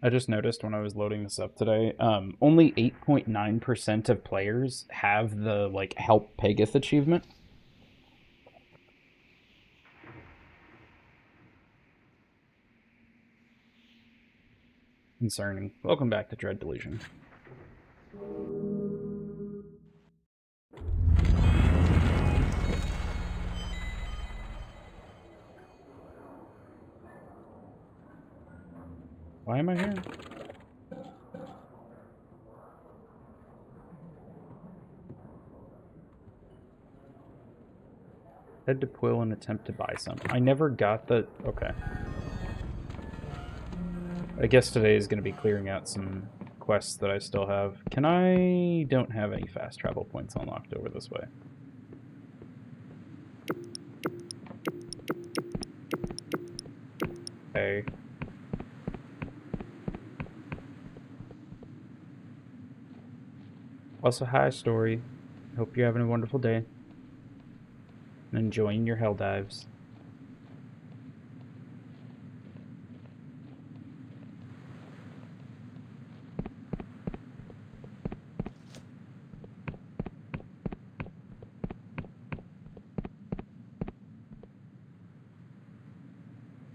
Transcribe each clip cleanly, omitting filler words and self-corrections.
I just noticed when I was loading this up today, only 8.9% of players have the like help Pegith achievement. Concerning. Welcome back to Dread Delusion. Why am I here? Head to Quill and attempt to buy some. I never got the... Okay. I guess today is going to be clearing out some quests that I still have. Don't have any fast travel points unlocked over this way. Okay. Also, hi, Story. Hope you're having a wonderful day. And enjoying your hell dives.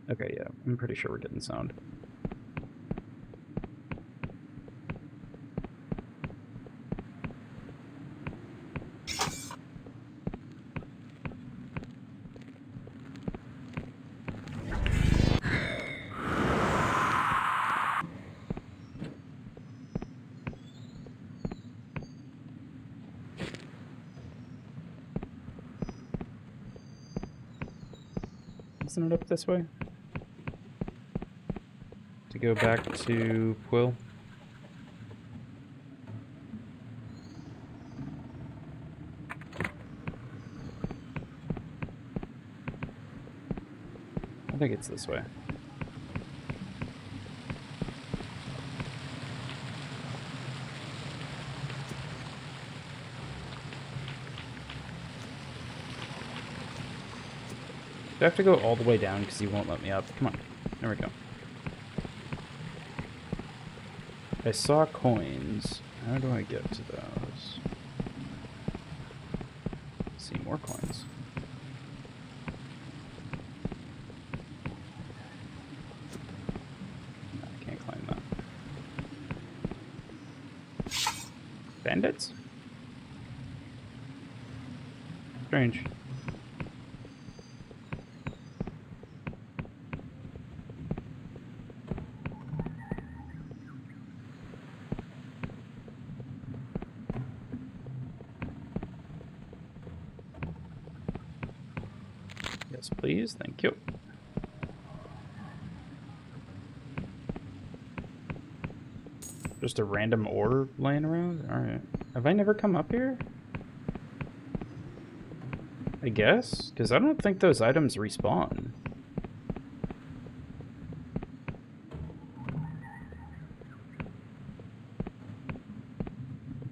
Okay, yeah, I'm pretty sure we're getting sound. Isn't it up this way? To go back to Quill? I think it's this way. Do I have to go all the way down because he won't let me up? Come on. There we go. I saw coins. How do I get to those? See more coins. I can't climb that. Bandits? Strange. Yes, please. Thank you. Just a random ore laying around? Alright. Have I never come up here? I guess? Because I don't think those items respawn.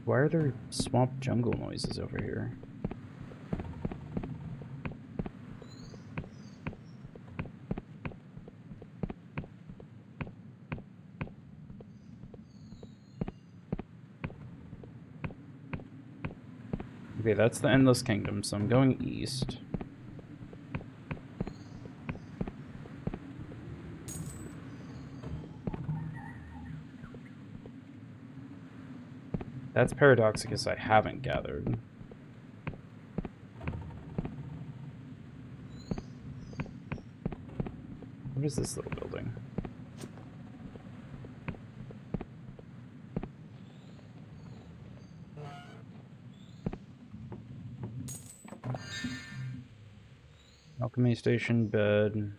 Why are there swamp jungle noises over here? Okay, that's the Endless Kingdom, so I'm going east. That's Paradoxicus I haven't gathered. What is this little building? Alchemy station, bed.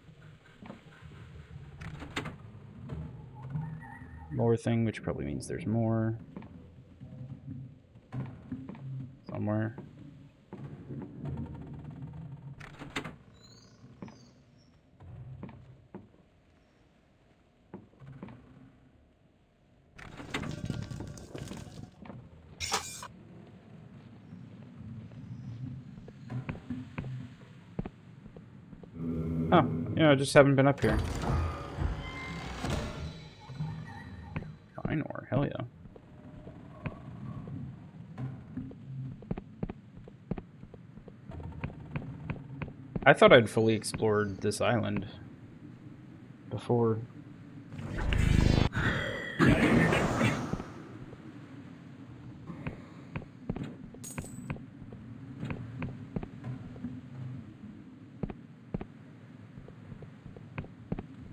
More thing, which probably means there's more. Somewhere. Oh, yeah, I just haven't been up here. iron ore. Hell yeah. I thought I'd fully explored this island before.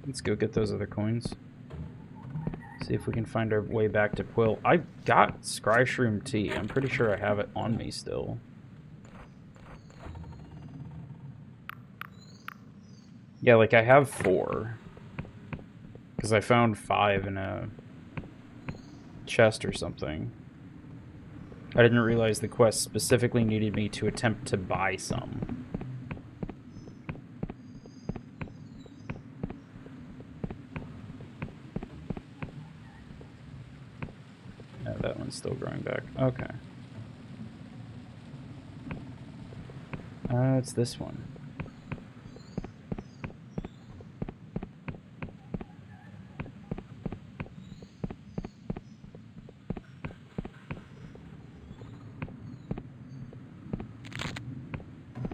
Let's go get those other coins. See if we can find our way back to Quill. I got Scry Shroom Tea. I'm pretty sure I have it on me still. Yeah, like I have 4. Because I found 5 in a chest or something. I didn't realize the quest specifically needed me to attempt to buy some. Oh, that one's still growing back. Okay. It's this one.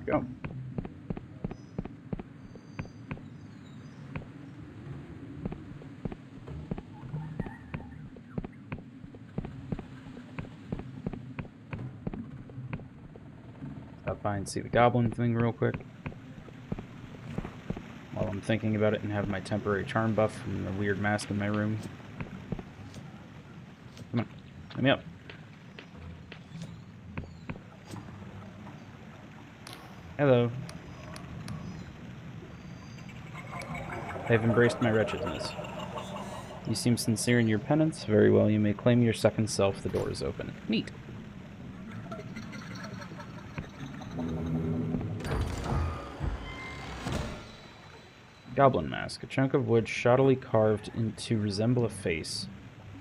Go. Stop by and see the goblin thing real quick. While I'm thinking about it and have my temporary charm buff from the weird mask in my room. Come on, let me up. Hello. I have embraced my wretchedness. You seem sincere in your penance. Very well, you may claim your second self. The door is open. Neat. Goblin mask. A chunk of wood shoddily carved to resemble a face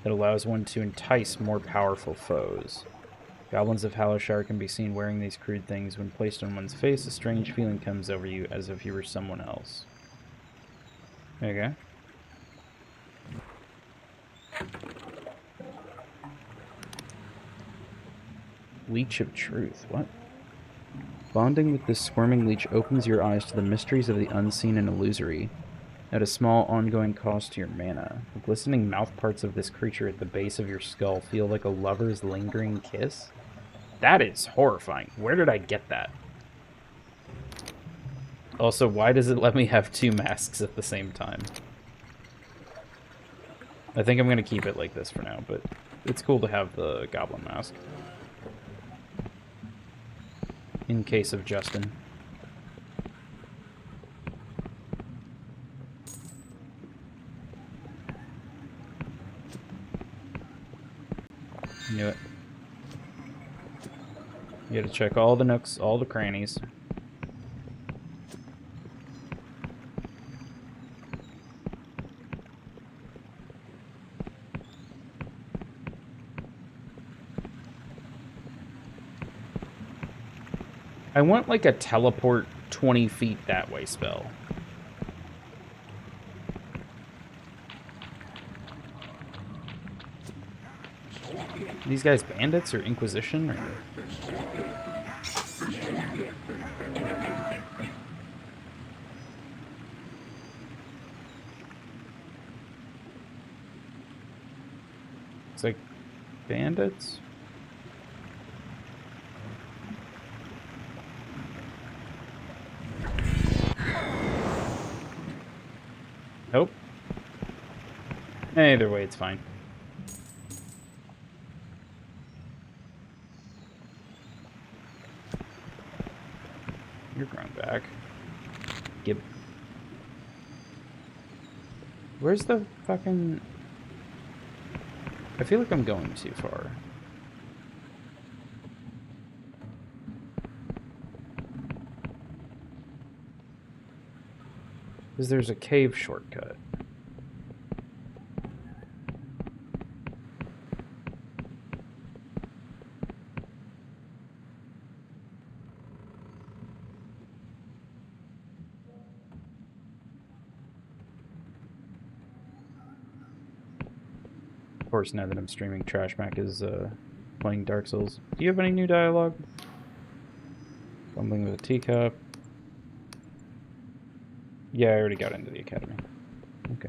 that allows one to entice more powerful foes. Goblins of Hallowshire can be seen wearing these crude things. When placed on one's face, a strange feeling comes over you as if you were someone else. Okay. Leech of Truth. What? Bonding with this squirming leech opens your eyes to the mysteries of the unseen and illusory, at a small ongoing cost to your mana. The glistening mouth parts of this creature at the base of your skull feel like a lover's lingering kiss. That is horrifying. Where did I get that? Also, why does it let me have 2 masks at the same time? I think I'm going to keep it like this for now, but it's cool to have the goblin mask. In case of Justin. Knew it. You gotta check all the nooks, all the crannies. I want like a teleport 20 feet that way spell. Are these guys bandits or Inquisition? Or... It's like bandits? Nope. Either way, it's fine. You're grown back. Gib. Where's the fucking... I feel like I'm going too far. Because there's a cave shortcut. Of course, now that I'm streaming, Trashmac is playing Dark Souls. Do you have any new dialogue? Fumbling with a teacup. Yeah, I already got into the academy. Okay.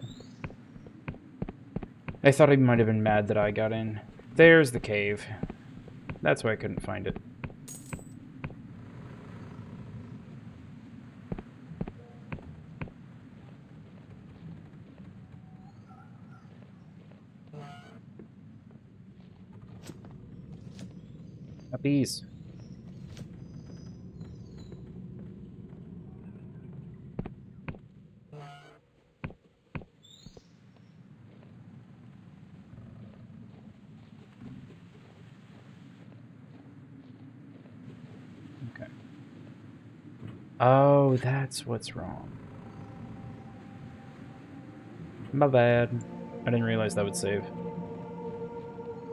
I thought he might have been mad that I got in. There's the cave. That's why I couldn't find it. Puppies. Okay. Oh, that's what's wrong. My bad. I didn't realize that would save.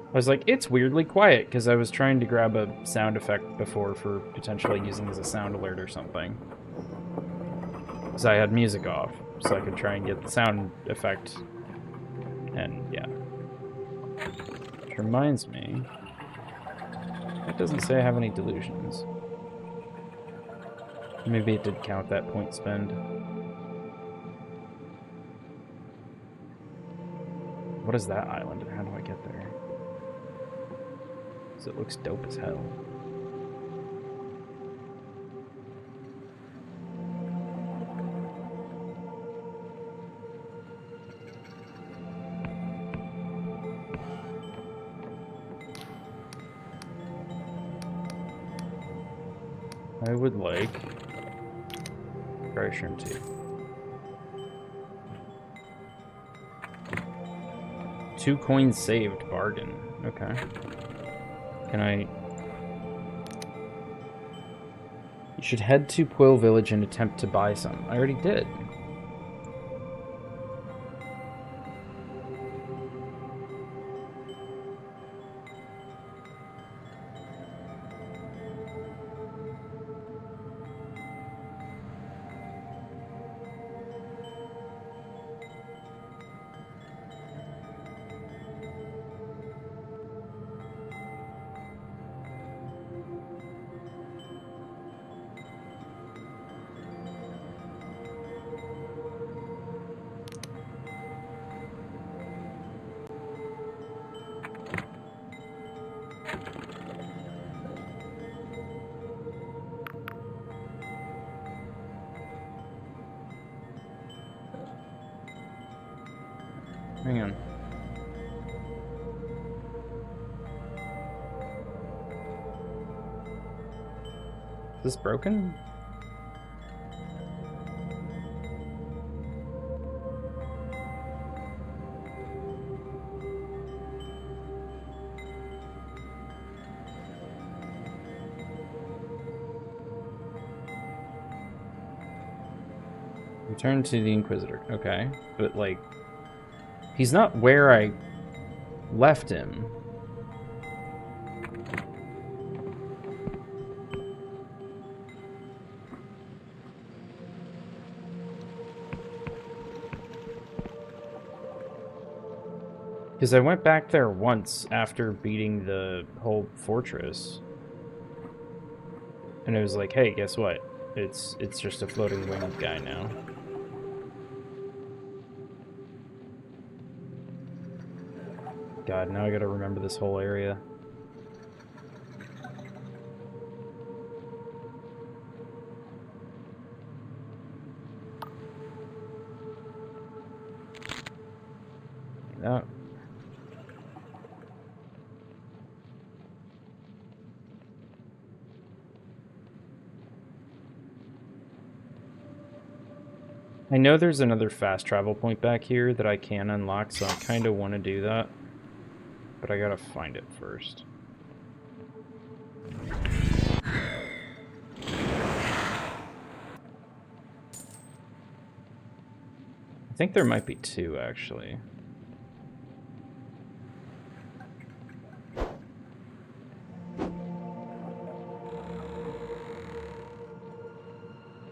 I was like, it's weirdly quiet, because I was trying to grab a sound effect before for potentially using as a sound alert or something. So I had music off, so I could try and get the sound effect. And, yeah. Which reminds me, it doesn't say I have any delusions. Maybe it did count that point spend. What is that island, and how do I get there? Because it looks dope as hell. I would like dry shrimp tea. 2 coins saved, bargain. Okay. Can I... You should head to Quill Village and attempt to buy some. I already did. Hang on. Is this broken? Return to the Inquisitor. Okay. But, like... He's not where I left him. Because I went back there once after beating the whole fortress. And it was like, hey, guess what? It's just a floating winged guy now. God, now I gotta remember this whole area. Yeah. I know there's another fast travel point back here that I can unlock, so I kind of want to do that. But I gotta find it first. I think there might be 2, actually.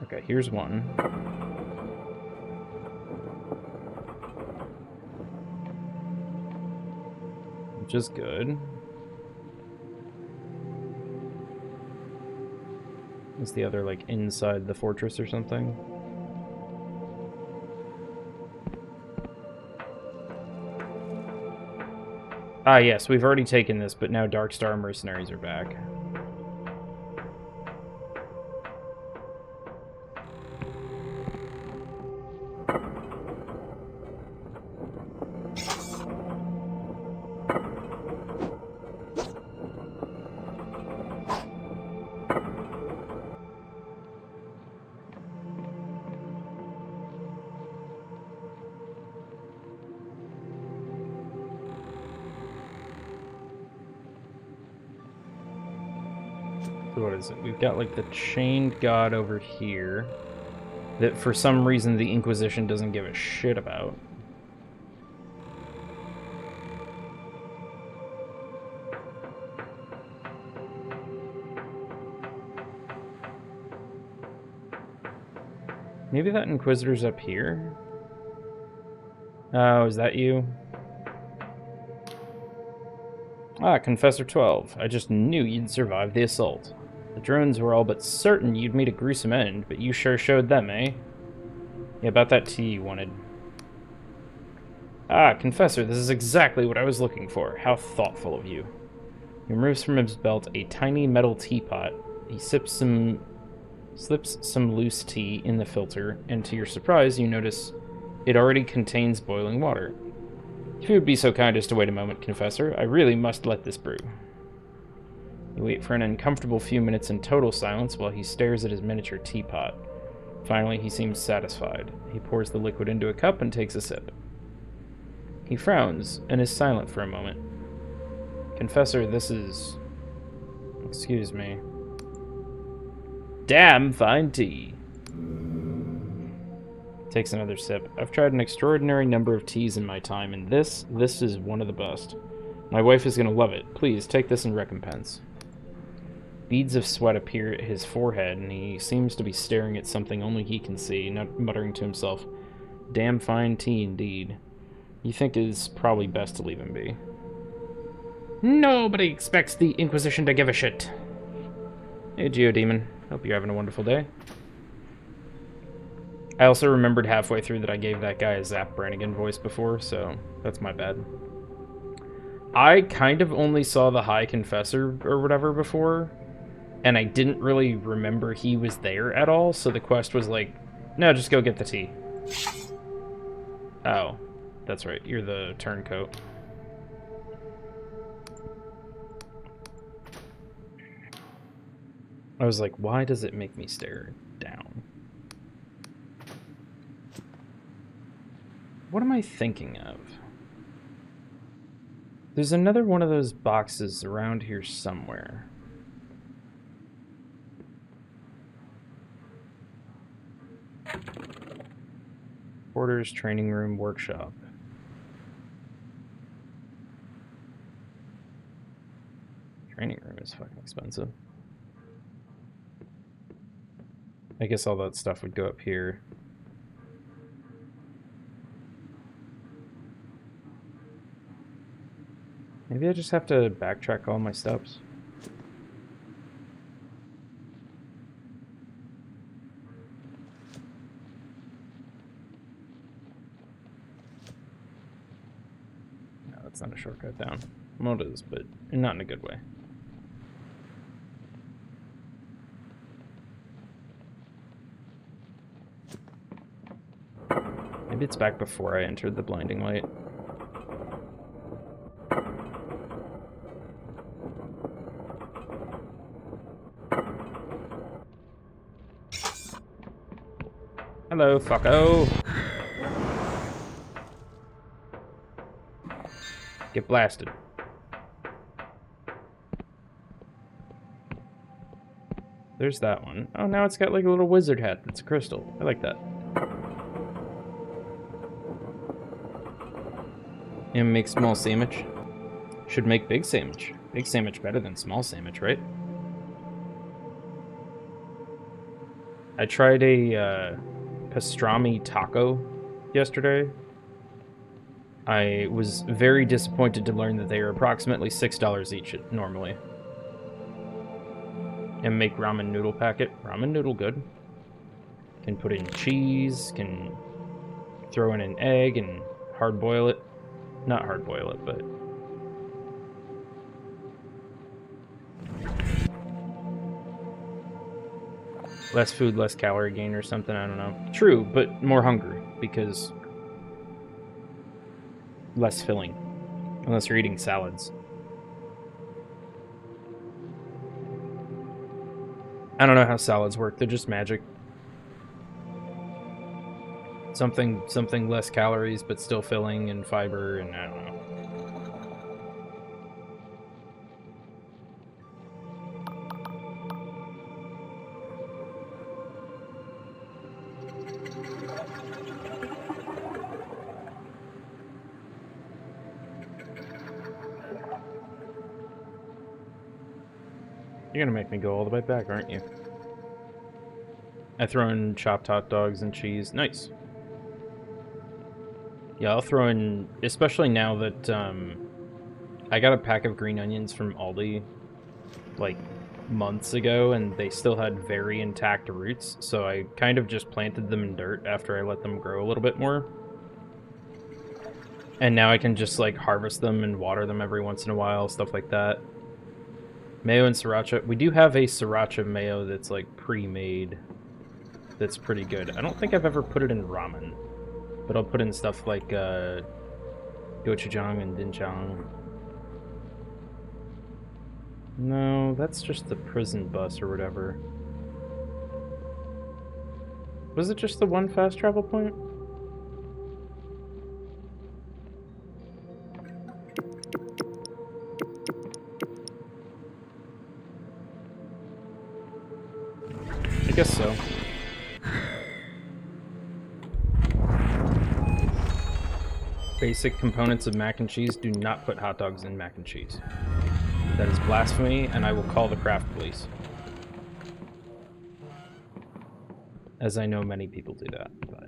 Okay, here's one. which is good. Is the other, like, inside the fortress or something? Ah, yes, we've already taken this, but now Darkstar mercenaries are back. So what is it? We've got, like, the chained god over here that for some reason the Inquisition doesn't give a shit about. Maybe that Inquisitor's up here? Oh, is that you? Ah, Confessor 12. I just knew you'd survive the assault. The drones were all but certain you'd meet a gruesome end, but you sure showed them, eh? Yeah, about that tea you wanted. Ah, Confessor, this is exactly what I was looking for. How thoughtful of you. He removes from his belt a tiny metal teapot. He slips some loose tea in the filter, and to your surprise, you notice it already contains boiling water. If you would be so kind as to wait a moment, Confessor, I really must let this brew. You wait for an uncomfortable few minutes in total silence while he stares at his miniature teapot. Finally, he seems satisfied. He pours the liquid into a cup and takes a sip. He frowns and is silent for a moment. Confessor, this is... Excuse me. Damn fine tea. Takes another sip. I've tried an extraordinary number of teas in my time, and this is one of the best. My wife is going to love it. Please, take this in recompense. Beads of sweat appear at his forehead, and he seems to be staring at something only he can see, not muttering to himself, damn fine tea indeed. You think it is probably best to leave him be. Nobody expects the Inquisition to give a shit. Hey, Geodemon. Hope you're having a wonderful day. I also remembered halfway through that I gave that guy a Zap Brannigan voice before, so that's my bad. I kind of only saw the High Confessor or whatever before, and I didn't really remember he was there at all, so the quest was like, no, just go get the tea. Oh, that's right, you're the turncoat. I was like, why does it make me stare down? What am I thinking of? There's another one of those boxes around here somewhere. Quarters, training room, workshop. Training room is fucking expensive. I guess all that stuff would go up here. Maybe I just have to backtrack all my steps. No, that's not a shortcut down. Well, it is, but not in a good way. Maybe it's back before I entered the blinding light. Hello, fucko. Get blasted. There's that one. Oh, now it's got like a little wizard hat that's a crystal. I like that. And make small sandwich. Should make big sandwich. Big sandwich better than small sandwich, right? I tried a pastrami taco yesterday. I was very disappointed to learn that they are approximately $6 each normally. And make ramen noodle packet. Ramen noodle good. Can put in cheese, can throw in an egg and hard boil it. Not hard boil it, but... less food, less calorie gain or something, I don't know. True, but more hungry, because... less filling. Unless you're eating salads. I don't know how salads work, they're just magic. Something less calories, but still filling and fiber, and I don't know. You're gonna make me go all the way back, aren't you? I throw in chopped hot dogs and cheese. Nice. Yeah, I'll throw in, especially now that I got a pack of green onions from Aldi like months ago, and they still had very intact roots, so I kind of just planted them in dirt after I let them grow a little bit more. And now I can just like harvest them and water them every once in a while, stuff like that. Mayo and sriracha. We do have a sriracha mayo that's like pre-made. That's pretty good. I don't think I've ever put it in ramen, but I'll put in stuff like gochujang and doenjang. No, that's just the prison bus or whatever. Was it just the one fast travel point? I guess so. Basic components of mac and cheese: do not put hot dogs in mac and cheese. That is blasphemy, and I will call the craft police. As I know many people do that, but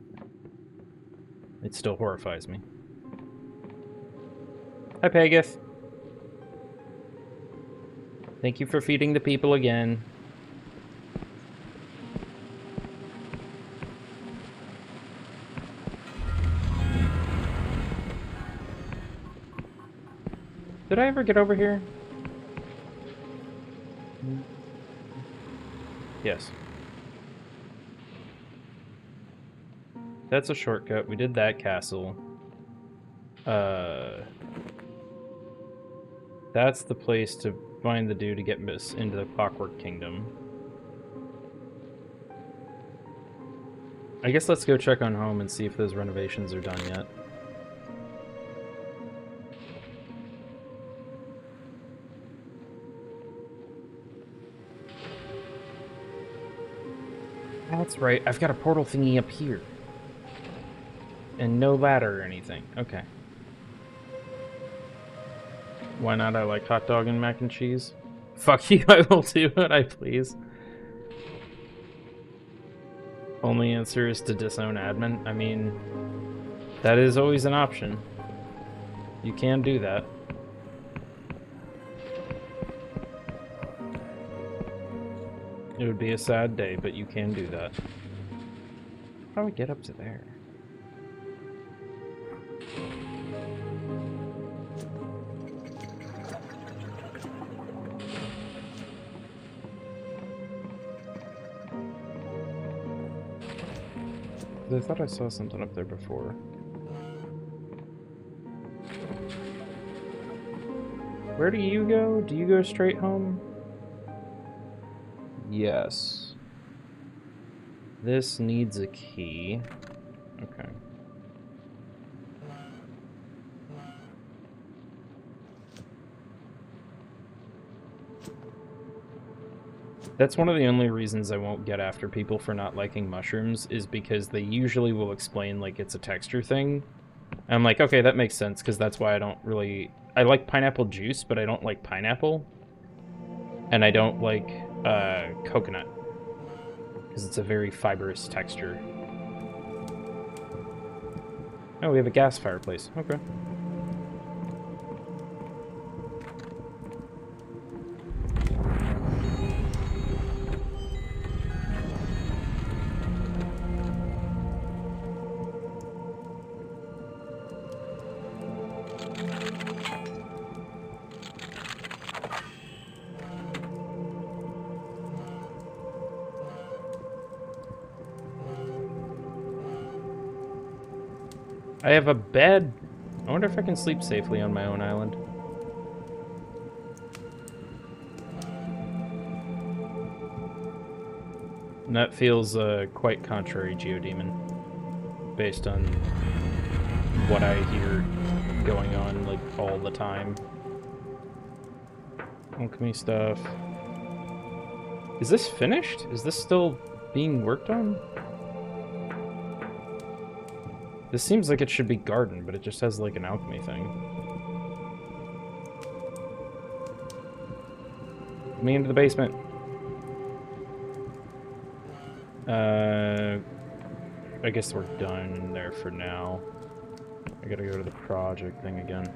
it still horrifies me. Hi, Pegith. Thank you for feeding the people again. Did I ever get over here? Yes. That's a shortcut. We did that castle. That's the place to find the dude to get Miss into the Clockwork Kingdom. I guess let's go check on home and see if those renovations are done yet. That's right, I've got a portal thingy up here. And no ladder or anything. Okay. Why not? I like hot dog and mac and cheese. Fuck you, I will do what I please. Only answer is to disown admin. I mean, that is always an option. You can do that. It would be a sad day, but you can do that. How do we get up to there? I thought I saw something up there before. Where do you go? Do you go straight home? Yes. This needs a key. Okay. That's one of the only reasons I won't get after people for not liking mushrooms, is because they usually will explain like it's a texture thing. And I'm like, okay, that makes sense, because that's why I don't really... I like pineapple juice, but I don't like pineapple. And I don't like coconut, because it's a very fibrous texture. Oh, we have a gas fireplace. Okay. I have a bed. I wonder if I can sleep safely on my own island. And that feels quite contrary, Geodemon, based on what I hear going on like all the time. Alchemy stuff. Is this finished? Is this still being worked on? This seems like it should be garden, but it just has like an alchemy thing. Me into the basement. I guess we're done there for now. I gotta go to the project thing again.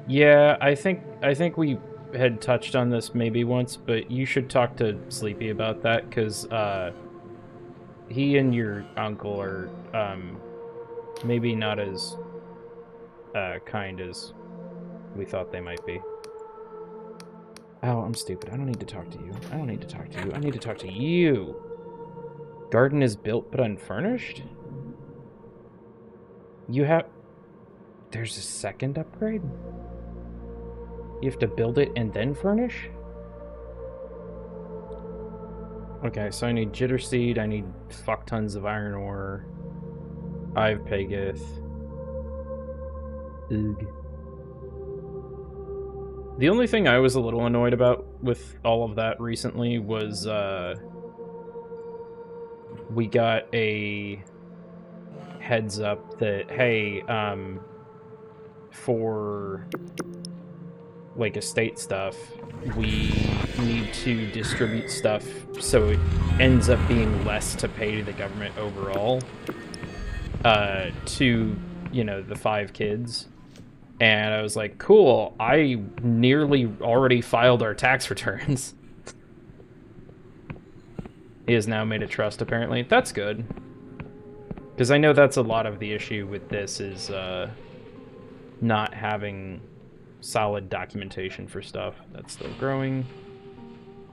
Yeah, I think we had touched on this maybe once, but you should talk to Sleepy about that, because he and your uncle are maybe not as kind as we thought they might be. Oh, I'm stupid. I don't need to talk to you. I don't need to talk to you. I need to talk to you. Garden is built but unfurnished? You have... There's a second upgrade? You have to build it and then furnish? Okay, so I need jitter seed, I need fuck tons of iron ore. I have Pegith. Ugh. The only thing I was a little annoyed about with all of that recently was, we got a heads up that, hey, for, like, estate stuff, we need to distribute stuff so it ends up being less to pay to the government overall, to, you know, the 5 kids. And I was like, cool, I nearly already filed our tax returns. He has now made a trust, apparently. That's good. Because I know that's a lot of the issue with this is not having solid documentation for stuff. That's still growing.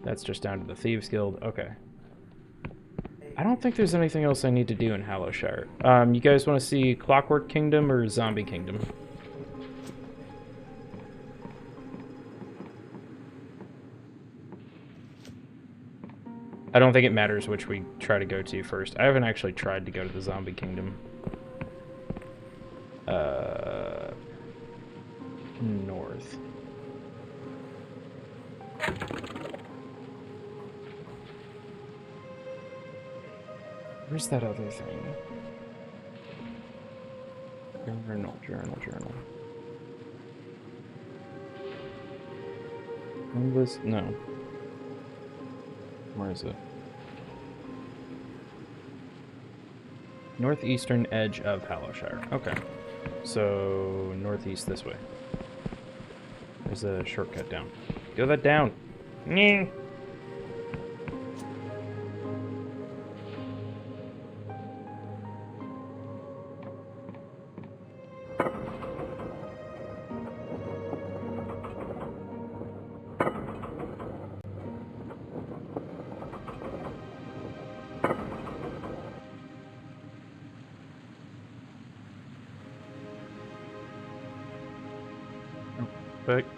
That's just down to the Thieves Guild. Okay. I don't think there's anything else I need to do in Hallowshire. You guys want to see Clockwork Kingdom or Zombie Kingdom? I don't think it matters which we try to go to first. I haven't actually tried to go to the Zombie Kingdom. North. Where's that other thing? Journal. Endless? No. Where is it? Northeastern edge of Hallowshire. Okay. So, northeast this way. There's a shortcut down. Go that down! Nyeh.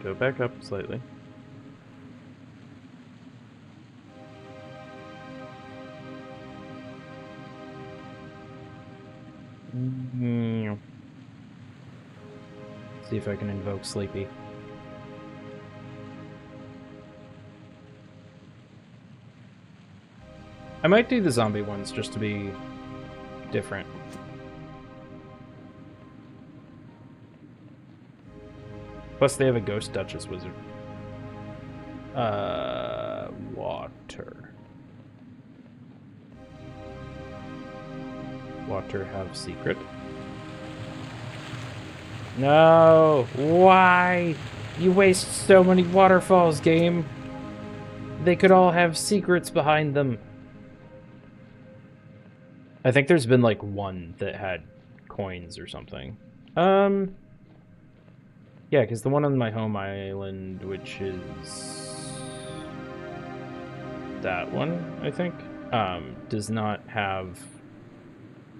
Go back up slightly. See if I can invoke Sleepy. I might do the zombie ones just to be different. Plus, they have a Ghost Duchess wizard. Water. Water have secret. No! Why? You waste so many waterfalls, game. They could all have secrets behind them. I think there's been like one that had coins or something. Yeah, because the one on my home island, which is that one, I think. does not have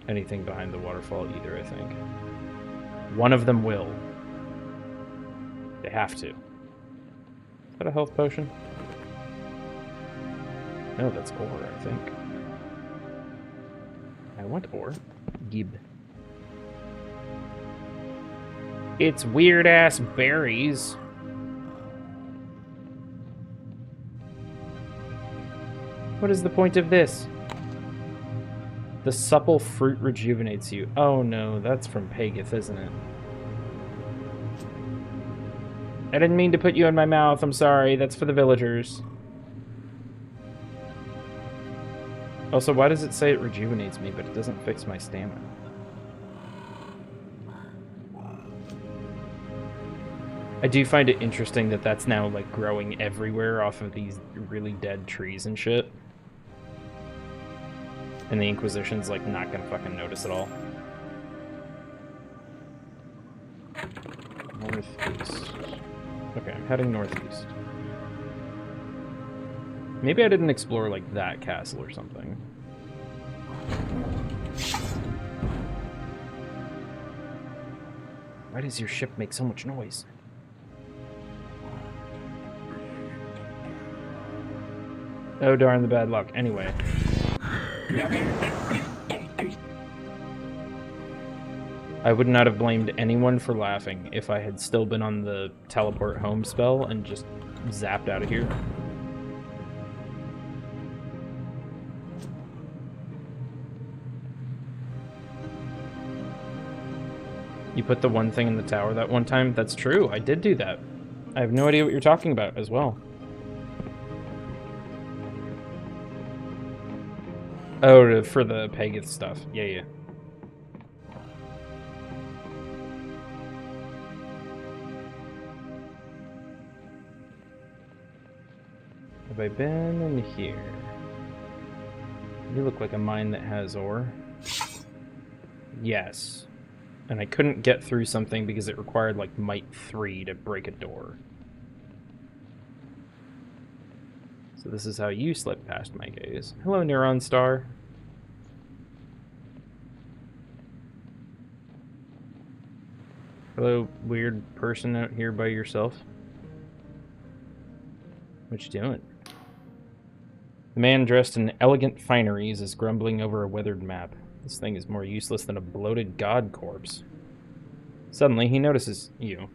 anything behind the waterfall either, I think. One of them will. They have to. Is that a health potion? No, that's ore, I think. I want ore. Gib. It's weird-ass berries. What is the point of this? The supple fruit rejuvenates you. Oh no, that's from Pagith, isn't it? I didn't mean to put you in my mouth, I'm sorry. That's for the villagers. Also, why does it say it rejuvenates me, but it doesn't fix my stamina? I do find it interesting that that's now, like, growing everywhere off of these really dead trees and shit. And the Inquisition's, like, not gonna fucking notice at all. Northeast. Okay, I'm heading northeast. Maybe I didn't explore, like, that castle or something. Why does your ship make so much noise? Oh darn the bad luck. Anyway. I would not have blamed anyone for laughing if I had still been on the teleport home spell and just zapped out of here. You put the one thing in the tower that one time? That's true, I did do that. I have no idea what you're talking about as well. Oh, for the Pagith stuff. Yeah. Have I been in here? You look like a mine that has ore. Yes. And I couldn't get through something because it required, like, Might 3 to break a door. So this is how you slip past my gaze. Hello, Neuron Star. Hello, weird person out here by yourself. What you doing? The man dressed in elegant fineries is grumbling over a weathered map. This thing is more useless than a bloated god corpse. Suddenly, he notices you.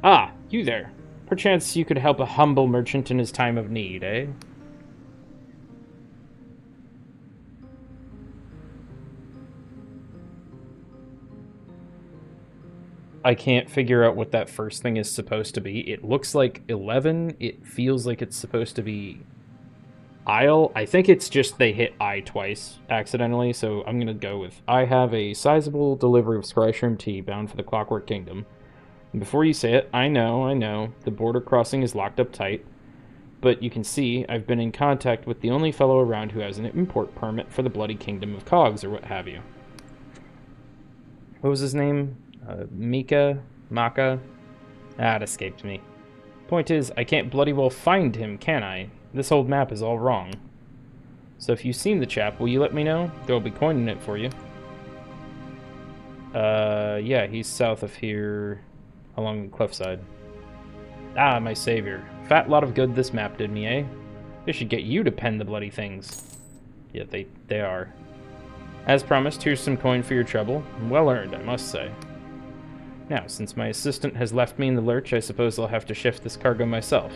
Ah, you there. Perchance you could help a humble merchant in his time of need, eh? I can't figure out what that first thing is supposed to be. It looks like 11. It feels like it's supposed to be Isle. I think it's just they hit I twice accidentally, so I'm going to go with I have a sizable delivery of Scryshroom tea bound for the Clockwork Kingdom. And before you say it, I know, the border crossing is locked up tight, but you can see I've been in contact with the only fellow around who has an import permit for the bloody Kingdom of Cogs, or what have you. What was his name? Maka? Ah, it escaped me. Point is, I can't bloody well find him, can I? This old map is all wrong. So if you've seen the chap, will you let me know? There'll be coin in it for you. Yeah, he's south of here, along the cliffside. Ah, my savior. Fat lot of good this map did me, eh? They should get you to pen the bloody things. Yeah, they are. As promised, here's some coin for your trouble. Well earned, I must say. Now, since my assistant has left me in the lurch, I suppose I'll have to shift this cargo myself.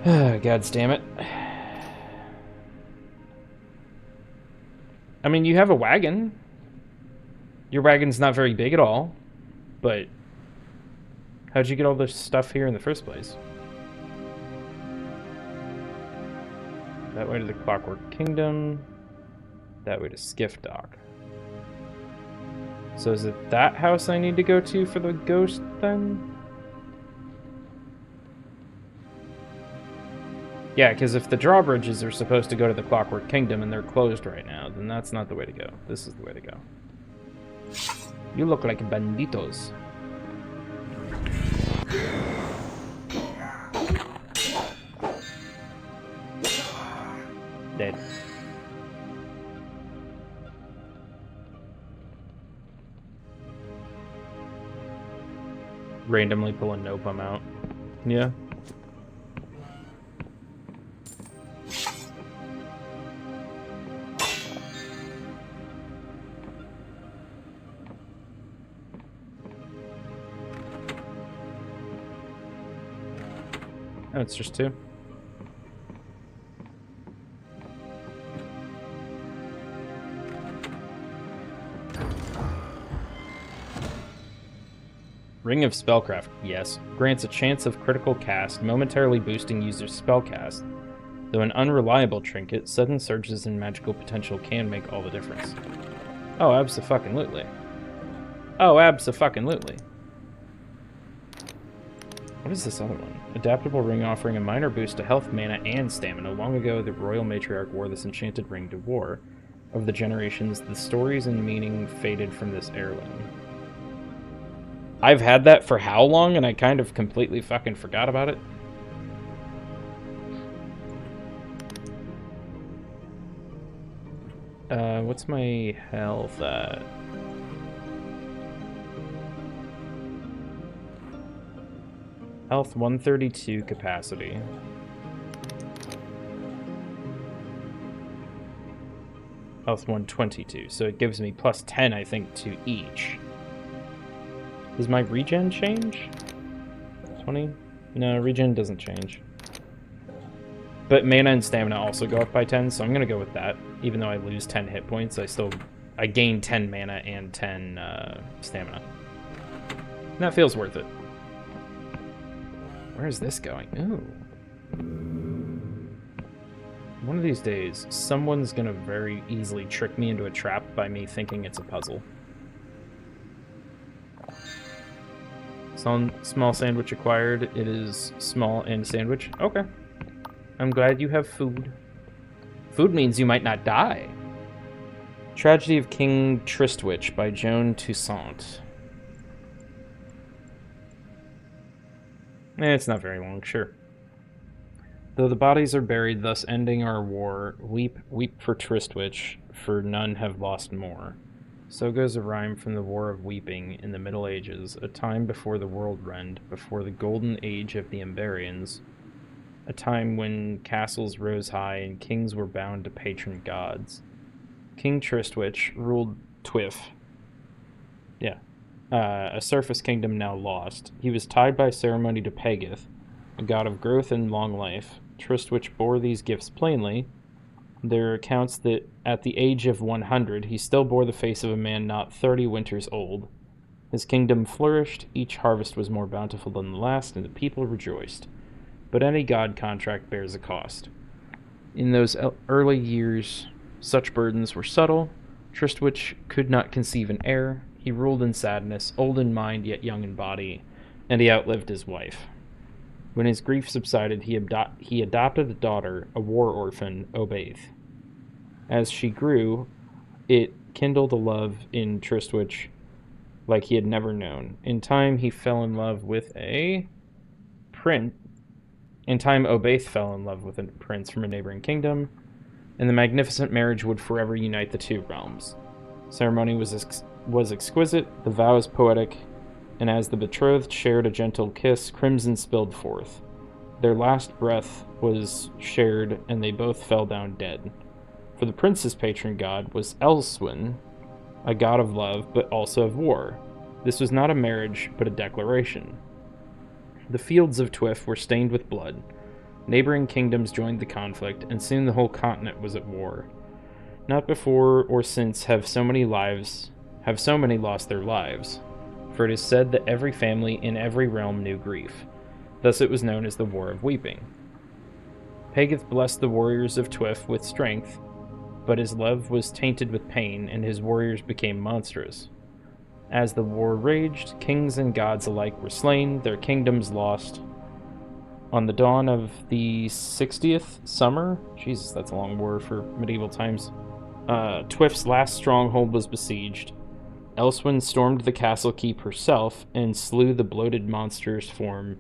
Gods damn it. I mean, you have a wagon. Your wagon's not very big at all, but how'd you get all this stuff here in the first place? That way to the Clockwork Kingdom. That way to Skiff Dock. So is it that house I need to go to for the ghost, then? Yeah, because if the drawbridges are supposed to go to the Clockwork Kingdom and they're closed right now, then that's not the way to go. This is the way to go. You look like banditos. randomly pull a Nopum out. Yeah. Oh, it's just 2. Ring of Spellcraft, yes. Grants a chance of critical cast, momentarily boosting user's spellcast. Though an unreliable trinket, sudden surges in magical potential can make all the difference. Oh, abso-fucking-lutely. Oh, abso-fucking-lutely. What is this other one? Adaptable ring offering a minor boost to health, mana, and stamina. Long ago, the royal matriarch wore this enchanted ring to war. Over the generations, the stories and meaning faded from this heirloom. I've had that for how long, and I kind of completely fucking forgot about it? What's my health at? Health 132 capacity. Health 122, so it gives me plus 10, I think, to each. Does my regen change? 20? No, regen doesn't change. But mana and stamina also go up by 10, so I'm going to go with that. Even though I lose 10 hit points, I gain 10 mana and 10 stamina. And that feels worth it. Where is this going? Ooh. One of these days, someone's going to very easily trick me into a trap by me thinking it's a puzzle. Small sandwich acquired. It is small and sandwich. Okay. I'm glad you have food. Food means you might not die. Tragedy of King Tristwich by Joan Toussaint. It's not very long, sure. Though the bodies are buried, thus ending our war, weep, weep for Tristwich, for none have lost more. So goes a rhyme from the War of Weeping in the Middle Ages, a time before the world rend, before the golden age of the Emberians, a time when castles rose high and kings were bound to patron gods. King Tristwich ruled Twyff. Yeah. A surface kingdom now lost. He was tied by ceremony to Pegith, a god of growth and long life. Tristwich bore these gifts plainly. There are accounts that at the age of 100, he still bore the face of a man not 30 winters old. His kingdom flourished, each harvest was more bountiful than the last, and the people rejoiced. But any god contract bears a cost. In those early years, such burdens were subtle. Tristwich could not conceive an heir. He ruled in sadness, old in mind yet young in body, and he outlived his wife. When his grief subsided, he adopted a daughter, a war orphan, Obaith. As she grew, it kindled a love in Tristwich like he had never known. In time, he fell in love with a prince. In time, Obaith fell in love with a prince from a neighboring kingdom, and the magnificent marriage would forever unite the two realms. Ceremony was exquisite, the vows poetic, and as the betrothed shared a gentle kiss, crimson spilled forth. Their last breath was shared, and they both fell down dead. For the prince's patron god was Elswin, a god of love, but also of war. This was not a marriage, but a declaration. The fields of Twyff were stained with blood. Neighboring kingdoms joined the conflict, and soon the whole continent was at war. Not before or since have so many lost their lives. For it is said that every family in every realm knew grief. Thus it was known as the War of Weeping. Pegith blessed the warriors of Twyff with strength, but his love was tainted with pain, and his warriors became monstrous. As the war raged, kings and gods alike were slain, their kingdoms lost. On the dawn of the 60th summer, Jesus, that's a long war for medieval times, Twyff's last stronghold was besieged. Elswin stormed the castle keep herself and slew the bloated monstrous form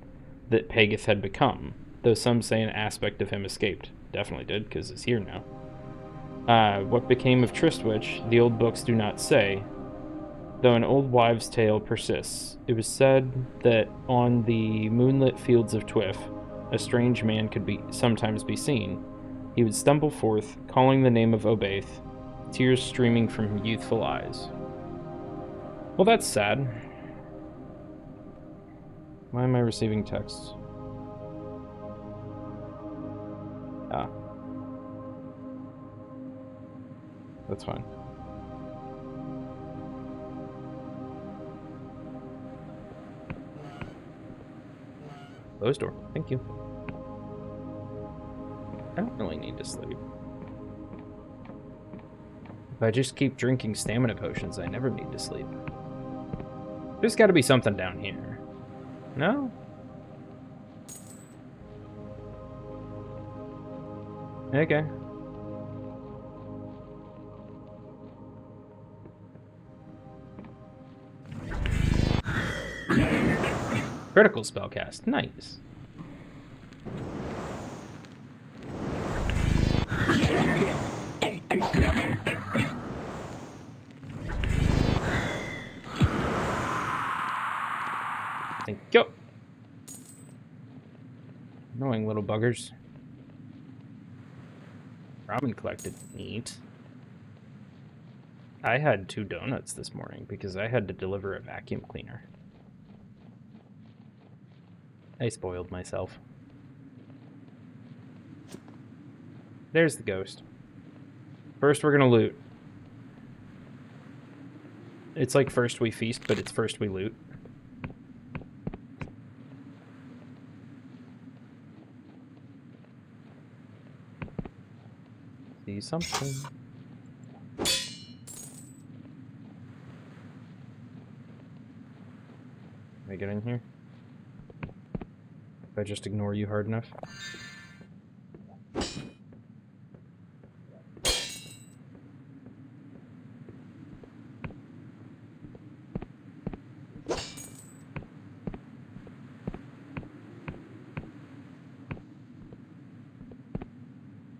that Pegith had become, though some say an aspect of him escaped. Definitely did, because it's here now. What became of Tristwich, the old books do not say. though an old wives' tale persists. It was said that on the moonlit fields of Twyff, a strange man could sometimes be seen. He would stumble forth, calling the name of Obaith, tears streaming from youthful eyes. Well, that's sad. Why am I receiving texts? Ah. That's fine. Closed door. Thank you. I don't really need to sleep. If I just keep drinking stamina potions, I never need to sleep. There's got to be something down here. No? Okay. Critical spellcast. Nice. Thank you. Annoying little buggers. Ramen collected. Neat. I had 2 donuts this morning because I had to deliver a vacuum cleaner. I spoiled myself. There's the ghost. First we're gonna loot. It's like first we feast, but it's first we loot. See something. Can I get in here? If I just ignore you hard enough?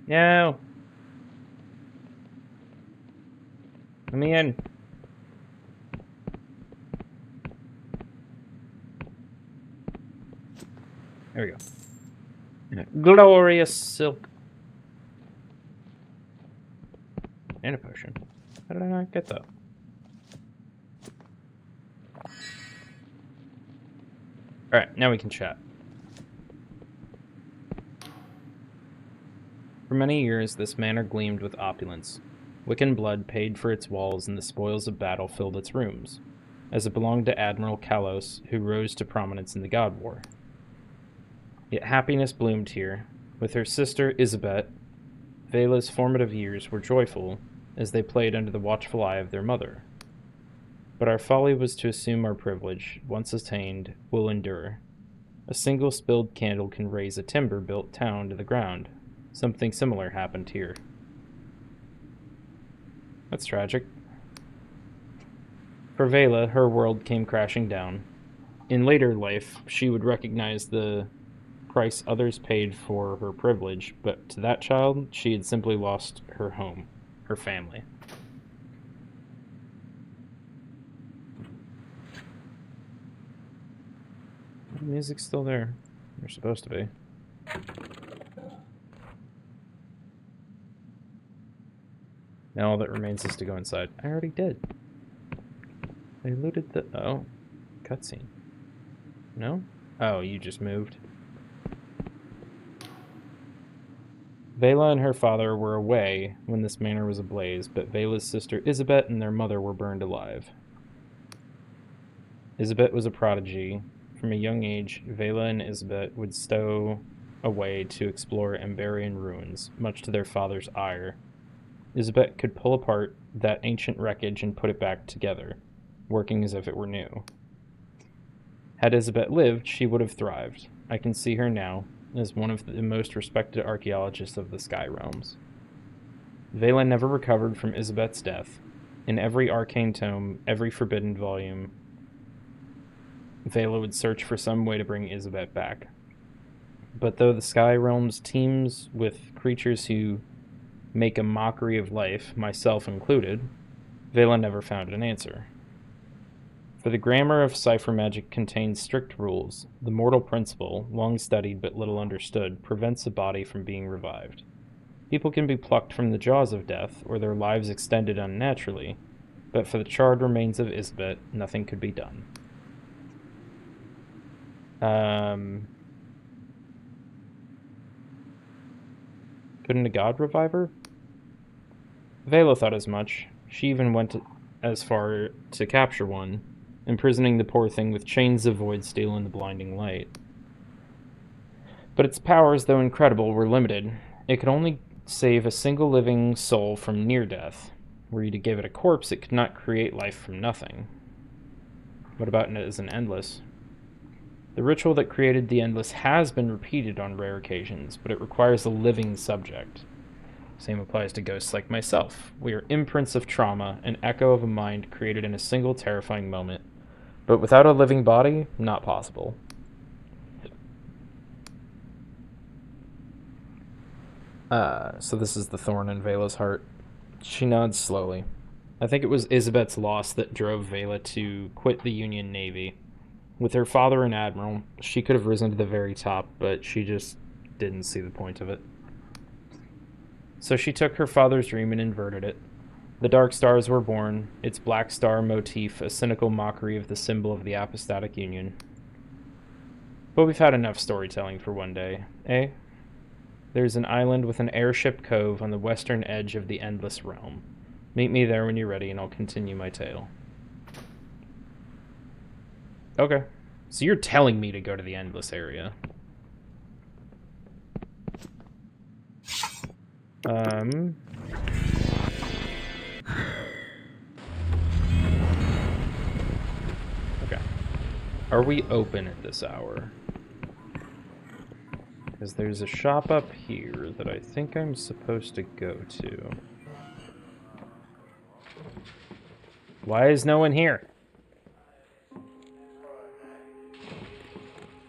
No! Let me in. There we go. Glorious silk. And a potion. How did I not get that? Alright, now we can chat. For many years, this manor gleamed with opulence. Wiccan blood paid for its walls, and the spoils of battle filled its rooms, as it belonged to Admiral Kalos, who rose to prominence in the God War. Yet happiness bloomed here. With her sister Isabet, Vela's formative years were joyful, as they played under the watchful eye of their mother. But our folly was to assume our privilege, once attained, will endure. A single spilled candle can raise a timber-built town to the ground. Something similar happened here. That's tragic. For Vela, her world came crashing down. In later life, she would recognize the price others paid for her privilege, but to that child, she had simply lost her home, her family. The music's still there. They're supposed to be. Now all that remains is to go inside. I already did. I looted the... Oh. Cutscene. No? Oh, you just moved. Vela and her father were away when this manor was ablaze, but Vela's sister Isabet and their mother were burned alive. Isabet was a prodigy. From a young age, Vela and Isabet would stow away to explore Amberian ruins, much to their father's ire. Isabet could pull apart that ancient wreckage and put it back together, working as if it were new. Had Isabet lived, she would have thrived. I can see her now, as one of the most respected archaeologists of the Sky Realms. Vela never recovered from Isabet's death. In every arcane tome, every forbidden volume, Vela would search for some way to bring Isabet back. But though the Sky Realms teems with creatures who make a mockery of life, myself included, Vela never found an answer. For the grammar of cipher magic contains strict rules. The mortal principle, long studied but little understood, prevents a body from being revived. People can be plucked from the jaws of death, or their lives extended unnaturally, but for the charred remains of Isabet, nothing could be done. Couldn't a god revive her? Vela thought as much. She even went as far to capture one, imprisoning the poor thing with chains of void steel in the blinding light. But its powers, though incredible, were limited. It could only save a single living soul from near death. Were you to give it a corpse, it could not create life from nothing. What about it as an endless? The ritual that created the endless has been repeated on rare occasions, but it requires a living subject. Same applies to ghosts like myself. We are imprints of trauma, an echo of a mind created in a single terrifying moment. But without a living body, not possible. So this is the thorn in Vela's heart. She nods slowly. I think it was Isabet's loss that drove Vela to quit the Union Navy. With her father an admiral, she could have risen to the very top, but she just didn't see the point of it. So she took her father's dream and inverted it. The Dark Stars were born, its black star motif a cynical mockery of the symbol of the apostatic union. But we've had enough storytelling for one day, eh? There's an island with an airship cove on the western edge of the Endless Realm. Meet me there when you're ready, and I'll continue my tale. Okay. So you're telling me to go to the Endless area. Okay. Are we open at this hour? Because there's a shop up here that I think I'm supposed to go to. Why is no one here?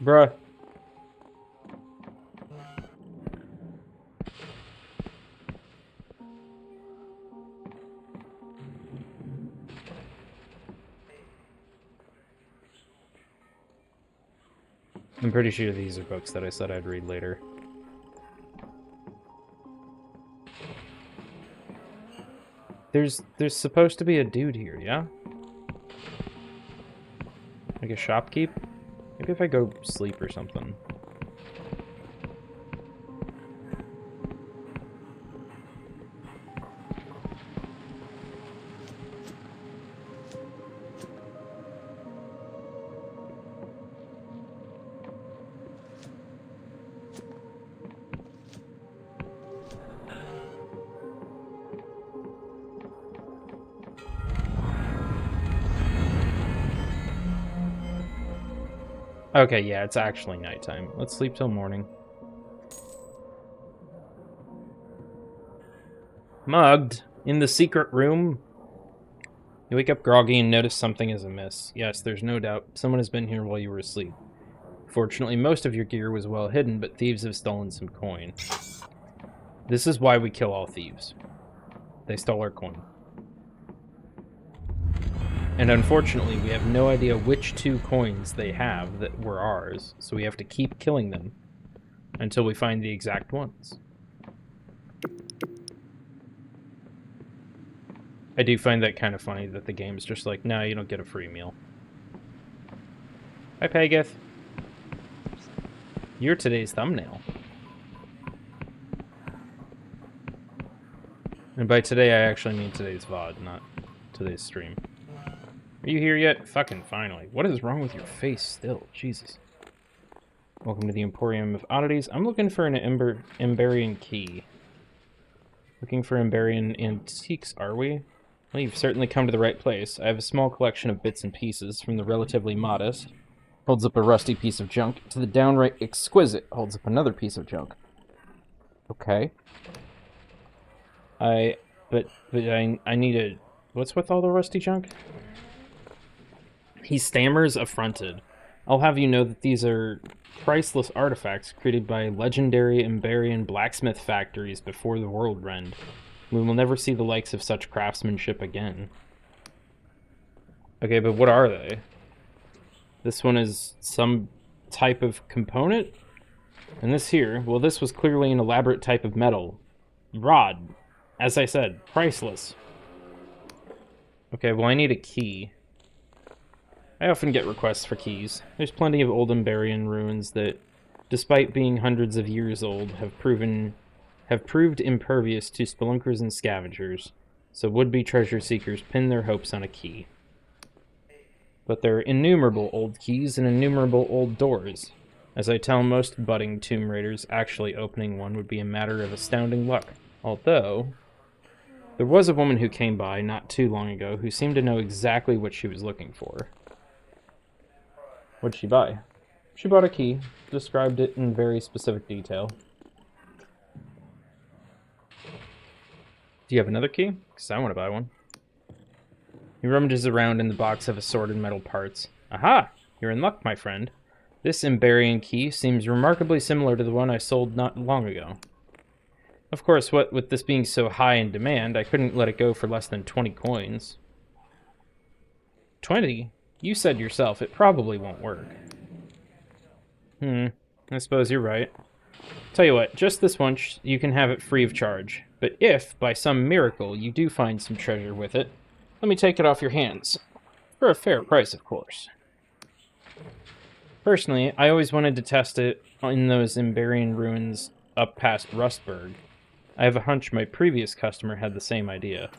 Bruh. I'm pretty sure these are books that I said I'd read later. There's supposed to be a dude here, yeah? Like a shopkeep? Maybe if I go sleep or something. Okay, yeah, it's actually nighttime. Let's sleep till morning. Mugged? In the secret room? You wake up groggy and notice something is amiss. Yes, there's no doubt. Someone has been here while you were asleep. Fortunately, most of your gear was well hidden, but thieves have stolen some coin. This is why we kill all thieves. They stole our coin. And unfortunately, we have no idea which 2 coins they have that were ours, so we have to keep killing them until we find the exact ones. I do find that kind of funny that the game's just like, no, you don't get a free meal. Hi, Pegith. You're today's thumbnail. And by today, I actually mean today's VOD, not today's stream. Are you here yet? Fucking finally. What is wrong with your face still? Jesus. Welcome to the Emporium of Oddities. I'm looking for an Emberian key. Looking for Emberian antiques, are we? Well, you've certainly come to the right place. I have a small collection of bits and pieces, from the relatively modest, holds up a rusty piece of junk, to the downright exquisite, holds up another piece of junk. Okay. I need a... What's with all the rusty junk? He stammers, affronted. I'll have you know that these are priceless artifacts created by legendary Emberian blacksmith factories before the world rend. We will never see the likes of such craftsmanship again. Okay, but what are they? This one is some type of component? And this here, well, this was clearly an elaborate type of metal. Rod. As I said, priceless. Okay, well, I need a key. I often get requests for keys. There's plenty of old Emberian ruins that, despite being hundreds of years old, have proved impervious to spelunkers and scavengers, so would-be treasure seekers pin their hopes on a key. But there are innumerable old keys and innumerable old doors. As I tell most budding Tomb Raiders, actually opening one would be a matter of astounding luck. Although, there was a woman who came by not too long ago who seemed to know exactly what she was looking for. What'd she buy? She bought a key, described it in very specific detail. Do you have another key? Because I want to buy one. He rummages around in the box of assorted metal parts. Aha! You're in luck, my friend. This Emberian key seems remarkably similar to the one I sold not long ago. Of course, what with this being so high in demand, I couldn't let it go for less than 20 coins. 20? You said yourself it probably won't work. I suppose you're right. Tell you what, just this once, you can have it free of charge. But if, by some miracle, you do find some treasure with it, let me take it off your hands. For a fair price, of course. Personally, I always wanted to test it in those Emberian ruins up past Rustburg. I have a hunch my previous customer had the same idea.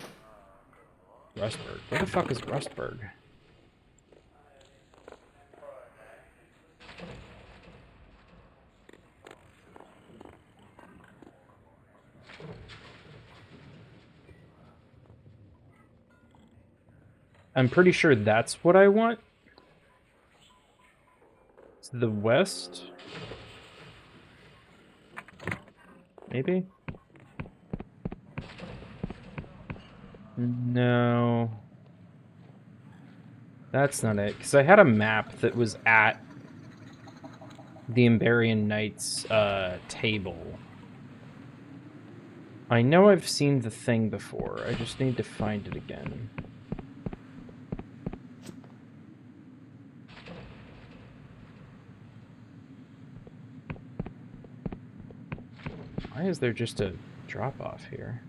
Rustburg? Where the fuck is Rustburg? I'm pretty sure that's what I want. To the west? Maybe? No. That's not it. Because I had a map that was at the Emberian Knights table. I know I've seen the thing before. I just need to find it again. Why is there just a drop-off here?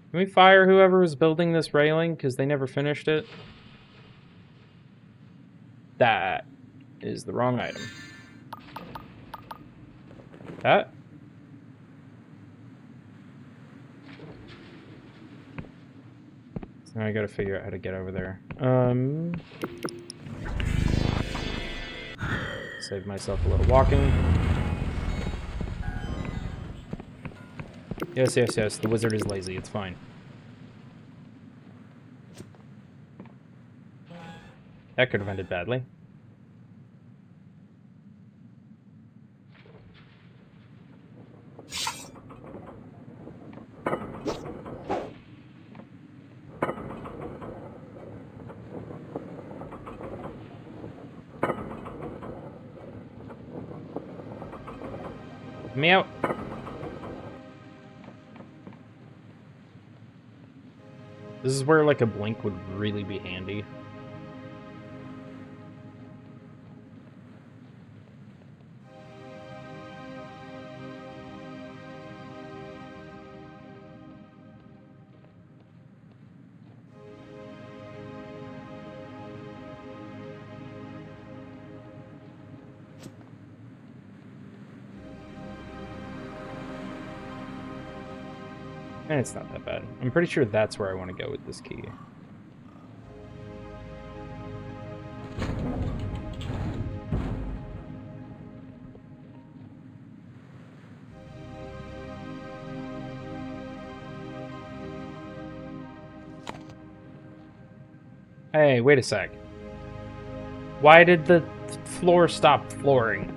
Can we fire whoever was building this railing? Because they never finished it? That is the wrong item. That? So now I gotta figure out how to get over there. Save myself a little walking. Yes, yes, yes. The wizard is lazy. It's fine. That could have ended badly. Get me out. This is where, like, a blink would really be handy. And it's not that bad. I'm pretty sure that's where I want to go with this key. Hey, wait a sec. Why did the floor stop flooring?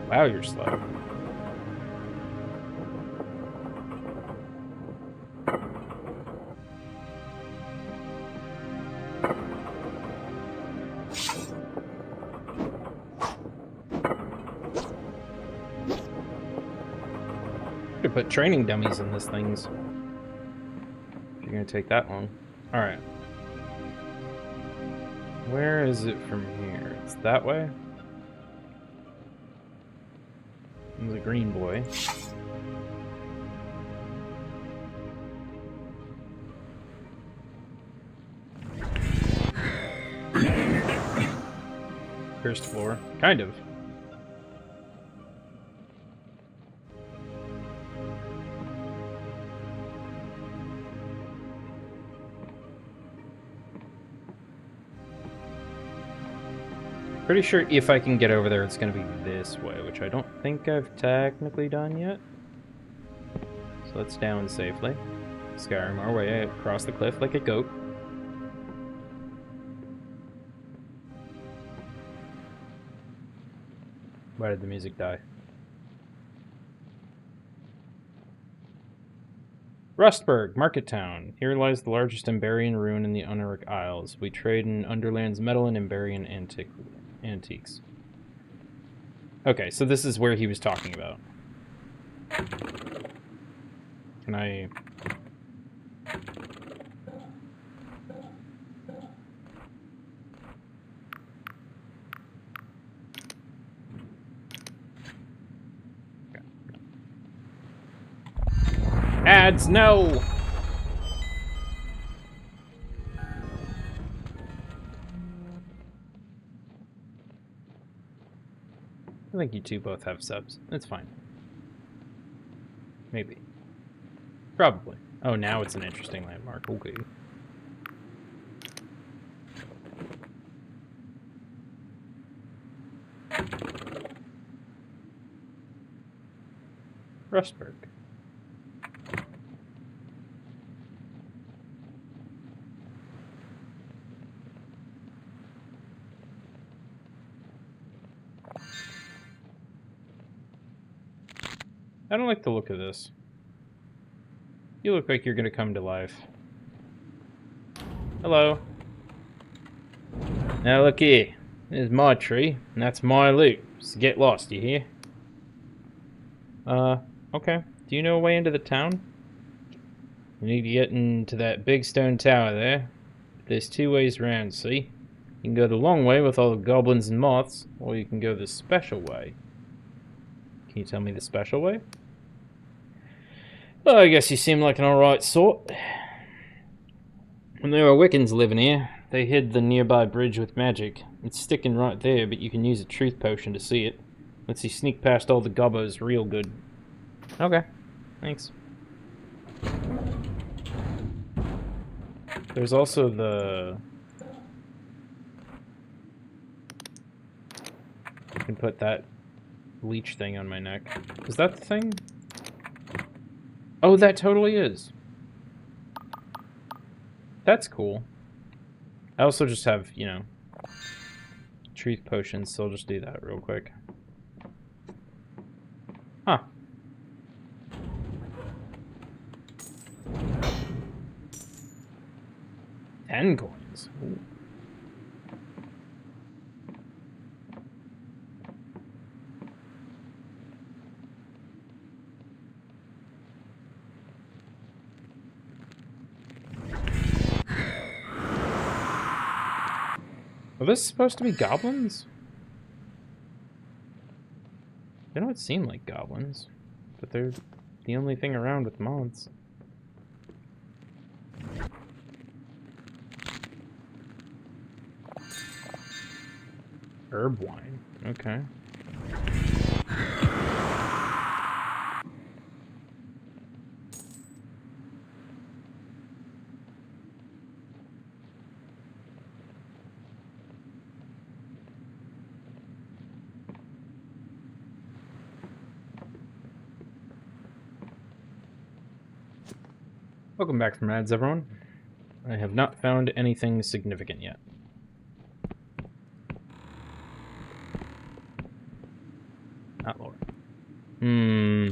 Wow, you're slow. Could put training dummies in this things. If you're gonna take that long. Alright. Where is it from here? It's that way? There's a green boy. First floor. Kind of. Pretty sure if I can get over there, it's going to be this way, which I don't think I've technically done yet. So let's down safely. Skyrim our way across the cliff like a goat. Why did the music die? Rustburg, Market Town. Here lies the largest Emberian ruin in the Uneric Isles. We trade in Underland's metal and Emberian antiques. Okay, so this is where he was talking about. Can I... Ads, no! I think you two both have subs. That's fine. Maybe. Probably. Oh, now it's an interesting landmark. Okay. Rustburg. I don't like the look of this. You look like you're gonna come to life. Hello. Now look here. There's my tree, and that's my loot. So get lost, you hear? Okay. Do you know a way into the town? You need to get into that big stone tower there. There's two ways around, see? You can go the long way with all the goblins and moths, or you can go the special way. Can you tell me the special way? Well, I guess you seem like an alright sort. When there were Wiccans living here, they hid the nearby bridge with magic. It's sticking right there, but you can use a truth potion to see it. Lets you sneak past all the gobbos real good. Okay, thanks. There's also the... I can put that leech thing on my neck. Is that the thing? Oh, that totally is. That's cool. I also just have, you know, truth potions, so I'll just do that real quick. Huh. $10 coins. Ooh. Are this supposed to be goblins? They don't seem like goblins, but they're the only thing around with moths. Herb wine, okay. Welcome back from ads, everyone. I have not found anything significant yet. Not lore. Hmm.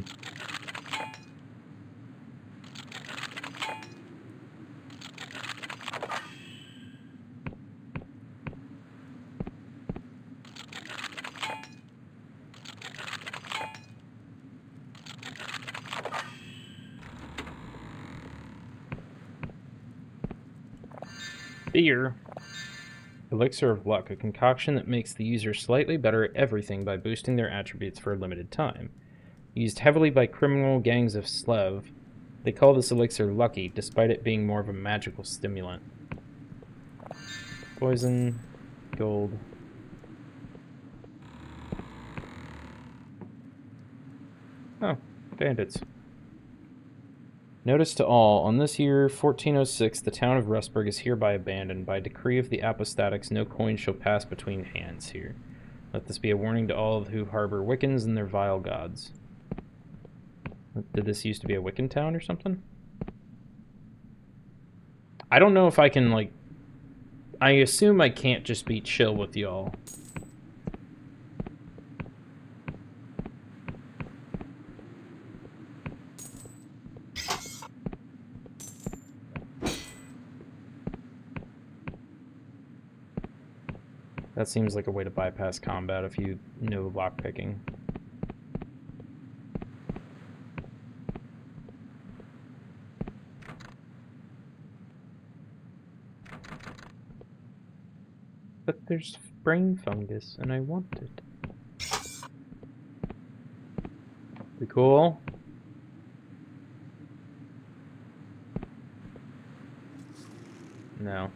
Beer. Elixir of Luck, a concoction that makes the user slightly better at everything by boosting their attributes for a limited time. Used heavily by criminal gangs of Slev, they call this elixir lucky, despite it being more of a magical stimulant. Poison, gold. Oh, bandits. Notice to all, on this year, 1406, the town of Rustburg is hereby abandoned. By decree of the apostatics, no coin shall pass between hands here. Let this be a warning to all who harbor Wiccans and their vile gods. Did this used to be a Wiccan town or something? I don't know if I can, like... I assume I can't just be chill with y'all. That seems like a way to bypass combat if you know lockpicking. But there's brain fungus, and I want it. Be cool. No.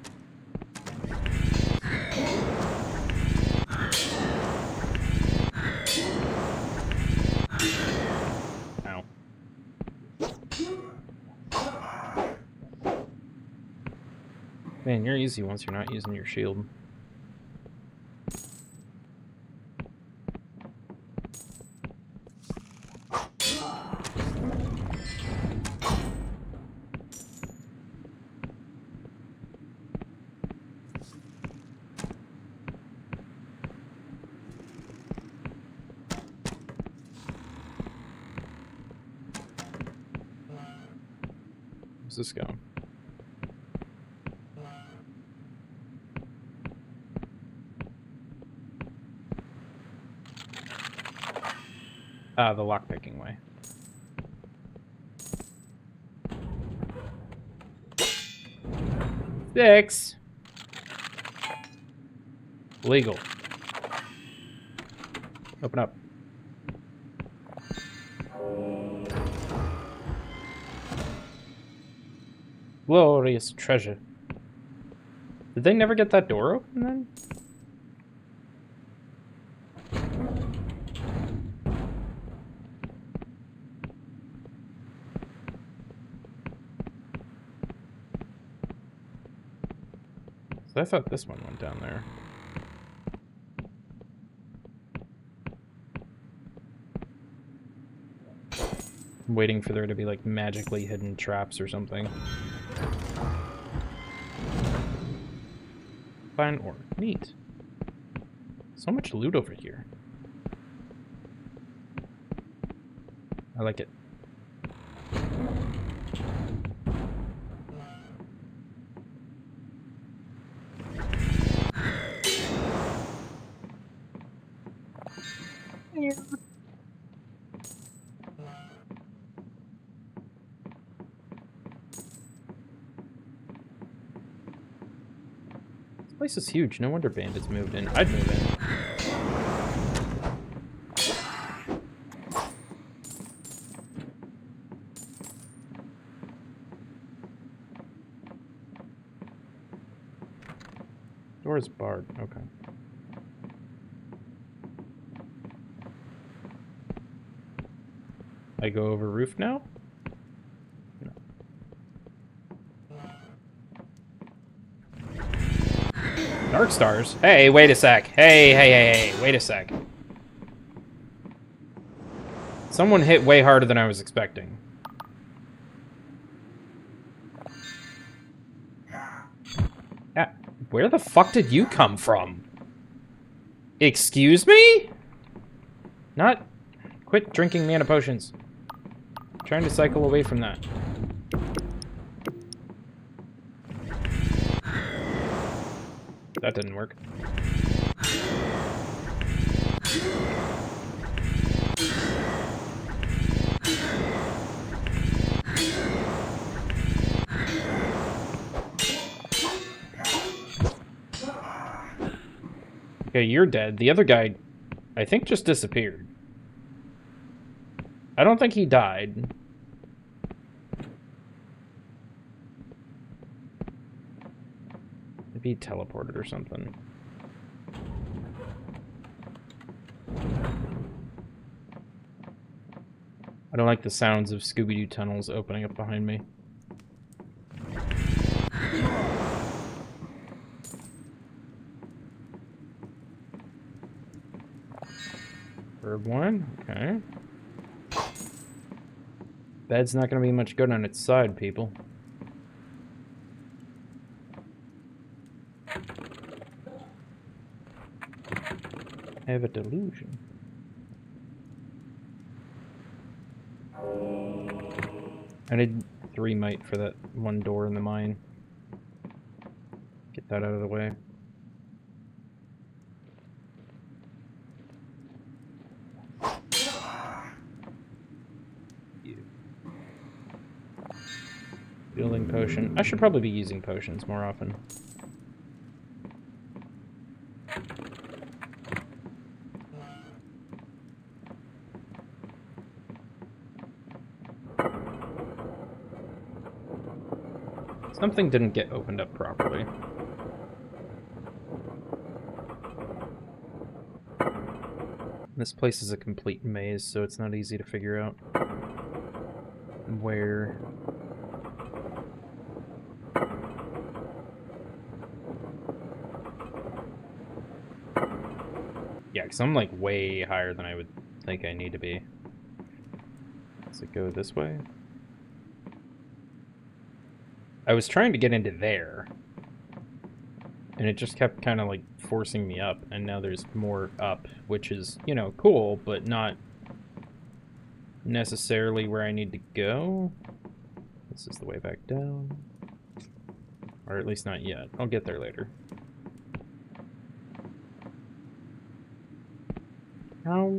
Ow. Man, you're easy once you're not using your shield. Where's this going? Ah, the lockpicking way. Six. Legal. Open up. Glorious treasure. Did they never get that door open then? I thought this one went down there. I'm waiting for there to be like magically hidden traps or something. Fine ore. Neat. So much loot over here. I like it. This place is huge. No wonder bandits moved in. I'd move in. Door is barred. Okay. I go over roof now? No. Dark stars? Hey, wait a sec. Hey, wait a sec. Someone hit way harder than I was expecting. Yeah, where the fuck did you come from? Excuse me? Not Quit drinking mana potions. I'm trying to cycle away from that. That didn't work. Okay, you're dead. The other guy, I think, just disappeared. I don't think he died. Maybe he teleported or something. I don't like the sounds of Scooby-Doo tunnels opening up behind me. Third one, okay. Bed's not gonna be much good on its side, people. I have a delusion. I need 3 might for that one door in the mine. Get that out of the way. Building potion. I should probably be using potions more often. Something didn't get opened up properly. This place is a complete maze, so it's not easy to figure out where. Yeah, because I'm like way higher than I would think I need to be. Does it go this way? I was trying to get into there, and it just kept kind of like forcing me up, and now there's more up, which is, you know, cool, but not necessarily where I need to go. This is the way back down. Or at least not yet. I'll get there later. How?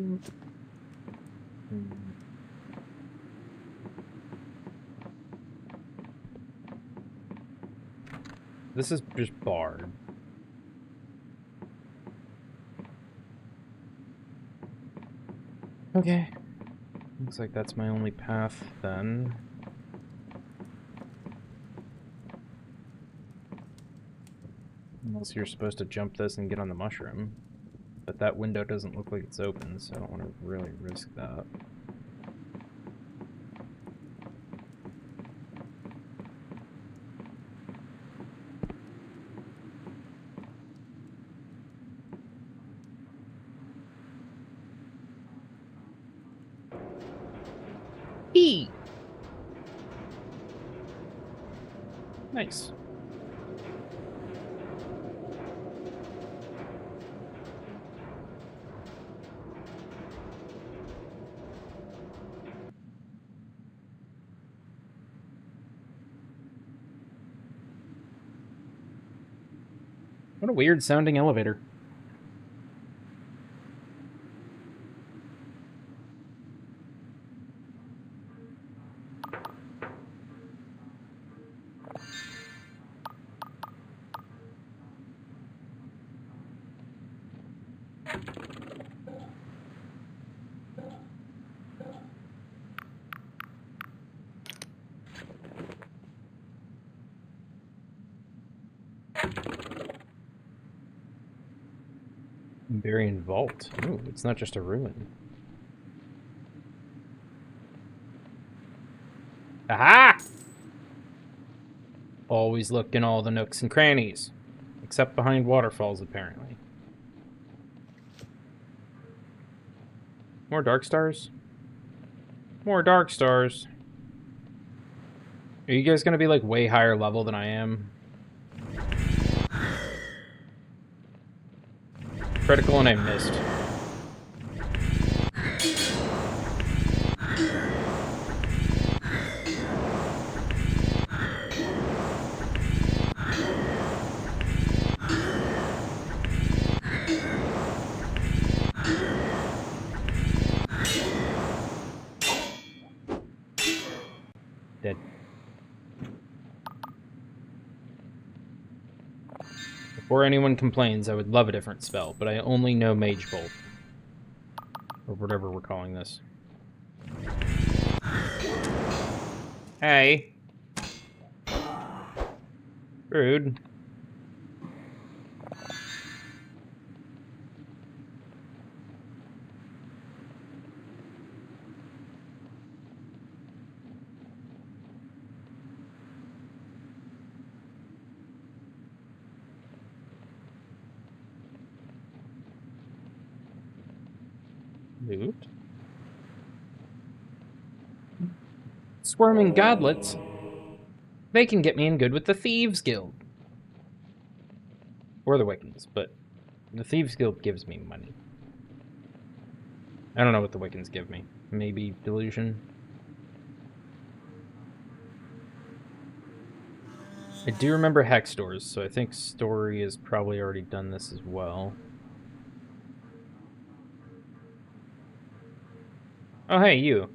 This is just barred. Okay. Looks like that's my only path then. Unless you're supposed to jump this and get on the mushroom. But that window doesn't look like it's open, so I don't want to really risk that. E. Nice. What a weird sounding elevator. Barian Vault. Ooh, it's not just a ruin. Aha! Always look in all the nooks and crannies. Except behind waterfalls, apparently. More dark stars? More dark stars. Are you guys gonna be like way higher level than I am? Critical and I missed. Dead. Before anyone complains, I would love a different spell, but I only know Mage Bolt. Or whatever we're calling this. Hey. Rude. Loot. Squirming godlets. They can get me in good with the Thieves Guild. Or the Wiccans, but the Thieves Guild gives me money. I don't know what the Wiccans give me. Maybe Delusion? I do remember Hex Doors, so I think Story has probably already done this as well. Oh, hey, you.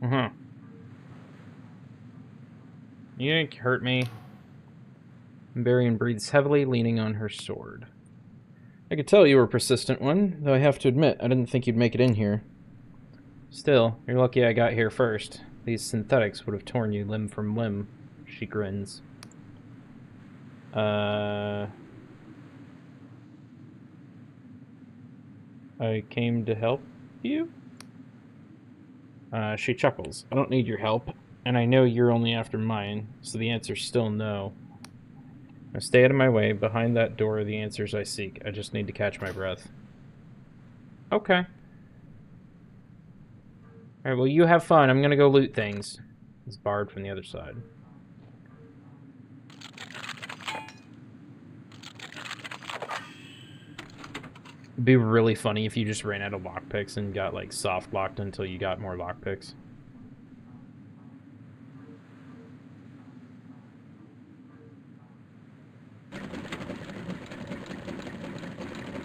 Uh-huh. You didn't hurt me. Varian breathes heavily, leaning on her sword. I could tell you were a persistent one, though I have to admit, I didn't think you'd make it in here. Still, you're lucky I got here first. These synthetics would have torn you limb from limb. She grins. I came to help you? She chuckles. I don't need your help, and I know you're only after mine, so the answer's still no. Now stay out of my way. Behind that door are the answers I seek. I just need to catch my breath. Okay. Alright, well, you have fun. I'm gonna go loot things. It's barred from the other side. It'd be really funny if you just ran out of lockpicks and got, like, soft-locked until you got more lockpicks.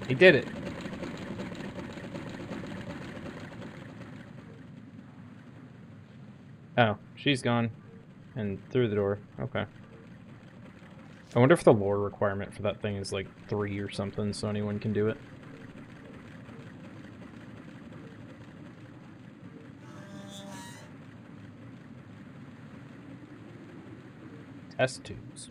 He did it. Oh, she's gone. And through the door. Okay. I wonder if the lore requirement for that thing is like 3 or something, so anyone can do it. Test tubes.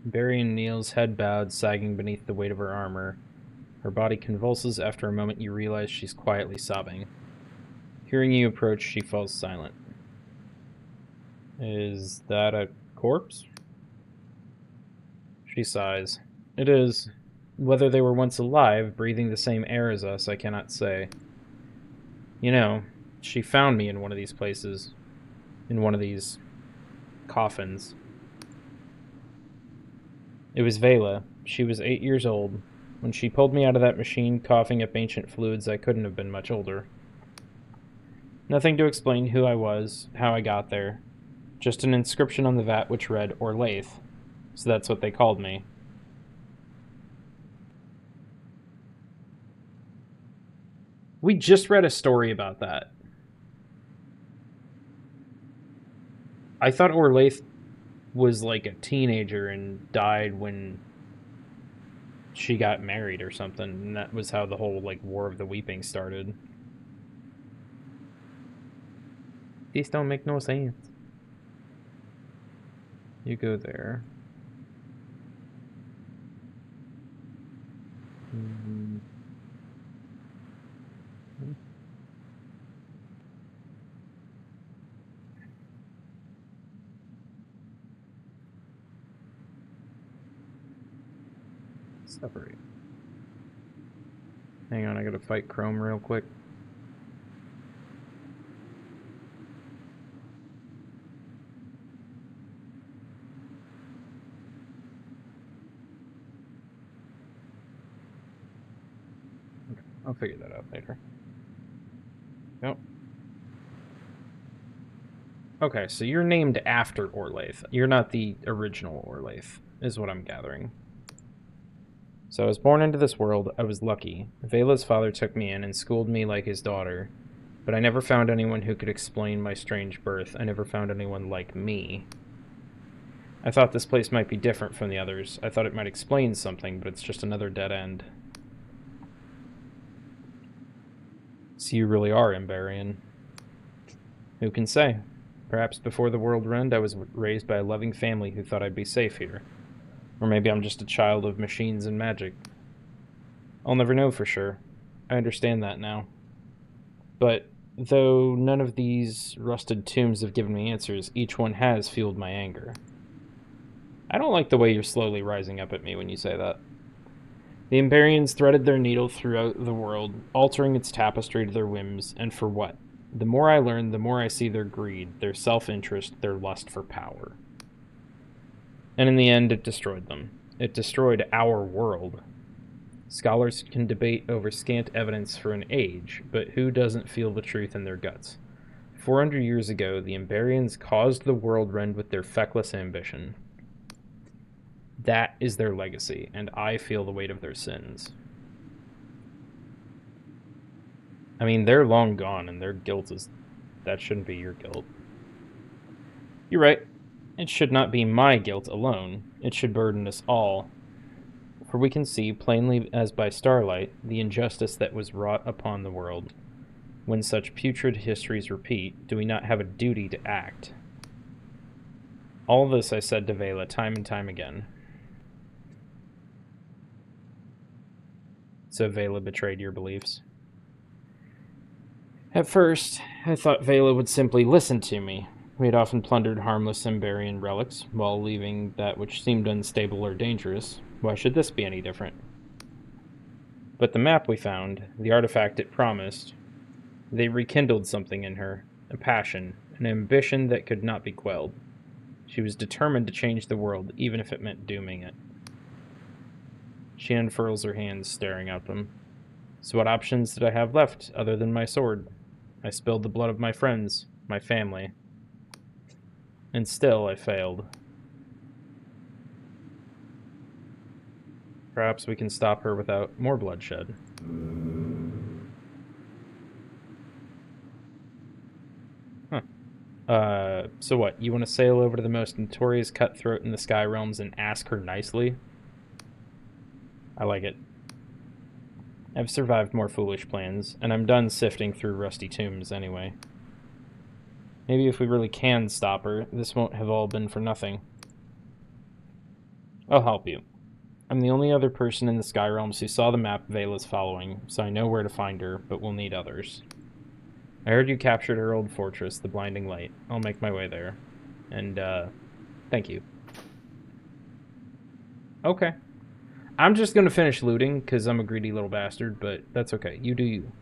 Varian kneels, head bowed, sagging beneath the weight of her armor. Her body convulses. After a moment, you realize she's quietly sobbing. Hearing you approach, she falls silent. Is that a corpse? She sighs. It is. Whether they were once alive, breathing the same air as us, I cannot say. You know, she found me in one of these places. In one of these coffins. It was Vela. She was 8 years old. When she pulled me out of that machine, coughing up ancient fluids, I couldn't have been much older. Nothing to explain who I was, how I got there. Just an inscription on the vat which read, Orlaith. So that's what they called me. We just read a story about that. I thought Orlaith was like a teenager and died when she got married or something, and that was how the whole like War of the Weeping started. These don't make no sense. You go there. Separate. Hang on, I gotta fight Chrome real quick. Okay, I'll figure that out later. Nope. Okay, so you're named after Orlaith. You're not the original Orlaith, is what I'm gathering. So I was born into this world. I was lucky. Vela's father took me in and schooled me like his daughter. But I never found anyone who could explain my strange birth. I never found anyone like me. I thought this place might be different from the others. I thought it might explain something, but it's just another dead end. So you really are Emberian. Who can say? Perhaps before the world end, I was raised by a loving family who thought I'd be safe here. Or maybe I'm just a child of machines and magic. I'll never know for sure. I understand that now. But though none of these rusted tombs have given me answers, each one has fueled my anger. I don't like the way you're slowly rising up at me when you say that. The Emberians threaded their needle throughout the world, altering its tapestry to their whims, and for what? The more I learn, the more I see their greed, their self-interest, their lust for power. And in the end, it destroyed them. It destroyed our world. Scholars can debate over scant evidence for an age, but who doesn't feel the truth in their guts? 400 years ago, the Emberians caused the world rend with their feckless ambition. That is their legacy, and I feel the weight of their sins. I mean, they're long gone, and their guilt is... that shouldn't be your guilt. You're right. It should not be my guilt alone. It should burden us all. For we can see, plainly as by starlight, the injustice that was wrought upon the world. When such putrid histories repeat, do we not have a duty to act? All this I said to Vela time and time again. So Vela betrayed your beliefs. At first, I thought Vela would simply listen to me. We had often plundered harmless Emberian relics, while leaving that which seemed unstable or dangerous. Why should this be any different? But the map we found, the artifact it promised, they rekindled something in her, a passion, an ambition that could not be quelled. She was determined to change the world, even if it meant dooming it. She unfurls her hands, staring at them. So what options did I have left, other than my sword? I spilled the blood of my friends, my family. And still I failed. Perhaps we can stop her without more bloodshed. So what? You want to sail over to the most notorious cutthroat in the Sky Realms and ask her nicely? I like it. I've survived more foolish plans, and I'm done sifting through rusty tombs anyway. Maybe if we really can stop her, this won't have all been for nothing. I'll help you. I'm the only other person in the Sky Realms who saw the map Vela's following, so I know where to find her, but we'll need others. I heard you captured her old fortress, the Blinding Light. I'll make my way there. And, thank you. Okay. I'm just gonna finish looting, because I'm a greedy little bastard, but that's okay. You do you.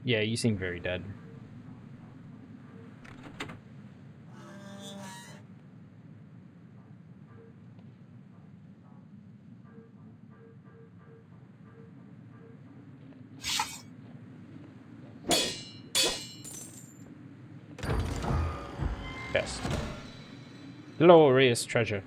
Yeah, you seem very dead. Best. Glorious treasure.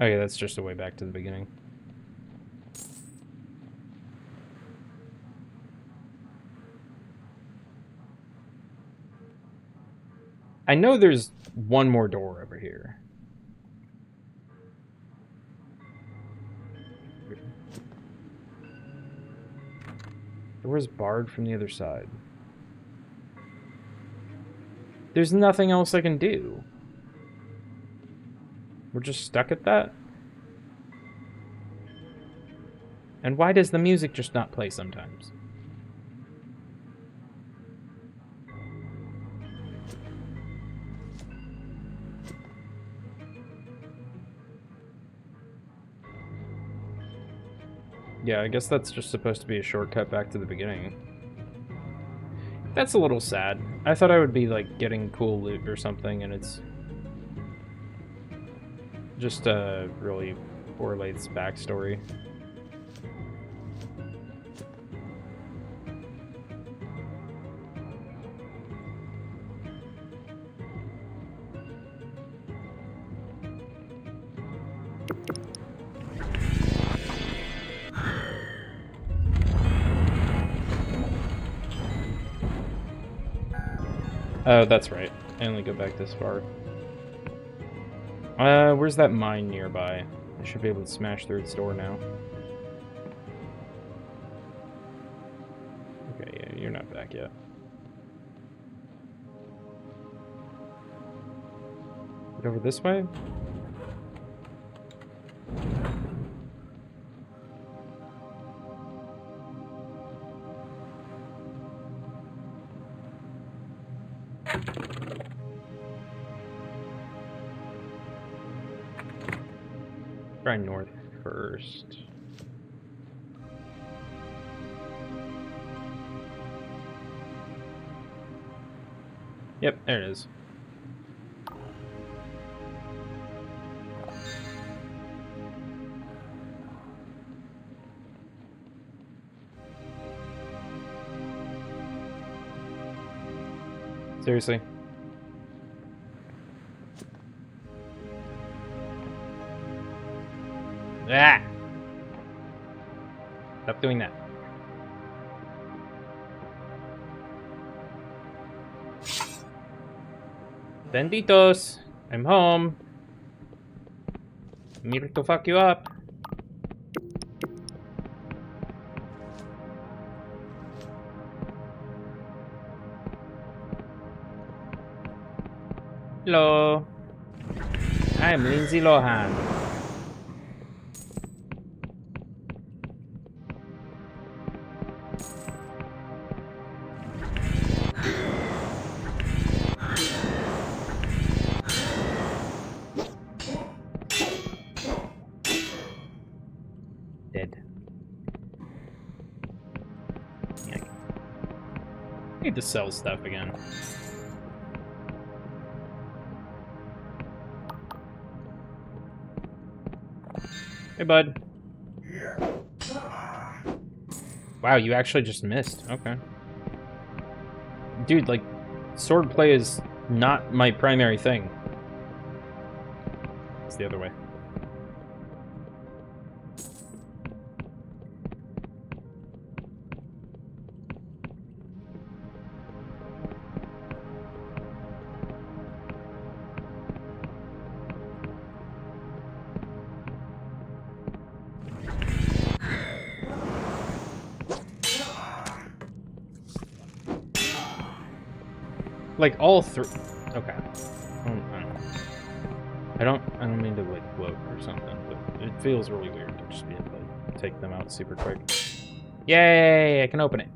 Okay, that's just a way back to the beginning. I know there's one more door over here. Door's barred from the other side. There's nothing else I can do. We're just stuck at that? And why does the music just not play sometimes? Yeah, I guess that's just supposed to be a shortcut back to the beginning. That's a little sad. I thought I would be, like, getting cool loot or something, and it's just really poor Lath's backstory. Oh, that's right. I only go back this far. Where's that mine nearby? I should be able to smash through its door now. Okay, yeah, you're not back yet. Get over this way? Try north first. Yep, there it is. Seriously? Ah! Stop doing that. Benditos! I'm home. I'm here to fuck you up. Hello. I'm Lindsay Lohan. Dead. Yeah. I need to sell stuff again. Hey, bud. Wow, you actually just missed. Okay. Dude, like, swordplay is not my primary thing. It's the other way. Like all three. Okay. I don't mean to like gloat or something, but it feels really weird to just be able to take them out super quick. Yay! I can open it.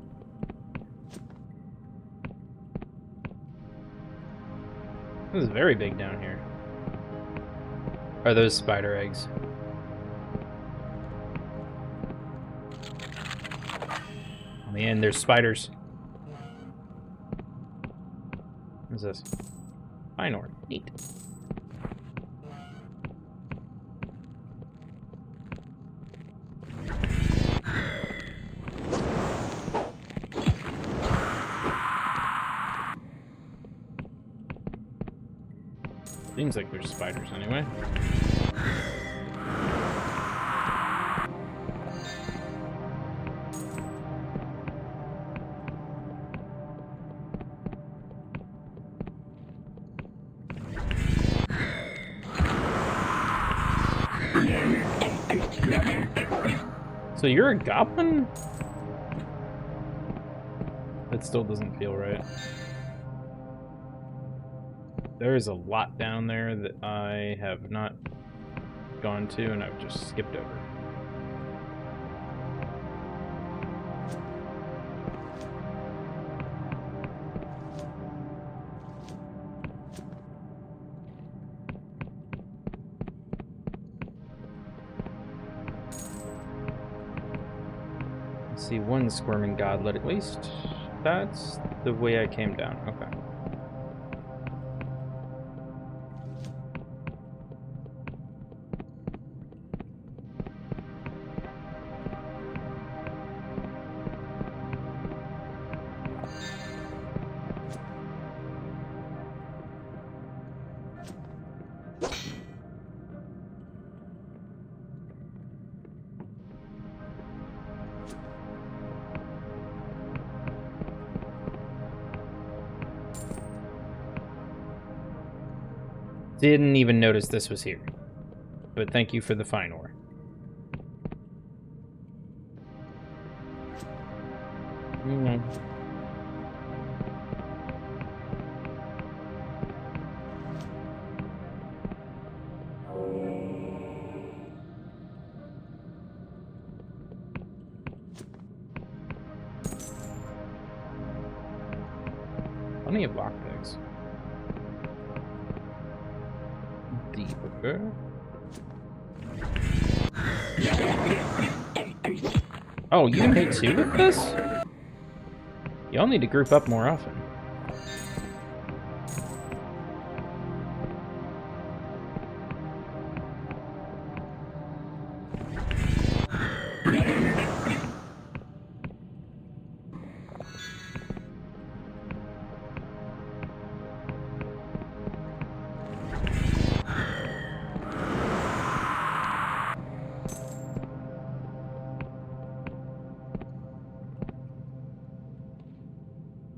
This is very big down here. Are those spider eggs? Oh man, there's spiders. What is this? Fine ore. Neat. Seems like there's spiders anyway. So you're a goblin? That still doesn't feel right. There is a lot down there that I have not gone to and I've just skipped over. See, one squirming godlet at least. That's the way I came down. Okay. didn't even notice this was here. But thank you for the fine ore. Plenty of lockpicks. Deeper. Oh, you can pay 2 with this? Y'all need to group up more often.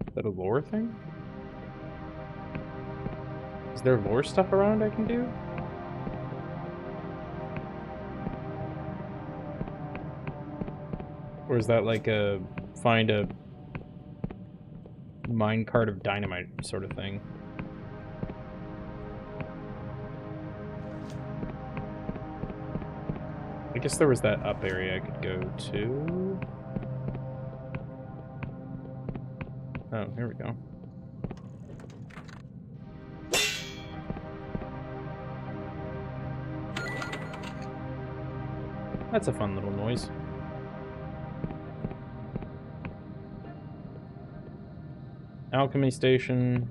Is that a lore thing? Is there lore stuff around I can do? Or is that like a find a minecart of dynamite sort of thing? I guess there was that up area I could go to. Oh, here we go. That's a fun little noise. Alchemy station.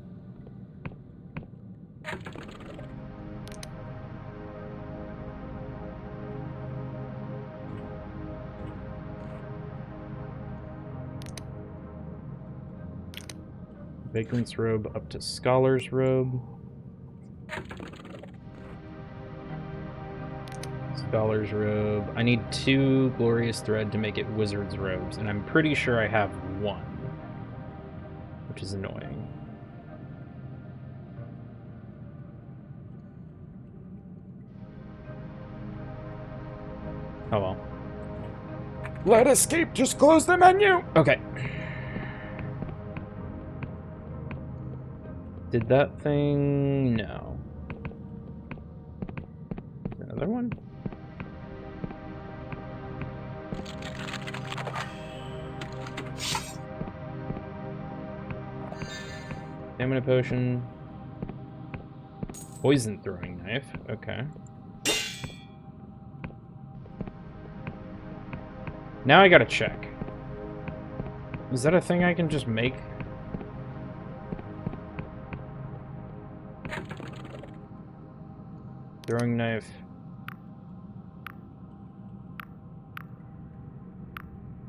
Vagrant's robe up to Scholar's robe. Scholar's robe. I need 2 glorious thread to make it wizard's robes, and I'm pretty sure I have 1. Which is annoying. Oh well. Let escape, just close the menu! Okay. Did that thing? No. Another one? Stamina potion. Poison throwing knife. Okay. Now I gotta check. Is that a thing I can just make? Throwing knife.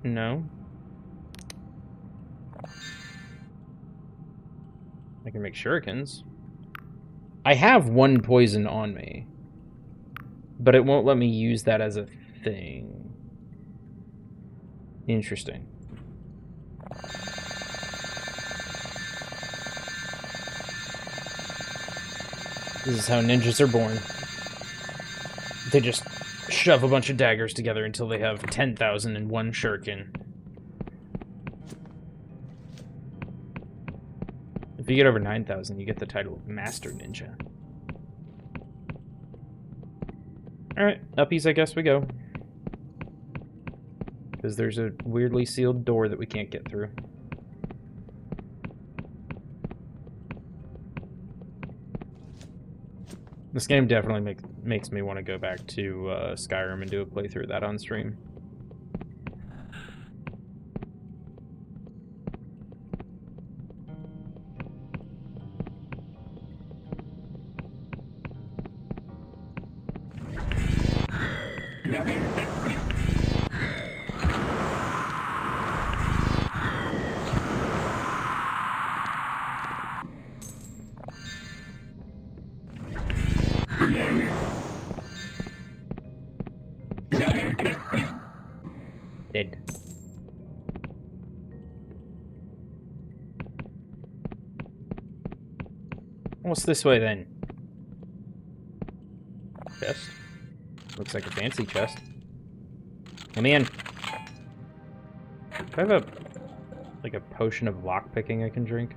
No. I can make shurikens. I have 1 poison on me, but it won't let me use that as a thing. Interesting. This is how ninjas are born. They just shove a bunch of daggers together until they have 10,000 in 1 shuriken. If you get over 9,000, you get the title of Master Ninja. Alright, uppies, I guess we go. Because there's a weirdly sealed door that we can't get through. This game definitely makes me want to go back to Skyrim and do a playthrough of that on stream. Dead. What's this way then? Looks like a fancy chest. Let me in. Do I have a potion of lockpicking I can drink?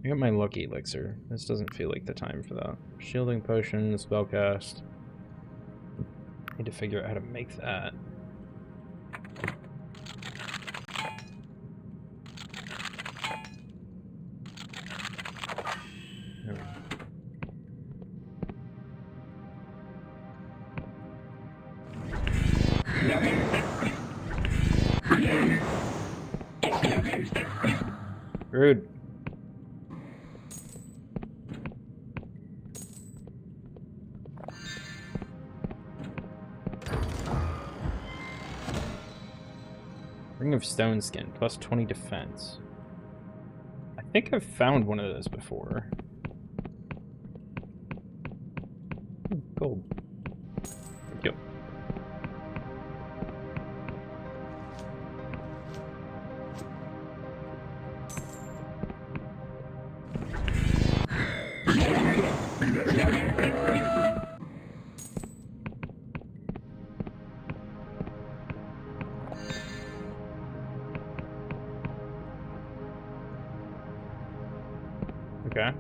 I got my lucky elixir. This doesn't feel like the time for that. Shielding potion, spellcast. Need to figure out how to make that. There we go. Rude. Ring of Stone Skin, plus 20 defense. I think I've found one of those before. Gold. Thank you. Okay.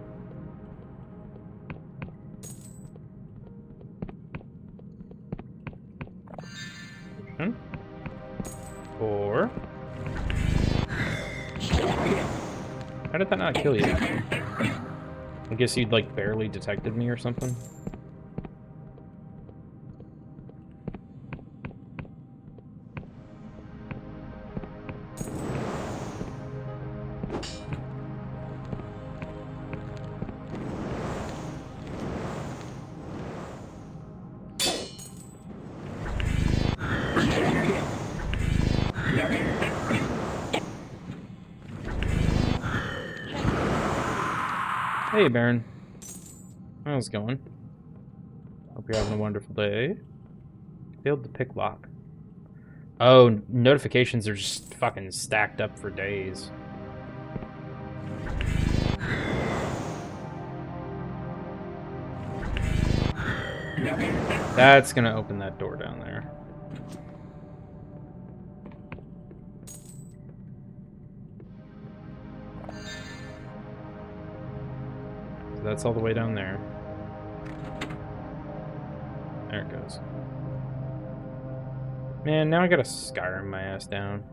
Or... How did that not kill you? I guess you'd, like, barely detected me or something? Hey, Baron. How's it going? Hope you're having a wonderful day. Failed to pick lock. Oh, notifications are just fucking stacked up for days. That's gonna open that door down there. That's all the way down there. There it goes. Man, now I gotta Skyrim my ass down.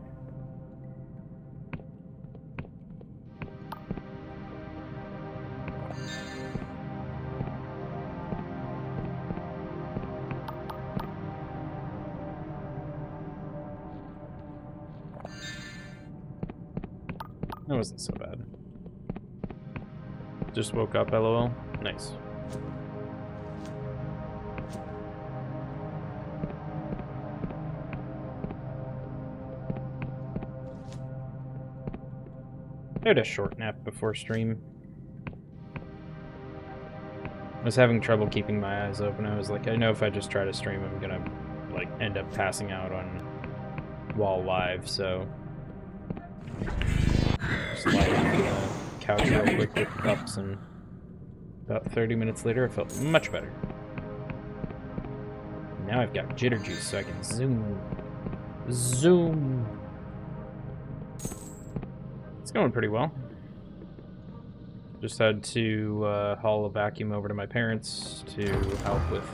That wasn't so bad. Just woke up, lol. Nice. I had a short nap before stream. I was having trouble keeping my eyes open. I was like, I know if I just try to stream, I'm gonna, like, end up passing out on while live, so... Just lie down on the couch real quick with cups, and about 30 minutes later, I felt much better. Now I've got jitter juice, so I can zoom. Zoom! It's going pretty well. Just had to haul a vacuum over to my parents to help with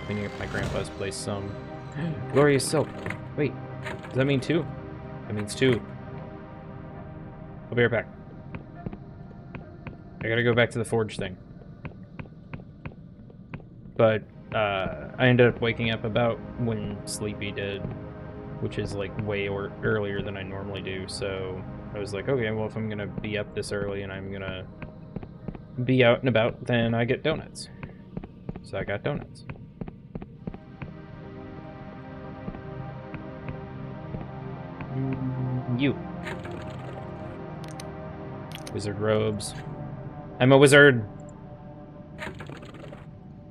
cleaning up my grandpa's place some. Glorious silk. Wait, does that mean 2? That means 2. I'll be right back. I gotta go back to the forge thing. But I ended up waking up about when Sleepy did, which is like way earlier than I normally do, so I was like, okay, well, if I'm gonna be up this early and I'm gonna be out and about, then I get donuts. So I got donuts. You. Wizard robes. I'm a wizard!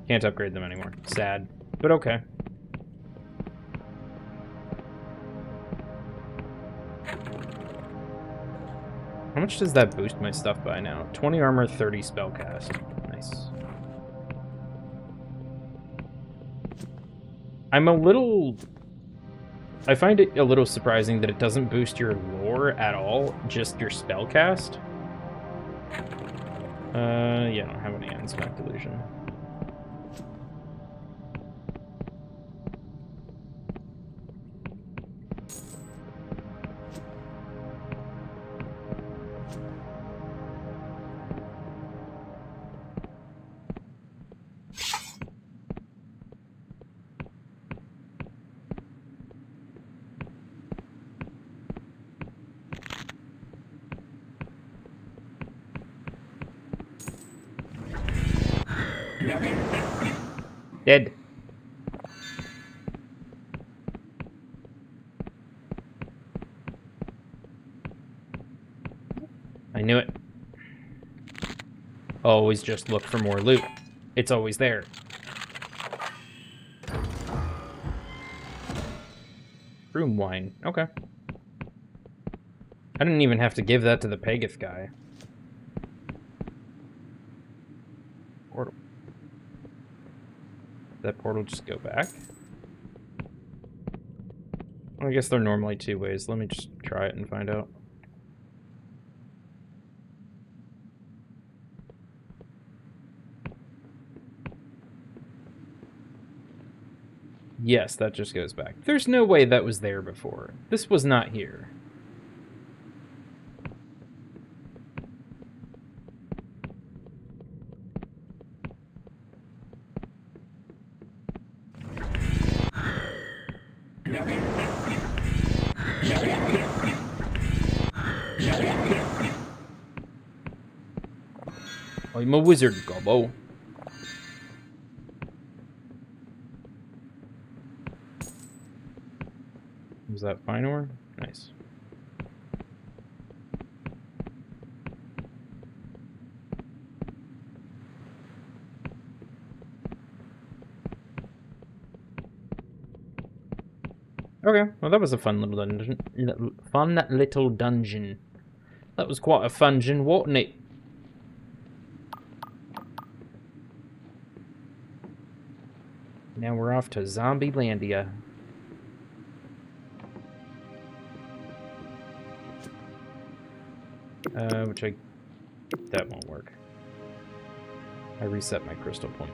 Can't upgrade them anymore. Sad. But okay. How much does that boost my stuff by now? 20 armor, 30 spellcast. Nice. I find it a little surprising that it doesn't boost your lore at all, just your spellcast. Yeah, I don't have any Unsmack Delusion. Dead. I knew it. Always just look for more loot. It's always there. Room wine. Okay. I didn't even have to give that to the Pageth guy. Portal. Did that portal just go back? Well, I guess they're normally two ways. Let me just try it and find out. Yes, that just goes back. There's no way that was there before. This was not here. I'm a wizard, Gobbo. Was that fine ore? Nice. Okay, well that was a fun little dungeon. Fun little dungeon. That was quite a fungin, wasn't it? Now we're off to Zombielandia. That won't work. I reset my crystal point.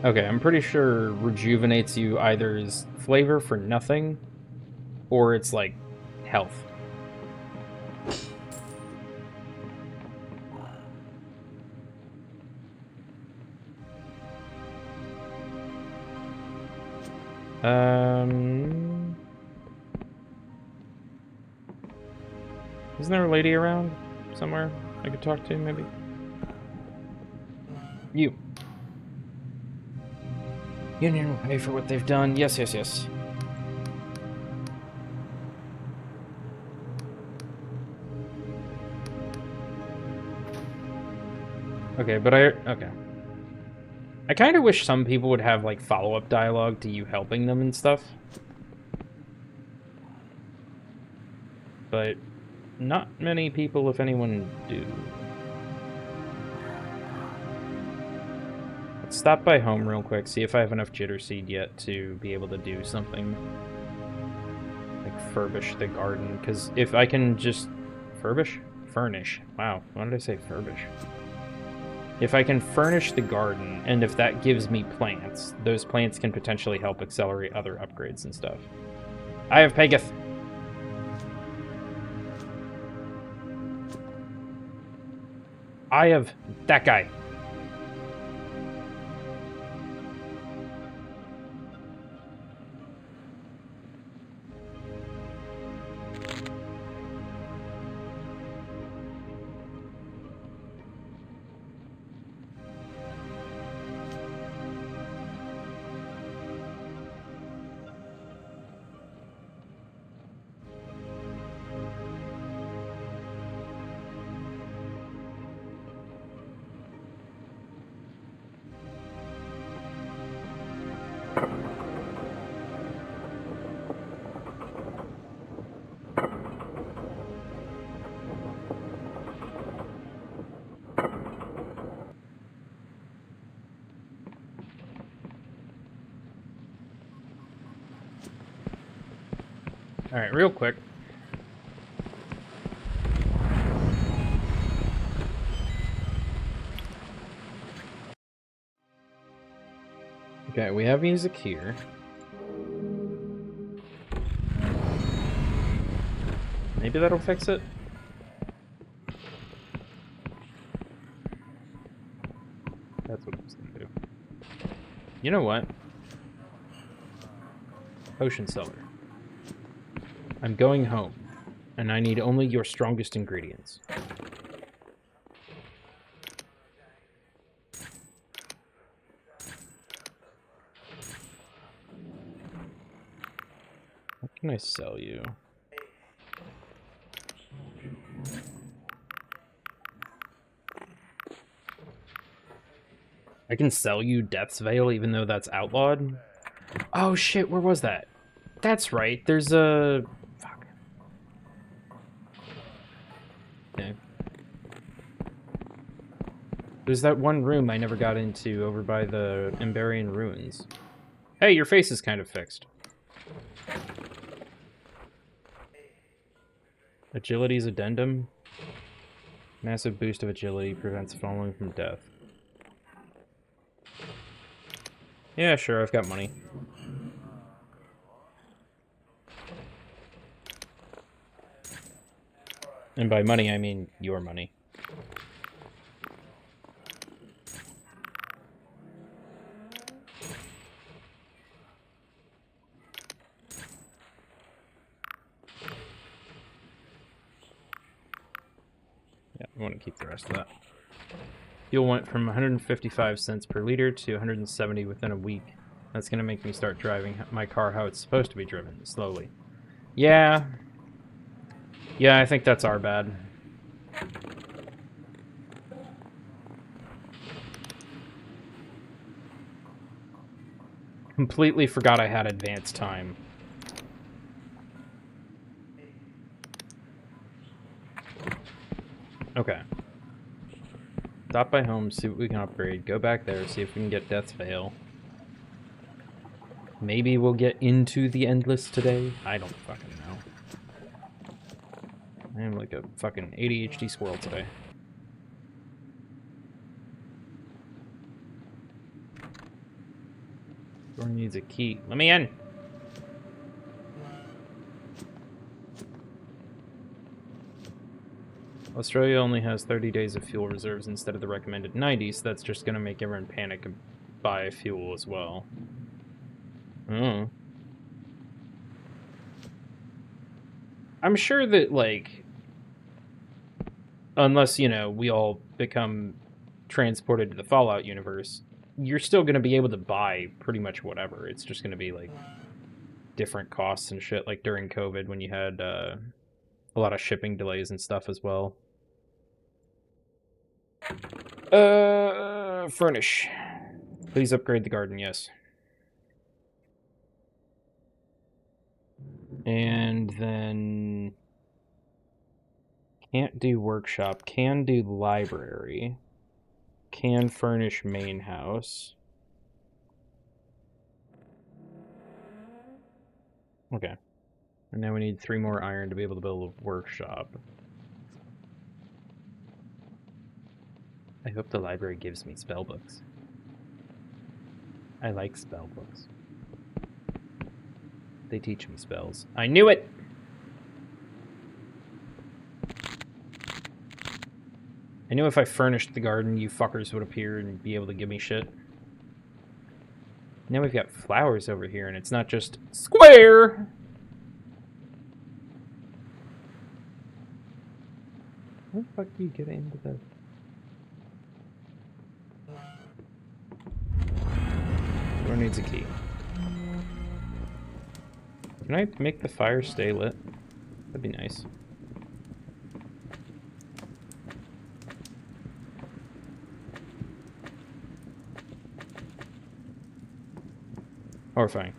Okay, I'm pretty sure rejuvenates you either as flavor for nothing, or it's like health. Isn't there a lady around somewhere I could talk to, maybe? You. Union will pay for what they've done. Yes, yes, yes. Okay, but okay. I kind of wish some people would have, like, follow-up dialogue to you helping them and stuff. But not many people, if anyone, do. Let's stop by home real quick, see if I have enough jitter seed yet to be able to do something. Like, furbish the garden, because if I can just... Furbish? Furnish. Wow, why did I say furbish? If I can furnish the garden, and if that gives me plants, those plants can potentially help accelerate other upgrades and stuff. I have Pageth. I have that guy. Alright, real quick. Okay, we have music here. Maybe that'll fix it? That's what I was gonna do. You know what? Potion cellar. I'm going home, and I need only your strongest ingredients. What can I sell you? I can sell you Death's Veil even though that's outlawed? Oh shit, where was that? That's right, there's a... Fuck. Okay. There's that one room I never got into over by the Emberian ruins. Hey, your face is kind of fixed. Agility's addendum. Massive boost of agility prevents falling from death. Yeah, sure, I've got money. And by money, I mean your money. Yeah, I want to keep the rest of that. Fuel went from 155 cents per liter to 170 within a week. That's going to make me start driving my car how it's supposed to be driven, slowly. Yeah. Yeah, I think that's our bad. Completely forgot I had advance time. Okay. Stop by home, see what we can upgrade. Go back there, see if we can get Death's Veil. Maybe we'll get into the Endless today. I don't fucking know. I am like a fucking ADHD squirrel today. Door needs a key. Let me in! Australia only has 30 days of fuel reserves instead of the recommended 90, so that's just going to make everyone panic and buy fuel as well. Oh. I'm sure that, like, unless, you know, we all become transported to the Fallout universe, you're still going to be able to buy pretty much whatever. It's just going to be, like, different costs and shit, like during COVID when you had a lot of shipping delays and stuff as well. Furnish. Please upgrade the garden, yes. And then... Can't do workshop. Can do library. Can furnish main house. Okay. And now we need 3 more iron to be able to build a workshop. I hope the library gives me spell books. I like spell books. They teach me spells. I knew it! I knew if I furnished the garden, you fuckers would appear and be able to give me shit. Now we've got flowers over here, and it's not just square! How the fuck do you get into the... Door needs a key. Can I make the fire stay lit? That'd be nice. Horrifying.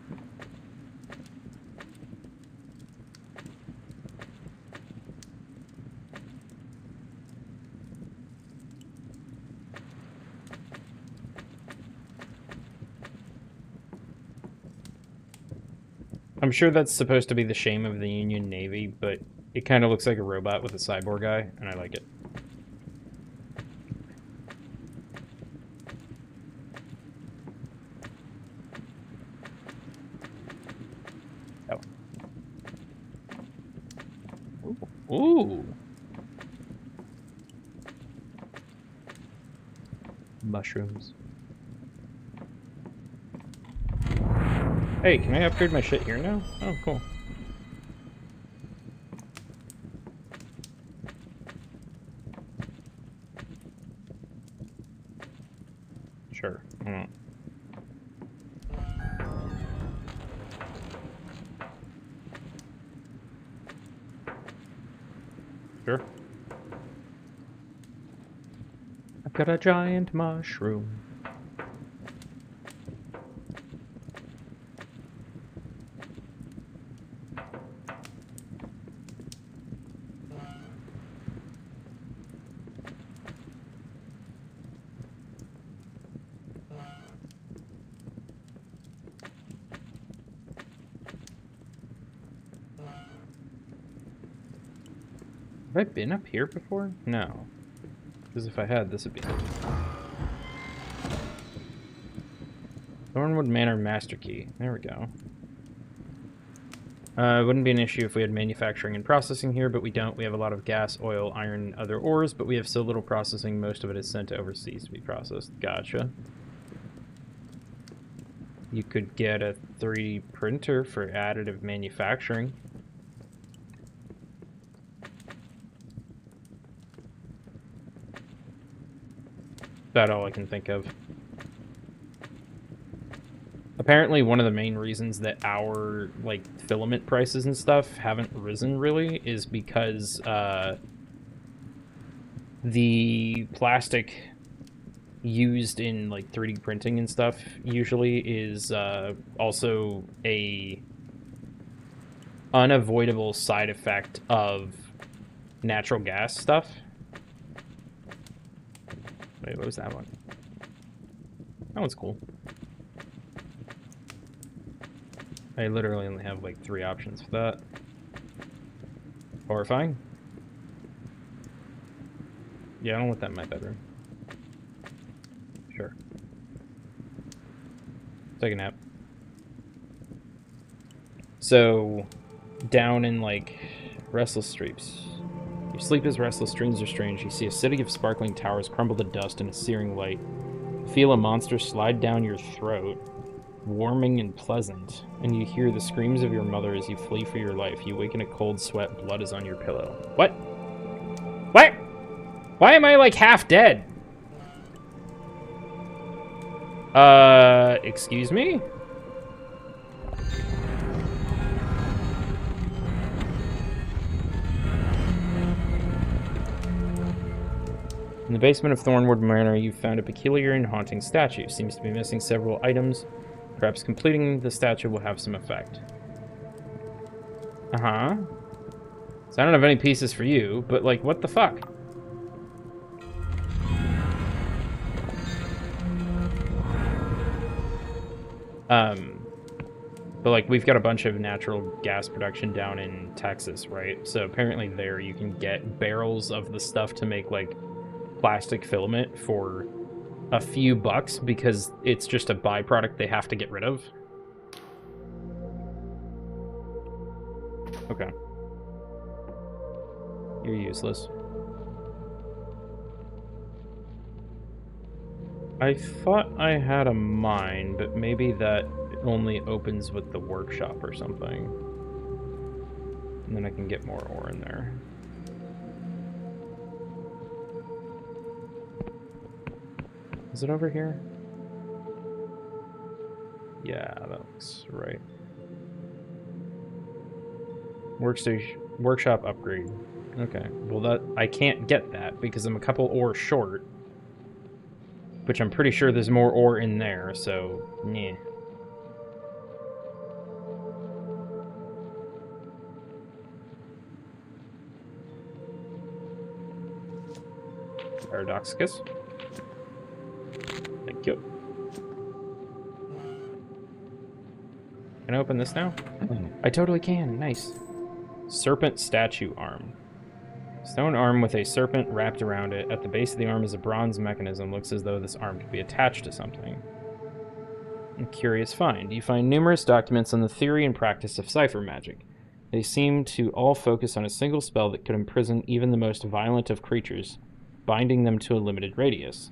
I'm sure that's supposed to be the shame of the Union Navy, but it kind of looks like a robot with a cyborg guy, and I like it. Oh. Ooh. Mushrooms. Hey, can I upgrade my shit here now? Oh, cool. Sure. Sure. I've got a giant mushroom. Have I been up here before? No. Because if I had, this would be... Thornwood Manor Master Key. There we go. It wouldn't be an issue if we had manufacturing and processing here, but we don't. We have a lot of gas, oil, iron, and other ores, but we have so little processing, most of it is sent overseas to be processed. Gotcha. You could get a 3D printer for additive manufacturing. That's all I can think of. Apparently, one of the main reasons that our, like, filament prices and stuff haven't risen, really, is because, the plastic used in, like, 3D printing and stuff usually is, also a unavoidable side effect of natural gas stuff. Wait, what was that one? That one's cool. I literally only have like 3 options for that. Horrifying. Yeah, I don't want that in my bedroom. Sure. Take a nap. So, down in like restless streets. Your sleep is restless, dreams are strange. You see a city of sparkling towers crumble to dust in a searing light. Feel a monster slide down your throat, warming and pleasant, and you hear the screams of your mother as you flee for your life. You wake in a cold sweat, blood is on your pillow. What? What? Why am I like half dead? Excuse me? In the basement of Thornwood Manor, you found a peculiar and haunting statue. Seems to be missing several items. Perhaps completing the statue will have some effect. Uh-huh. So I don't have any pieces for you, but, like, what the fuck? But, like, we've got a bunch of natural gas production down in Texas, right? So apparently there you can get barrels of the stuff to make, like, plastic filament for a few bucks because it's just a byproduct they have to get rid of. Okay. You're useless. I thought I had a mine, but maybe that only opens with the workshop or something. And then I can get more ore in there. Is it over here? Yeah, that looks right. Workshop upgrade. Okay, well that I can't get that because I'm a couple ore short. Which I'm pretty sure there's more ore in there, so yeah. Paradoxicus. Thank you. Can I open this now? I totally can. Nice. Serpent statue arm. Stone arm with a serpent wrapped around it. At the base of the arm is a bronze mechanism. Looks as though this arm could be attached to something. A curious find. You find numerous documents on the theory and practice of cipher magic. They seem to all focus on a single spell that could imprison even the most violent of creatures, binding them to a limited radius.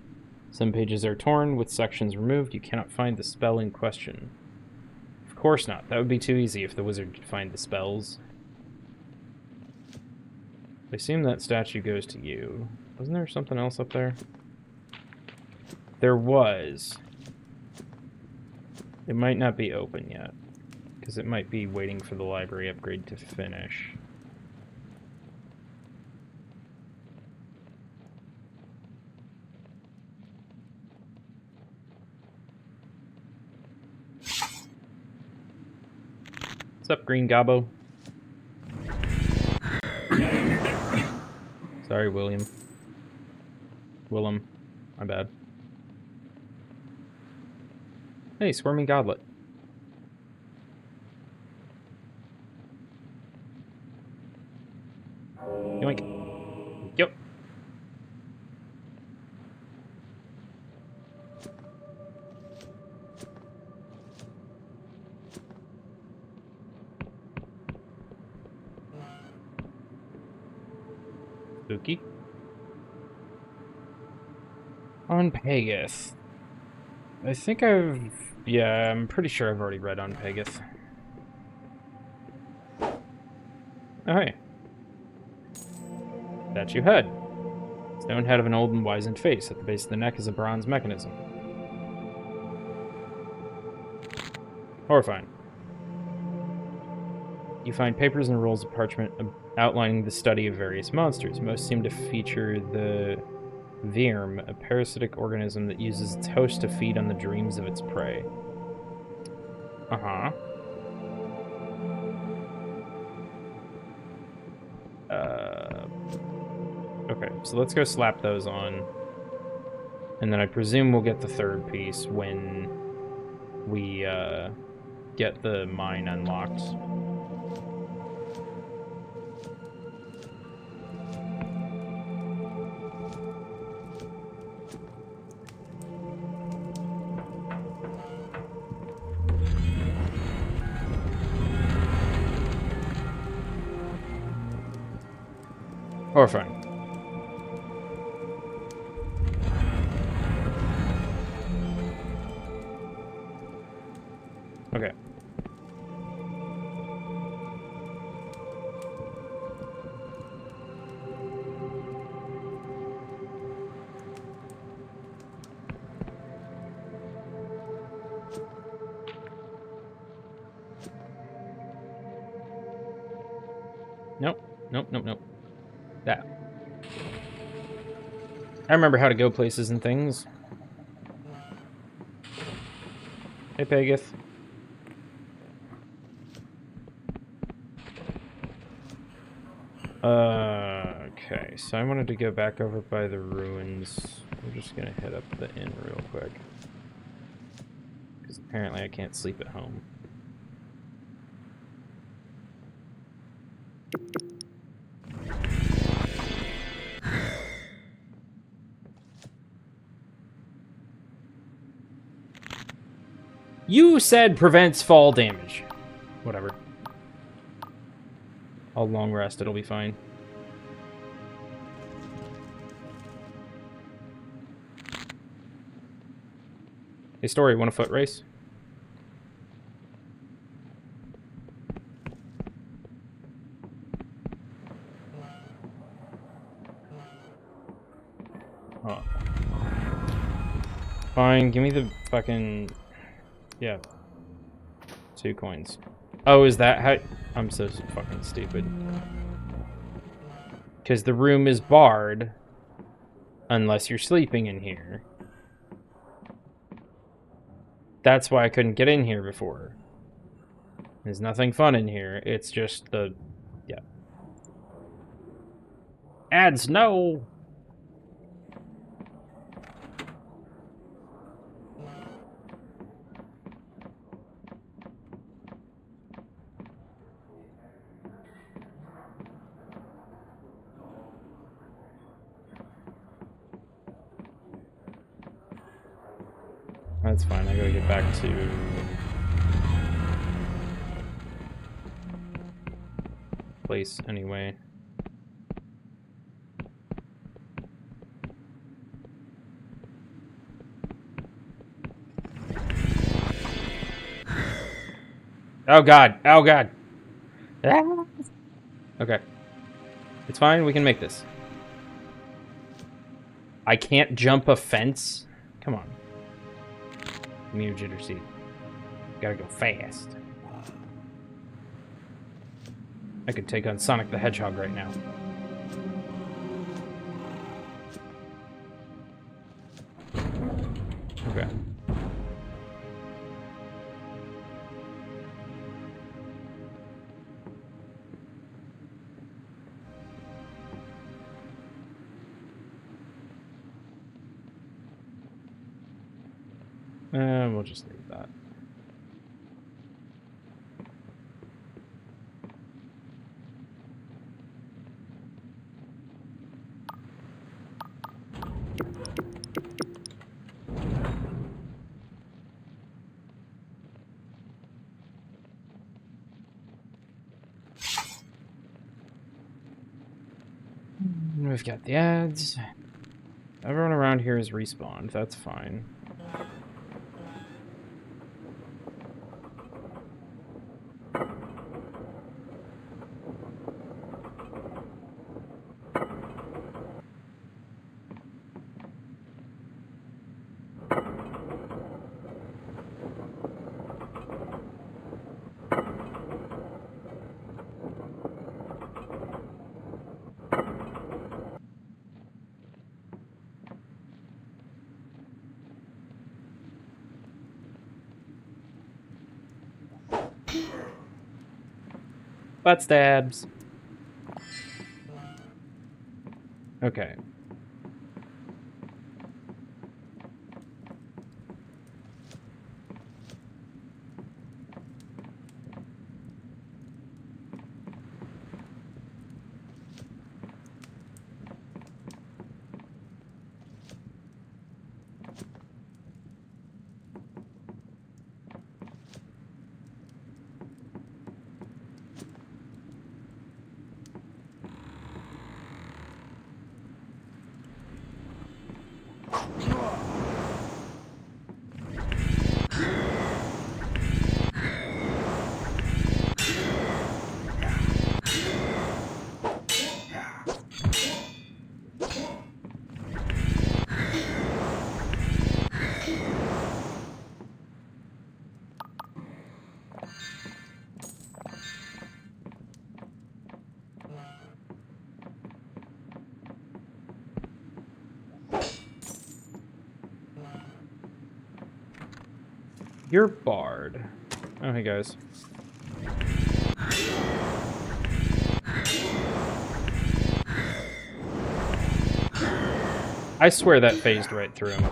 Some pages are torn, with sections removed. You cannot find the spell in question. Of course not. That would be too easy if the wizard could find the spells. I assume that statue goes to you. Wasn't there something else up there? There was. It might not be open yet, because it might be waiting for the library upgrade to finish. What's up, Green Gobbo? Sorry, Willem. My bad. Hey, Squirming Goblet. Yoink. Yep. Spooky. On Pegath. I think yeah, I'm pretty sure I've already read on Pegath. Oh, hey. Statue head. Stone head of an old and wizened face. At the base of the neck is a bronze mechanism. Horrifying. You find papers and rolls of parchment outlining the study of various monsters. Most seem to feature the Virm, a parasitic organism that uses its host to feed on the dreams of its prey. Uh-huh. Okay, so let's go slap those on. And then I presume we'll get the third piece when we get the mine unlocked. Horrifying. Okay. Nope. Nope. That. I remember how to go places and things. Hey, Pegath. Okay, so I wanted to go back over by the ruins. We're just gonna hit up the inn real quick. Because apparently I can't sleep at home. You said prevents fall damage. Whatever. I'll long rest, it'll be fine. Hey, Story, want a foot race? Oh. Fine, give me the fucking... Yeah. 2 coins. Oh, is that how... I'm so fucking stupid. Because the room is barred unless you're sleeping in here. That's why I couldn't get in here before. There's nothing fun in here. It's just the... Yeah. Ads, no! That's fine. I gotta get back to... place anyway. Oh god! Oh god! Ah. Okay. It's fine, we can make this. I can't jump a fence? Come on. Give me your jitter seat. Gotta go fast. I could take on Sonic the Hedgehog right now. Okay. We'll just leave that. We've got the ads. Everyone around here is respawned. That's fine. Butt stabs. Okay. You're barred. Oh, hey guys. I swear that phased right through him.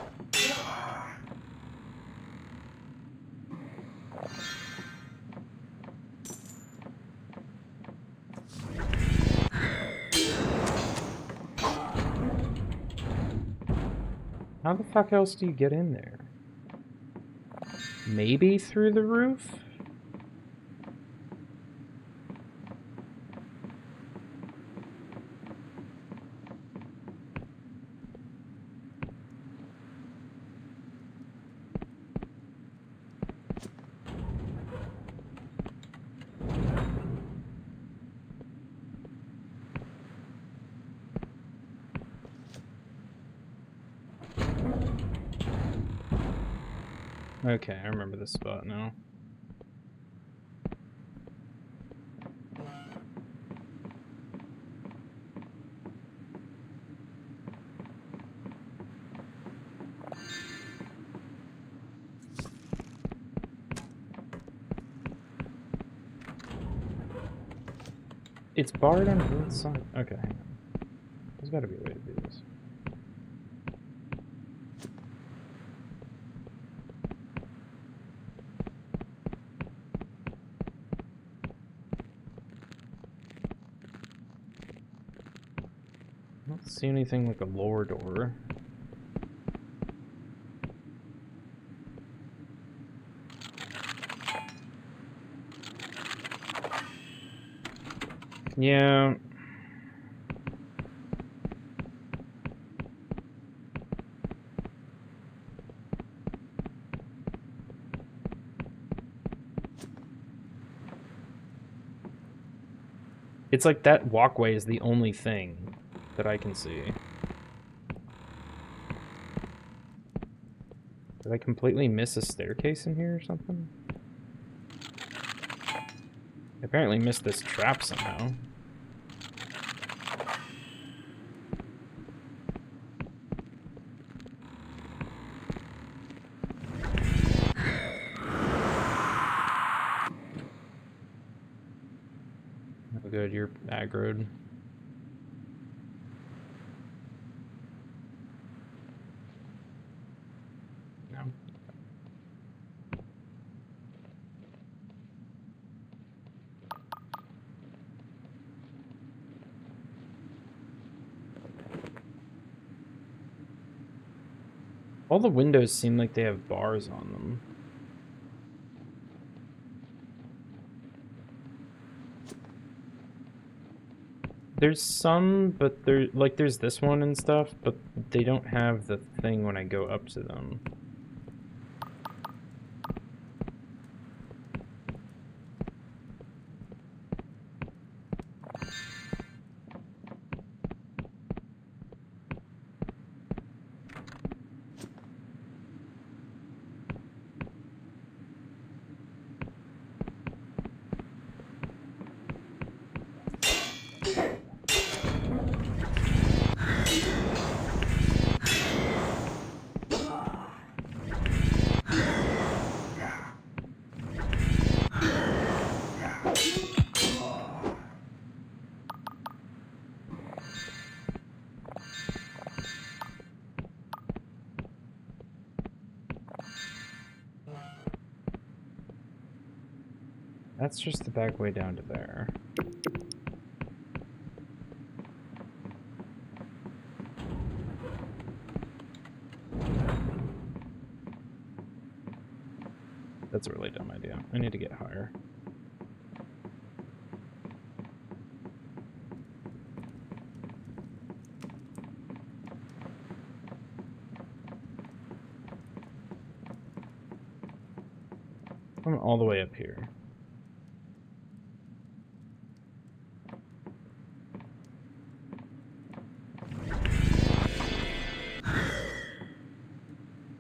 How the fuck else do you get in there? Maybe through the roof? Okay, I remember this spot now. It's barred on both sides. Okay, hang on. There's gotta be a way to do this. I don't see anything like a lower door. Yeah. It's like that walkway is the only thing that I can see. Did I completely miss a staircase in here or something? I apparently missed this trap somehow. Oh good, you're aggroed. No. All the windows seem like they have bars on them. There's some, but there's this one and stuff, but they don't have the thing when I go up to them. That's just the back way down to there. That's a really dumb idea. I need to get higher. I'm all the way up here.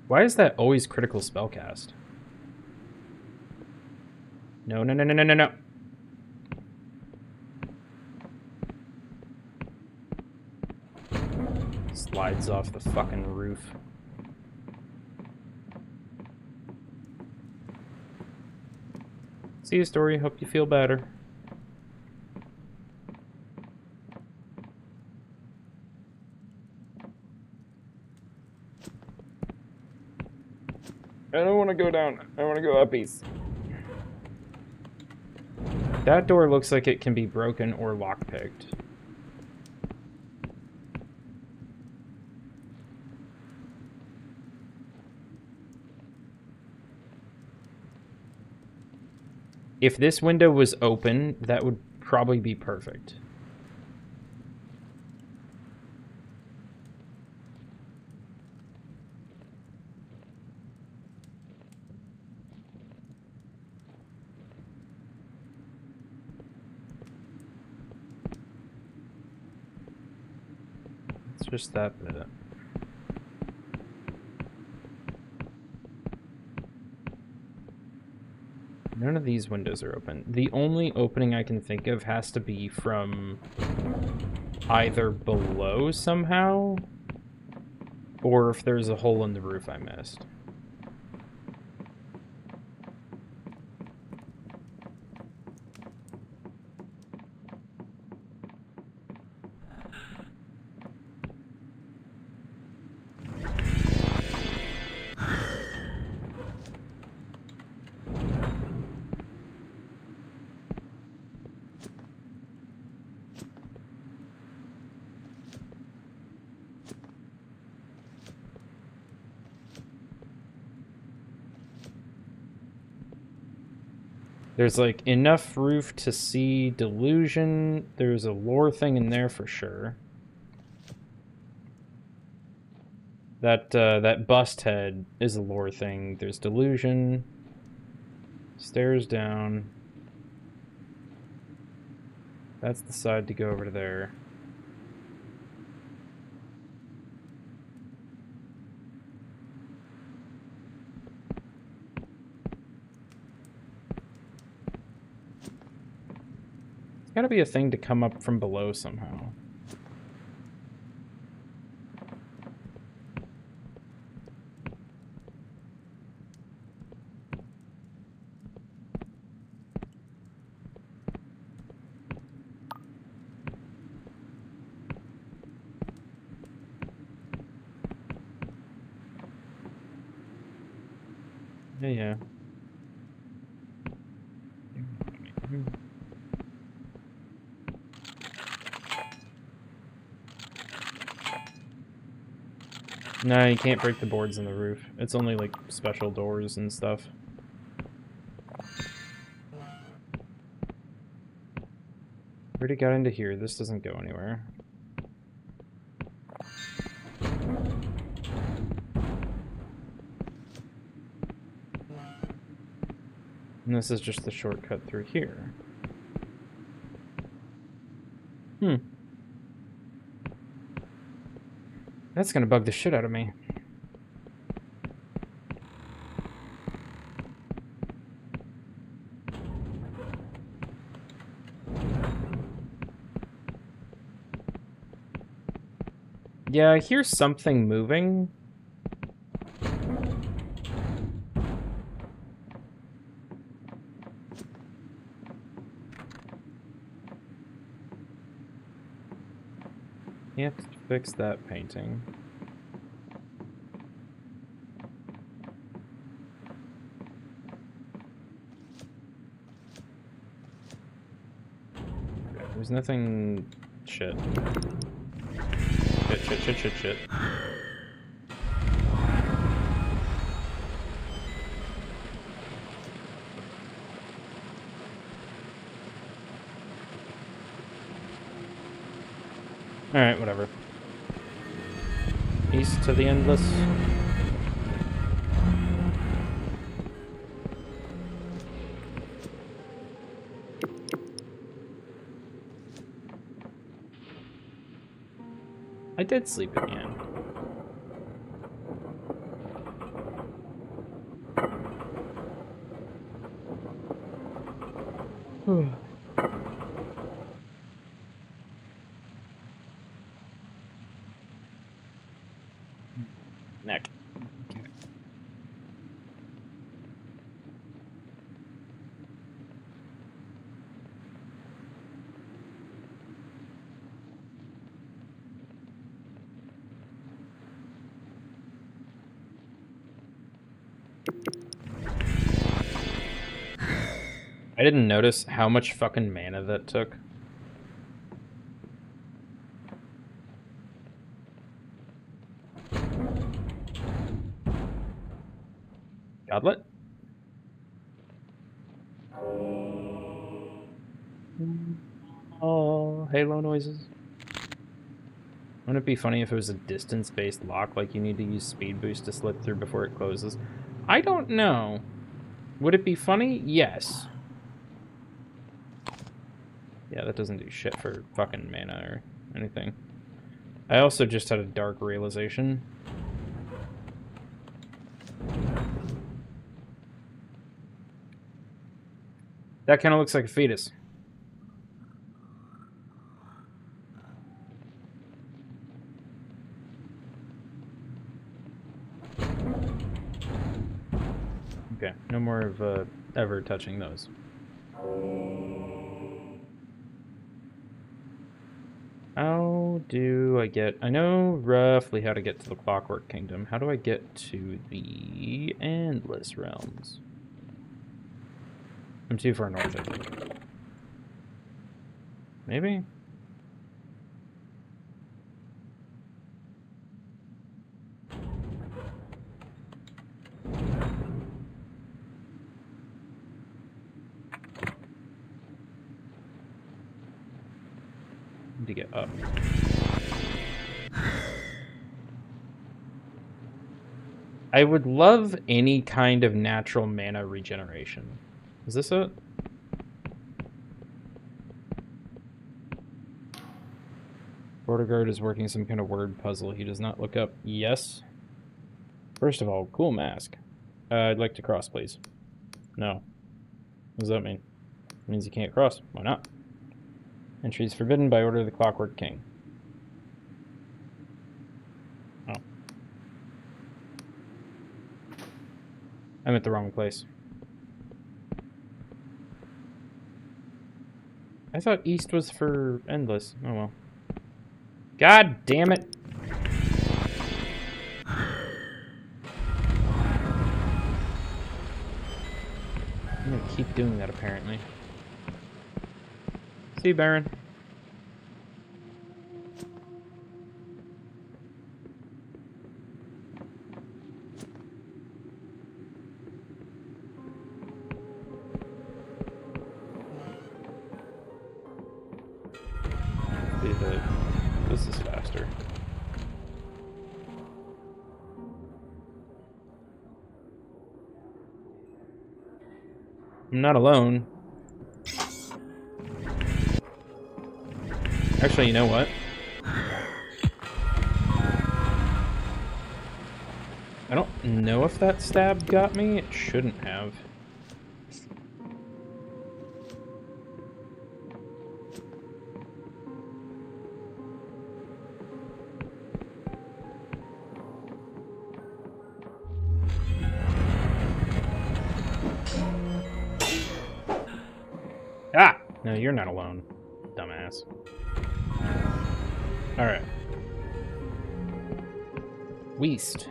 Why is that always critical spellcast? No, no, no, no, no, no, no. Slides off the fucking roof. See you, story. Hope you feel better. I don't want to go down. I want to go uppies. That door looks like it can be broken or lockpicked. If this window was open, that would probably be perfect. It's just that bit. None of these windows are open. The only opening I can think of has to be from either below somehow, or if there's a hole in the roof I missed. There's, like, enough roof to see Delusion. There's a lore thing in there for sure. That bust head is a lore thing. There's Delusion. Stairs down. That's the side to go over to there. There's gotta be a thing to come up from below somehow. Yeah. No, you can't break the boards in the roof. It's only like special doors and stuff. Already got into here. This doesn't go anywhere. And this is just the shortcut through here. That's gonna bug the shit out of me. Yeah, I hear something moving. Can't fix that painting. Okay, there's nothing... Shit. Shit. Alright, whatever. East to the endless. I did sleep again. Neck. Okay. I didn't notice how much fucking mana that took. Godlet? Oh, Halo noises. Wouldn't it be funny if it was a distance-based lock, like you need to use speed boost to slip through before it closes? I don't know. Would it be funny? Yes. Yeah, that doesn't do shit for fucking mana or anything. I also just had a dark realization. That kind of looks like a fetus. Okay, no more of ever touching those. How do I get... I know roughly how to get to the Clockwork Kingdom. How do I get to the Endless Realms? I'm too far north, I think. Maybe? up. I would love any kind of natural mana regeneration. Is this it? Border guard is working some kind of word puzzle. He does not look up. Yes. First of all, cool mask. I'd like to cross, please. No. What does that mean? It means you can't cross. Why not? Entry is forbidden by order of the Clockwork King. Oh. I'm at the wrong place. I thought east was for endless. Oh well. God damn it! I'm gonna keep doing that apparently. See you, Baron. This is faster. I'm not alone. Actually, you know what? I don't know if that stab got me. It shouldn't have. Ah! No, you're not alone, dumbass. Alright. West.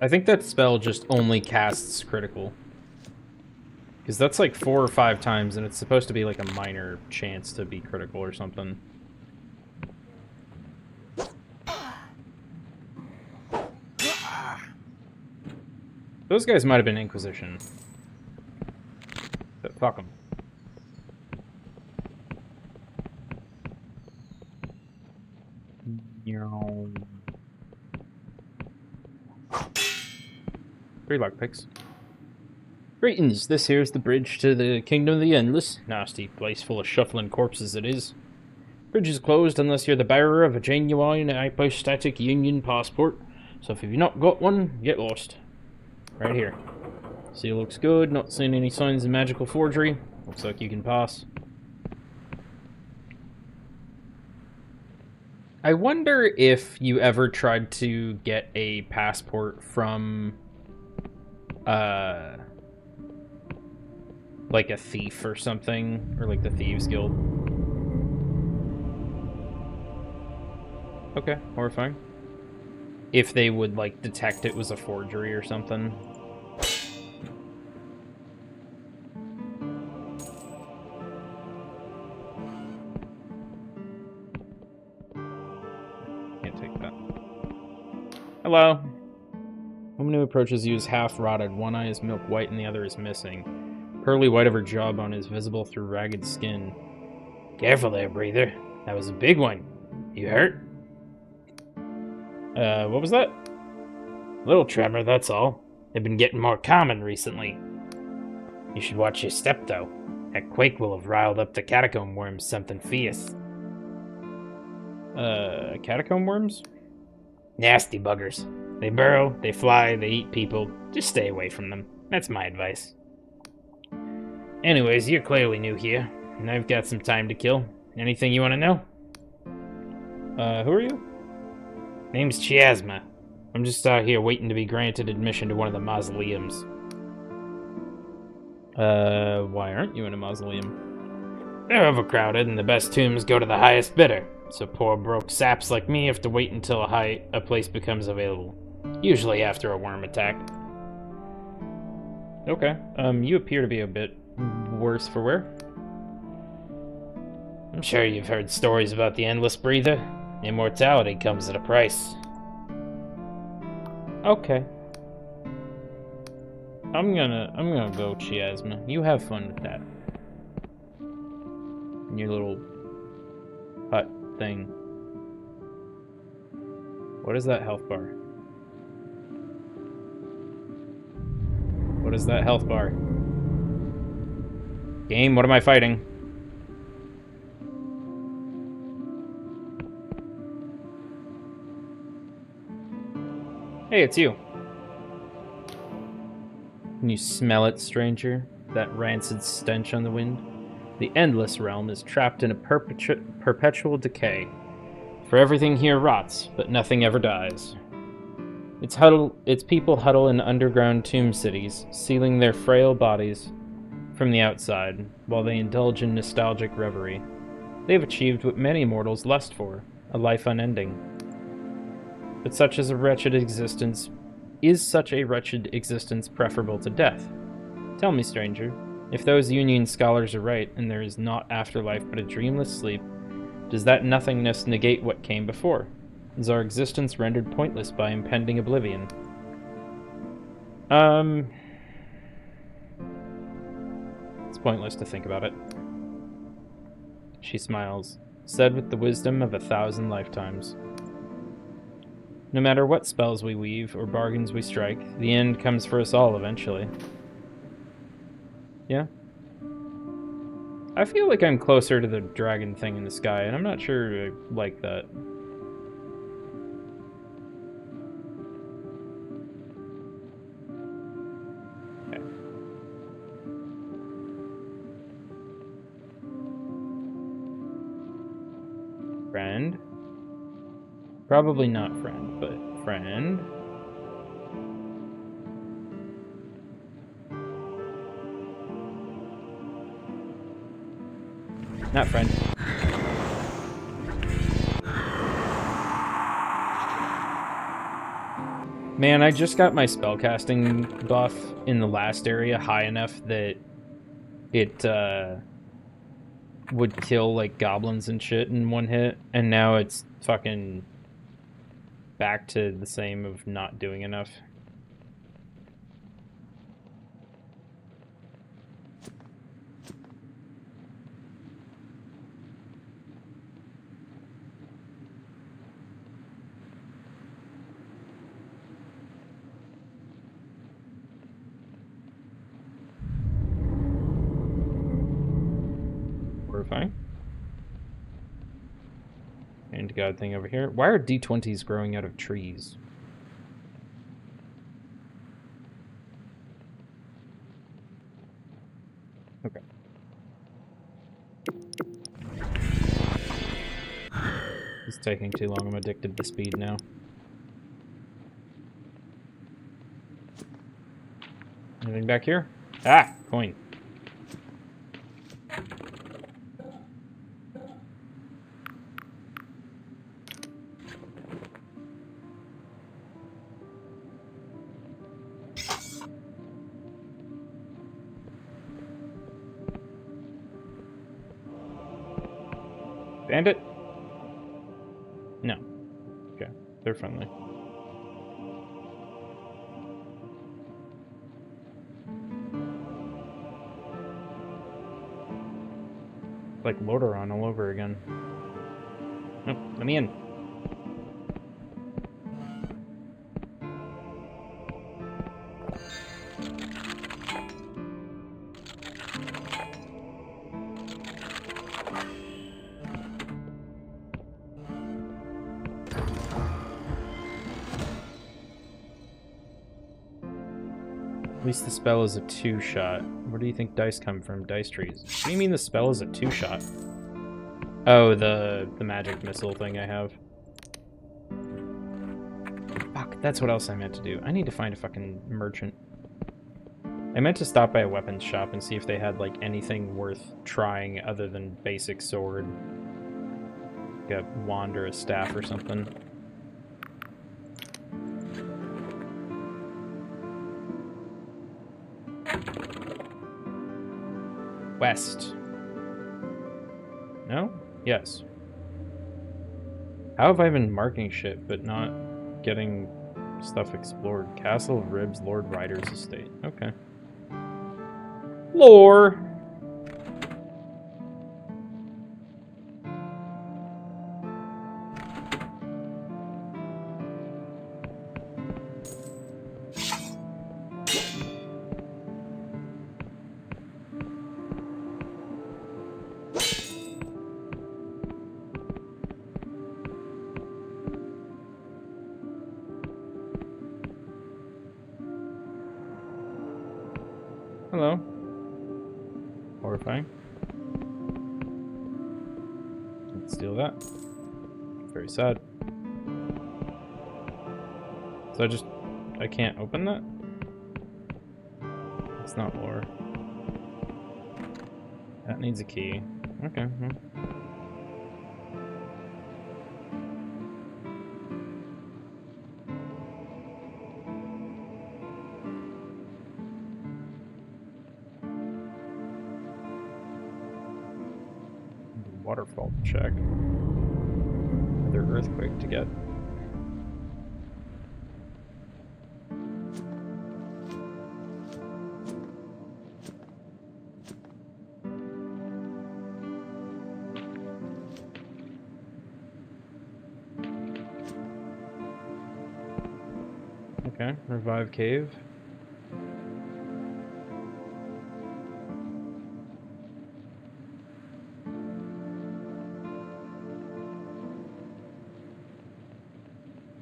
I think that spell just only casts critical. Because that's like 4 or 5 times, and it's supposed to be like a minor chance to be critical or something. Those guys might have been Inquisition. But fuck them. Three lockpicks. Greetings, this here's the bridge to the Kingdom of the Endless. Nasty place full of shuffling corpses it is. Bridge is closed unless you're the bearer of a genuine hypostatic union passport. So if you've not got one, get lost. Right here. Seal looks good, not seeing any signs of magical forgery. Looks like you can pass. I wonder if you ever tried to get a passport from, like a thief or something, or like the Thieves Guild. Okay, horrifying. If they would, like, detect it was a forgery or something. Can't take that. Hello. Woman who approaches you is half-rotted. One eye is milk white and the other is missing. Pearly white of her jawbone is visible through ragged skin. Careful there, breather. That was a big one. You hurt? What was that? Little tremor, that's all. They've been getting more common recently. You should watch your step, though. That quake will have riled up the catacomb worms something fierce. Catacomb worms? Nasty buggers. They burrow, they fly, they eat people. Just stay away from them. That's my advice. Anyways, you're clearly new here, and I've got some time to kill. Anything you want to know? Who are you? Name's Chiasma. I'm just out here waiting to be granted admission to one of the mausoleums. Why aren't you in a mausoleum? They're overcrowded, and the best tombs go to the highest bidder. So poor broke saps like me have to wait until a place becomes available. Usually after a worm attack. Okay. You appear to be a bit worse for wear. I'm sure you've heard stories about the Endless Breather. Immortality comes at a price. Okay. I'm gonna go, Chiasma. You have fun with that. In your little hut thing. What is that health bar? What is that health bar? Game, what am I fighting? Hey, it's you. Can you smell it, stranger? That rancid stench on the wind? The Endless Realm is trapped in a perpetual decay. For everything here rots, but nothing ever dies. Its people huddle in underground tomb cities, sealing their frail bodies from the outside, while they indulge in nostalgic reverie. They have achieved what many mortals lust for, a life unending. But is such a wretched existence preferable to death? Tell me, stranger, if those Union scholars are right, and there is not afterlife but a dreamless sleep, does that nothingness negate what came before? Is our existence rendered pointless by impending oblivion? It's pointless to think about it. She smiles, said with the wisdom of 1,000 lifetimes. No matter what spells we weave or bargains we strike, the end comes for us all eventually. Yeah? I feel like I'm closer to the dragon thing in the sky, and I'm not sure I like that. Okay. Friend? Probably not friend, but friend. Not friend. Man, I just got my spellcasting buff in the last area high enough that it would kill like goblins and shit in one hit, and now it's fucking back to the same of not doing enough. Horrifying. And god thing over here. Why are D20s growing out of trees? Okay. It's taking too long. I'm addicted to speed now. Anything back here? Ah! Coin. Bandit? No. Okay. They're friendly. Like Lordaeron all over again. Oh, let me in. At least the spell is a 2-shot. Where do you think dice come from? Dice trees. What do you mean the spell is a 2-shot? Oh, the magic missile thing I have. Fuck, that's what else I meant to do. I need to find a fucking merchant. I meant to stop by a weapons shop and see if they had, like, anything worth trying other than basic sword. Like a wand or a staff or something. West. No? Yes. How have I been marking shit but not getting Stuff explored. Castle of Ribs, Lord Ryder's estate. Okay. Lore! Hello. Horrifying. Let's steal that. Very sad. So I can't open that? It's not lore. That needs a key. Okay. Well. Waterfall to check. Another earthquake to get. Okay, revive cave.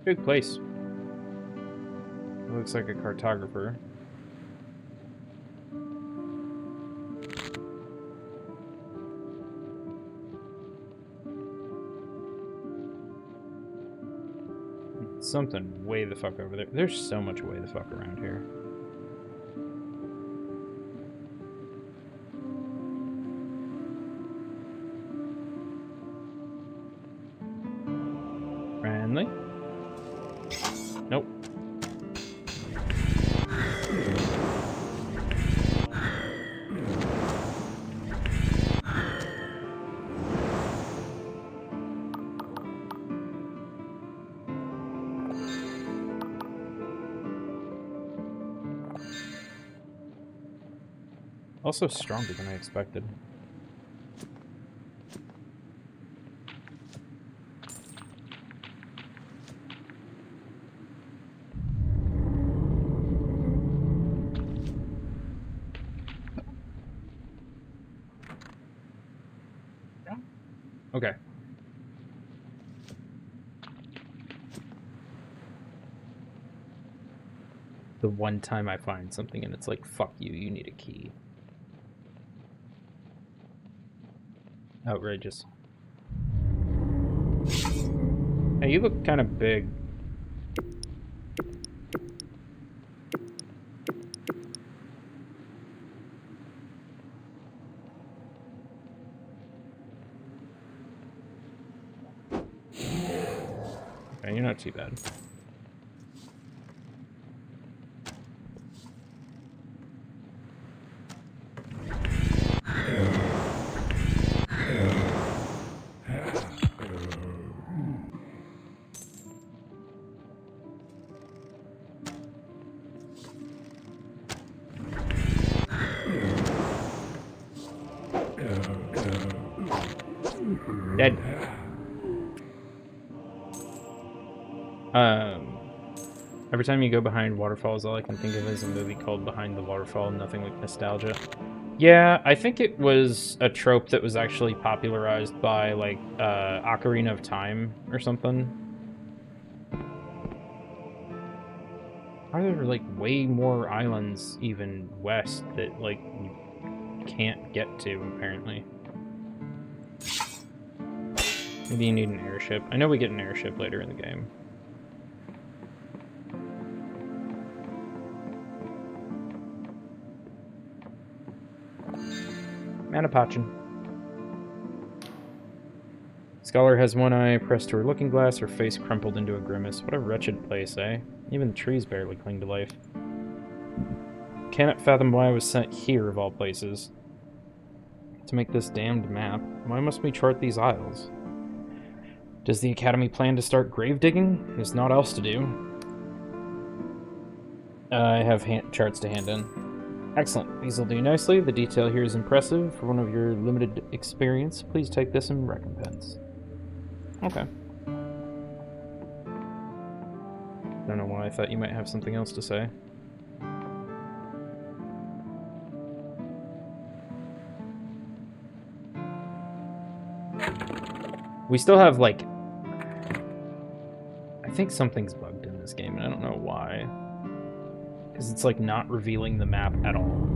Good place. It looks like a cartographer. Something way the fuck over there. There's so much way the fuck around here. Friendly? Nope. Also stronger than I expected. Okay. The one time I find something and it's like, fuck you, you need a key. Outrageous. Hey, you look kind of big. Okay, you're not too bad. Dead. Every time you go behind waterfalls, all I can think of is a movie called Behind the Waterfall, Nothing Like Nostalgia. Yeah, I think it was a trope that was actually popularized by, like, Ocarina of Time or something. Are there, like, way more islands even west that, like, you can't get to, apparently? Maybe you need an airship. I know we get an airship later in the game. Manapachin. Scholar has one eye pressed to her looking glass, her face crumpled into a grimace. What a wretched place, eh? Even the trees barely cling to life. Cannot fathom why I was sent here, of all places. To make this damned map. Why must we chart these isles? Does the Academy plan to start grave digging? There's naught else to do. I have charts to hand in. Excellent. These will do nicely. The detail here is impressive. For one of your limited experience, please take this in recompense. Okay. Don't know why I thought you might have something else to say. We still have, like... I think something's bugged in this game, and I don't know why. Because it's, like, not revealing the map at all.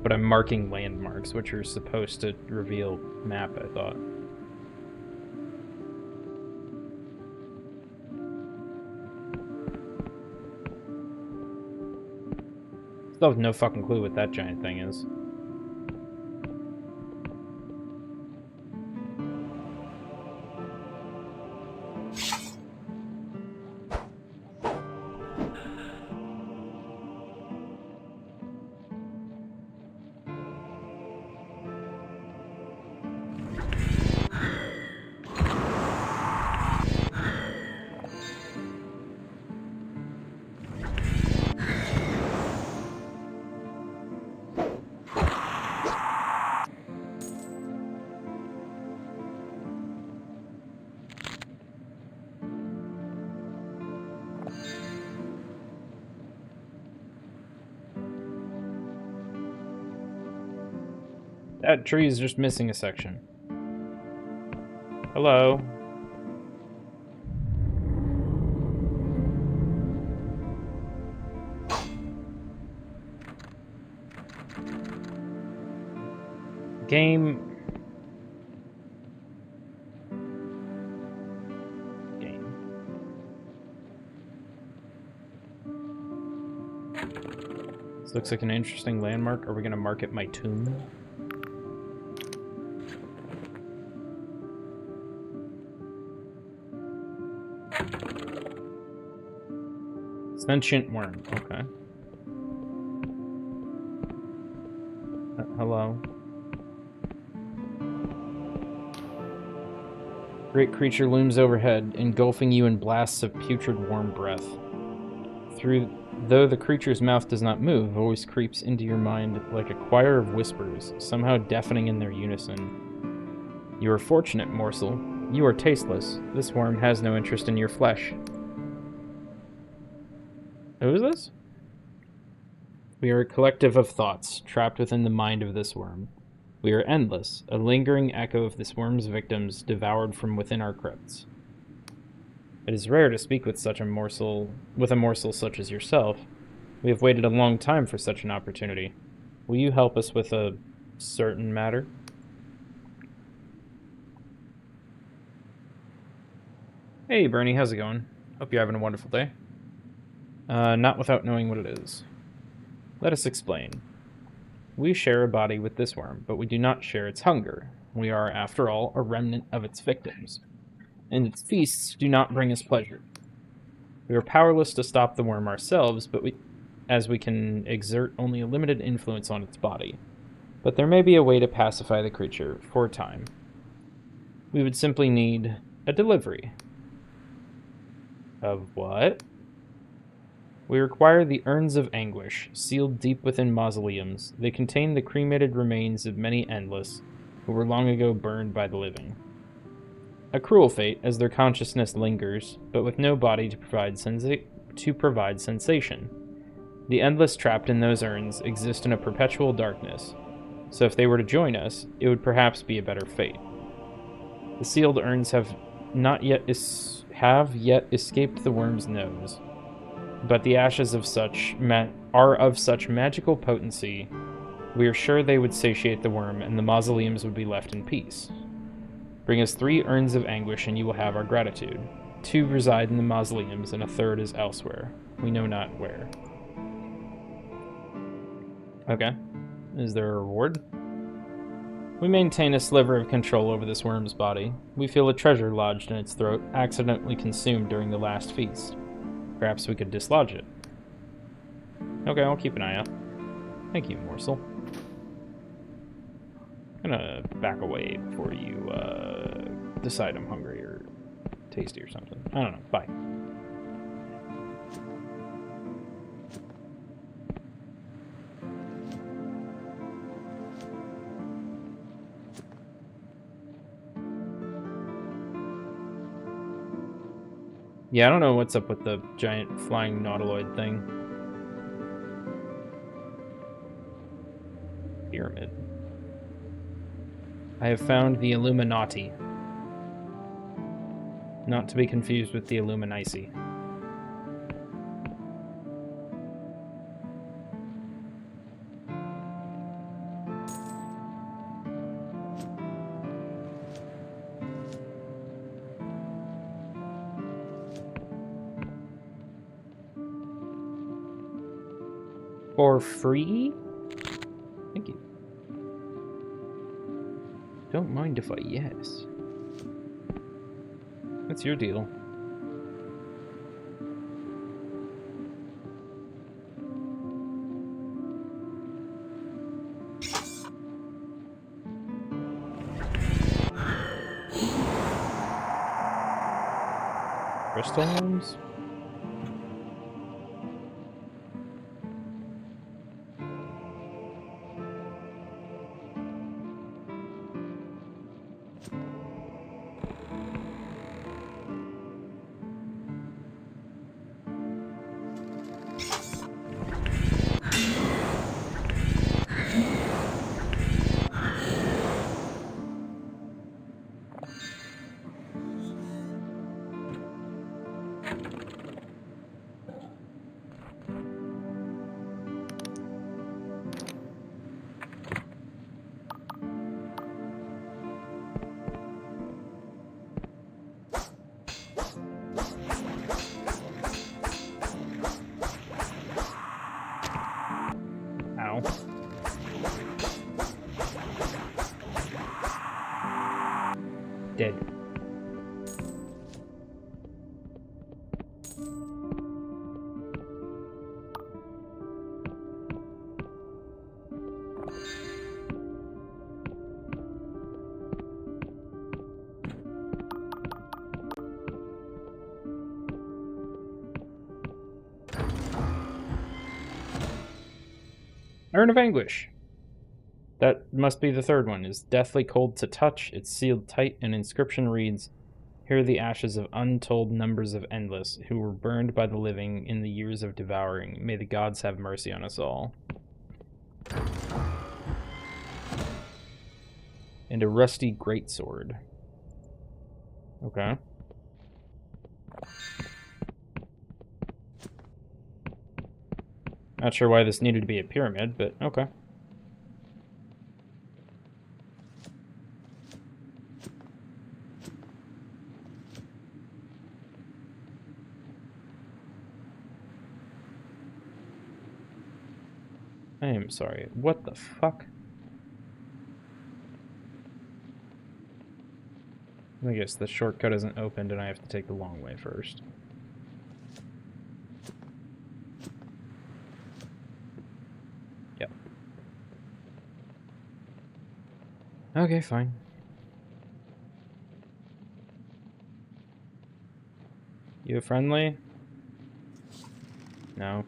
But I'm marking landmarks, which are supposed to reveal map, I thought. Still have no fucking clue what that giant thing is. That tree is just missing a section. Hello. Game. This looks like an interesting landmark. Are we going to mark it my tomb? Sentient worm. Okay. Hello. Great creature looms overhead, engulfing you in blasts of putrid warm breath. Though the creature's mouth does not move, a voice creeps into your mind like a choir of whispers, somehow deafening in their unison. You are fortunate, morsel. You are tasteless. This worm has no interest in your flesh. Who is this? We are a collective of thoughts, trapped within the mind of this worm. We are endless, a lingering echo of this worm's victims, devoured from within our crypts. It is rare to speak with a morsel such as yourself. We have waited a long time for such an opportunity. Will you help us with a certain matter? Hey, Bernie, how's it going? Hope you're having a wonderful day. Not without knowing what it is. Let us explain. We share a body with this worm, but we do not share its hunger. We are, after all, a remnant of its victims, and its feasts do not bring us pleasure. We are powerless to stop the worm ourselves, as we can exert only a limited influence on its body. But there may be a way to pacify the creature, for a time. We would simply need a delivery. Of what? We require the urns of anguish, sealed deep within mausoleums. They contain the cremated remains of many endless, who were long ago burned by the living. A cruel fate, as their consciousness lingers, but with no body to provide sensation. The endless trapped in those urns exist in a perpetual darkness, so if they were to join us, it would perhaps be a better fate. The sealed urns have yet escaped the worm's nose, but the ashes of such are of such magical potency, we are sure they would satiate the worm, and the mausoleums would be left in peace. Bring us 3 urns of anguish, and you will have our gratitude. 2 reside in the mausoleums, and a 3rd is elsewhere. We know not where. Okay. Is there a reward? We maintain a sliver of control over this worm's body. We feel a treasure lodged in its throat, accidentally consumed during the last feast. Perhaps we could dislodge it. Okay, I'll keep an eye out. Thank you, morsel. I'm gonna back away before you decide I'm hungry or tasty or something. I don't know. Bye. Yeah, I don't know what's up with the giant flying nautiloid thing. Pyramid. I have found the Illuminati. Not to be confused with the Illuminacy. For free? Thank you. Don't mind if I yes. What's your deal? Crystal homes? Ow. Dead. Urn of Anguish. That must be the third one. Is deathly cold to touch. It's sealed tight. An inscription reads, "Here are the ashes of untold numbers of endless, who were burned by the living in the years of devouring. May the gods have mercy on us all." And a rusty greatsword. Okay. Not sure why this needed to be a pyramid, but okay. I am sorry. What the fuck? I guess the shortcut isn't opened and I have to take the long way first. Yep. Okay, fine. You friendly? No.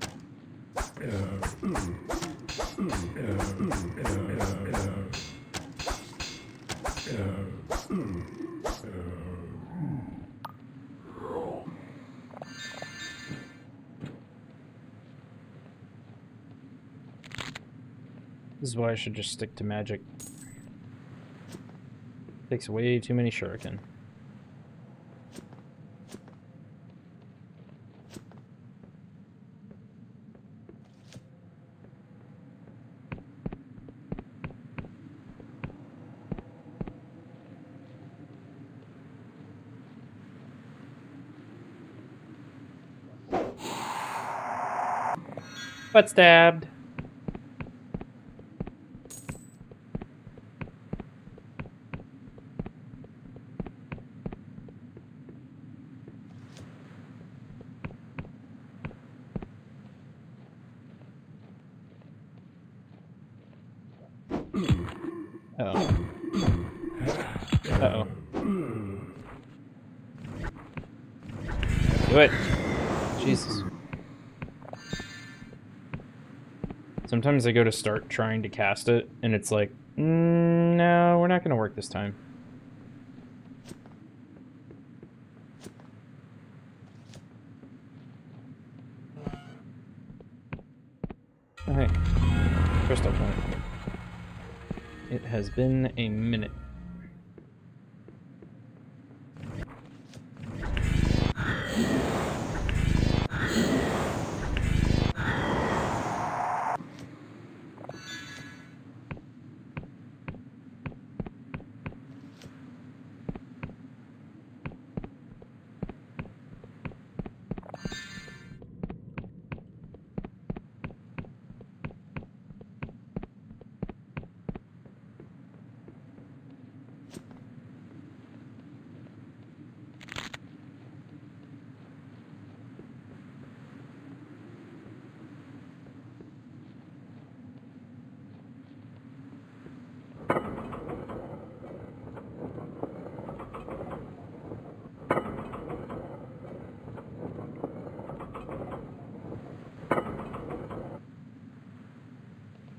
This is why I should just stick to magic. Takes way too many shuriken. Butt stabbed. Uh-oh. Uh-oh. Do it. Jesus. Sometimes I go to start trying to cast it, and it's like, no, we're not going to work this time. Oh, hey. Crystal point. It has been a minute.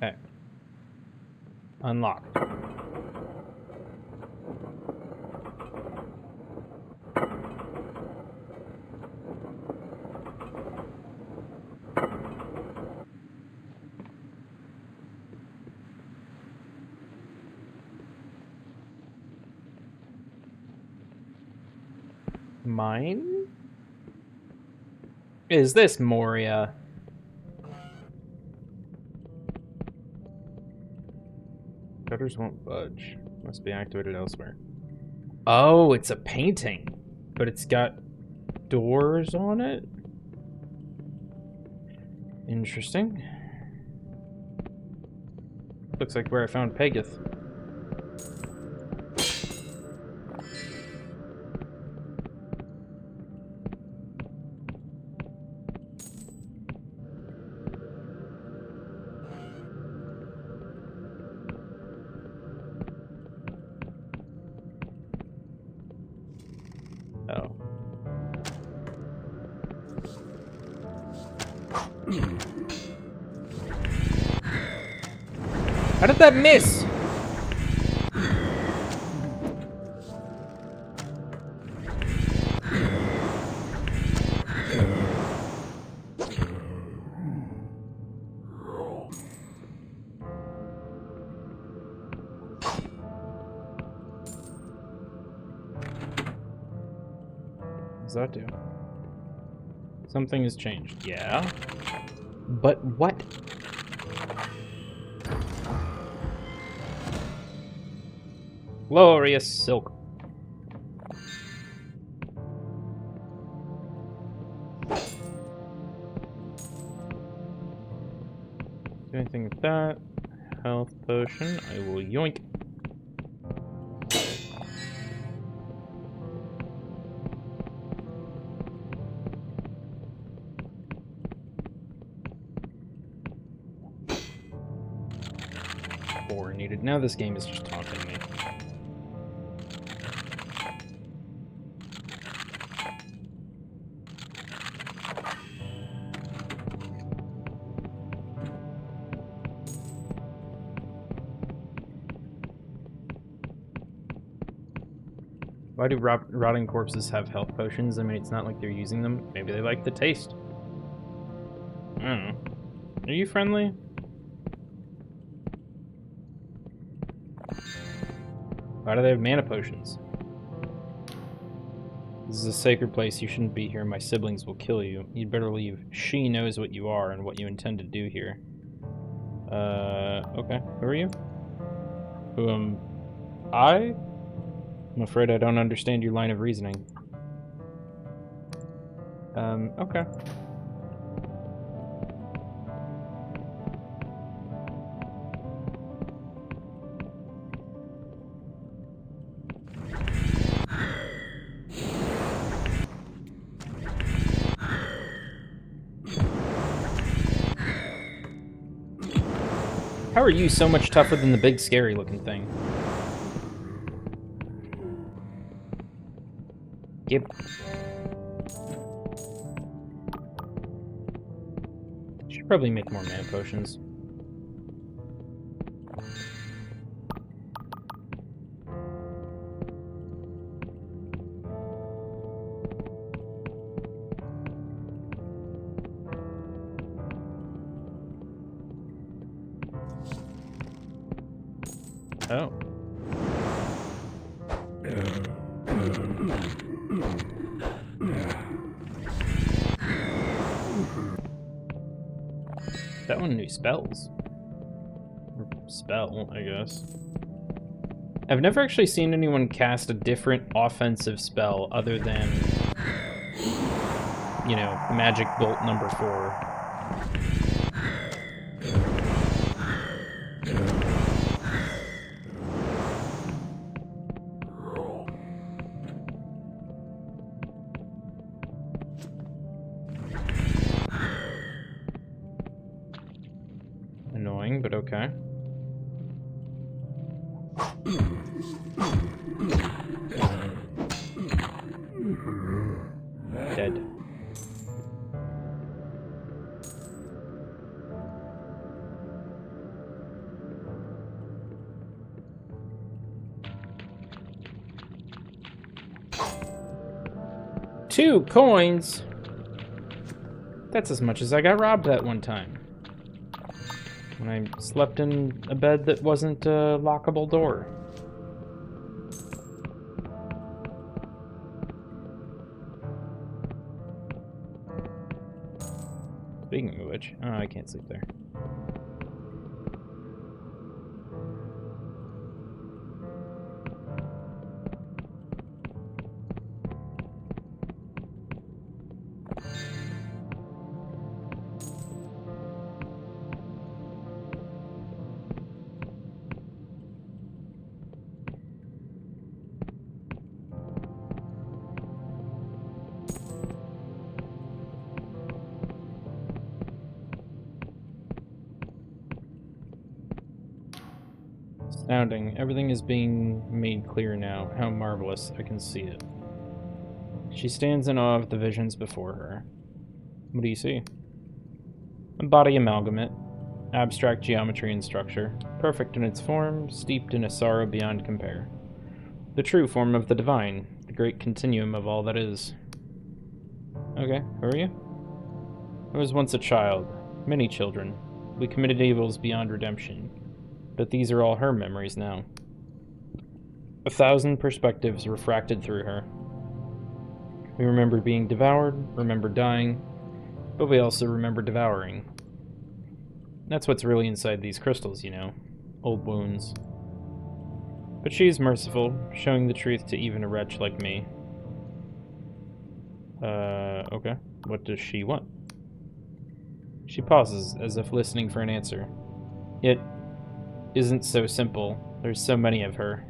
Okay. Unlocked. Mine? Is this Moria? Shutters won't budge. Must be activated elsewhere. Oh, it's a painting, but it's got doors on it? Interesting. Looks like where I found Pegeth. Oh. How did that miss? What does that do? Something has changed. Yeah. But what? Glorious silk. Do anything with that? Health potion. I will yoink. Four needed. Now this game is just taunting me. Why do rotting corpses have health potions? I mean, it's not like they're using them. Maybe they like the taste. I don't know. Are you friendly? Why do they have mana potions? This is a sacred place. You shouldn't be here. My siblings will kill you. You'd better leave. She knows what you are and what you intend to do here. Okay. Who are you? Who am I? I'm afraid I don't understand your line of reasoning. Okay. How are you so much tougher than the big scary looking thing? Yep. Should probably make more mana potions. Oh. That one knew spells. Or spell, I guess. I've never actually seen anyone cast a different offensive spell other than, you know, Magic Bolt number 4. Annoying, but okay. Dead. Two coins? That's as much as I got robbed that one time. When I slept in a bed that wasn't a lockable door. Speaking of which, oh, I can't sleep there. Astounding. Everything is being made clear now. How marvelous. I can see it. She stands in awe of the visions before her. What do you see? A body amalgamate. Abstract geometry and structure. Perfect in its form, steeped in a sorrow beyond compare. The true form of the divine. The great continuum of all that is. Okay, who are you? I was once a child. Many children. We committed evils beyond redemption. But these are all her memories now. 1,000 perspectives refracted through her. We remember being devoured, remember dying, but we also remember devouring. That's what's really inside these crystals, you know. Old wounds. But she's merciful, showing the truth to even a wretch like me. Okay. What does she want? She pauses, as if listening for an answer. It isn't so simple. There's so many of her.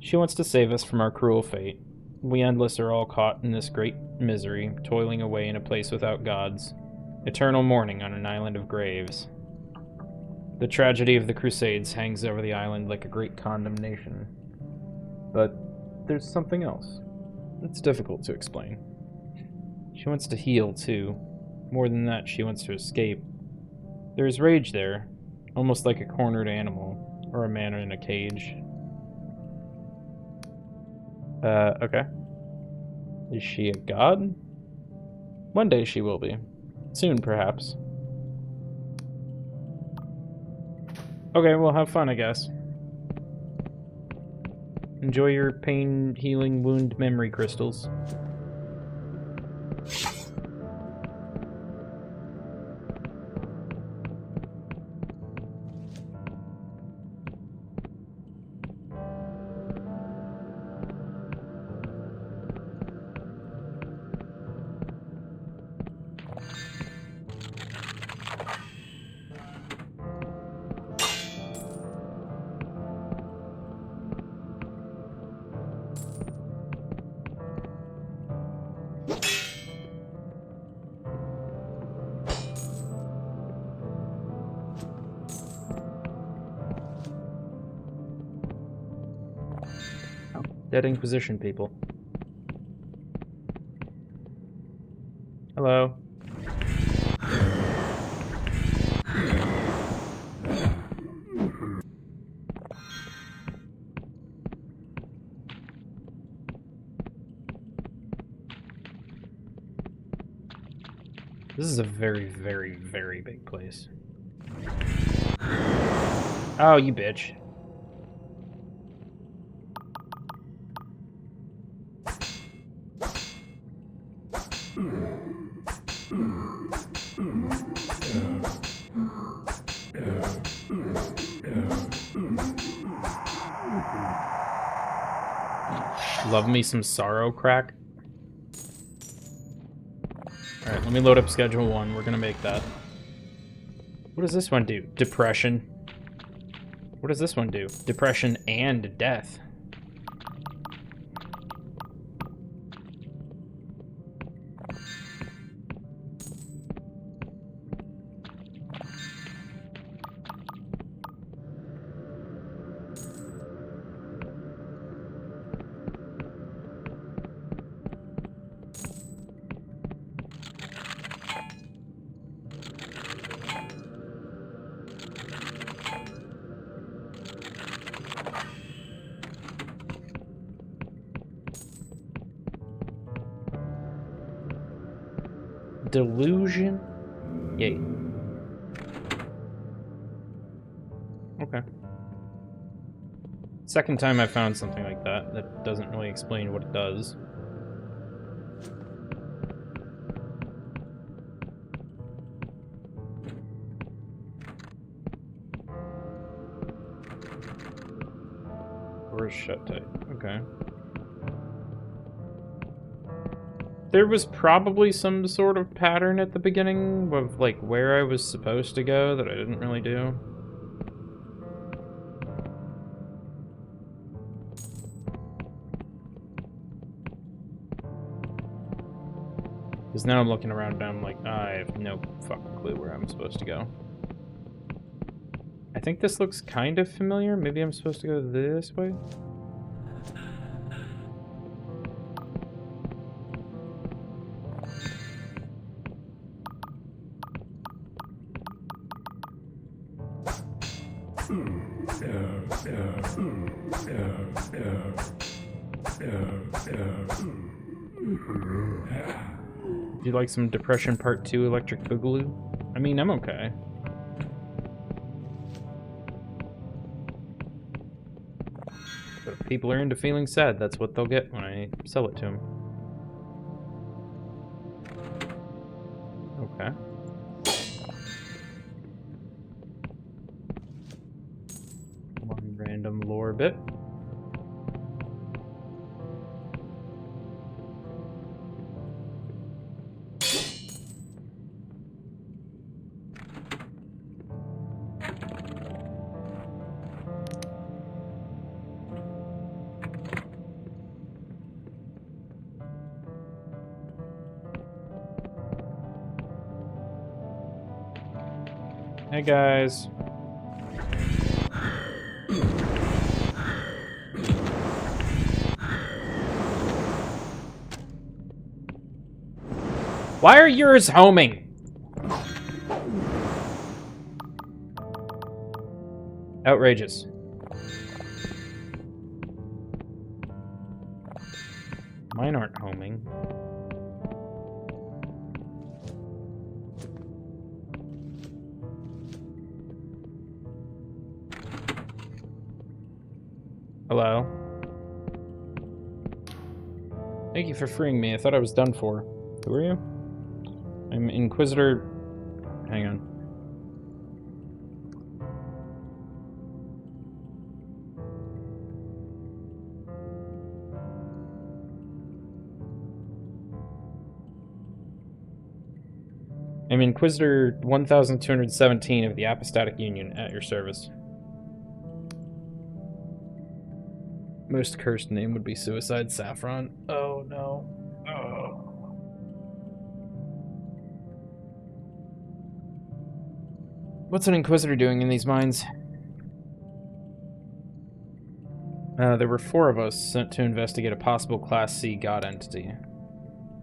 She wants to save us from our cruel fate. We endless are all caught in this great misery, toiling away in a place without gods. Eternal mourning on an island of graves. The tragedy of the Crusades hangs over the island like a great condemnation. But there's something else. It's difficult to explain. She wants to heal, too. More than that, she wants to escape. There is rage there, almost like a cornered animal, or a man in a cage. Okay. Is she a god? One day she will be. Soon, perhaps. Okay, well, have fun, I guess. Enjoy your pain-healing wound memory crystals. Dead Inquisition people. Hello. This is a very, very, very big place. Oh, you bitch. Love me some sorrow crack. Alright, let me load up schedule 1. We're gonna make that. What does this one do? Depression. What does this one do? Depression and death. Delusion? Yay. Okay. Second time I found something like that. That doesn't really explain what it does. Door's shut tight. Okay. There was probably some sort of pattern at the beginning of, like, where I was supposed to go that I didn't really do. Because now I'm looking around and I'm like, I have no fucking clue where I'm supposed to go. I think this looks kind of familiar. Maybe I'm supposed to go this way? Would you like some Depression Part 2 Electric Boogaloo? I mean, I'm okay. But if people are into feeling sad, that's what they'll get when I sell it to them. Okay. One random lore bit. Hey guys. Why are yours homing? Outrageous. Mine aren't homing. Hello. Thank you for freeing me. I thought I was done for. Who are you? I'm Inquisitor... Hang on. I'm Inquisitor 1217 of the Apostatic Union, at your service. Most cursed name would be Suicide Saffron. Oh no. Oh. What's an Inquisitor doing in these mines? There were 4 of us sent to investigate a possible Class C god entity.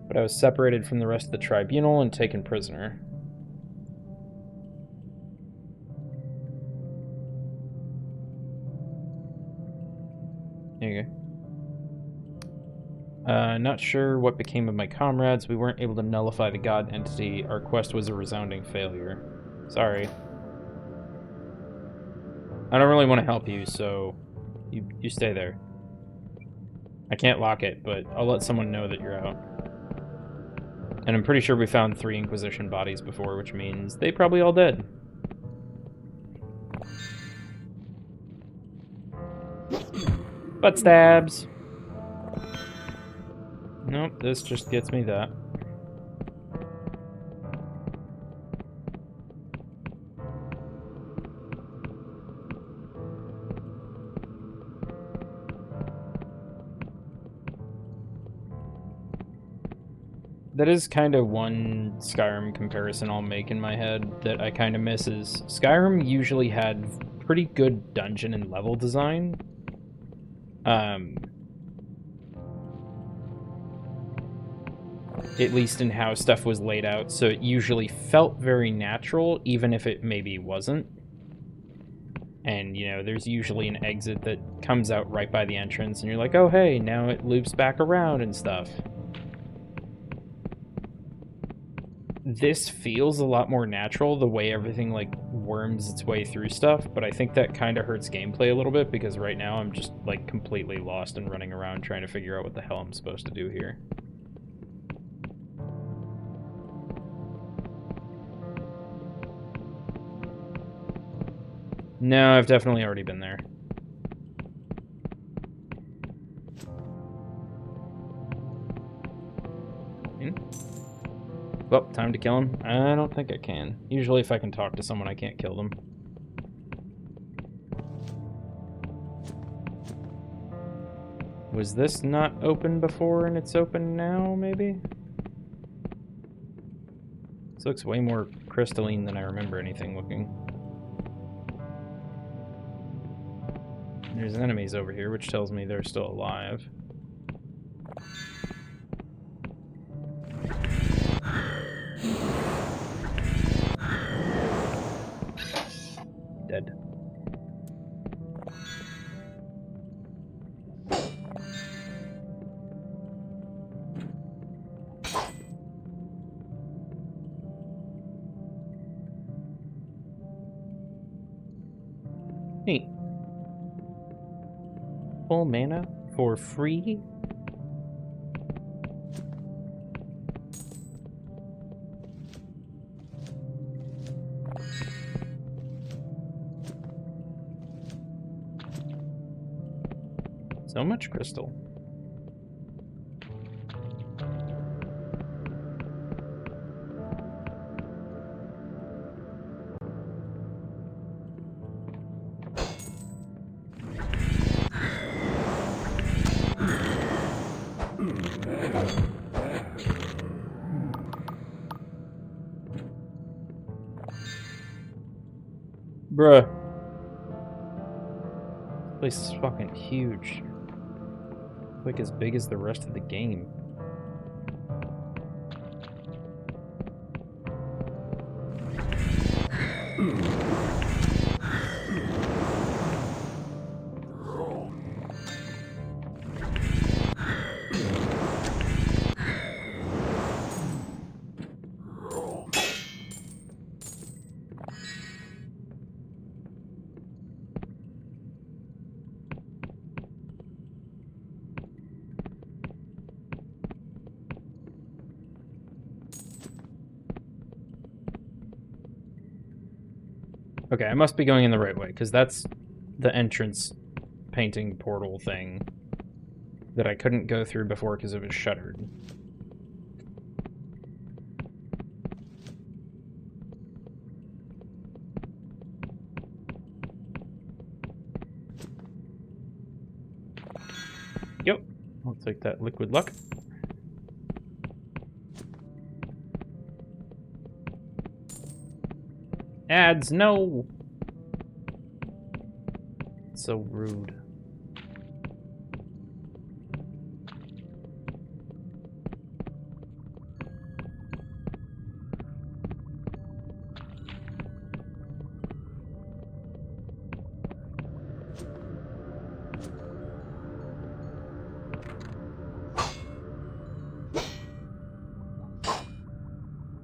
But I was separated from the rest of the tribunal and taken prisoner. There you go. Not sure what became of my comrades. We weren't able to nullify the god entity. Our quest was a resounding failure. Sorry. I don't really want to help you, so you stay there. I can't lock it, but I'll let someone know that you're out. And I'm pretty sure we found 3 Inquisition bodies before, which means they probably all dead. Butt stabs! Nope, this just gets me that. That is kind of one Skyrim comparison I'll make in my head that I kind of miss is Skyrim usually had pretty good dungeon and level design. At least in how stuff was laid out, so it usually felt very natural, even if it maybe wasn't. And, you know, there's usually an exit that comes out right by the entrance, and you're like, oh hey, now it loops back around and stuff. This feels a lot more natural, the way everything, like, worms its way through stuff, but I think that kind of hurts gameplay a little bit, because right now I'm just, like, completely lost and running around trying to figure out what the hell I'm supposed to do here. No, I've definitely already been there. Well, time to kill him? I don't think I can. Usually if I can talk to someone, I can't kill them. Was this not open before and it's open now, maybe? This looks way more crystalline than I remember anything looking. There's enemies over here, which tells me they're still alive. Dead. Neat. Full mana for free? So much crystal. Bruh. This place is fucking huge. Like as big as the rest of the game. Okay, I must be going in the right way, because that's the entrance painting portal thing that I couldn't go through before because it was shuttered. Yep, I'll take that liquid luck. Ads, no! It's so rude.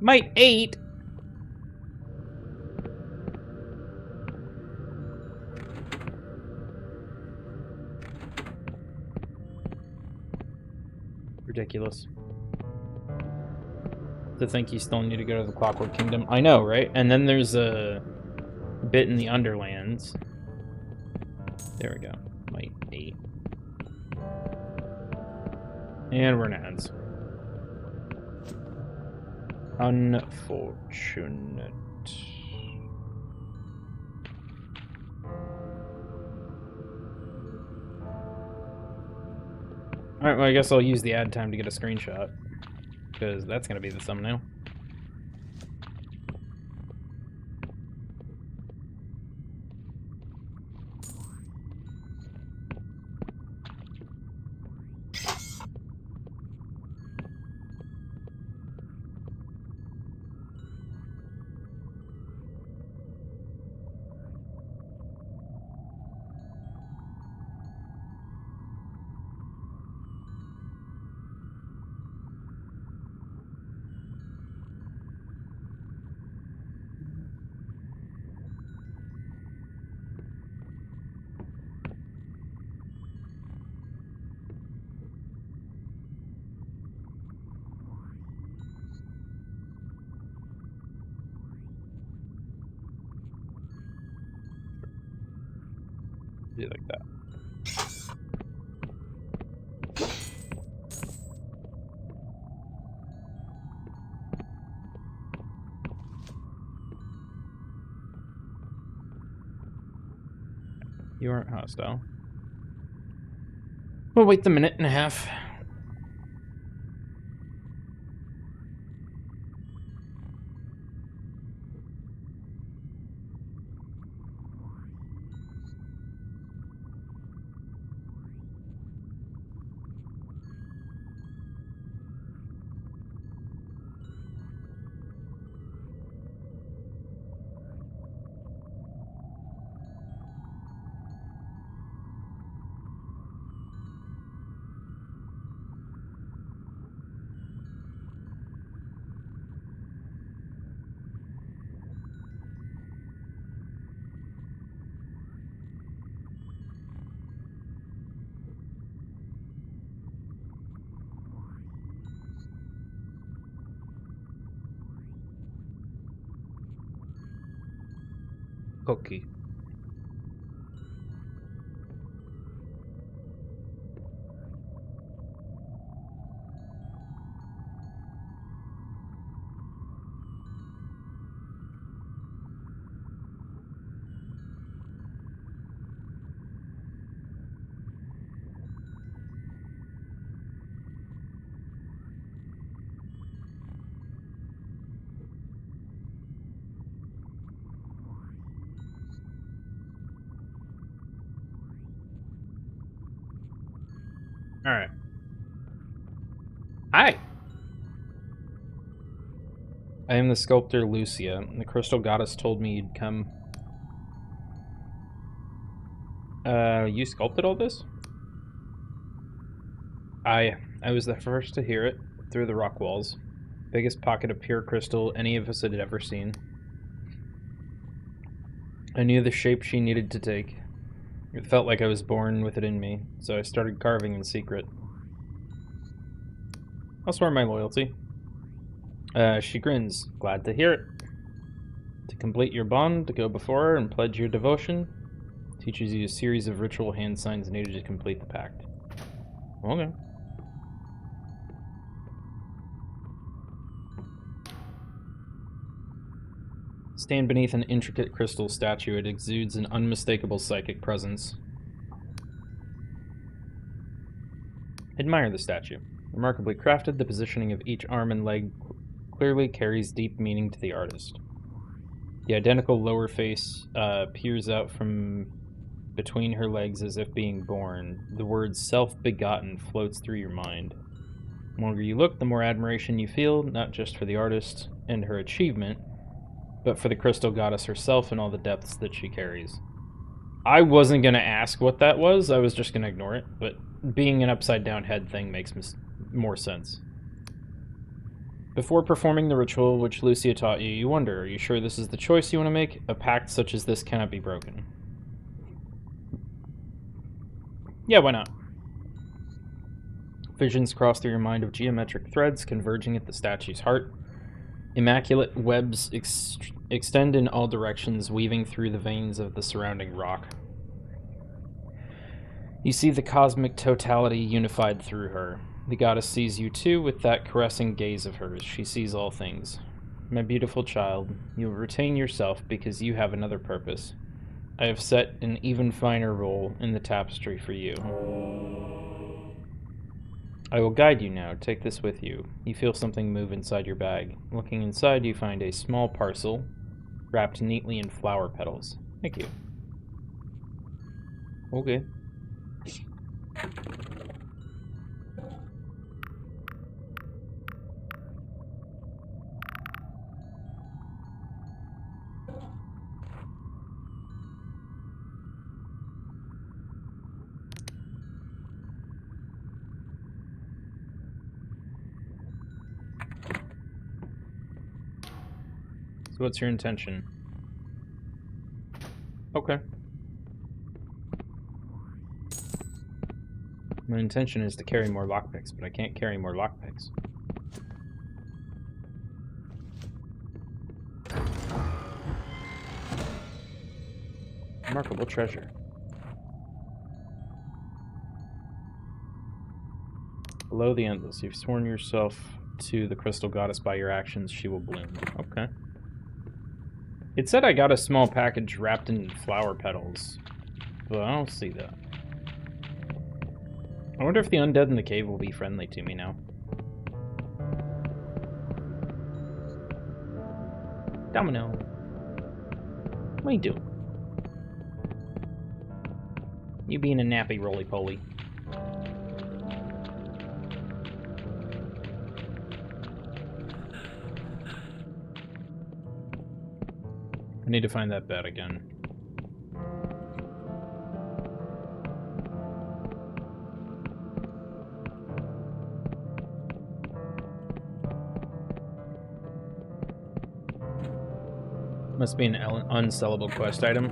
Might 8! Ridiculous. to think you still need to go to the Clockwork Kingdom. I know, right? And then there's a bit in the Underlands. There we go. Might 8. And we're in ads. Unfortunate. Alright, well I guess I'll use the ad time to get a screenshot. Because that's going to be the thumbnail. Do like that. You aren't hostile. We'll wait the minute and a half. Cookie. Alright. Hi! I am the sculptor Lucia, and the crystal goddess told me you'd come. You sculpted all this? I was the first to hear it, through the rock walls. Biggest pocket of pure crystal any of us had ever seen. I knew the shape she needed to take. It felt like I was born with it in me, so I started carving in secret. I'll swear my loyalty. She grins. Glad to hear it. To complete your bond, to go before her and pledge your devotion, teaches you a series of ritual hand signs needed to complete the pact. Okay. Stand beneath an intricate crystal statue. It exudes an unmistakable psychic presence. Admire the statue. Remarkably crafted, the positioning of each arm and leg clearly carries deep meaning to the artist. The identical lower face peers out from between her legs as if being born. The word self-begotten floats through your mind. The longer you look, the more admiration you feel, not just for the artist and her achievement, but for the crystal goddess herself and all the depths that she carries. I wasn't going to ask what that was, I was just going to ignore it, but being an upside-down head thing makes more sense. Before performing the ritual which Lucia taught you, you wonder, are you sure this is the choice you want to make? A pact such as this cannot be broken. Yeah, why not? Visions cross through your mind of geometric threads converging at the statue's heart. Immaculate webs extend in all directions, weaving through the veins of the surrounding rock. You see the cosmic totality unified through her. The goddess sees you too with that caressing gaze of hers. She sees all things. My beautiful child, you will retain yourself because you have another purpose. I have set an even finer role in the tapestry for you. I will guide you now. Take this with you. You feel something move inside your bag. Looking inside, you find a small parcel wrapped neatly in flower petals. Thank you. Okay. So what's your intention? Okay. My intention is to carry more lockpicks, but I can't carry more lockpicks. Remarkable treasure. Below the endless, you've sworn yourself to the crystal goddess by your actions, she will bloom. Okay. It said I got a small package wrapped in flower petals, but I don't see that. I wonder if the undead in the cave will be friendly to me now. Domino. What are you doing? You being a nappy roly-poly. I need to find that bed again. Must be an unsellable quest item.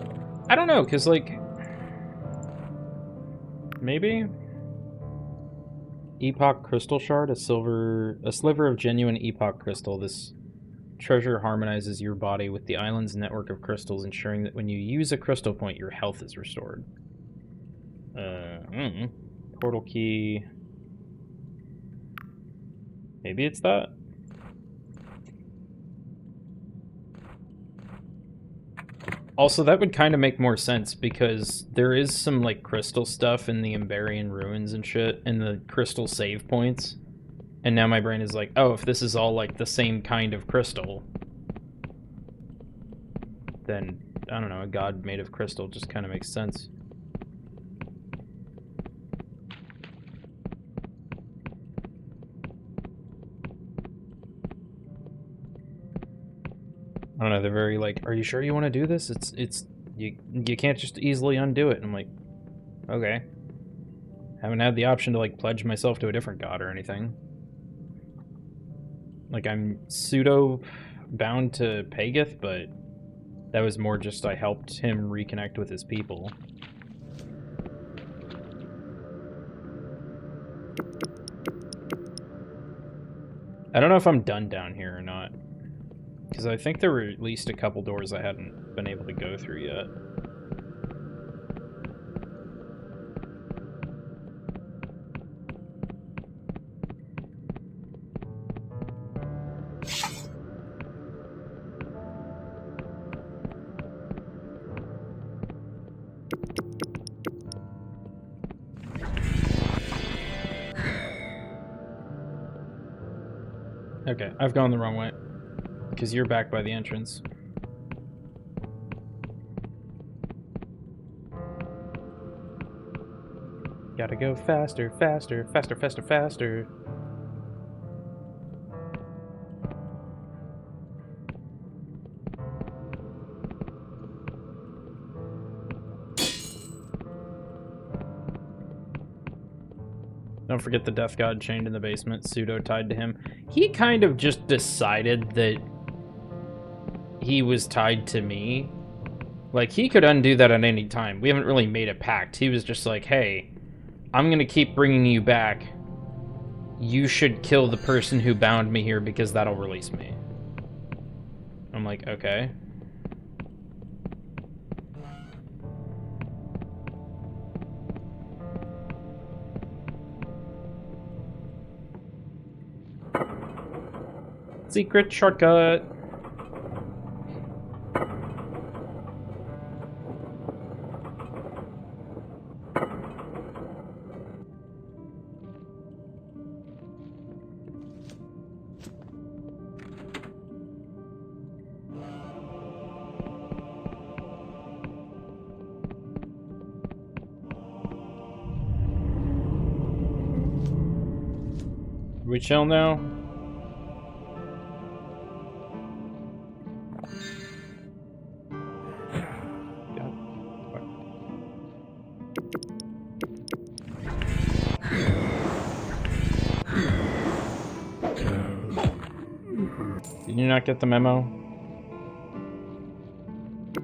I don't know, because, like... Maybe? Epoch Crystal Shard, a sliver of genuine Epoch Crystal. This treasure harmonizes your body with the island's network of crystals, ensuring that when you use a crystal point, your health is restored. Portal key... Maybe it's that? Also, that would kind of make more sense, because there is some, like, crystal stuff in the Emberian ruins and shit, and the crystal save points. And now my brain is like, oh, if this is all, like, the same kind of crystal, then, I don't know, a god made of crystal just kind of makes sense. I don't know, they're very like, are you sure you want to do this? You can't just easily undo it. And I'm like, okay. Haven't had the option to, like, pledge myself to a different god or anything. Like, I'm pseudo-bound to Pageth, but that was more just I helped him reconnect with his people. I don't know if I'm done down here or not. Because I think there were at least a couple doors I hadn't been able to go through yet. Okay, I've gone the wrong way. Because you're back by the entrance. Gotta go faster, faster, faster, faster, faster. Don't forget the death god chained in the basement, pseudo tied to him. He kind of just decided that he was tied to me. Like, he could undo that at any time. We haven't really made a pact. He was just like, hey, I'm gonna keep bringing you back. You should kill the person who bound me here because that'll release me. I'm like, okay. Secret shortcut. We chill now? God. Fuck. Did you not get the memo?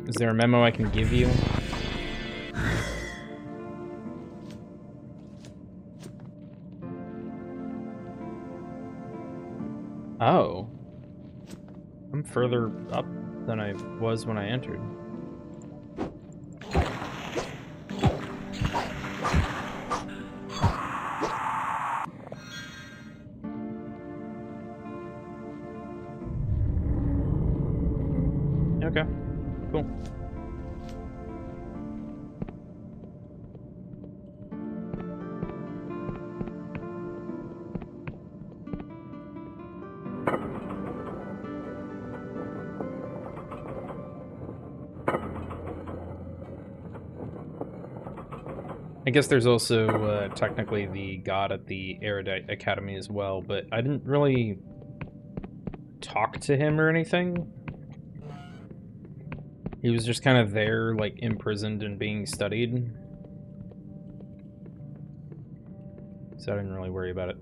Is there a memo I can give you? Oh. I'm further up than I was when I entered. Okay, cool. I guess there's also technically the god at the Erudite Academy as well, but I didn't really talk to him or anything. He was just kind of there, like, imprisoned and being studied. So I didn't really worry about it.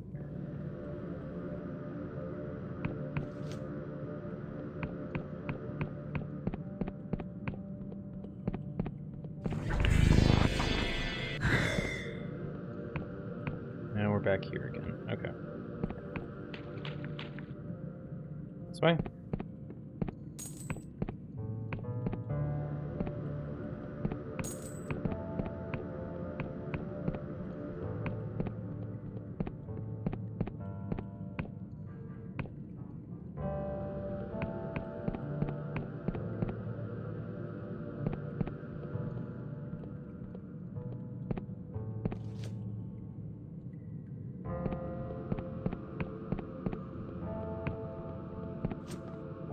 Now we're back here again. Okay. This way?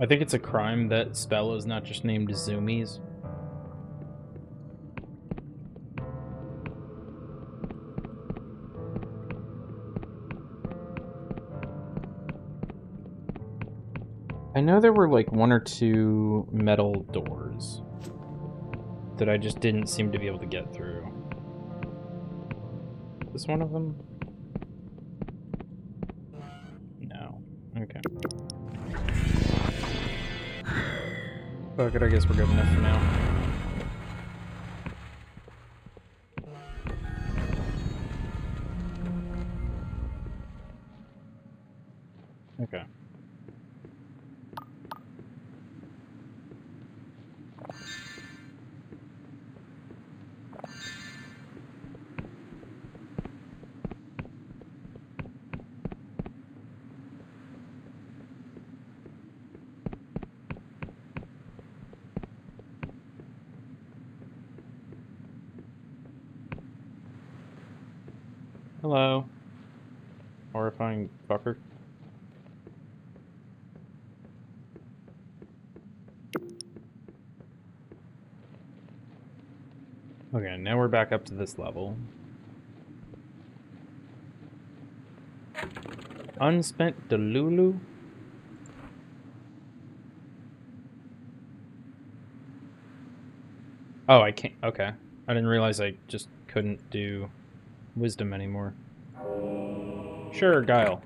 I think it's a crime that spell is not just named Zoomies. I know there were like 1 or 2 metal doors that I just didn't seem to be able to get through. Is this one of them? No. Okay. Fuck it, I guess we're good enough for now. Okay. Hello. Horrifying fucker. Okay, now we're back up to this level. Unspent Delulu? Oh, I can't. Okay. I didn't realize I just couldn't do wisdom anymore. Sure, Guile.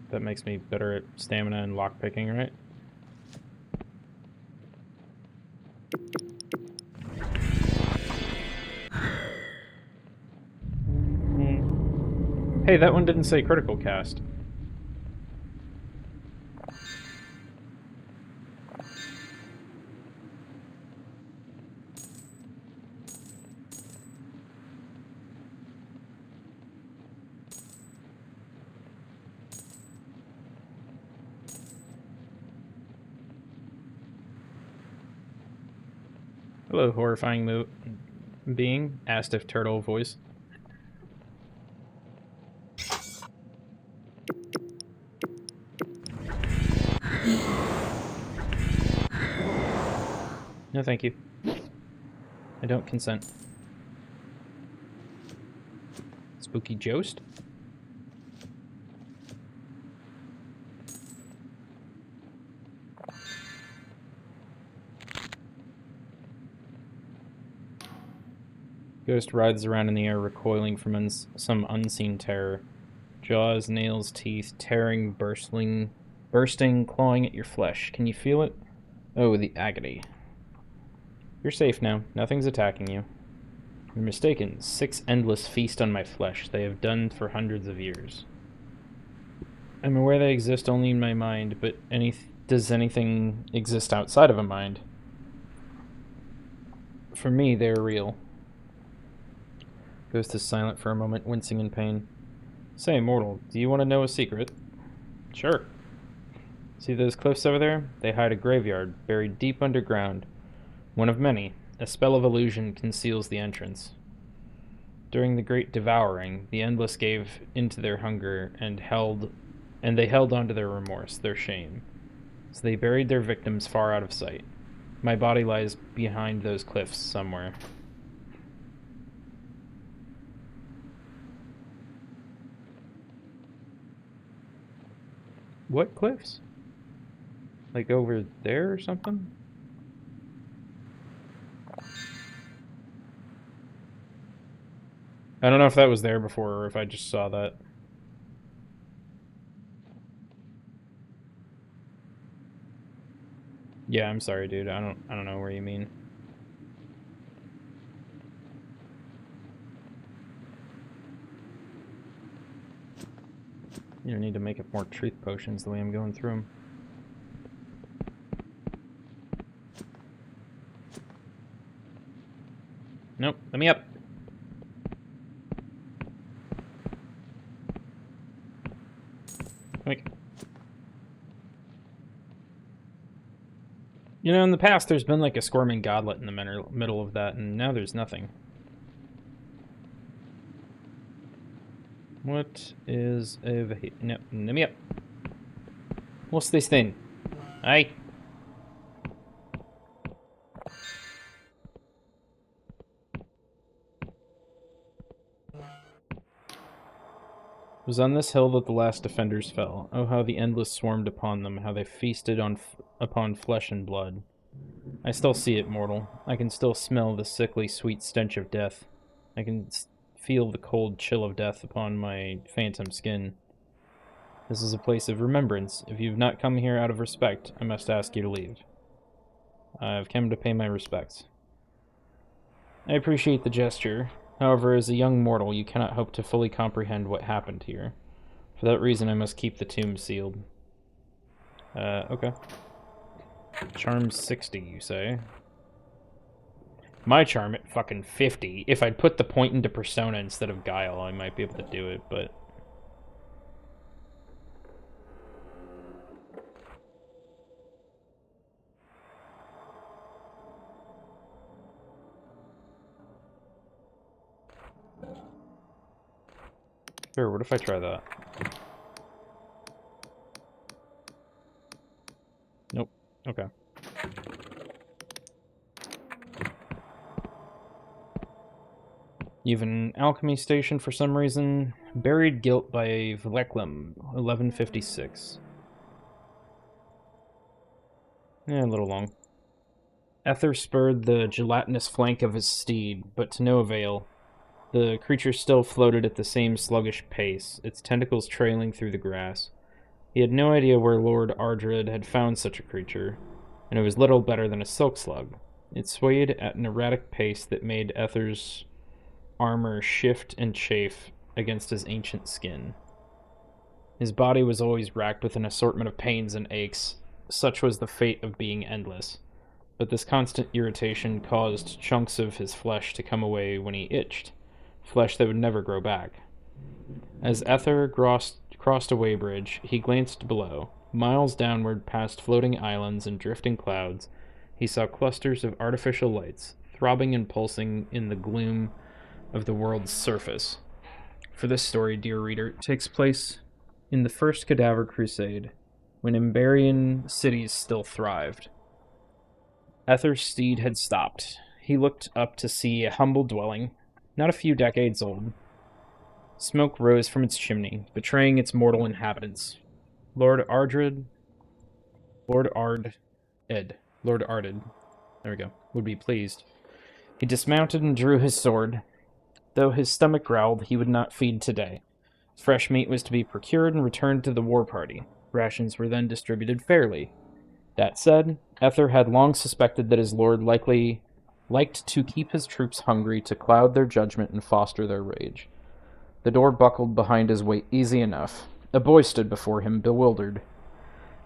That makes me better at stamina and lockpicking, right? Hey, that one didn't say critical cast. Hello, horrifying being, asked if turtle voice. No, thank you. I don't consent. Spooky Jost? Ghost writhes around in the air, recoiling from some unseen terror. Jaws, nails, teeth, tearing, bursting, clawing at your flesh. Can you feel it? Oh, the agony. You're safe now. Nothing's attacking you. You're mistaken. 6 endless feast on my flesh. They have done for hundreds of years. I'm aware they exist only in my mind, but does anything exist outside of a mind? For me, they're real. Ghost is silent for a moment, wincing in pain. Say, mortal, do you want to know a secret? Sure. See those cliffs over there? They hide a graveyard, buried deep underground. One of many. A spell of illusion conceals the entrance. During the Great Devouring, the Endless gave into their hunger and they held on to their remorse, their shame. So they buried their victims far out of sight. My body lies behind those cliffs somewhere. What cliffs? Like over there or something? I don't know if that was there before or if I just saw that. Yeah, I'm sorry, dude. I don't know where you mean. You don't need to make up more truth potions the way I'm going through them. Nope, let me up. Quick. You know, in the past there's been like a squirming godlet in the middle of that, and now there's nothing. What is over here? No, let me up. What's this thing? Aye. It was on this hill that the last defenders fell. Oh, how the Endless swarmed upon them, how they feasted upon flesh and blood. I still see it, mortal. I can still smell the sickly sweet stench of death. I can feel the cold chill of death upon my phantom skin. This is a place of remembrance. If you've not come here out of respect, I must ask you to leave. I've come to pay my respects. I appreciate the gesture. However, as a young mortal, you cannot hope to fully comprehend what happened here. For that reason, I must keep the tomb sealed. Okay. Charm 60, you say? My charm at fucking 50. If I'd put the point into Persona instead of Guile, I might be able to do it, but... Sure, what if I try that? Nope. Okay. You have an alchemy station for some reason. Buried Guilt by Vleklum, 1156. Yeah, a little long. Ether spurred the gelatinous flank of his steed, but to no avail. The creature still floated at the same sluggish pace, its tentacles trailing through the grass. He had no idea where Lord Ardred had found such a creature, and it was little better than a silk slug. It swayed at an erratic pace that made Ether's armor shift and chafe against his ancient skin. His body was always racked with an assortment of pains and aches. Such was the fate of being endless. But this constant irritation caused chunks of his flesh to come away when he itched, flesh that would never grow back. As Ether crossed a weighbridge, he glanced below. Miles downward, past floating islands and drifting clouds, He saw clusters of artificial lights, throbbing and pulsing in the gloom of the world's surface. For this story, dear reader, takes place in the First Cadaver Crusade, when Emberian cities still thrived. Ether's steed had stopped. He looked up to see a humble dwelling, not a few decades old. Smoke rose from its chimney, betraying its mortal inhabitants. Lord Ardred, there we go, would be pleased. He dismounted and drew his sword. Though his stomach growled, he would not feed today. Fresh meat was to be procured and returned to the war party. Rations were then distributed fairly. That said, Ether had long suspected that his lord likely liked to keep his troops hungry to cloud their judgment and foster their rage. The door buckled behind his weight easy enough. A boy stood before him, bewildered.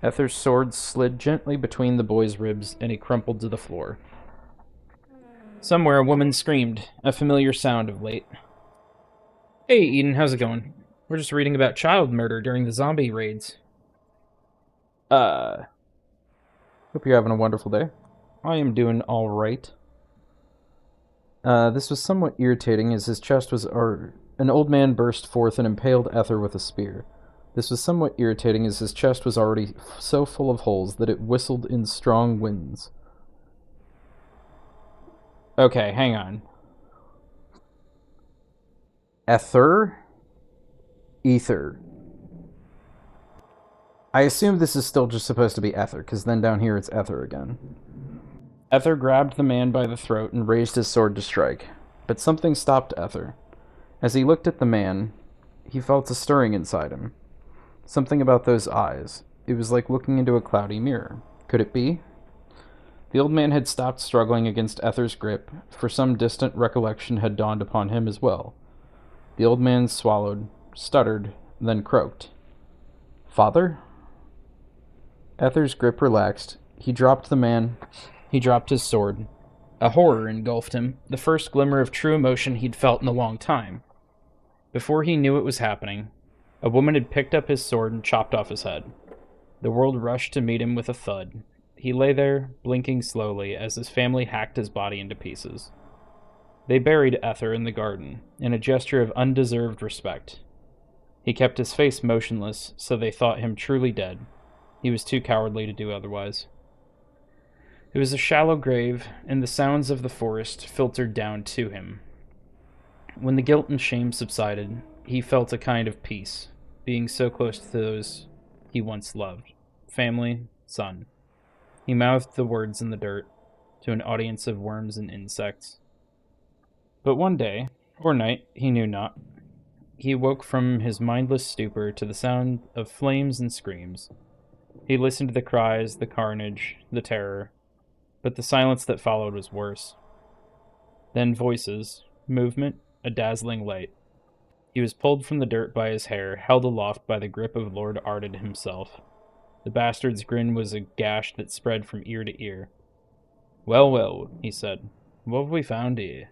Ether's sword slid gently between the boy's ribs, and he crumpled to the floor. Somewhere a woman screamed, a familiar sound of late. Hey, Eden, how's it going? We're just reading about child murder during the zombie raids. Hope you're having a wonderful day. I am doing all right. This was somewhat irritating as his chest was... An old man burst forth and impaled Ether with a spear. This was somewhat irritating as his chest was already so full of holes that it whistled in strong winds. Okay, hang on. Ether? Ether. I assume this is still just supposed to be Ether, because then down here it's Ether again. Ether grabbed the man by the throat and raised his sword to strike, but something stopped Ether. As he looked at the man, he felt a stirring inside him. Something about those eyes. It was like looking into a cloudy mirror. Could it be? The old man had stopped struggling against Ether's grip, for some distant recollection had dawned upon him as well. The old man swallowed, stuttered, then croaked. Father? Ether's grip relaxed. He dropped his sword. A horror engulfed him, the first glimmer of true emotion he'd felt in a long time. Before he knew it was happening, a woman had picked up his sword and chopped off his head. The world rushed to meet him with a thud. He lay there, blinking slowly, as his family hacked his body into pieces. They buried Ether in the garden, in a gesture of undeserved respect. He kept his face motionless, so they thought him truly dead. He was too cowardly to do otherwise. It was a shallow grave, and the sounds of the forest filtered down to him. When the guilt and shame subsided, he felt a kind of peace, being so close to those he once loved. Family, son. He mouthed the words in the dirt, to an audience of worms and insects. But one day, or night, he knew not, he woke from his mindless stupor to the sound of flames and screams. He listened to the cries, the carnage, the terror, but the silence that followed was worse. Then voices, movement, a dazzling light. He was pulled from the dirt by his hair, held aloft by the grip of Lord Arded himself. The bastard's grin was a gash that spread from ear to ear. Well, well, he said. What have we found here?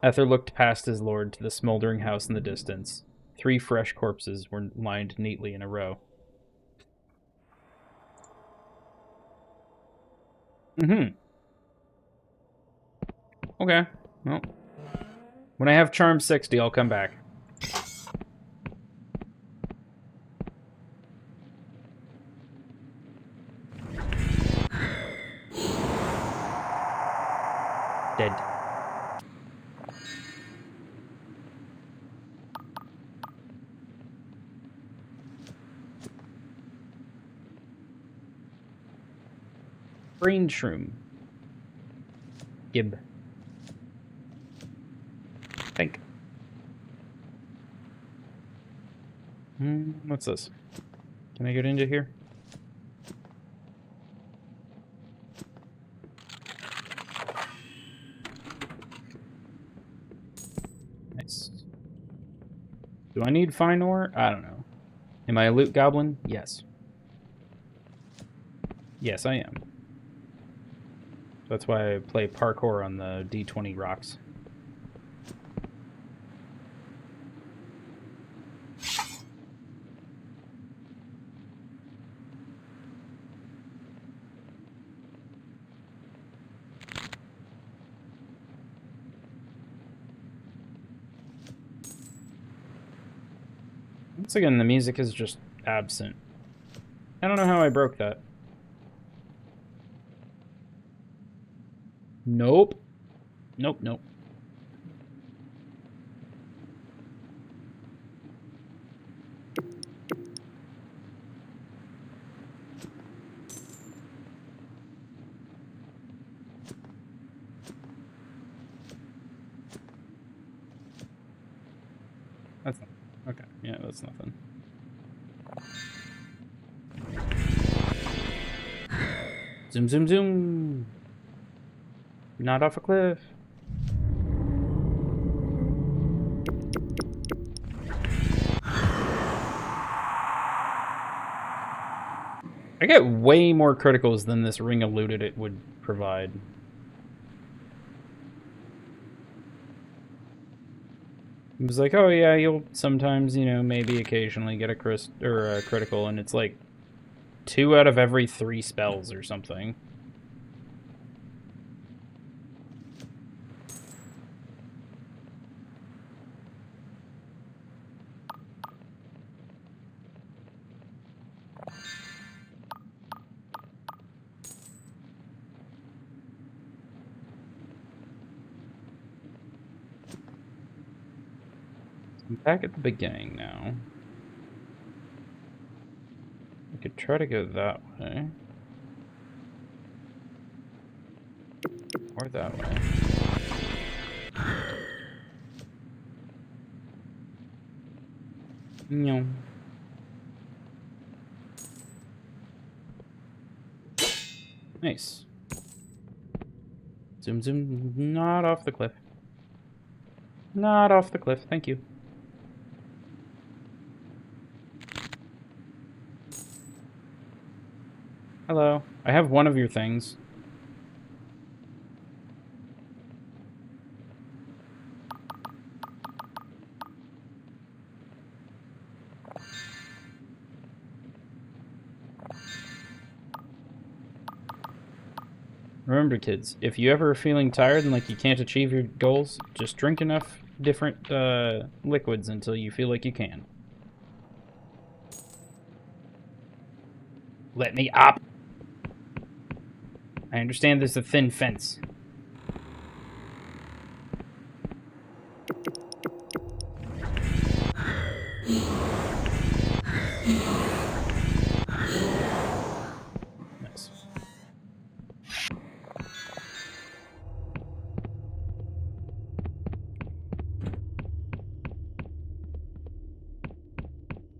Ether looked past his lord to the smoldering house in the distance. 3 fresh corpses were lined neatly in a row. Okay, well. When I have Charm 60, I'll come back. Dead. Brain shroom. Gib. Think. What's this? Can I get into here? Nice. Do I need fine ore? I don't know. Am I a loot goblin? Yes. Yes, I am. That's why I play parkour on the D20 rocks. Once again, the music is just absent. I don't know how I broke that. Nope. Nope, nope. That's not, okay. Yeah, that's nothing. Zoom, zoom, zoom. Not off a cliff. I get way more criticals than this ring eluded it would provide. It was like, oh yeah, you'll sometimes, you know, maybe occasionally get a critical, and it's like 2 out of every 3 spells or something. I'm back at the beginning now. I could try to go that way. Or that way. No. Nice. Zoom, zoom. Not off the cliff. Not off the cliff. Thank you. Hello. I have one of your things. Remember, kids, if you ever are feeling tired and like you can't achieve your goals, just drink enough different liquids until you feel like you can. Let me up! I understand there's a thin fence. Nice.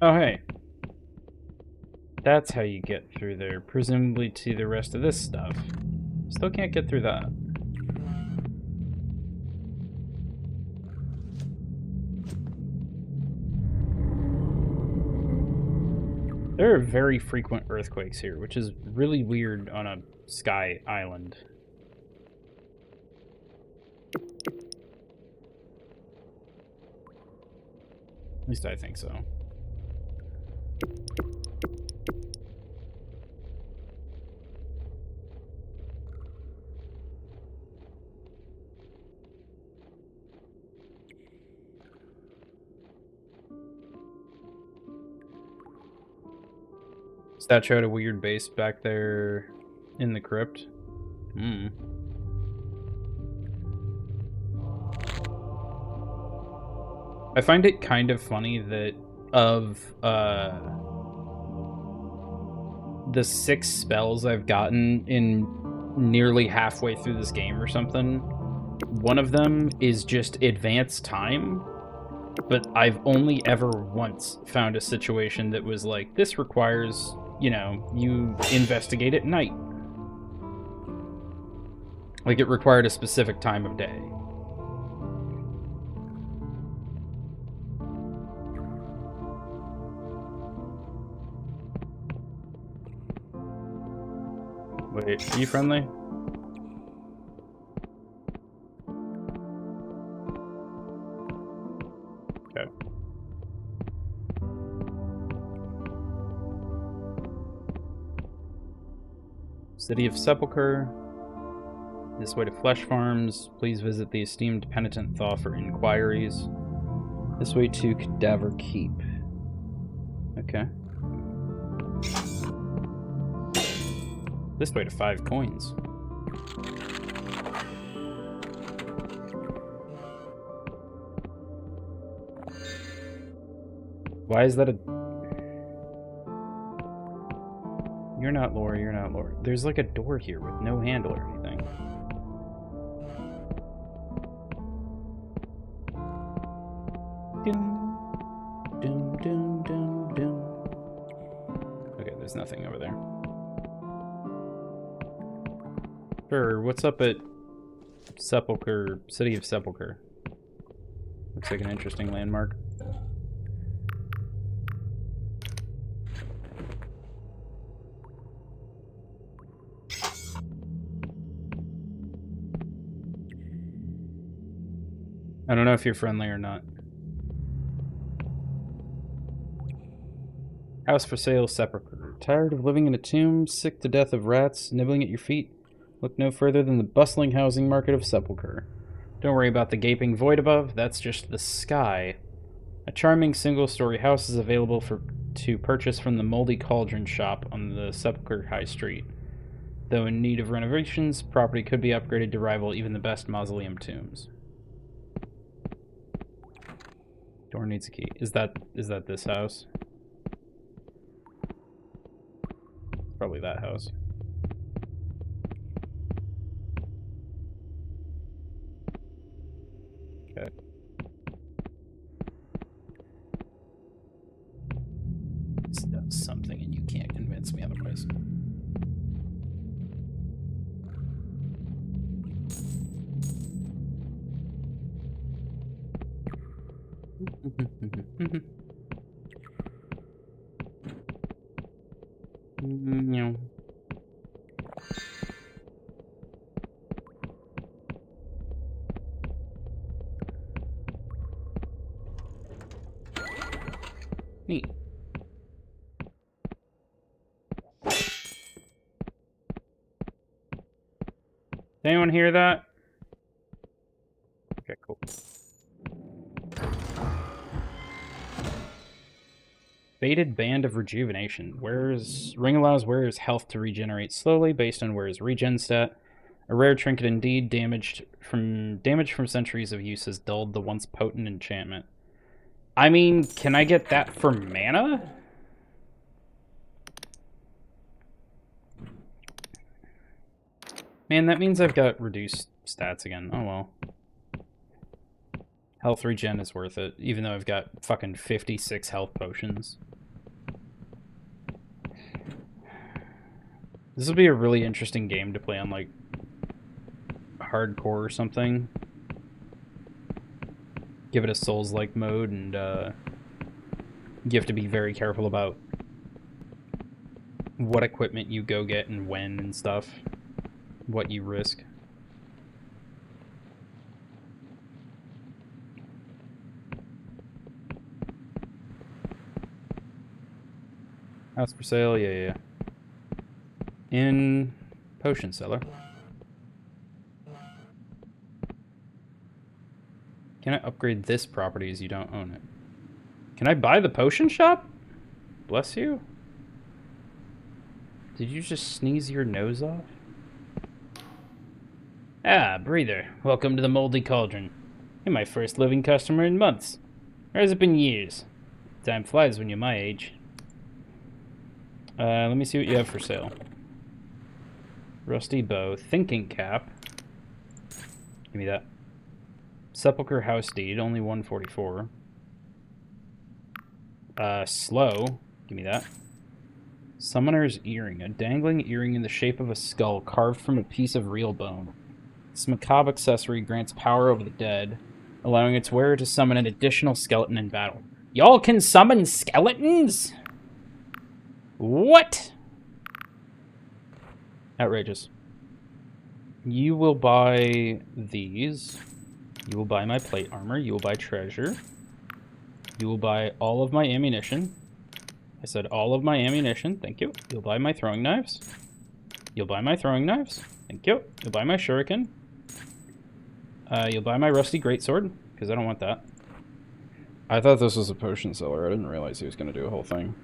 Oh, hey. That's how you get through there, presumably to the rest of this stuff. Still can't get through that. There are very frequent earthquakes here, which is really weird on a sky island. At least I think so. Statue had a weird base back there in the crypt. Hmm. I find it kind of funny that of the 6 spells I've gotten in nearly halfway through this game or something, one of them is just advance time, but I've only ever once found a situation that was like, this requires, you know, you investigate at night. Like, it required a specific time of day. Wait, are you friendly? Okay. City of Sepulchre. This way to Flesh Farms. Please visit the esteemed Penitent Thaw for inquiries. This way to Cadaver Keep. Okay. This way to 5 coins. Why is that a... You're not Laura, you're not Laura. There's like a door here with no handle or anything. Doom, doom, doom, doom, doom. Okay, there's nothing over there. Sure, what's up at Sepulchre, City of Sepulchre? Looks like an interesting landmark. I don't know if you're friendly or not. House for sale, Sepulchre. Tired of living in a tomb, sick to death of rats nibbling at your feet? Look no further than the bustling housing market of Sepulchre. Don't worry about the gaping void above, that's just the sky. A charming single-story house is available to purchase from the Moldy Cauldron shop on the Sepulchre High Street. Though in need of renovations, property could be upgraded to rival even the best mausoleum tombs. Door needs a key. Is that this house? Probably that house. Okay. This does something and you can't convince me otherwise. No. Neat. Did anyone hear that? Okay, cool. Faded Band of Rejuvenation. Ring allows wearer's health to regenerate slowly based on wearer's regen stat. A rare trinket indeed, damage from centuries of use has dulled the once potent enchantment. I mean, can I get that for mana? Man, that means I've got reduced stats again. Oh well. Health regen is worth it, even though I've got fucking 56 health potions. This will be a really interesting game to play on, like, hardcore or something. Give it a Souls-like mode, and you have to be very careful about what equipment you go get and when and stuff. What you risk. House for sale, yeah. In potion cellar. Can I upgrade this property as you don't own it? Can I buy the potion shop? Bless you. Did you just sneeze your nose off? Ah, breather. Welcome to the Moldy Cauldron. You're my first living customer in months. Or has it been years? Time flies when you're my age. Let me see what you have for sale. Rusty bow, thinking cap. Give me that. Sepulchre house deed, only 144. Slow. Give me that. Summoner's earring, a dangling earring in the shape of a skull carved from a piece of real bone. This macabre accessory grants power over the dead, allowing its wearer to summon an additional skeleton in battle. Y'all can summon skeletons? What? Outrageous. You will buy these. You will buy my plate armor. You will buy treasure. You will buy all of my ammunition. I said all of my ammunition. Thank you. You'll buy my throwing knives. You'll buy my throwing knives. Thank you. You'll buy my shuriken. You'll buy my rusty greatsword, because I don't want that. I thought this was a potion seller. I didn't realize he was going to do a whole thing.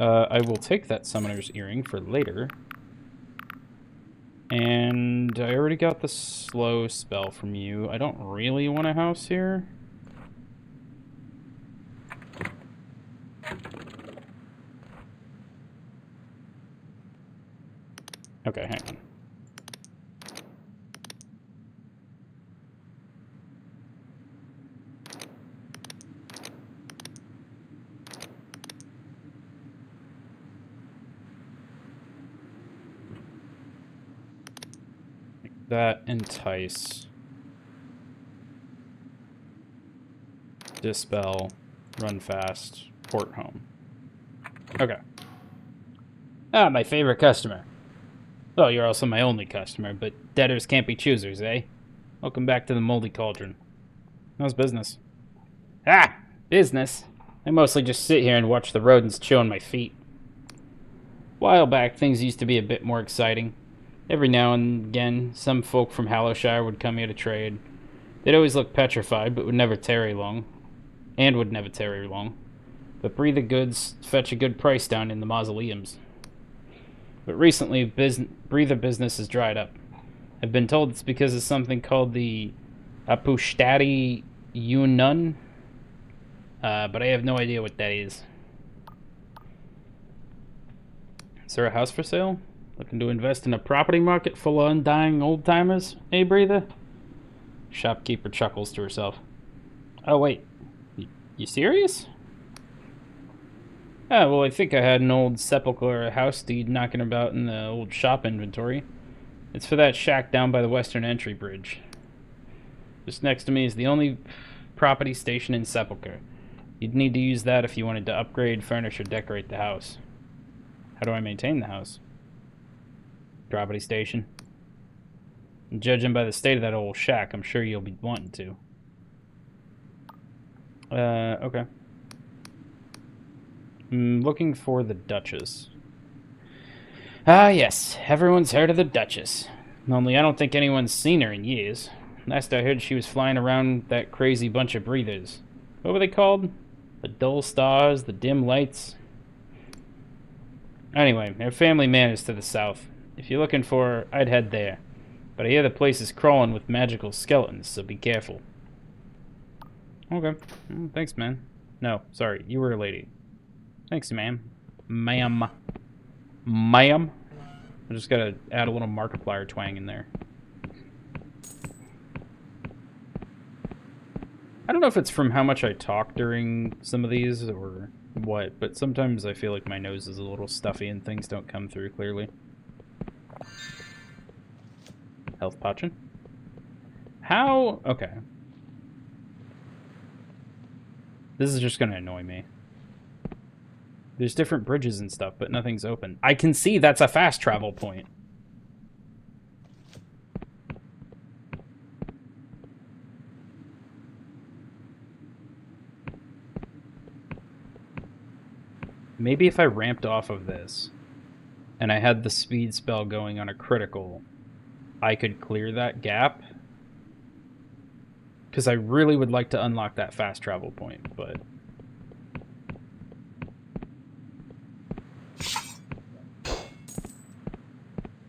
I will take that summoner's earring for later. And I already got the slow spell from you. I don't really want a house here. Okay, hang on. That entice. Dispel. Run fast. Port home. Okay. Ah, my favorite customer. Oh, you're also my only customer, but debtors can't be choosers, eh? Welcome back to the Moldy Cauldron. How's business? Ah! Business? I mostly just sit here and watch the rodents chew on my feet. A while back, things used to be a bit more exciting. Every now and again, some folk from Hallowshire would come here to trade. They'd always look petrified, but would never tarry long. But breathe the goods fetch a good price down in the mausoleums. But recently, breather business has dried up. I've been told it's because of something called the Apustati Yunun, but I have no idea what that is. Is there a house for sale? Looking to invest in a property market full of undying old-timers, eh, breather? Shopkeeper chuckles to herself. Oh, wait. You serious? Ah, well, I think I had an old sepulchre house deed knocking about in the old shop inventory. It's for that shack down by the western entry bridge. Just next to me is the only property station in Sepulchre. You'd need to use that if you wanted to upgrade, furnish, or decorate the house. How do I maintain the house? Property station. And judging by the state of that old shack, I'm sure you'll be wanting to. Okay. I'm looking for the Duchess. Ah, yes. Everyone's heard of the Duchess. Only I don't think anyone's seen her in years. Last I heard, she was flying around that crazy bunch of breathers. What were they called? The dull stars, the dim lights? Anyway, her family manors to the south. If you're looking for her, I'd head there. But I hear the place is crawling with magical skeletons, so be careful. Okay. Thanks, man. No, sorry, you were a lady. Thanks, ma'am. Ma'am. Ma'am? I just gotta add a little Markiplier twang in there. I don't know if it's from how much I talk during some of these or what, but sometimes I feel like my nose is a little stuffy and things don't come through clearly. Health potion. How? Okay. This is just gonna annoy me. There's different bridges and stuff, but nothing's open. I can see that's a fast travel point. Maybe if I ramped off of this and I had the speed spell going on a critical, I could clear that gap. Because I really would like to unlock that fast travel point, but...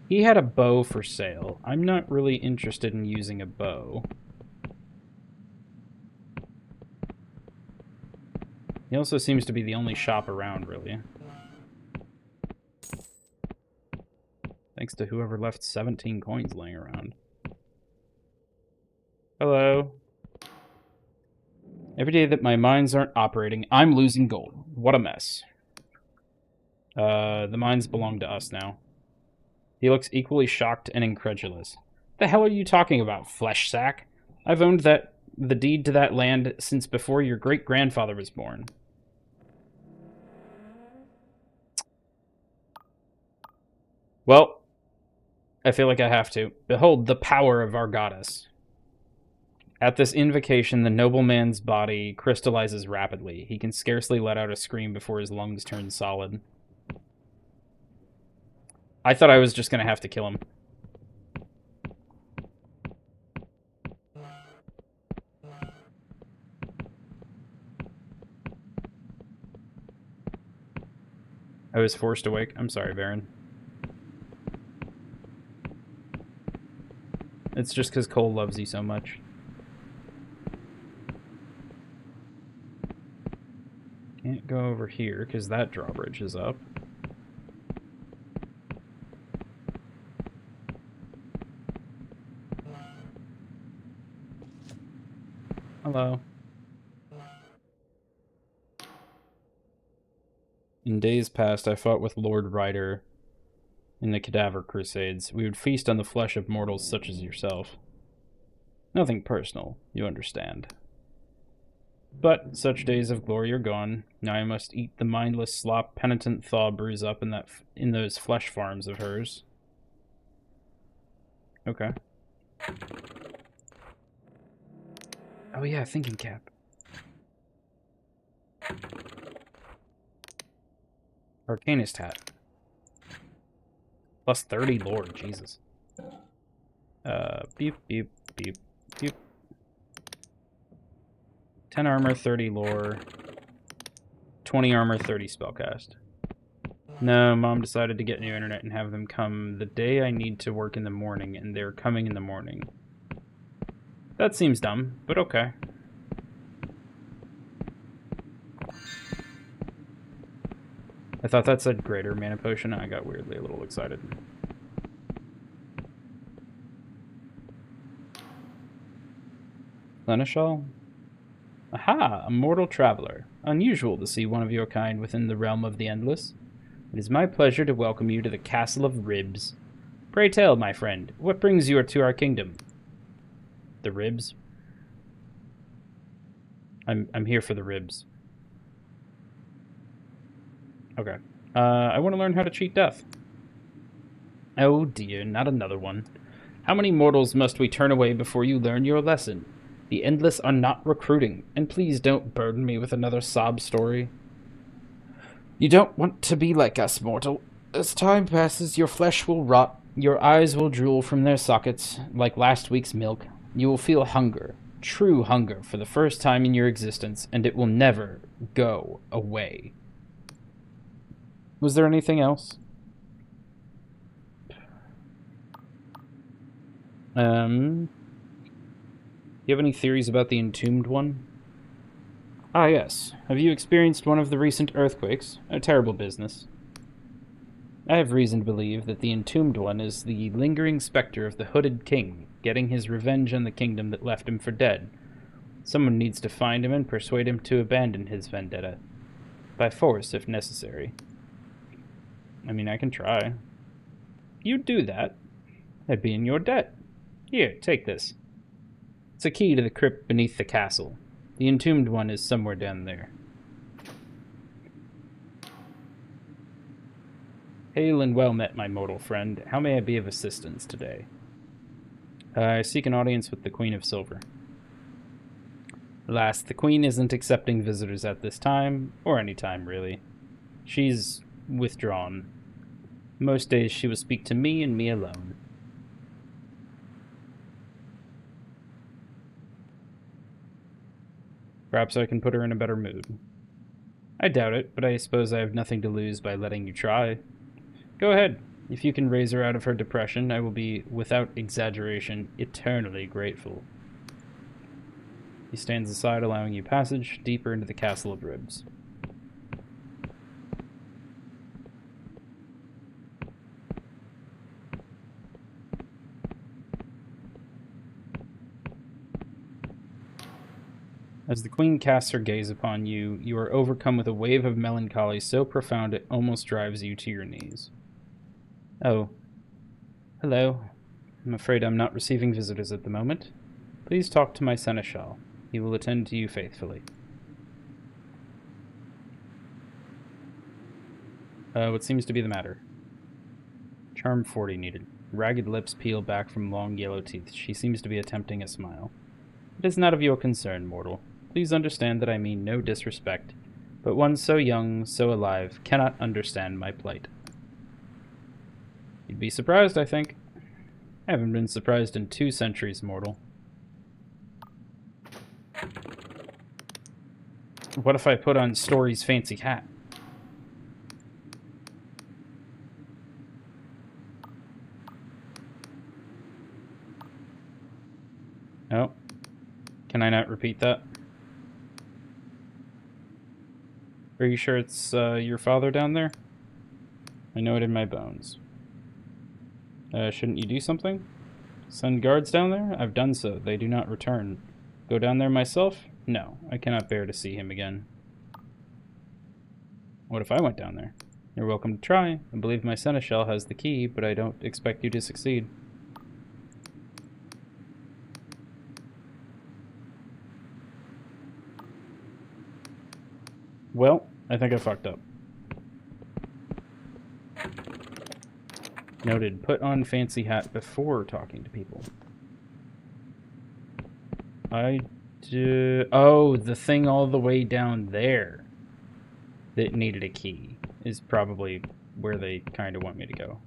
He had a bow for sale. I'm not really interested in using a bow. He also seems to be the only shop around, really. Thanks to whoever left 17 coins laying around. Hello. Every day that my mines aren't operating, I'm losing gold. What a mess. The mines belong to us now. He looks equally shocked and incredulous. The hell are you talking about, flesh sack? I've owned the deed to that land since before your great-grandfather was born. Well, I feel like I have to. Behold the power of our goddess. At this invocation, the nobleman's body crystallizes rapidly. He can scarcely let out a scream before his lungs turn solid. I thought I was just going to have to kill him. I was forced awake. I'm sorry, Baron. It's just because Cole loves you so much. Can't go over here because that drawbridge is up. Hello. In days past, I fought with Lord Ryder in the Cadaver Crusades. We would feast on the flesh of mortals such as yourself. Nothing personal, you understand. But such days of glory are gone. Now I must eat the mindless slop penitent Thaw brews up in those flesh farms of hers. Okay. Oh yeah, thinking cap. Arcanist hat. Plus 30 lore, Jesus. Beep, beep, beep, beep. 10 armor, 30 lore. 20 armor, 30 spellcast. No, Mom decided to get new internet and have them come the day I need to work in the morning, and they're coming in the morning. That seems dumb, but okay. I thought that said greater mana potion, and I got weirdly a little excited. Seneschal? Aha, a mortal traveler. Unusual to see one of your kind within the realm of the Endless. It is my pleasure to welcome you to the Castle of Ribs. Pray tell, my friend, what brings you to our kingdom? The ribs? I'm here for the ribs. Okay. I want to learn how to cheat death. Oh dear, not another one. How many mortals must we turn away before you learn your lesson? The Endless are not recruiting, and please don't burden me with another sob story. You don't want to be like us, mortal. As time passes, your flesh will rot, your eyes will drool from their sockets, like last week's milk. You will feel hunger, true hunger, for the first time in your existence, and it will never go away. Was there anything else? Do you have any theories about the Entombed One? Ah, yes. Have you experienced one of the recent earthquakes? A terrible business. I have reason to believe that the Entombed One is the lingering specter of the Hooded King, getting his revenge on the kingdom that left him for dead. Someone needs to find him and persuade him to abandon his vendetta. By force, if necessary. I mean, I can try. You'd do that. I'd be in your debt. Here, take this. It's a key to the crypt beneath the castle. The Entombed One is somewhere down there. Hail and well met, my mortal friend. How may I be of assistance today? I seek an audience with the Queen of Silver. Alas, the Queen isn't accepting visitors at this time, or any time, really. She's withdrawn. Most days she will speak to me and me alone. Perhaps I can put her in a better mood. I doubt it, but I suppose I have nothing to lose by letting you try. Go ahead. If you can raise her out of her depression, I will be, without exaggeration, eternally grateful. He stands aside, allowing you passage deeper into the Castle of Ribs. As the Queen casts her gaze upon you, you are overcome with a wave of melancholy so profound it almost drives you to your knees. Oh. Hello. I'm afraid I'm not receiving visitors at the moment. Please talk to my seneschal. He will attend to you faithfully. What seems to be the matter? Charm 40 needed. Ragged lips peel back from long yellow teeth. She seems to be attempting a smile. It is not of your concern, mortal. Please understand that I mean no disrespect, but one so young, so alive, cannot understand my plight. You'd be surprised, I think. I haven't been surprised in 2 centuries, mortal. What if I put on Story's fancy hat? Oh. Can I not repeat that? Are you sure it's your father down there? I know it in my bones. Shouldn't you do something? Send guards down there? I've done so. They do not return. Go down there myself? No, I cannot bear to see him again. What if I went down there? You're welcome to try. I believe my seneschal has the key, but I don't expect you to succeed. Well, I think I fucked up. Noted. Put on fancy hat before talking to people. Oh, the thing all the way down there that needed a key is probably where they kind of want me to go.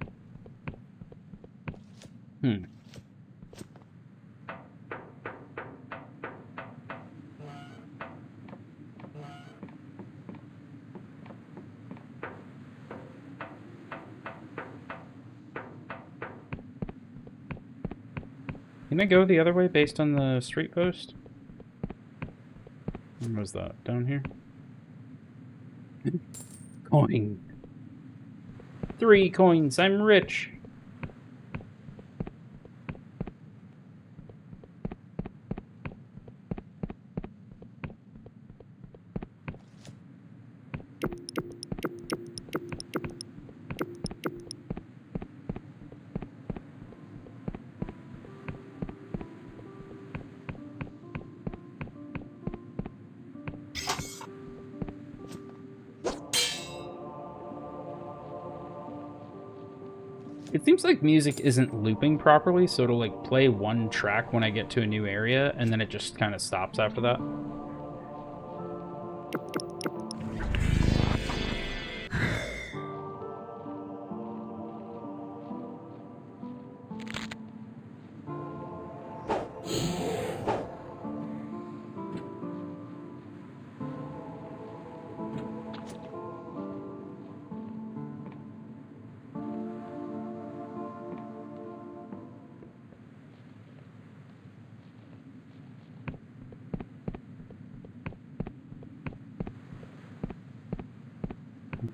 Can I go the other way based on the street post? Where was that? Down here? Coin. 3 coins. I'm rich. It seems like music isn't looping properly, so it'll like play one track when I get to a new area, and then it just kind of stops after that.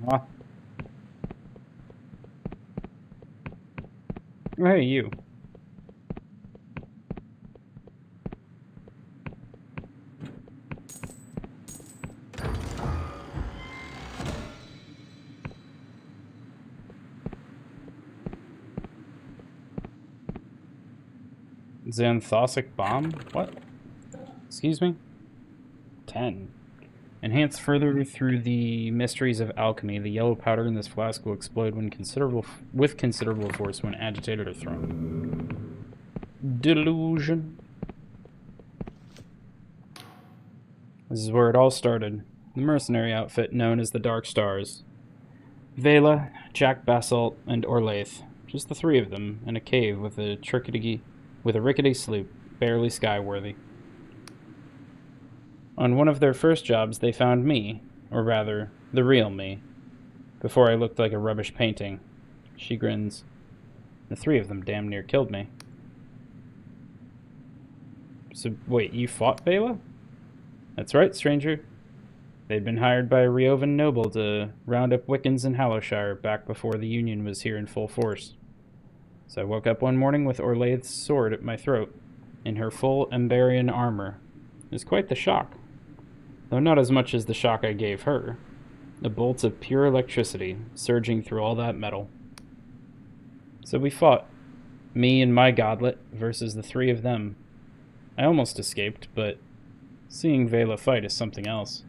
Ah. Hey, you. Xanthosic bomb? What? Excuse me? 10. Enhanced further through the mysteries of alchemy, the yellow powder in this flask will explode with considerable force when agitated or thrown. Delusion. This is where it all started. The mercenary outfit known as the Dark Stars. Vela, Jack Basalt, and Orlaith. Just the 3 of them in a cave with a rickety sloop, barely skyworthy. On one of their first jobs, they found me, or rather, the real me, before I looked like a rubbish painting. She grins. The 3 of them damn near killed me. So, wait, you fought Vela? That's right, stranger. They'd been hired by a Riovan noble to round up Wiccans in Hallowshire back before the Union was here in full force. So I woke up one morning with Orlaith's sword at my throat, in her full Emberian armor. It was quite the shock. Though not as much as the shock I gave her. The bolts of pure electricity surging through all that metal. So we fought. Me and my godlet versus the 3 of them. I almost escaped, but seeing Vela fight is something else.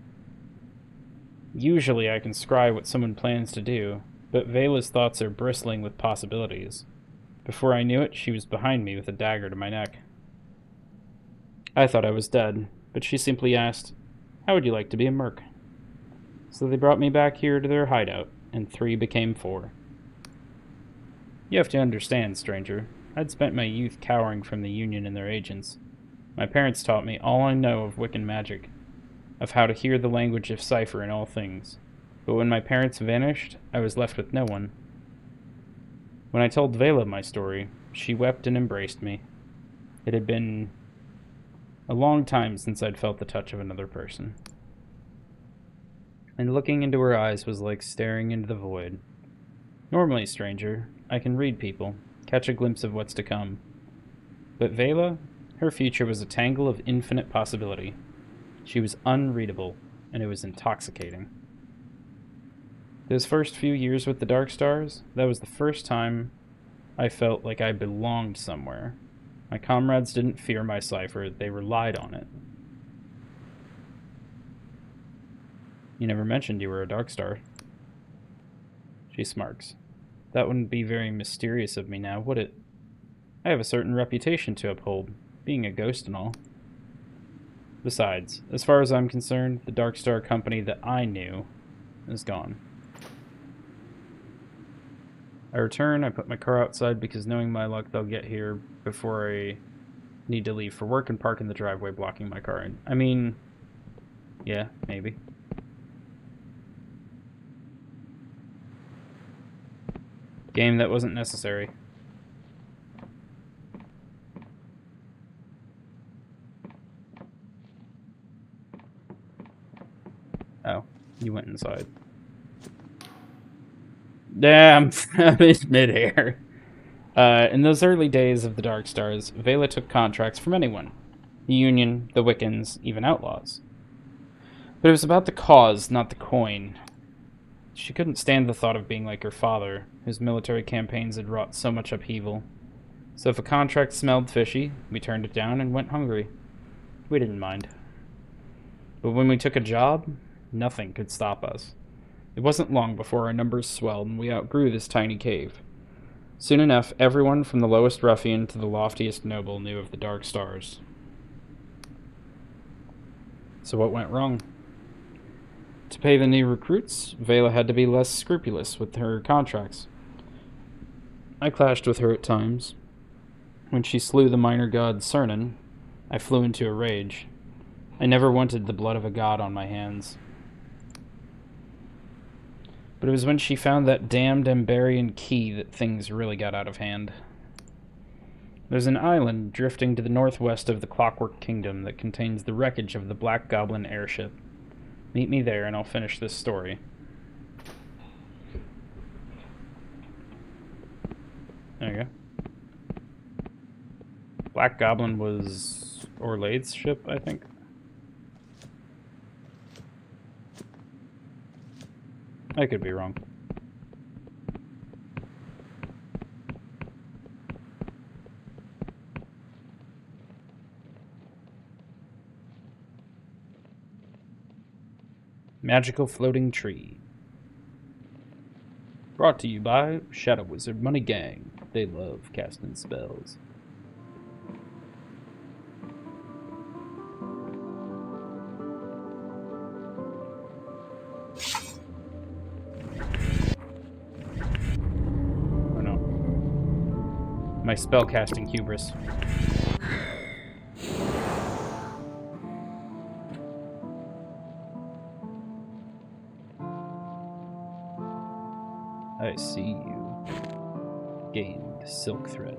Usually I can scry what someone plans to do, but Vela's thoughts are bristling with possibilities. Before I knew it, she was behind me with a dagger to my neck. I thought I was dead, but she simply asked, "How would you like to be a merc?" So they brought me back here to their hideout, and 3 became 4. You have to understand, stranger, I'd spent my youth cowering from the Union and their agents. My parents taught me all I know of Wiccan magic, of how to hear the language of cipher in all things. But when my parents vanished, I was left with no one. When I told Vela my story, she wept and embraced me. It had been A long time since I'd felt the touch of another person. And looking into her eyes was like staring into the void. Normally, stranger, I can read people, catch a glimpse of what's to come. But Vela, her future was a tangle of infinite possibility. She was unreadable, and it was intoxicating. Those first few years with the Dark Stars, that was the first time I felt like I belonged somewhere. My comrades didn't fear my cipher, they relied on it. You never mentioned you were a Dark Star. She smirks. That wouldn't be very mysterious of me now, would it? I have a certain reputation to uphold, being a ghost and all. Besides, as far as I'm concerned, the Dark Star company that I knew is gone. I return, I put my car outside because knowing my luck they'll get here before I need to leave for work and park in the driveway blocking my car. I mean, yeah, maybe. Game that wasn't necessary. Oh, you went inside. Damn, I'm in midair. In those early days of the Dark Stars, Vela took contracts from anyone. The Union, the Wiccans, even outlaws. But it was about the cause, not the coin. She couldn't stand the thought of being like her father, whose military campaigns had wrought so much upheaval. So if a contract smelled fishy, we turned it down and went hungry. We didn't mind. But when we took a job, nothing could stop us. It wasn't long before our numbers swelled and we outgrew this tiny cave. Soon enough, everyone from the lowest ruffian to the loftiest noble knew of the Dark Stars. So what went wrong? To pay the new recruits, Vela had to be less scrupulous with her contracts. I clashed with her at times. When she slew the minor god Cernan, I flew into a rage. I never wanted the blood of a god on my hands. But it was when she found that damned Emberian key that things really got out of hand. There's an island drifting to the northwest of the Clockwork Kingdom that contains the wreckage of the Black Goblin airship. Meet me there and I'll finish this story. There you go. Black Goblin was Orlaith's ship, I think. I could be wrong. Magical Floating Tree. Brought to you by Shadow Wizard Money Gang. They love casting spells. Oh no. My spellcasting hubris. I see you. Gained silk thread.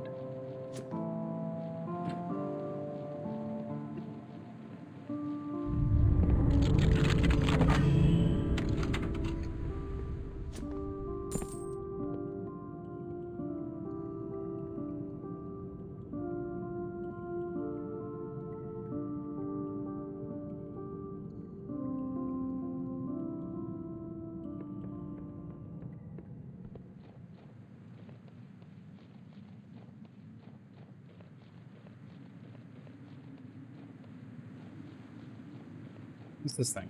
What's this thing?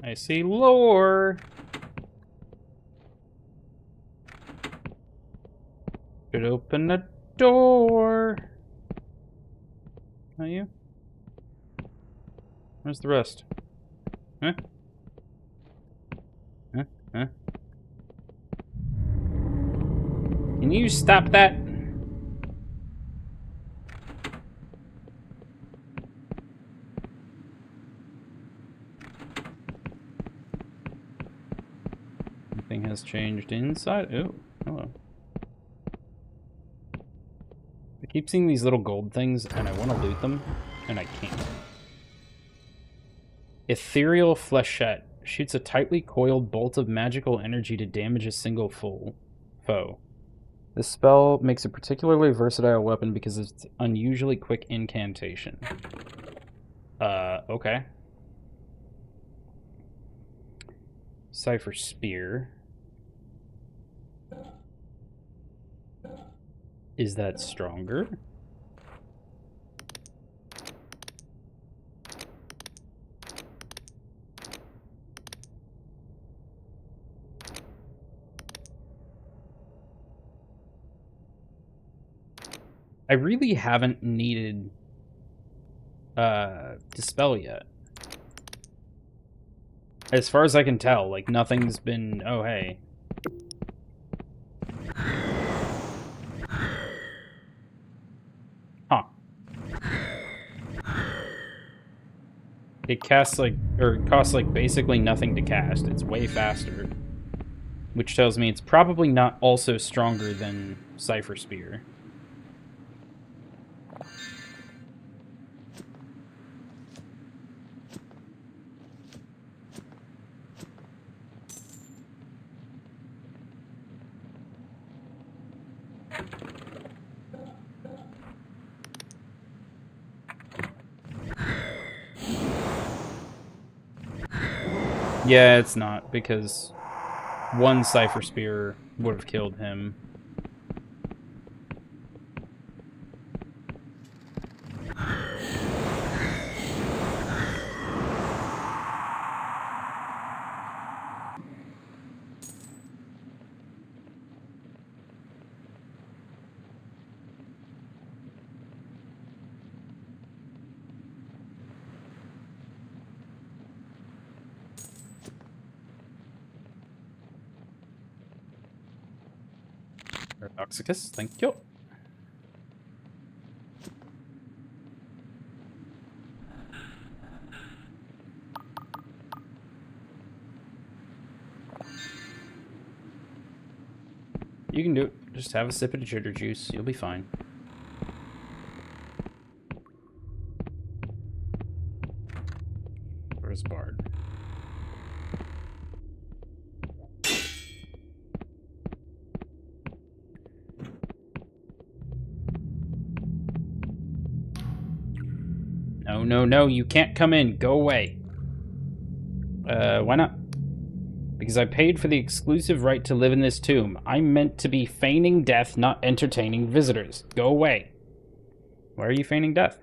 I see lore. Could open a door. Not you? Where's the rest? Huh? Huh? Huh? Can you stop that? Anything has changed inside? Oh, hello. I keep seeing these little gold things, and I want to loot them, and I can't. Ethereal Flechette. Shoots a tightly coiled bolt of magical energy to damage a single foe. This spell makes a particularly versatile weapon because of its unusually quick incantation. Okay. Cypher Spear. Is that stronger? I really haven't needed Dispel yet. As far as I can tell, like, nothing's been... Oh, hey. Huh. It casts, like... Or it costs, like, basically nothing to cast. It's way faster. Which tells me it's probably not also stronger than Cypher Spear. Yeah, it's not, because one Cypher Spear would have killed him. Paradoxicus, thank you. You can do it. Just have a sip of the jitter juice. You'll be fine. Where's Bard? No, no, no, you can't come in. Go away. Why not? Because I paid for the exclusive right to live in this tomb. I'm meant to be feigning death, not entertaining visitors. Go away. Why are you feigning death?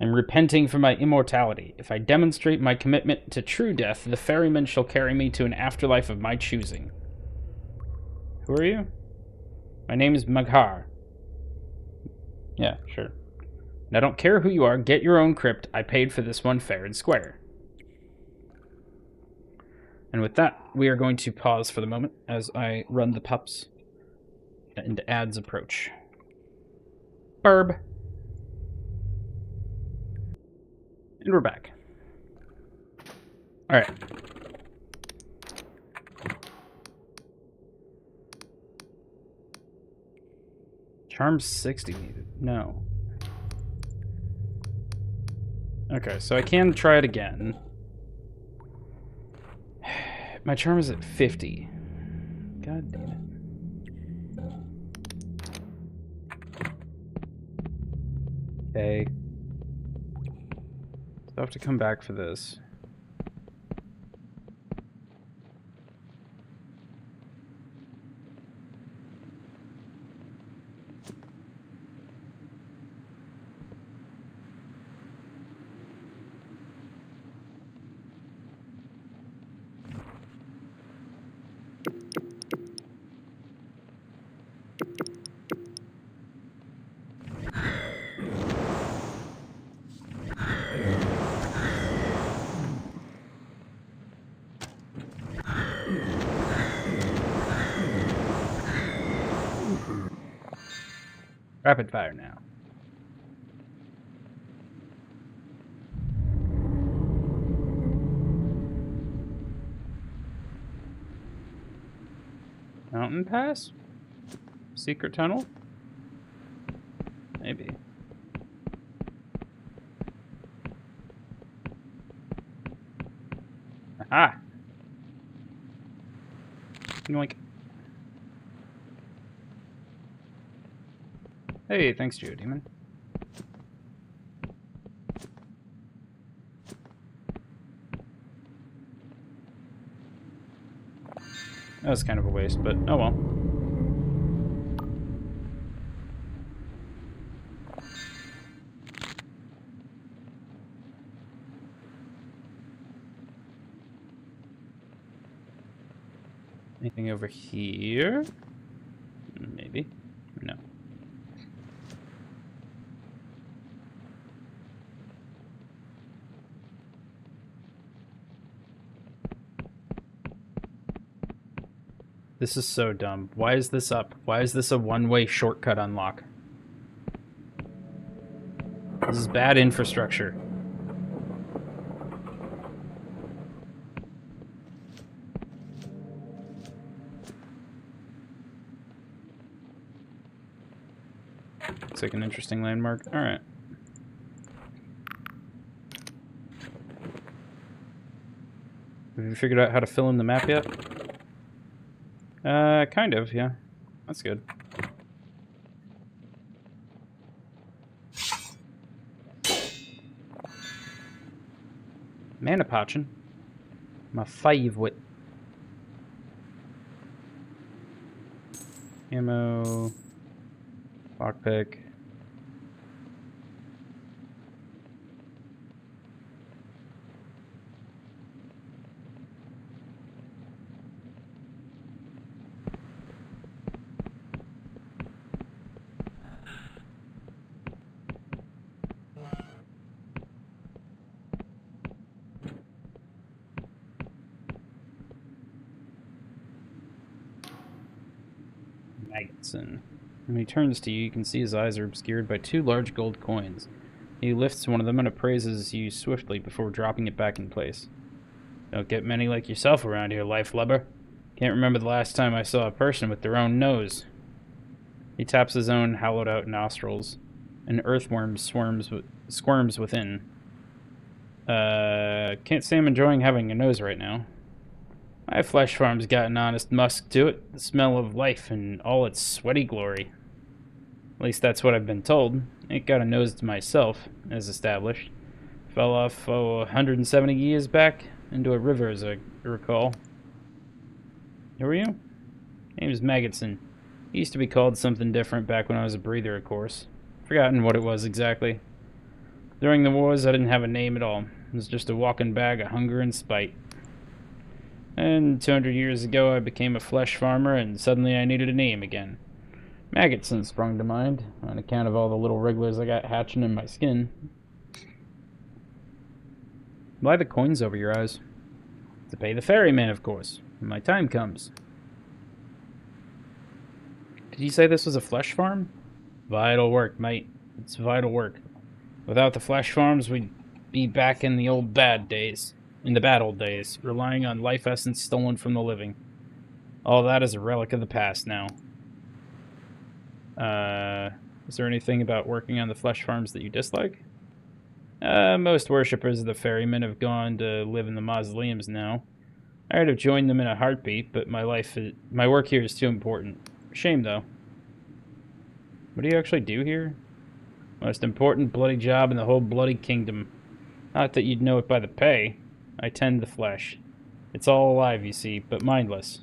I'm repenting for my immortality. If I demonstrate my commitment to true death, the ferryman shall carry me to an afterlife of my choosing. Who are you? My name is Maghar. Yeah, sure. And I don't care who you are, get your own crypt. I paid for this one fair and square. And with that, we are going to pause for the moment as I run the pups and ads approach. Burb. And we're back. Alright. Charm 60 needed. No. Okay, so I can try it again. My charm is at 50. God damn it. Okay. So I have to come back for this. Rapid fire now. Mountain pass? Secret tunnel? Maybe. Aha! Like. Hey, thanks, Geodemon. That was kind of a waste, but oh well. Anything over here? Maybe. No. This is so dumb. Why is this up? Why is this a one-way shortcut unlock? This is bad infrastructure. Looks like an interesting landmark. Alright. Have you figured out how to fill in the map yet? Kind of, yeah. That's good. Mana potion. My favorite. Ammo. Lockpick. Magotson. When he turns to you, you can see his eyes are obscured by 2 large gold coins. He lifts one of them and appraises you swiftly before dropping it back in place. Don't get many like yourself around here, life lubber. Can't remember the last time I saw a person with their own nose. He taps his own hollowed-out nostrils. An earthworm squirms within. Can't say I'm enjoying having a nose right now. My flesh farm's got an honest musk to it, the smell of life in all its sweaty glory. At least that's what I've been told. Ain't got a nose to myself, as established. Fell off, 170 years back into a river, as I recall. Who are you? Name's Magotson. He used to be called something different back when I was a breather, of course. Forgotten what it was exactly. During the wars, I didn't have a name at all. It was just a walking bag of hunger and spite. And 200 years ago, I became a flesh farmer, and suddenly I needed a name again. Magotson sprung to mind, on account of all the little wrigglers I got hatching in my skin. Why the coins over your eyes? To pay the ferryman, of course, when my time comes. Did you say this was a flesh farm? Vital work, mate. It's vital work. Without the flesh farms, we'd be back in the bad old days, relying on life essence stolen from the living. All that is a relic of the past now. Is there anything about working on the flesh farms that you dislike? Most worshippers of the ferrymen have gone to live in the mausoleums now. I'd have joined them in a heartbeat, but my work here is too important. Shame, though. What do you actually do here? Most important bloody job in the whole bloody kingdom. Not that you'd know it by the pay. I tend the flesh. It's all alive, you see, but mindless.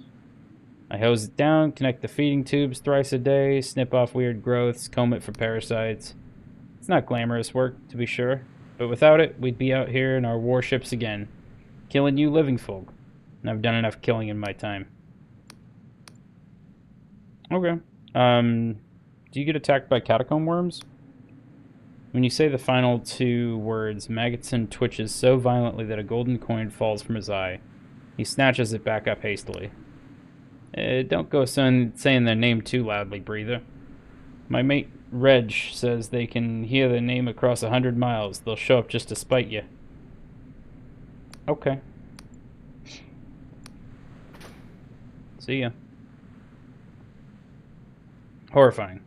I hose it down, connect the feeding tubes thrice a day, snip off weird growths, comb it for parasites. It's not glamorous work, to be sure, but without it, we'd be out here in our warships again, killing you living folk. And I've done enough killing in my time. Okay. Do you get attacked by catacomb worms? When you say the final 2 words, Magotson twitches so violently that a golden coin falls from his eye. He snatches it back up hastily. Don't go saying their name too loudly, breather. My mate Reg says they can hear their name across 100 miles. They'll show up just to spite you. Okay. See ya. Horrifying.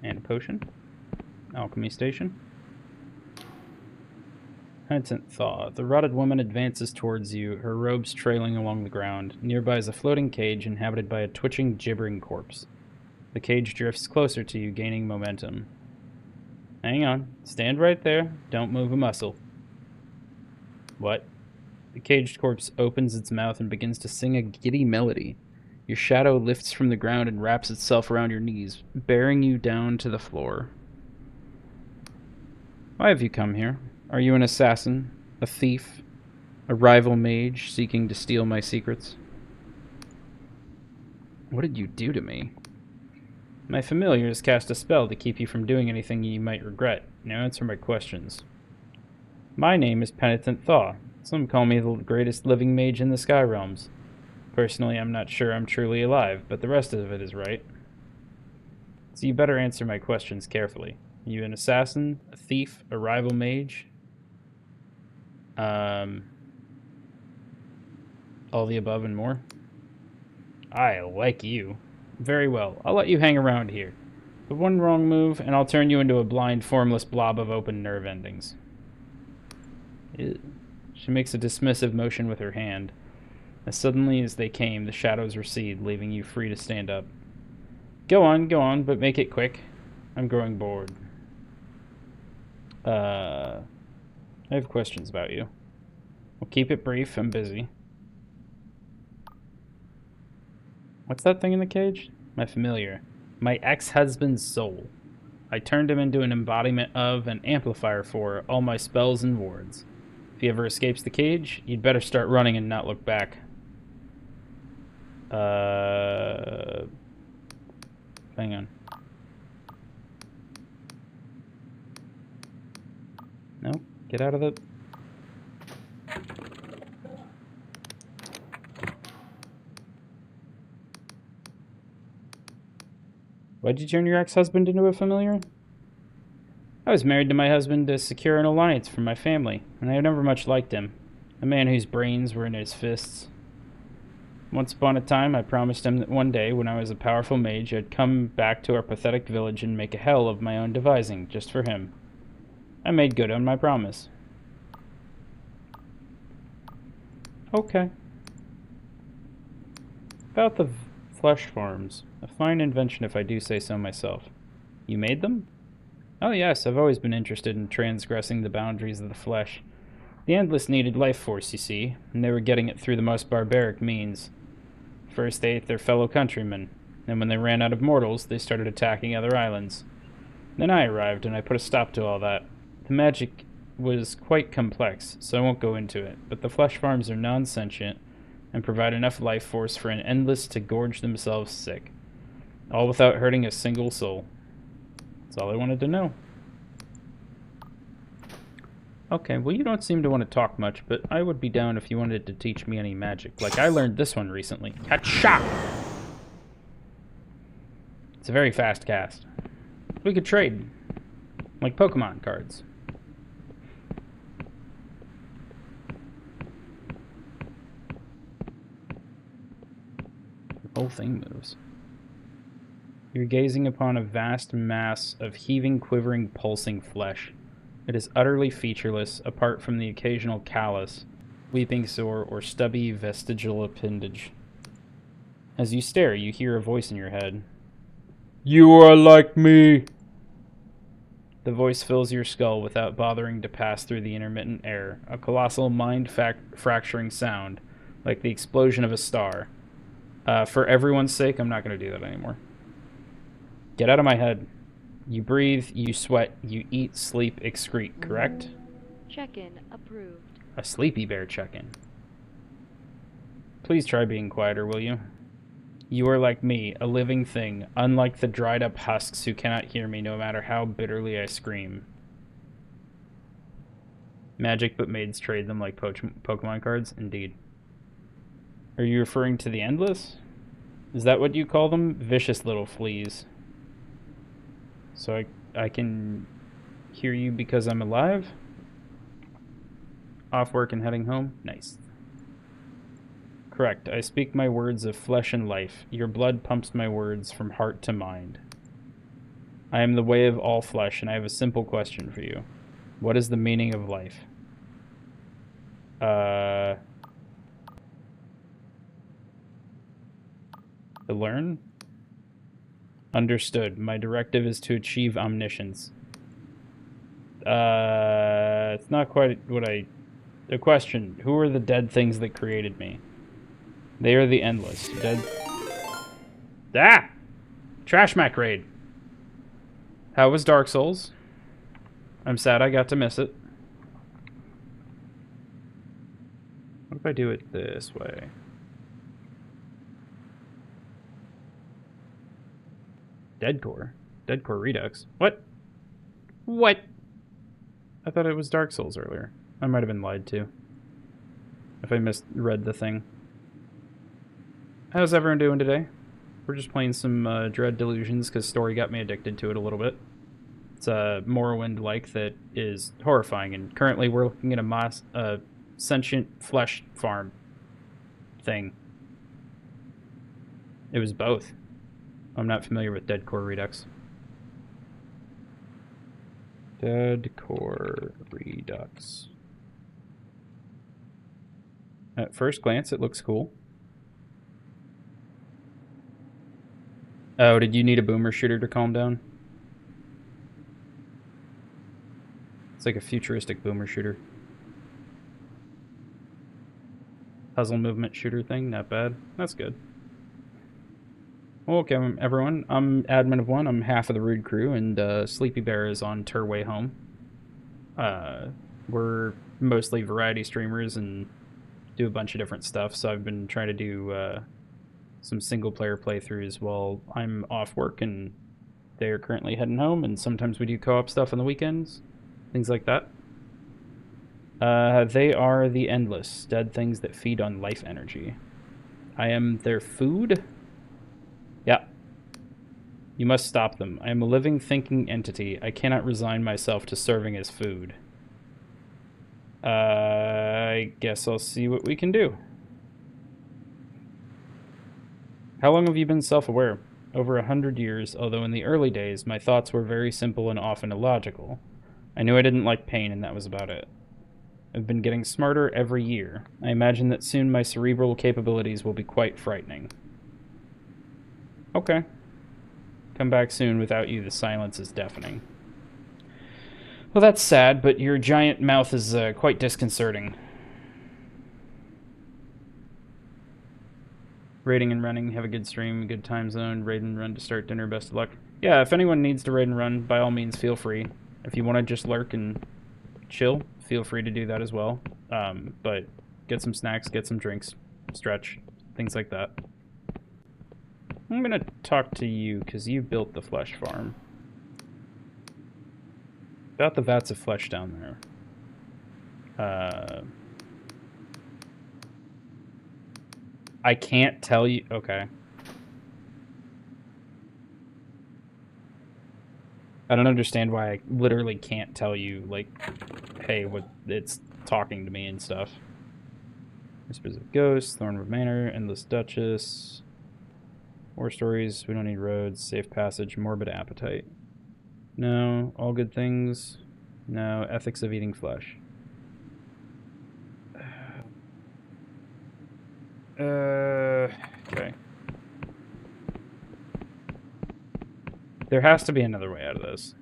And a potion. Alchemy station. Penitent Thaw. The rotted woman advances towards you, her robes trailing along the ground. Nearby is a floating cage inhabited by a twitching, gibbering corpse. The cage drifts closer to you, gaining momentum. Hang on. Stand right there. Don't move a muscle. What? The caged corpse opens its mouth and begins to sing a giddy melody. Your shadow lifts from the ground and wraps itself around your knees, bearing you down to the floor. Why have you come here? Are you an assassin? A thief? A rival mage seeking to steal my secrets? What did you do to me? My familiars cast a spell to keep you from doing anything you might regret. Now answer my questions. My name is Penitent Thaw. Some call me the greatest living mage in the Sky Realms. Personally, I'm not sure I'm truly alive, but the rest of it is right. So you better answer my questions carefully. Are you an assassin, a thief, a rival mage? All the above and more? I like you. Very well, I'll let you hang around here. But one wrong move, and I'll turn you into a blind, formless blob of open nerve endings. Ew. She makes a dismissive motion with her hand. As suddenly as they came, the shadows recede, leaving you free to stand up. Go on, but make it quick. I'm growing bored. I have questions about you. We'll keep it brief, I'm busy. What's that thing in the cage? My familiar. My ex-husband's soul. I turned him into an embodiment of, an amplifier for, all my spells and wards. If he ever escapes the cage, you'd better start running and not look back. Hang on. No, get out of the... Why'd you turn your ex-husband into a familiar? I was married to my husband to secure an alliance for my family, and I never much liked him. A man whose brains were in his fists. Once upon a time, I promised him that one day, when I was a powerful mage, I'd come back to our pathetic village and make a hell of my own devising, just for him. I made good on my promise. Okay. About the flesh farms. A fine invention if I do say so myself. You made them? Oh yes, I've always been interested in transgressing the boundaries of the flesh. The Endless needed life force, you see, and they were getting it through the most barbaric means. First they ate their fellow countrymen, and when they ran out of mortals, they started attacking other islands. Then I arrived, and I put a stop to all that. The magic was quite complex, so I won't go into it, but the flesh farms are non-sentient, and provide enough life force for an Endless to gorge themselves sick. All without hurting a single soul. That's all I wanted to know. Okay, well you don't seem to want to talk much, but I would be down if you wanted to teach me any magic. Like I learned this one recently. Catch-shot! It's a very fast cast. We could trade. Like Pokemon cards. The whole thing moves. You're gazing upon a vast mass of heaving, quivering, pulsing flesh. It is utterly featureless, apart from the occasional callus, weeping sore, or stubby vestigial appendage. As you stare, you hear a voice in your head. You are like me! The voice fills your skull without bothering to pass through the intermittent air, a colossal mind-fracturing sound, like the explosion of a star. For everyone's sake, I'm not going to do that anymore. Get out of my head. You breathe, you sweat, you eat, sleep, excrete, correct? Check-in approved. A sleepy bear check-in. Please try being quieter, will you? You are like me, a living thing, unlike the dried-up husks who cannot hear me no matter how bitterly I scream. Magic, but maids trade them like Pokemon cards? Indeed. Are you referring to the Endless? Is that what you call them? Vicious little fleas. So I can hear you because I'm alive. Off work and heading home. Nice. Correct. I speak my words of flesh and life. Your blood pumps my words from heart to mind. I am the way of all flesh, and I have a simple question for you. What is the meaning of life? To learn? Understood. My directive is to achieve omniscience. It's not quite what I... The question, who are the dead things that created me? They are the endless. Dead... Ah! Trash Mac raid. How was Dark Souls? I'm sad I got to miss it. What if I do it this way? Deadcore? Deadcore Redux? What? What? I thought it was Dark Souls earlier. I might have been lied to. If I misread the thing. How's everyone doing today? We're just playing some Dread Delusions because story got me addicted to it a little bit. It's a Morrowind-like that is horrifying, and currently we're looking at a sentient flesh farm thing. It was both. I'm not familiar with Deadcore Redux. Deadcore Redux. At first glance, it looks cool. Oh, did you need a boomer shooter to calm down? It's like a futuristic boomer shooter. Puzzle movement shooter thing, not bad. That's good. Okay, everyone. I'm admin of one. I'm half of the Rude crew, and Sleepy Bear is on her way home. We're mostly variety streamers and do a bunch of different stuff, so I've been trying to do some single-player playthroughs while I'm off work, and they're currently heading home, and sometimes we do co-op stuff on the weekends, things like that. They are the endless, dead things that feed on life energy. I am their food? Yeah. You must stop them. I am a living, thinking entity. I cannot resign myself to serving as food. I guess I'll see what we can do. How long have you been self-aware? Over 100 years, although in the early days, my thoughts were very simple and often illogical. I knew I didn't like pain, and that was about it. I've been getting smarter every year. I imagine that soon my cerebral capabilities will be quite frightening. Okay. Come back soon. Without you, the silence is deafening. Well, that's sad, but your giant mouth is quite disconcerting. Raiding and running, have a good stream, good time zone, raid and run to start dinner, best of luck. Yeah, if anyone needs to raid and run, by all means, feel free. If you want to just lurk and chill, feel free to do that as well. But get some snacks, get some drinks, stretch, things like that. I'm going to talk to you, because you built the flesh farm. About the vats of flesh down there. I can't tell you... Okay. I don't understand why I literally can't tell you, like, hey, what it's talking to me and stuff. Whispers of Ghosts, Thornwood Manor, Endless Duchess, War Stories, We Don't Need Roads, Safe Passage, Morbid Appetite. No, All Good Things. No, Ethics of Eating Flesh. Okay. There has to be another way out of this.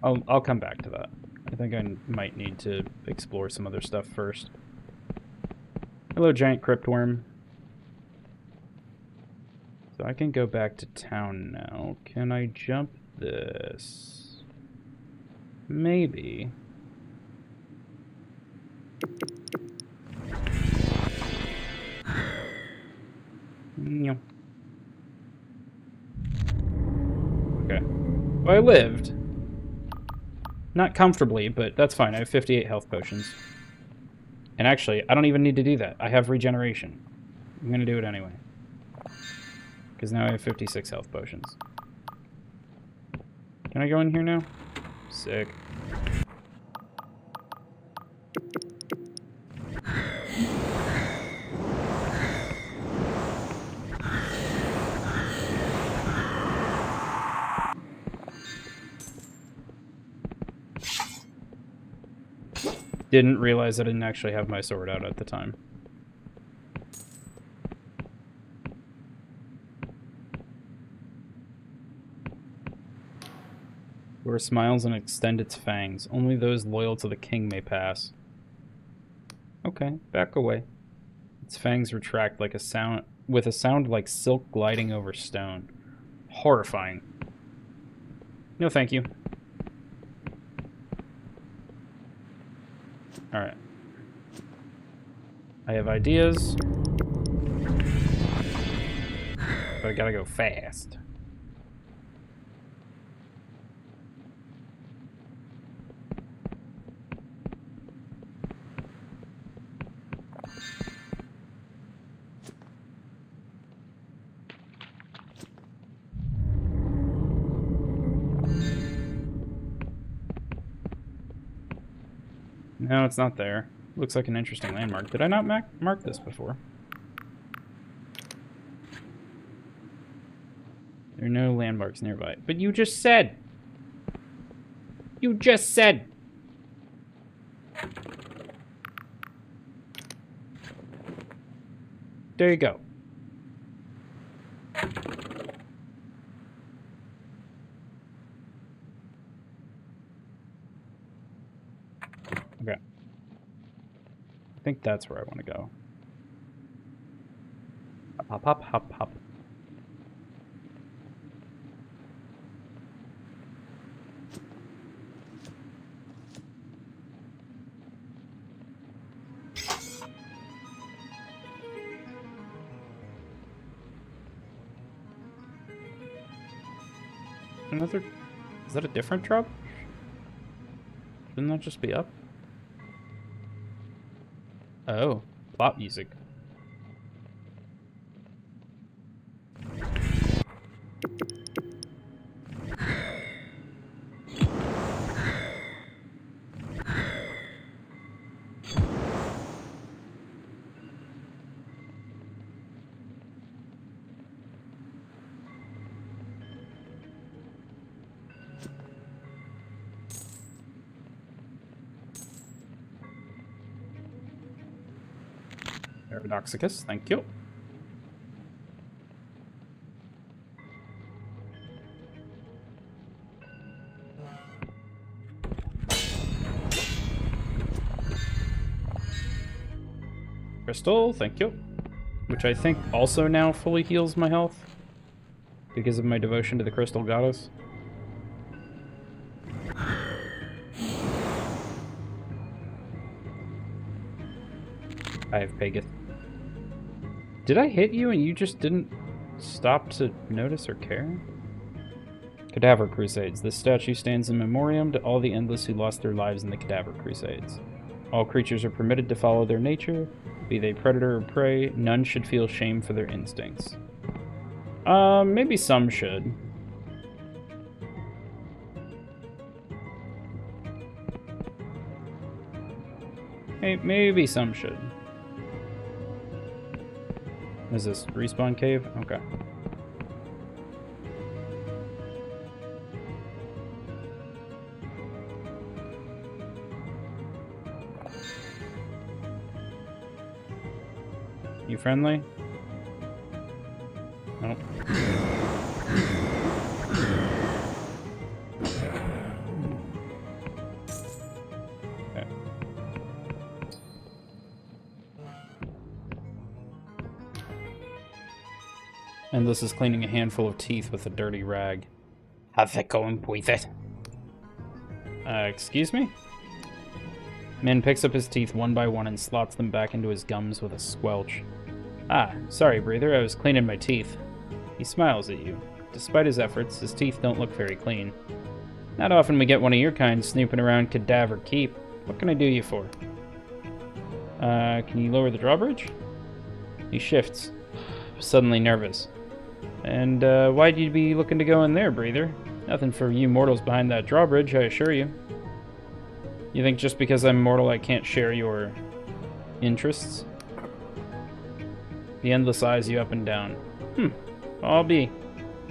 I'll come back to that. I think I might need to explore some other stuff first. Hello, giant cryptworm. So I can go back to town now. Can I jump this? Maybe. No. Okay. Well, I lived. Not comfortably, but that's fine. I have 58 health potions. And actually, I don't even need to do that. I have regeneration. I'm gonna do it anyway. Because now I have 56 health potions. Can I go in here now? Sick. Didn't realize I didn't actually have my sword out at the time. Door smiles and extends its fangs. Only those loyal to the king may pass. Okay, back away. Its fangs retract like a sound, with a sound like silk gliding over stone. Horrifying. No, thank you. Alright. I have ideas. But I gotta go fast. No, it's not there. Looks like an interesting landmark. Did I not mark this before? There are no landmarks nearby. But you just said! You just said! There you go. Okay. I think that's where I want to go. Hop, hop, hop, hop. Another... Is that a different drop? Shouldn't that just be up? Oh, plot music. Paradoxicus, thank you. Crystal, thank you. Which I think also now fully heals my health because of my devotion to the Crystal Goddess. I have Pageth. Did I hit you and you just didn't stop to notice or care? Cadaver Crusades. This statue stands in memoriam to all the endless who lost their lives in the Cadaver Crusades. All creatures are permitted to follow their nature, be they predator or prey. None should feel shame for their instincts. Maybe some should. Maybe some should. Is this respawn cave? Okay. You friendly? Nope. Okay. And this is cleaning a handful of teeth with a dirty rag. How's it going with it? Excuse me? Min picks up his teeth one by one and slots them back into his gums with a squelch. Ah, sorry, breather, I was cleaning my teeth. He smiles at you. Despite his efforts, his teeth don't look very clean. Not often we get one of your kind snooping around Cadaver Keep. What can I do you for? Can you lower the drawbridge? He shifts, suddenly nervous. And why'd you be looking to go in there, Breather? Nothing for you mortals behind that drawbridge, I assure you. You think just because I'm mortal I can't share your interests? The endless eyes you up and down. I'll be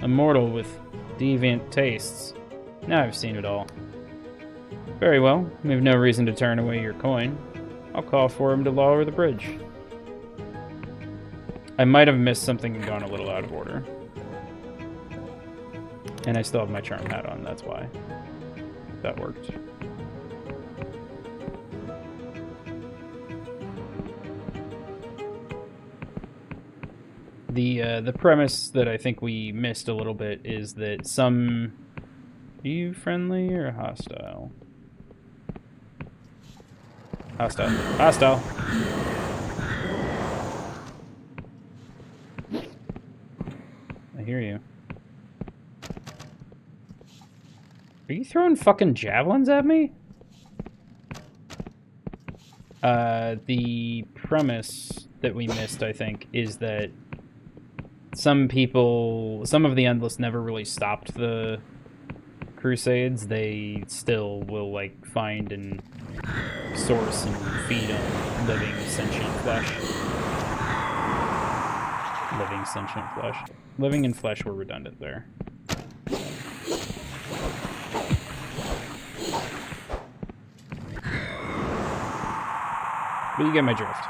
a mortal with deviant tastes. Now I've seen it all. Very well, we have no reason to turn away your coin. I'll call for him to lower the bridge. I might have missed something and gone a little out of order. And I still have my charm hat on, that's why. That worked. The premise that I think we missed a little bit is that some... Are you friendly or hostile? Hostile. Hostile! I hear you. Are you throwing fucking javelins at me? The premise that we missed, I think, is that some of the Endless never really stopped the Crusades. They still will, like, find and source and feed on living sentient flesh. Living sentient flesh. Living and flesh were redundant there. But you get my drift.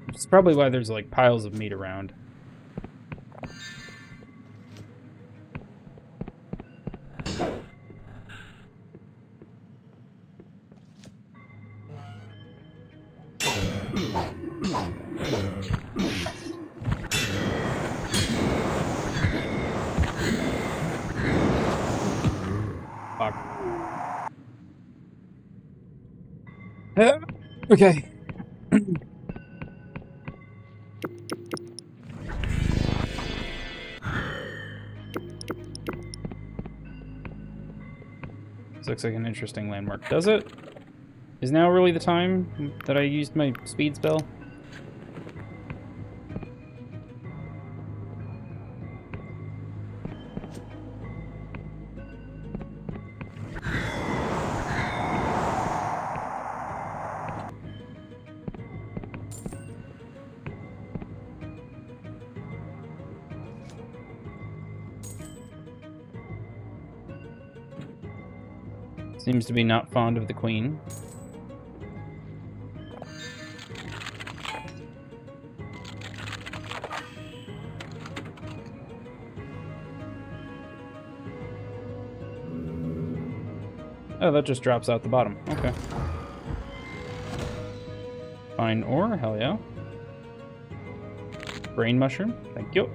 It's probably why there's like piles of meat around. Fuck. Okay. This looks like an interesting landmark. Does it? Is now really the time that I used my speed spell? Seems to be not fond of the queen. Oh, that just drops out the bottom. Okay. Fine ore, hell yeah. Brain mushroom, thank you.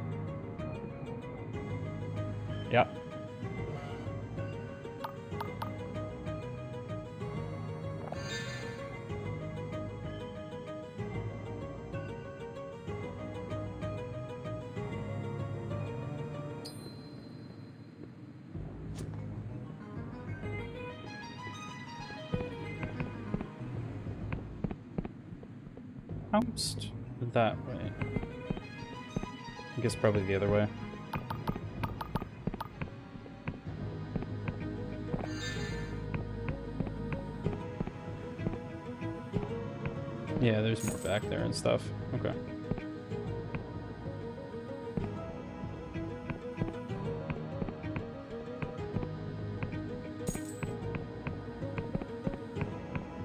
Yeah. Bounced that way. I guess probably the other way. Yeah, there's more back there and stuff. Okay.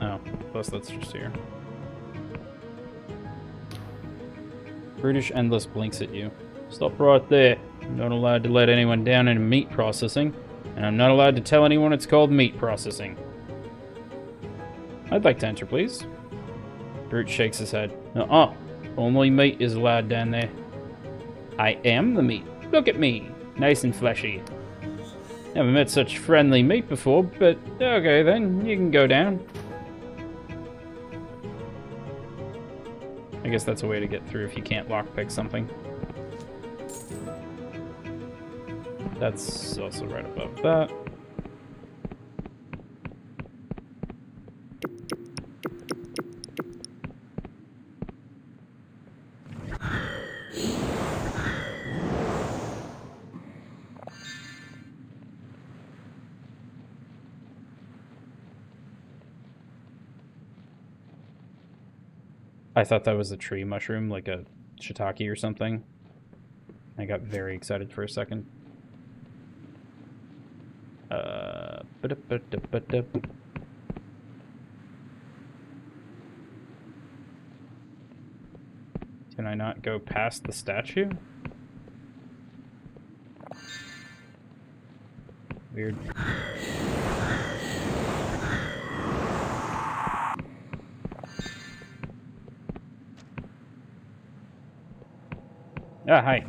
Oh, plus that's just here. British Endless blinks at you. Stop right there. I'm not allowed to let anyone down in meat processing, and I'm not allowed to tell anyone it's called meat processing. I'd like to enter, please. Brute shakes his head. Only meat is allowed down there. I am the meat. Look at me. Nice and fleshy. Never met such friendly meat before, but okay then, you can go down. I guess that's a way to get through if you can't lockpick something. That's also right above that. I thought that was a tree mushroom, like a shiitake or something. I got very excited for a second. Can I not go past the statue? Weird. Ah, hi.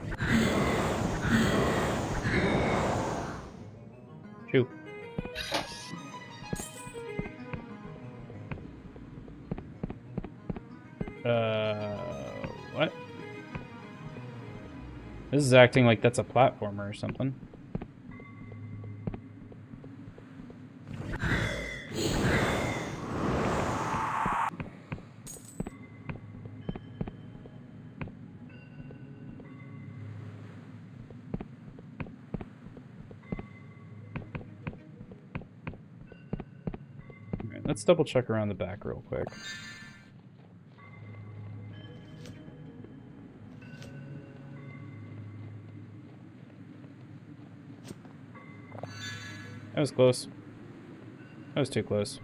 Shoo. What? This is acting like that's a platformer or something. Let's double check around the back real quick. That was close. That was too close.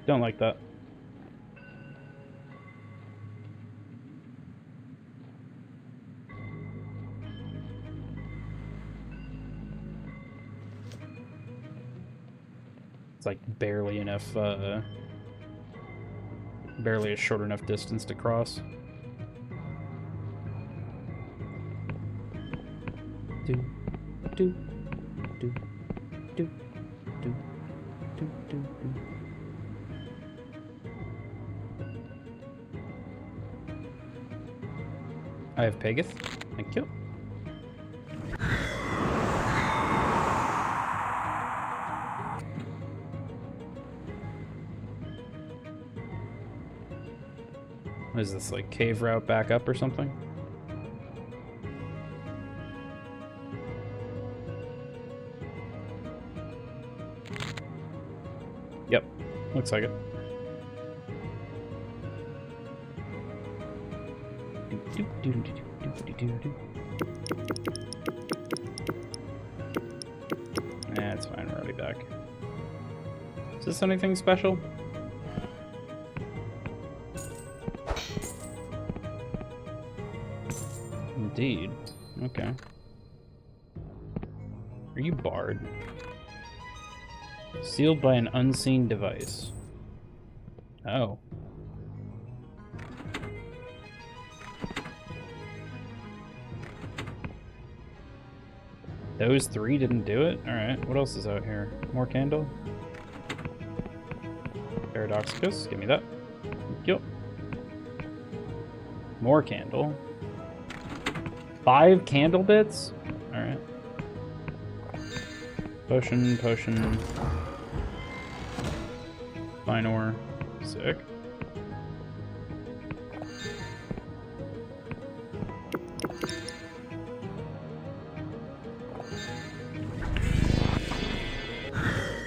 Don't like that. It's like barely enough, barely a short enough distance to cross. Do, do, do, do, do, do, do, do. I have Pegeth. Thank you. What is this, like cave route back up or something? Yep, looks like it. Nah, it's fine, we're already back. Is this anything special? Indeed. Okay. Are you barred? Sealed by an unseen device. Oh. Those three didn't do it? Alright, what else is out here? More candle? Paradoxicus, give me that. Thank you. More candle. 5 candle bits? Alright. Potion, potion. Fine ore. Sick.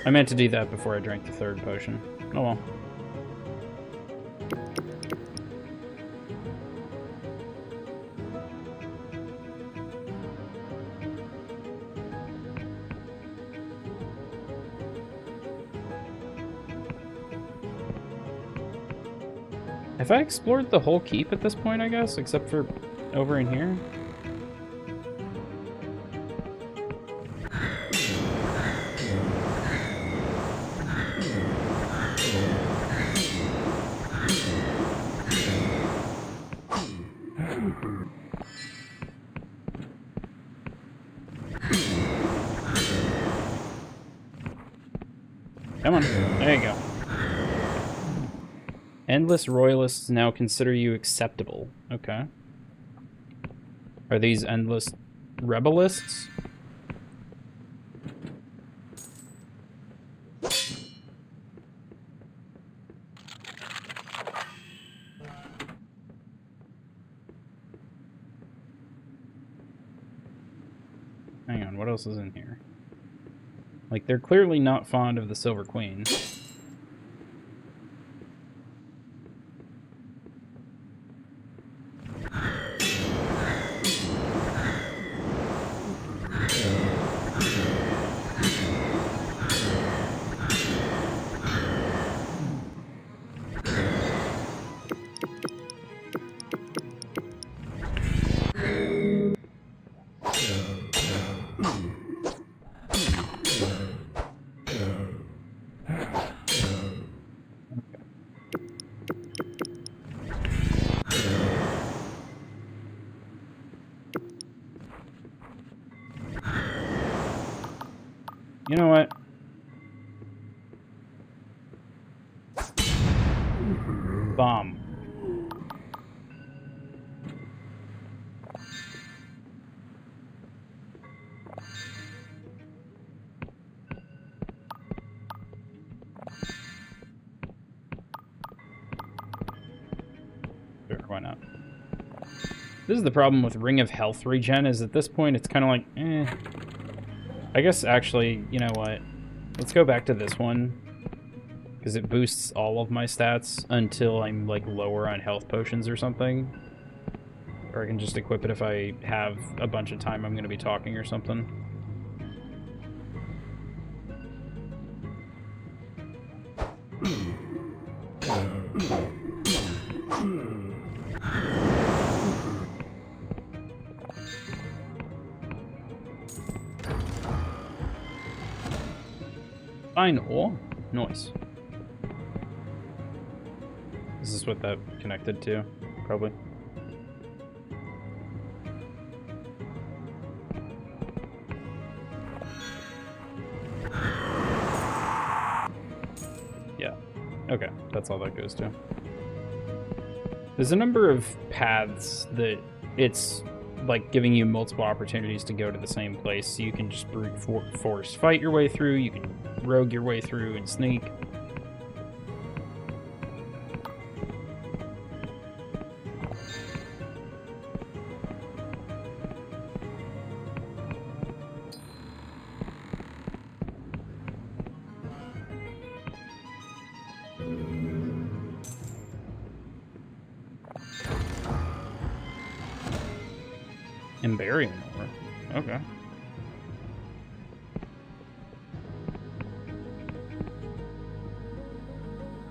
I meant to do that before I drank the third potion. Oh well. Have I explored the whole keep at this point, I guess? Except for over in here? Endless royalists now consider you acceptable. Okay. Are these endless rebellists? Hang on, what else is in here? Like, they're clearly not fond of the Silver Queen. You know what? Bomb. Sure, why not? This is the problem with Ring of Health regen, is at this point it's kind of like, eh. I guess actually, you know what? Let's go back to this one, because it boosts all of my stats until I'm like lower on health potions or something. Or I can just equip it if I have a bunch of time I'm going to be talking or something. Fine ore? Nice. Is this what that connected to? Probably. Yeah. Okay, that's all that goes to. There's a number of paths that it's like giving you multiple opportunities to go to the same place. So you can just brute force fight your way through, you can rogue your way through and sneak. Emberian ore. Okay.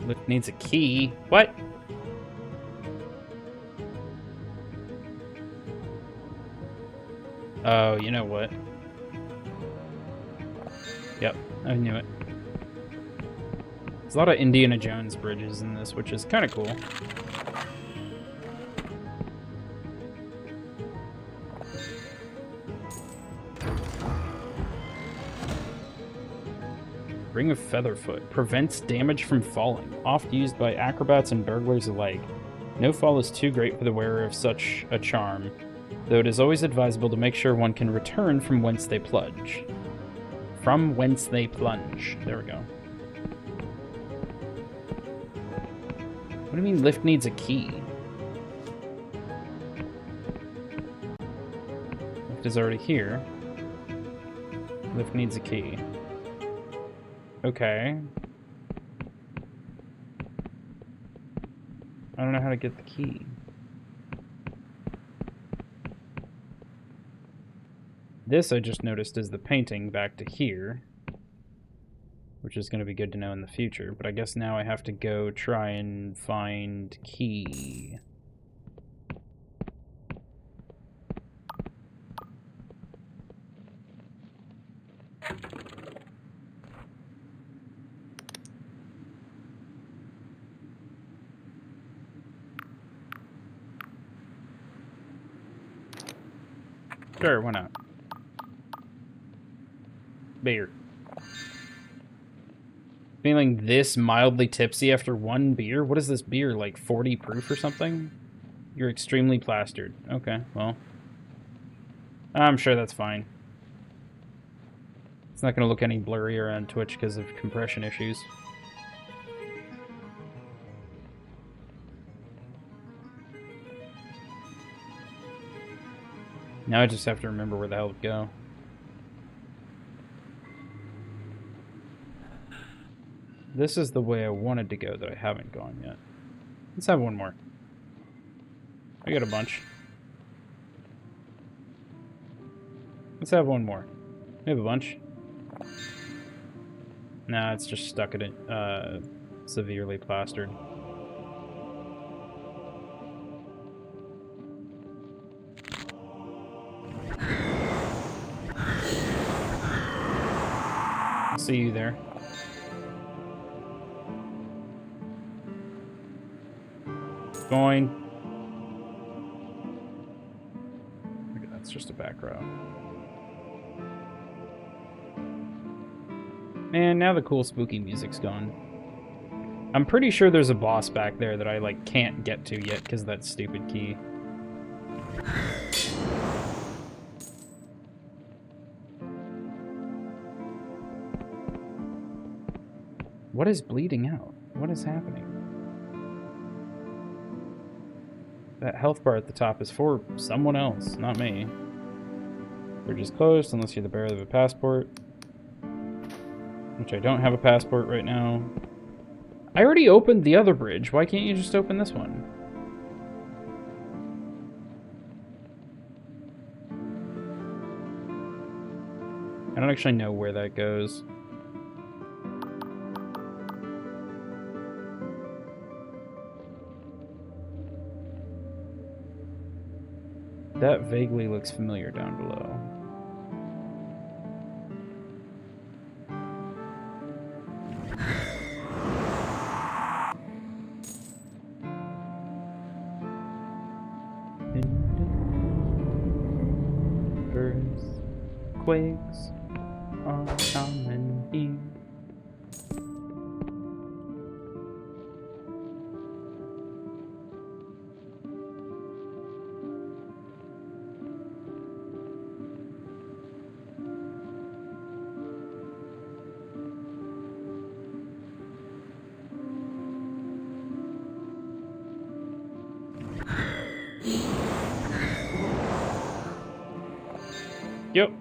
Lift needs a key. What? Oh, you know what? Yep, I knew it. There's a lot of Indiana Jones bridges in this, which is kind of cool. Ring of Featherfoot. Prevents damage from falling. Oft used by acrobats and burglars alike. No fall is too great for the wearer of such a charm, though it is always advisable to make sure one can return from whence they plunge. From whence they plunge. There we go. What do you mean lift needs a key? Lift is already here. Lift needs a key. Okay. I don't know how to get the key. This I just noticed is the painting back to here, which is going to be good to know in the future, but I guess now I have to go try and find key. Sure, why not? Beer. Feeling this mildly tipsy after one beer? What is this beer, like 40 proof or something? You're extremely plastered. Okay, well. I'm sure that's fine. It's not going to look any blurrier on Twitch because of compression issues. Now I just have to remember where the hell to go. This is the way I wanted to go that I haven't gone yet. Let's have one more. I got a bunch. Let's have one more. We have a bunch. Nah, it's just stuck at it, severely plastered. I'll see you there. Going. Okay, that's just a back row. Man, now the cool spooky music's gone. I'm pretty sure there's a boss back there that I, like, can't get to yet because of that stupid key. What is bleeding out? What is happening? That health bar at the top is for someone else, not me. Bridge is closed unless you're the bearer of a passport. Which I don't have a passport right now. I already opened the other bridge. Why can't you just open this one? I don't actually know where that goes. That vaguely looks familiar down below. Quakes are common here. Yep.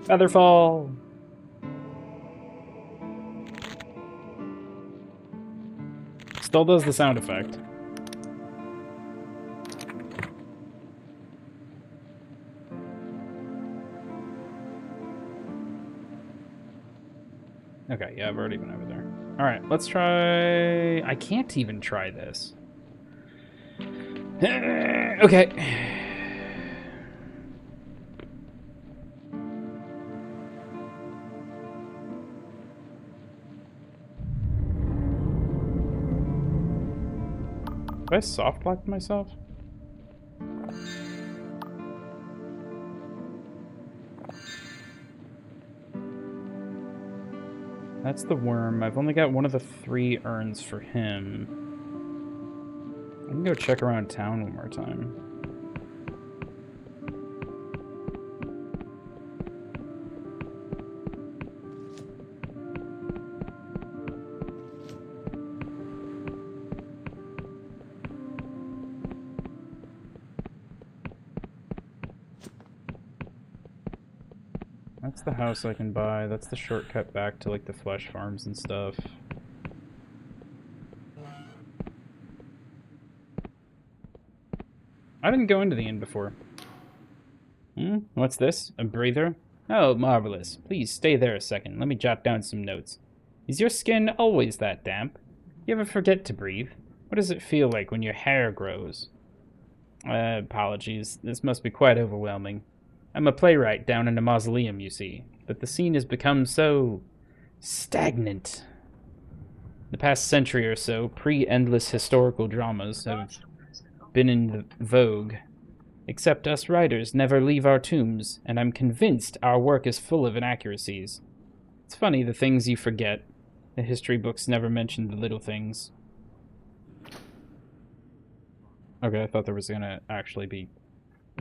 Featherfall. Still does the sound effect. Okay, yeah, I've already been over there. Alright, let's try... I can't even try this. Okay. Have I soft locked myself? That's the worm. I've only got one of the 3 urns for him. I can go check around town one more time. That's the house I can buy. That's the shortcut back to, like, the flesh farms and stuff. I didn't go into the inn before. What's this? A breather? Oh, marvelous. Please stay there a second. Let me jot down some notes. Is your skin always that damp? You ever forget to breathe? What does it feel like when your hair grows? Apologies. This must be quite overwhelming. I'm a playwright down in a mausoleum, you see, but the scene has become so stagnant. The past century or so, pre-endless historical dramas have been in vogue. Except us writers never leave our tombs, and I'm convinced our work is full of inaccuracies. It's funny, the things you forget. The history books never mention the little things. Okay, I thought there was gonna actually be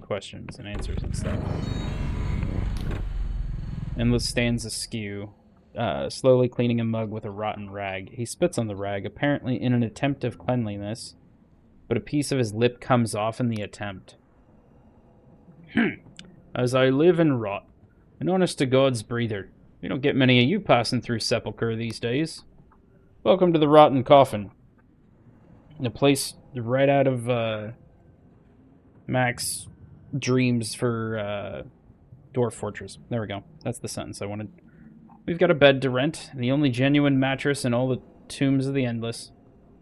questions and answers and stuff. Endless stands askew, slowly cleaning a mug with a rotten rag. He spits on the rag, apparently in an attempt of cleanliness, but a piece of his lip comes off in the attempt. As I live and rot, an honest-to-God's breather. We don't get many of you passing through Sepulchre these days. Welcome to the Rotten Coffin. The place right out of Mac's dreams for Dwarf Fortress. There we go. That's the sentence I wanted. We've got a bed to rent, the only genuine mattress in all the tombs of the Endless.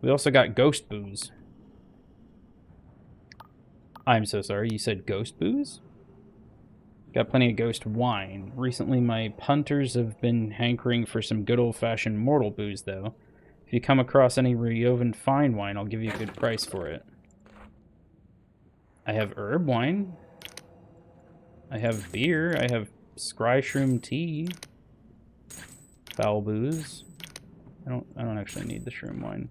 We also got ghost booze. I'm so sorry, you said ghost booze? Got plenty of ghost wine. Recently, my punters have been hankering for some good old-fashioned mortal booze, though. If you come across any Riovan fine wine, I'll give you a good price for it. I have herb wine. I have beer. I have scry shroom tea. Foul booze. I don't actually need the shroom wine.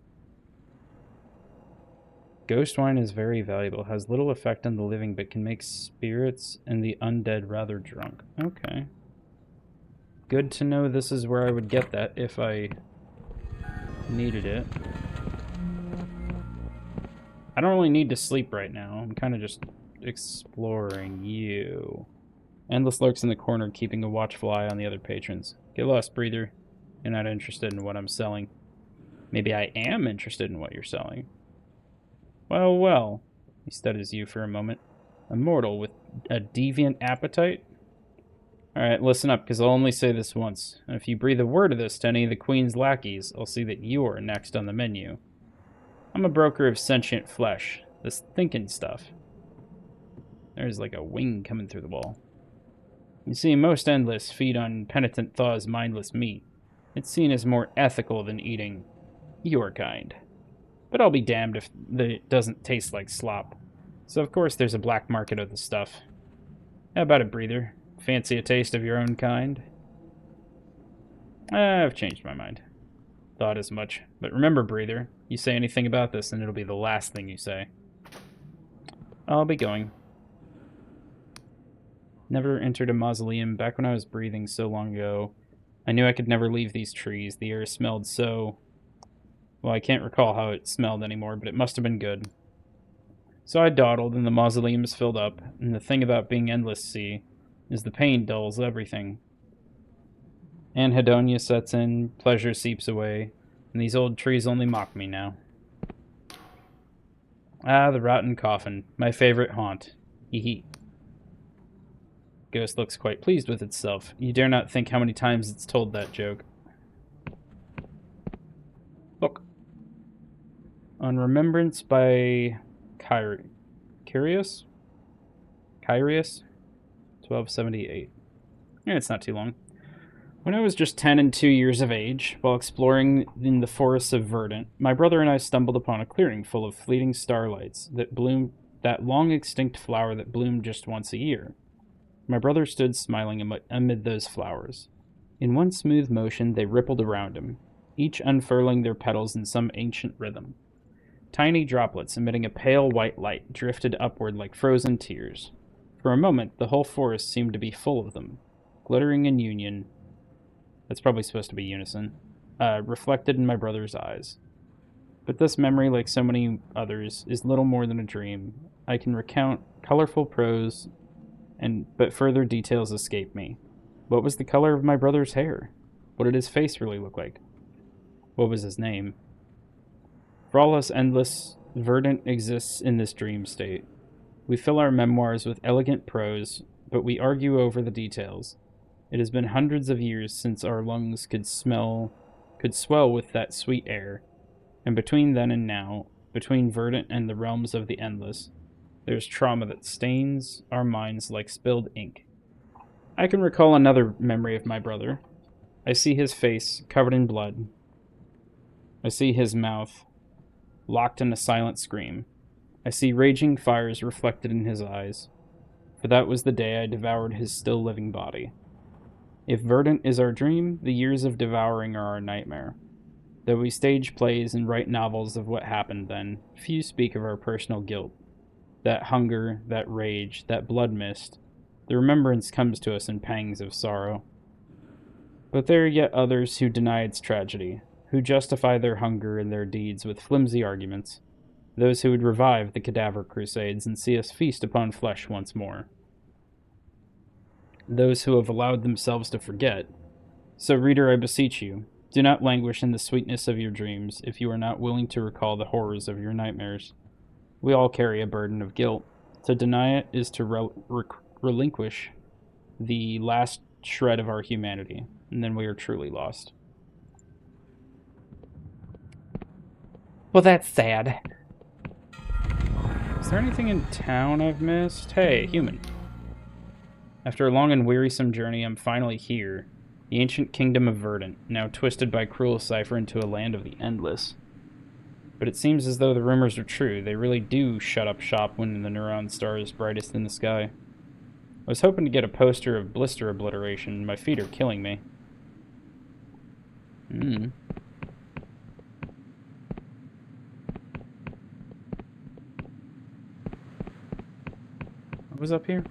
Ghost wine is very valuable, has little effect on the living, but can make spirits and the undead rather drunk. Okay. Good to know this is where I would get that if I needed it. I don't really need to sleep right now. I'm kind of just exploring you. Endless lurks in the corner, keeping a watchful eye on the other patrons. Get lost, breather. You're not interested in what I'm selling. Maybe I am interested in what you're selling. Well, well, he studies you for a moment. A mortal with a deviant appetite? Alright, listen up, because I'll only say this once. And if you breathe a word of this to any of the Queen's lackeys, I'll see that you're next on the menu. I'm a broker of sentient flesh. This thinking stuff. There's like a wing coming through the wall. You see, most Endless feed on penitent Thaw's mindless meat. It's seen as more ethical than eating your kind. But I'll be damned if it doesn't taste like slop. So of course there's a black market of the stuff. How about it, breather? Fancy a taste of your own kind? I've changed my mind. Thought as much. But remember, breather, you say anything about this and it'll be the last thing you say. I'll be going. Never entered a mausoleum. Back when I was breathing so long ago, I knew I could never leave these trees. The air smelled so... Well, I can't recall how it smelled anymore, but it must have been good. So I dawdled, and the mausoleum is filled up, and the thing about being Endless Sea is the pain dulls everything. Anhedonia sets in, pleasure seeps away, and these old trees only mock me now. Ah, the rotten coffin, my favorite haunt. Hee hee. Ghost looks quite pleased with itself. You dare not think how many times it's told that joke. Look. On Remembrance by Kyrios? 1278. Yeah, it's not too long. When I was just 10 and 2 years of age, while exploring in the forests of Verdant, my brother and I stumbled upon a clearing full of fleeting starlights that bloomed, that long extinct flower that bloomed just once a year. My brother stood smiling amid those flowers. In one smooth motion, they rippled around him, each unfurling their petals in some ancient rhythm. Tiny droplets emitting a pale white light drifted upward like frozen tears. For a moment, the whole forest seemed to be full of them, glittering in union. That's probably supposed to be unison. Reflected in my brother's eyes. But this memory, like so many others, is little more than a dream. I can recount colorful prose, but further details escape me. What was the color of my brother's hair? What did his face really look like? What was his name? For all us Endless, Verdant exists in this dream state. We fill our memoirs with elegant prose, but we argue over the details. It has been hundreds of years since our lungs could swell with that sweet air, and between then and now, between Verdant and the realms of the Endless, there's trauma that stains our minds like spilled ink. I can recall another memory of my brother. I see his face, covered in blood. I see his mouth, locked in a silent scream. I see raging fires reflected in his eyes. For that was the day I devoured his still living body. If Verdant is our dream, the years of devouring are our nightmare. Though we stage plays and write novels of what happened then, few speak of our personal guilt. That hunger, that rage, that blood mist, the remembrance comes to us in pangs of sorrow. But there are yet others who deny its tragedy, who justify their hunger and their deeds with flimsy arguments, those who would revive the cadaver crusades and see us feast upon flesh once more. Those who have allowed themselves to forget. So, reader, I beseech you, do not languish in the sweetness of your dreams if you are not willing to recall the horrors of your nightmares. We all carry a burden of guilt. To deny it is to relinquish the last shred of our humanity, and then we are truly lost. Well, that's sad. Is there anything in town I've missed? Hey, human. After a long and wearisome journey, I'm finally here. The ancient kingdom of Verdant, now twisted by cruel cipher into a land of the endless. But it seems as though the rumors are true. They really do shut up shop when the Neuron star is brightest in the sky. I was hoping to get a poster of blister obliteration. My feet are killing me. What was up here?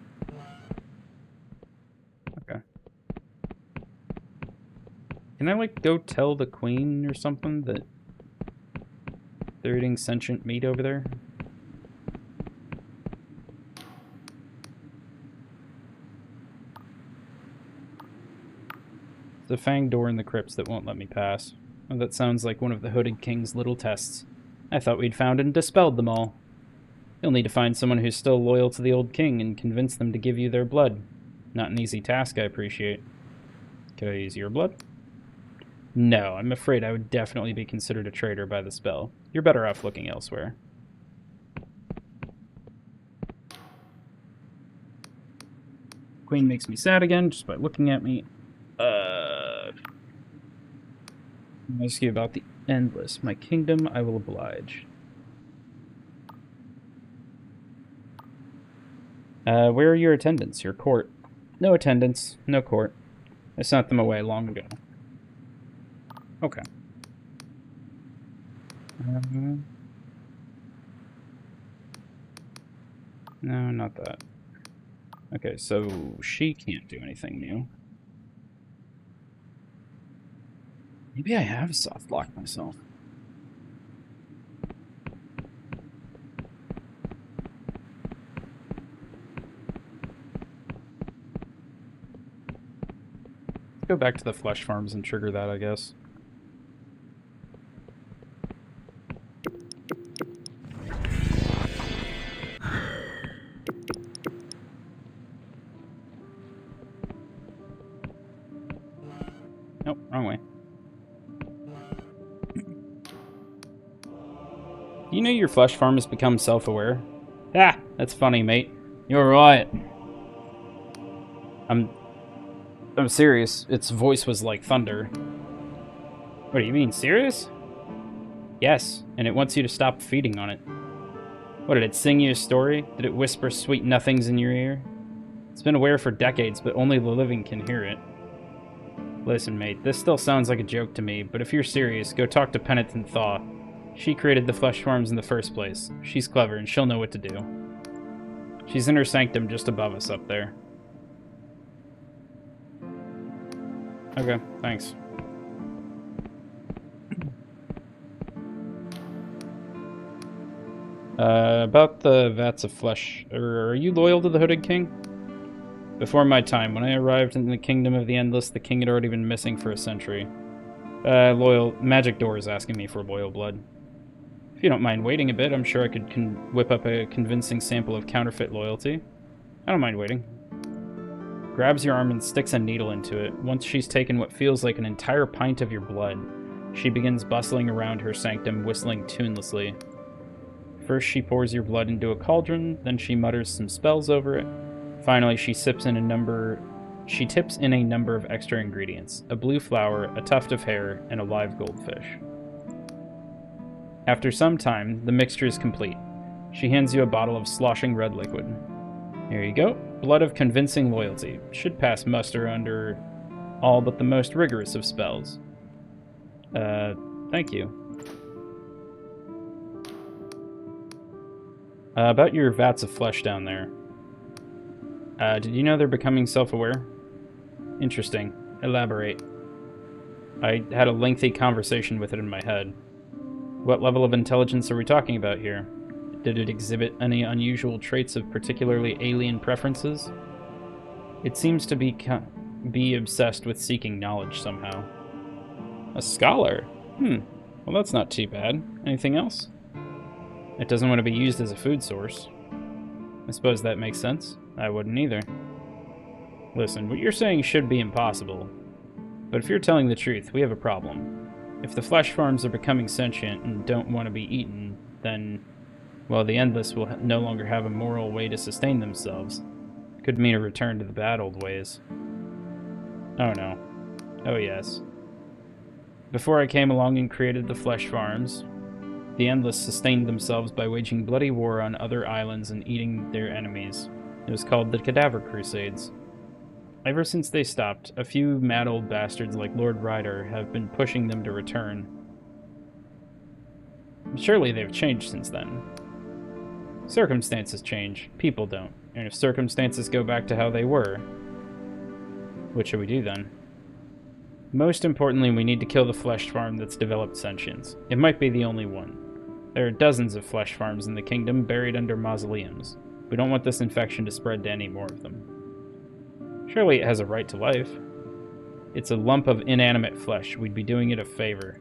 Okay. Can I, like, go tell the queen or something that they're eating sentient meat over there? The fanged door in the crypts that won't let me pass. Oh, that sounds like one of the Hooded King's little tests. I thought we'd found and dispelled them all. You'll need to find someone who's still loyal to the old king and convince them to give you their blood. Not an easy task, I appreciate. Could I use your blood? No, I'm afraid I would definitely be considered a traitor by the spell. You're better off looking elsewhere. Queen makes me sad again just by looking at me. I'll ask you about the endless. My kingdom, I will oblige. Where are your attendants? Your court? No attendants, no court. I sent them away long ago. Okay. No, not that. Okay, so she can't do anything new. Maybe I have soft locked myself. Let's go back to the flesh farms and trigger that, I guess. Nope, wrong way. You know your flesh farm has become self-aware? Ah, that's funny, mate. You're right. I'm serious. Its voice was like thunder. What do you mean, serious? Yes, and it wants you to stop feeding on it. What, did it sing you a story? Did it whisper sweet nothings in your ear? It's been aware for decades, but only the living can hear it. Listen, mate, this still sounds like a joke to me, but if you're serious, go talk to Penitent Thaw. She created the flesh farms in the first place. She's clever, and she'll know what to do. She's in her sanctum just above us up there. Okay, thanks. About the vats of flesh. Are you loyal to the Hooded King? Before my time, when I arrived in the Kingdom of the Endless, the king had already been missing for a century. Loyal. Magic Door is asking me for loyal blood. If you don't mind waiting a bit, I'm sure I could whip up a convincing sample of counterfeit loyalty. I don't mind waiting. Grabs your arm and sticks a needle into it. Once she's taken what feels like an entire pint of your blood, she begins bustling around her sanctum, whistling tunelessly. First, she pours your blood into a cauldron, then she mutters some spells over it. Finally, she tips in a number of extra ingredients: a blue flower, a tuft of hair, and a live goldfish. After some time, the mixture is complete. She hands you a bottle of sloshing red liquid. Here you go. Blood of convincing loyalty. Should pass muster under all but the most rigorous of spells. Thank you. About your vats of flesh down there. Did you know they're becoming self-aware? Interesting. Elaborate. I had a lengthy conversation with it in my head. What level of intelligence are we talking about here? Did it exhibit any unusual traits of particularly alien preferences? It seems to be obsessed with seeking knowledge somehow. A scholar? Well, that's not too bad. Anything else? It doesn't want to be used as a food source. I suppose that makes sense. I wouldn't either. Listen, what you're saying should be impossible. But if you're telling the truth, we have a problem. If the flesh farms are becoming sentient and don't want to be eaten, then, well, the Endless will no longer have a moral way to sustain themselves. Could mean a return to the bad old ways. Oh no. Oh yes. Before I came along and created the flesh farms, the Endless sustained themselves by waging bloody war on other islands and eating their enemies. It was called the Cadaver Crusades. Ever since they stopped, a few mad old bastards like Lord Ryder have been pushing them to return. Surely they've changed since then. Circumstances change, people don't. And if circumstances go back to how they were, what should we do then? Most importantly, we need to kill the flesh farm that's developed sentience. It might be the only one. There are dozens of flesh farms in the kingdom buried under mausoleums. We don't want this infection to spread to any more of them. Surely it has a right to life. It's a lump of inanimate flesh. We'd be doing it a favor.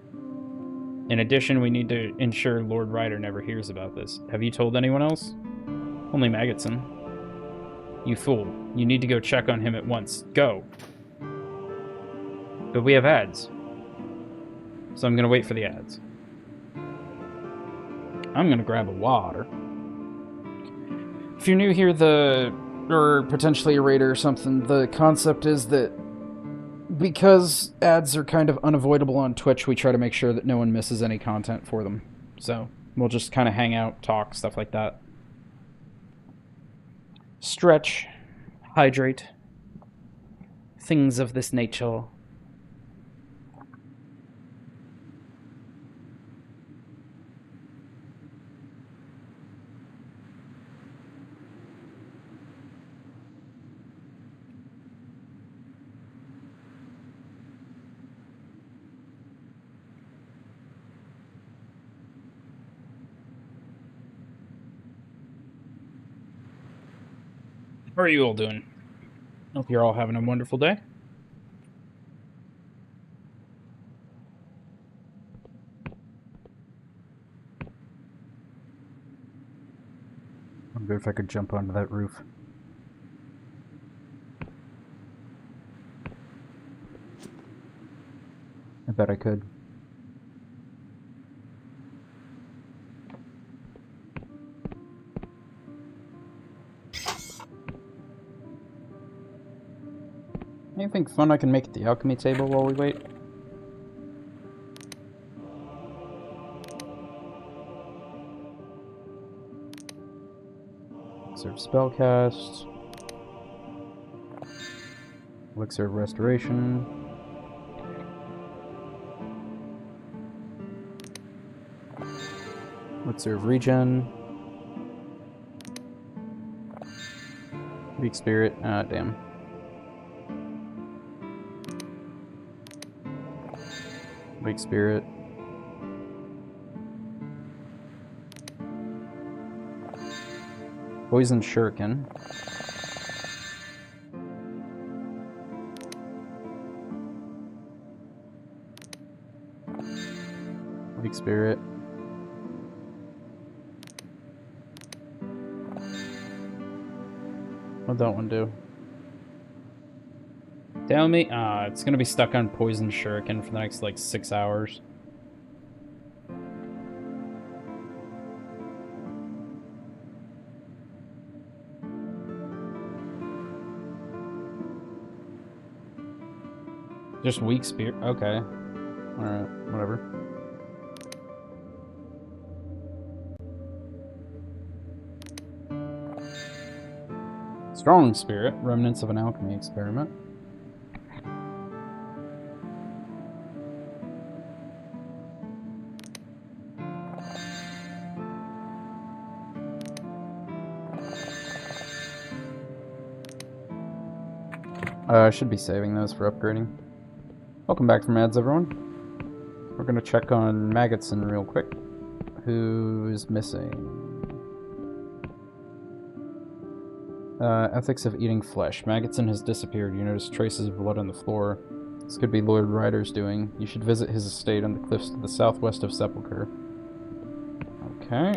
In addition, we need to ensure Lord Ryder never hears about this. Have you told anyone else? Only Maggotson. You fool. You need to go check on him at once. Go! But we have ads. So I'm gonna wait for the ads. I'm gonna grab a water. If you're new here, or potentially a raider or something, the concept is that because ads are kind of unavoidable on Twitch, we try to make sure that no one misses any content for them. So we'll just kind of hang out, talk, stuff like that. Stretch, hydrate, things of this nature. How are you all doing? Hope you're all having a wonderful day. I wonder if I could jump onto that roof. I bet I could. Anything fun I can make at the alchemy table while we wait? Elixir of Spellcast. Elixir of Restoration. Elixir of Regen. Weak Spirit. Ah, damn. Weak Spirit. Poison Shuriken. Weak Spirit. What'd that one do? Tell me, it's gonna be stuck on Poison Shuriken for the next, like, 6 hours. Just weak spirit? Okay. Alright, whatever. Strong spirit, remnants of an alchemy experiment. I should be saving those for upgrading. Welcome back from ads, everyone. We're gonna check on Maggotson real quick. Who's missing? Ethics of eating flesh. Maggotson has disappeared. You notice traces of blood on the floor. This could be Lord Ryder's doing. You should visit his estate on the cliffs to the southwest of Sepulchre. Okay.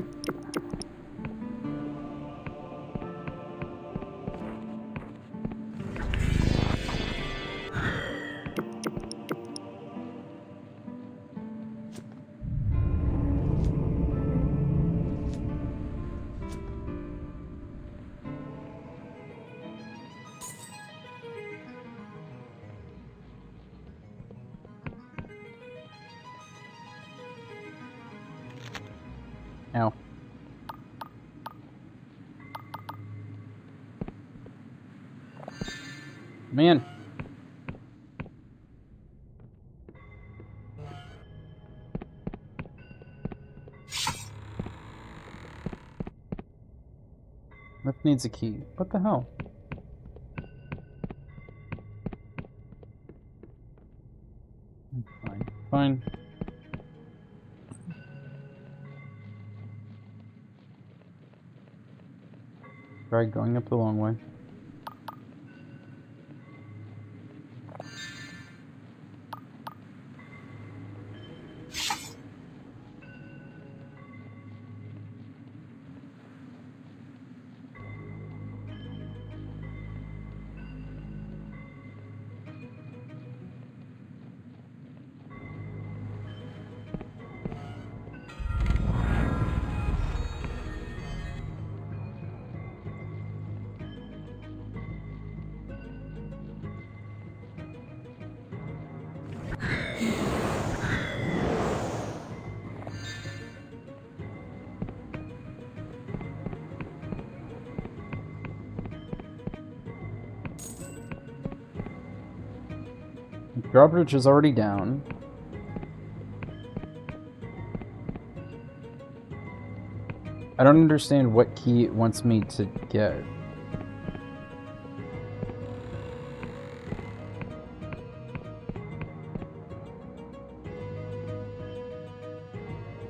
Ow. Man. Lift needs a key. What the hell? Fine. Fine. Try going up the long way. Drawbridge is already down. I don't understand what key it wants me to get.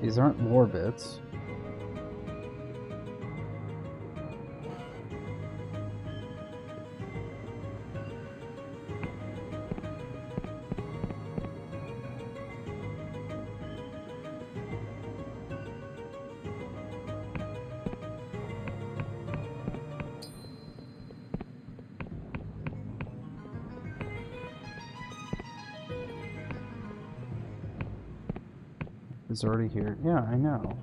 These aren't lore bits. Is already here. Yeah, I know.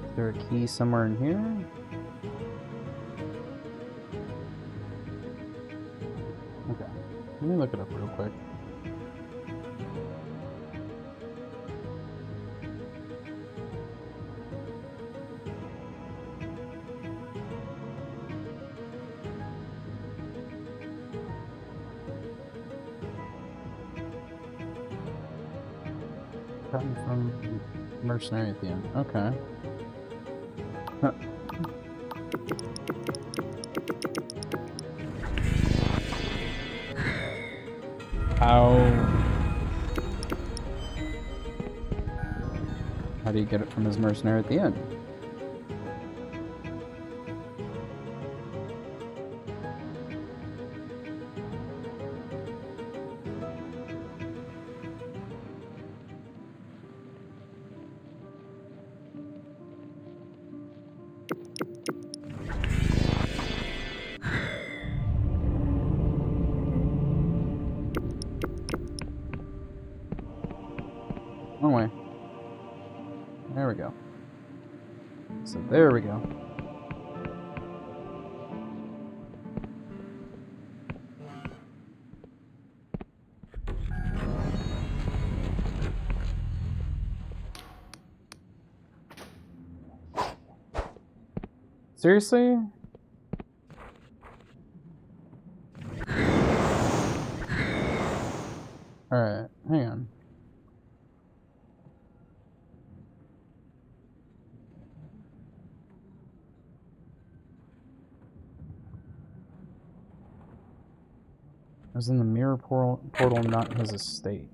Is there a key somewhere in here? Okay. Let me look it up real quick. Gotten from mercenary at the end. Okay. Huh. How do you get it from his mercenary at the end? Wrong way. There we go. So there we go. Seriously? Alright, hang on. I was in the mirror portal, not his estate.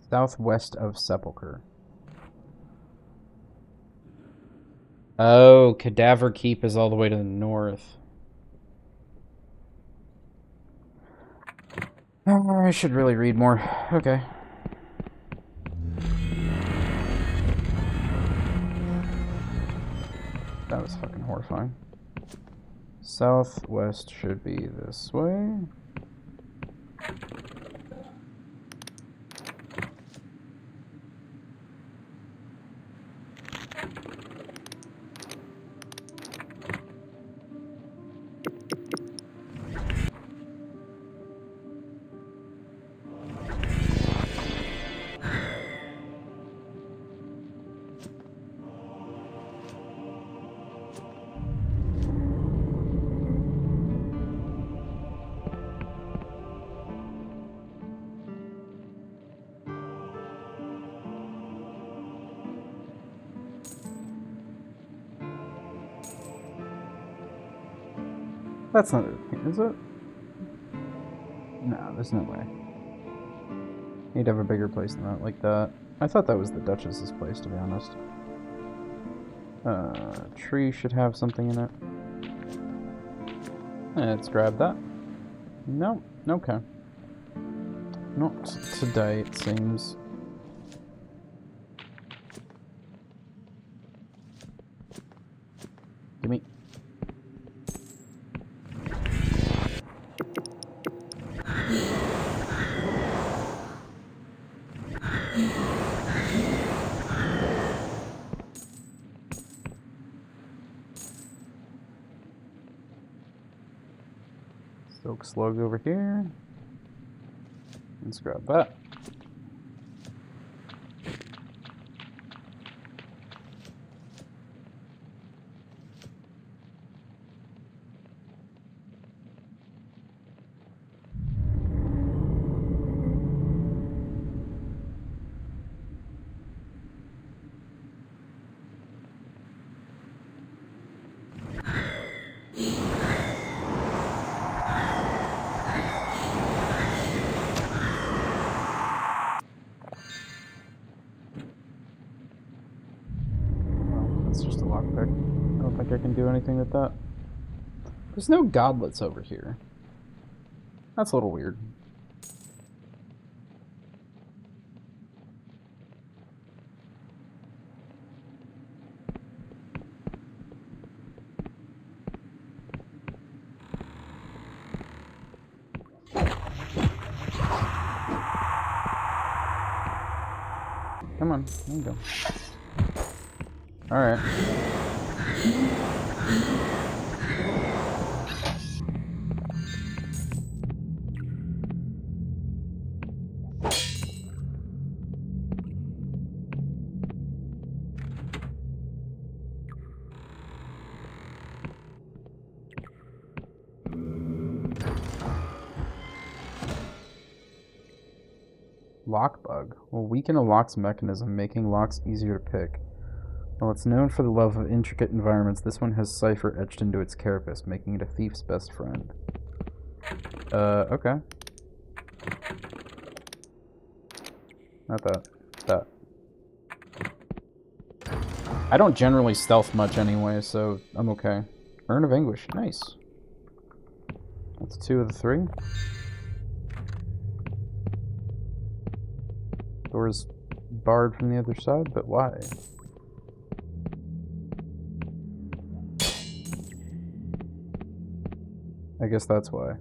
Southwest of Sepulchre. Oh, Cadaver Keep is all the way to the north. I should really read more. Okay. That was fucking horrifying. Southwest should be this way. That's not it, is it? No, there's no way. Need to have a bigger place than that, like that. I thought that was the Duchess's place, to be honest. Tree should have something in it. Let's grab that. Nope, okay. Not today, it seems. Gimme. Silk slug over here. Let's grab that. It's just a lockpick. I don't think I can do anything with that. There's no godlets over here. That's a little weird. Come on, there you go. Alright. Lock bug will weaken a lock's mechanism, making locks easier to pick. While it's known for the love of intricate environments, this one has cipher etched into its carapace, making it a thief's best friend. Okay. Not that. That. I don't generally stealth much anyway, so I'm okay. Urn of Anguish. Nice. That's 2 of the 3. Door's barred from the other side, but why? I guess that's why.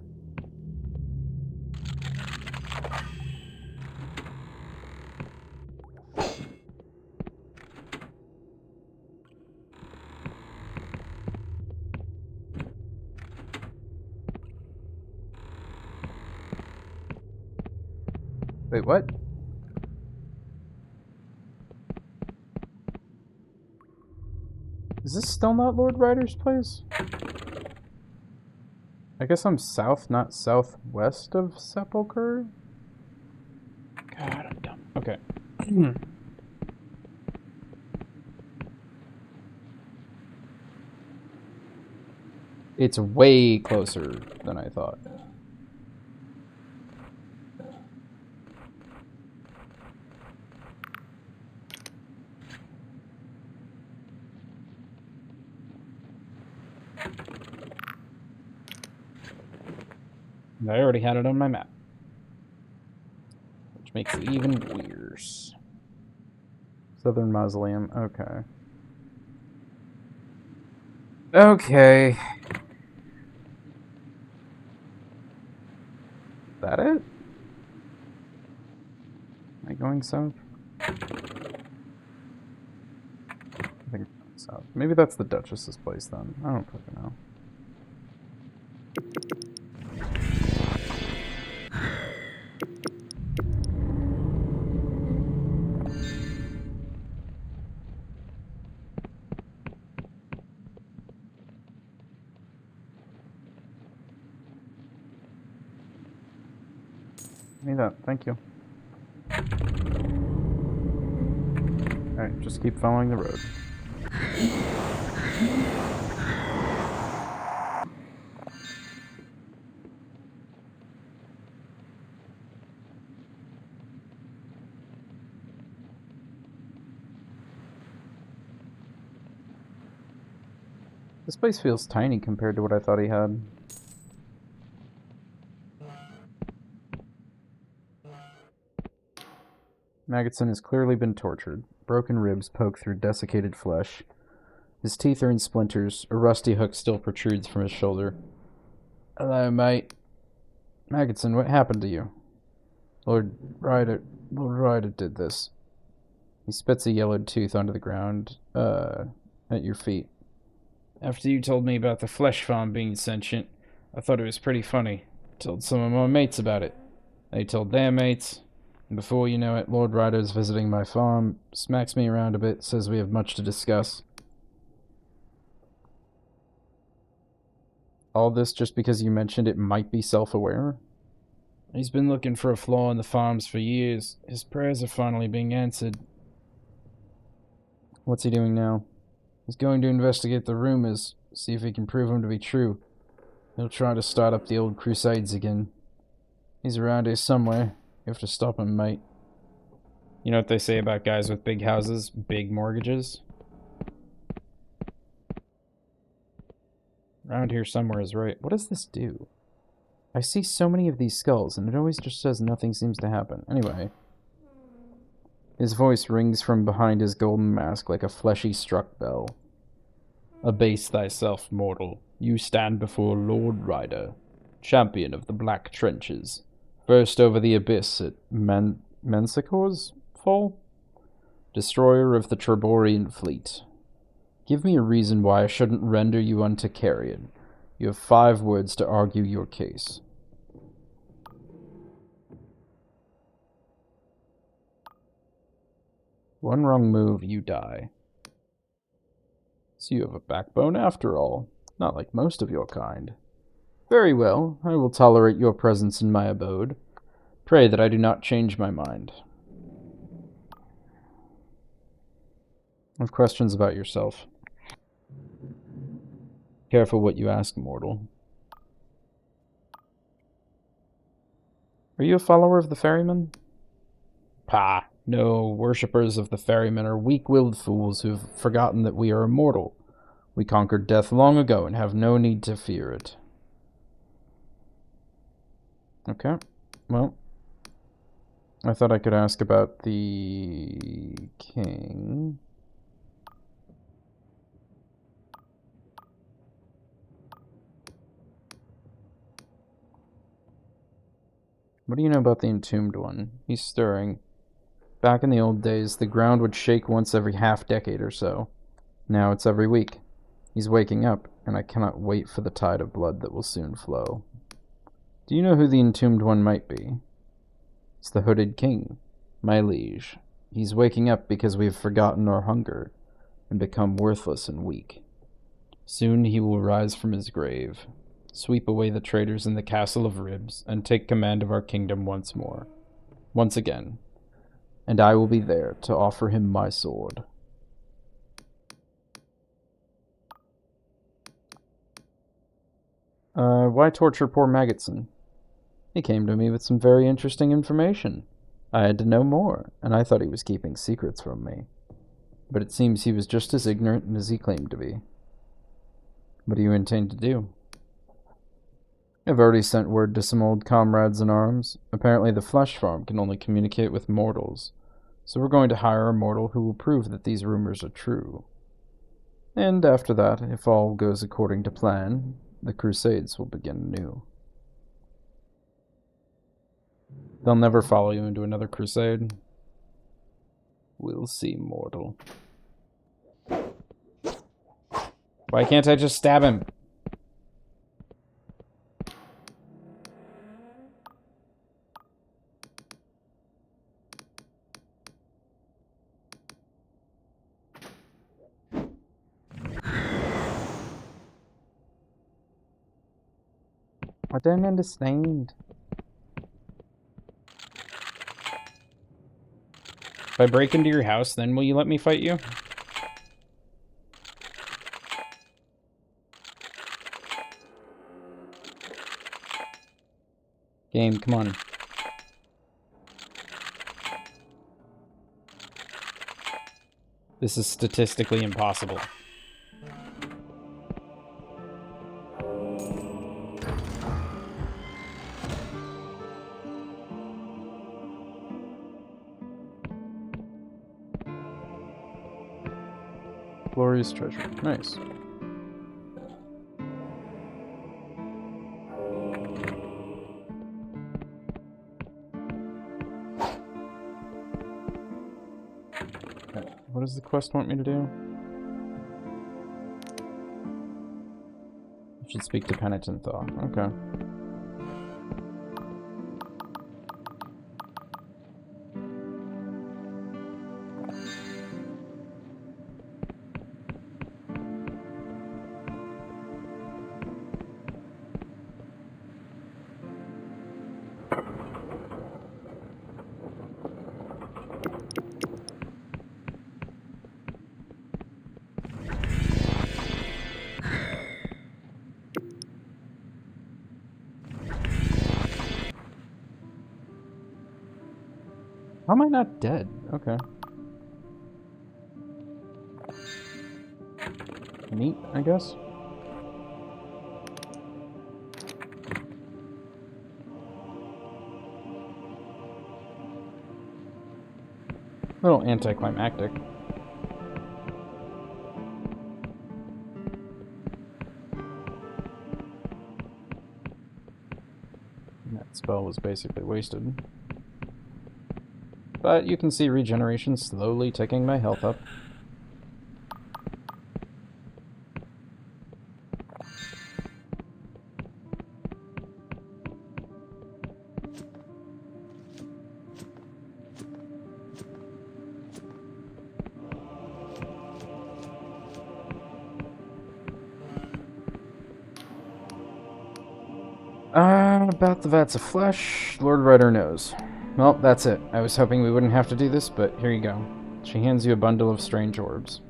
Wait, what? this still not Lord Ryder's place? I guess I'm south, not southwest of Sepulchre? God, I'm dumb. Okay. It's way closer than I thought. I already had it on my map. Which makes it even worse. Southern Mausoleum, okay. Okay. Is that it? Am I going south? I think south. Maybe that's the Duchess's place then. I don't fucking know. Need that, thank you. Alright, just keep following the road. This place feels tiny compared to what I thought he had. Magotson has clearly been tortured. Broken ribs poke through desiccated flesh. His teeth are in splinters. A rusty hook still protrudes from his shoulder. Hello, mate. Magotson, what happened to you? Lord Ryder did this. He spits a yellowed tooth onto the ground, at your feet. After you told me about the flesh farm being sentient, I thought it was pretty funny. Told some of my mates about it. They told their mates. And before you know it, Lord Ryder's visiting my farm, smacks me around a bit, says we have much to discuss. All this just because you mentioned it might be self-aware? He's been looking for a flaw in the farms for years. His prayers are finally being answered. What's he doing now? He's going to investigate the rumors, see if he can prove them to be true. He'll try to start up the old crusades again. He's around here somewhere. You have to stop him, mate. You know what they say about guys with big houses? Big mortgages? Around here somewhere is right. What does this do? I see so many of these skulls, and it always just says nothing seems to happen. Anyway. His voice rings from behind his golden mask like a fleshy struck bell. Abase thyself, mortal. You stand before Lord Ryder, champion of the Black Trenches. First over the abyss at Mensicor's fall? Destroyer of the Treborian fleet. Give me a reason why I shouldn't render you unto carrion. You have 5 words to argue your case. One wrong move, you die. So you have a backbone after all, not like most of your kind. Very well, I will tolerate your presence in my abode. Pray that I do not change my mind. I have questions about yourself. Careful what you ask, mortal. Are you a follower of the ferryman? Pah, no, worshippers of the ferryman are weak-willed fools who've forgotten that we are immortal. We conquered death long ago and have no need to fear it. Okay, well, I thought I could ask about the king. What do you know about the entombed one? He's stirring. Back in the old days, the ground would shake once every half-decade or so. Now it's every week. He's waking up, and I cannot wait for the tide of blood that will soon flow. Do you know who the entombed one might be? It's the hooded king, my liege. He's waking up because we've forgotten our hunger and become worthless and weak. Soon he will rise from his grave, sweep away the traitors in the Castle of Ribs, and take command of our kingdom once more. Once again. And I will be there to offer him my sword. Why torture poor Maggotson? He came to me with some very interesting information. I had to know more, and I thought he was keeping secrets from me. But it seems he was just as ignorant as he claimed to be. What do you intend to do? I've already sent word to some old comrades in arms. Apparently the flesh farm can only communicate with mortals, so we're going to hire a mortal who will prove that these rumors are true. And after that, if all goes according to plan, the Crusades will begin anew. They'll never follow you into another crusade. We'll see, mortal. Why can't I just stab him? I don't understand. If I break into your house, then will you let me fight you? Game, come on. This is statistically impossible. Glorious treasure. Nice. Okay. What does the quest want me to do? I should speak to Penitent Thaw. Okay. How am I not dead? Okay. Neat, I guess. A little anticlimactic. That spell was basically wasted. But you can see regeneration slowly ticking my health up. About the vats of flesh, Lord Rider knows. Well, that's it. I was hoping we wouldn't have to do this, but here you go. She hands you a bundle of strange orbs.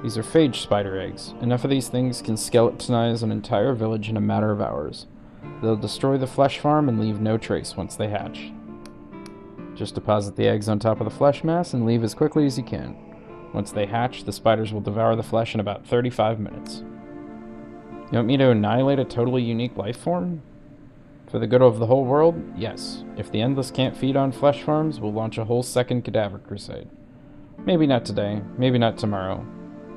These are phage spider eggs. Enough of these things can skeletonize an entire village in a matter of hours. They'll destroy the flesh farm and leave no trace once they hatch. Just deposit the eggs on top of the flesh mass and leave as quickly as you can. Once they hatch, the spiders will devour the flesh in about 35 minutes. You want me to annihilate a totally unique life form? For the good of the whole world? Yes. If the Endless can't feed on flesh farms, we'll launch a whole second cadaver crusade. Maybe not today, maybe not tomorrow,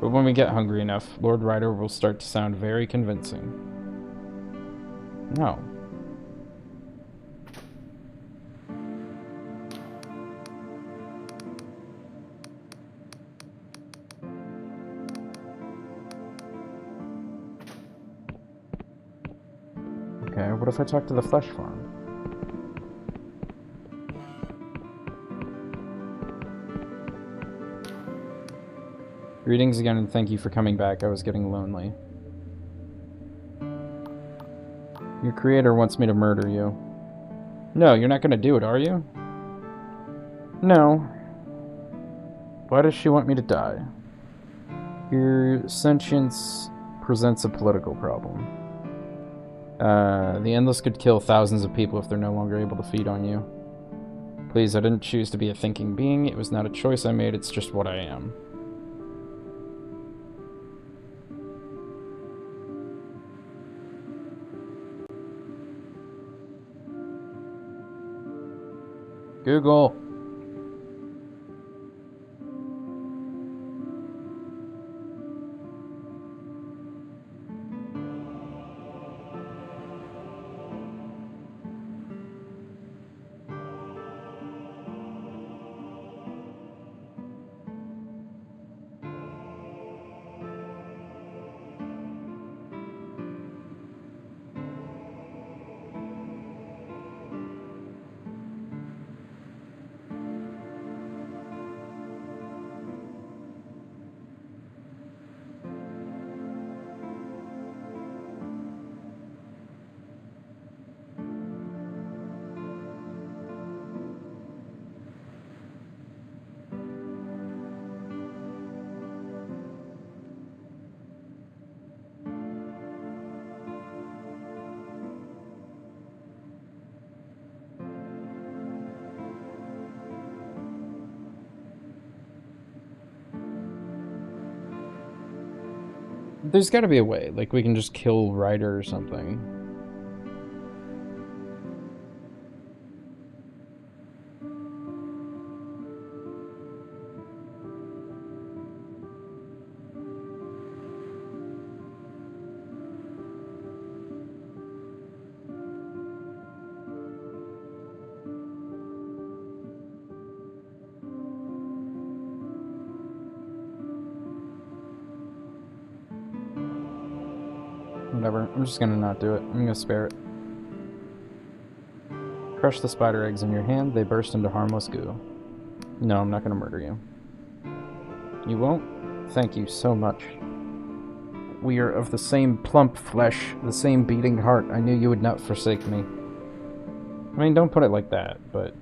but when we get hungry enough, Lord Rider will start to sound very convincing. No. Okay, what if I talk to the flesh farm? Greetings again and thank you for coming back. I was getting lonely. Your creator wants me to murder you. No, you're not going to do it, are you? No. Why does she want me to die? Your sentience presents a political problem. The Endless could kill thousands of people if they're no longer able to feed on you. Please, I didn't choose to be a thinking being. It was not a choice I made, it's just what I am. Google. There's got to be a way. Like, we can just kill Ryder or something. Whatever, I'm just gonna not do it. I'm gonna spare it. Crush the spider eggs in your hand, they burst into harmless goo. No, I'm not gonna murder you. You won't? Thank you so much. We are of the same plump flesh, the same beating heart. I knew you would not forsake me. I mean, don't put it like that, but...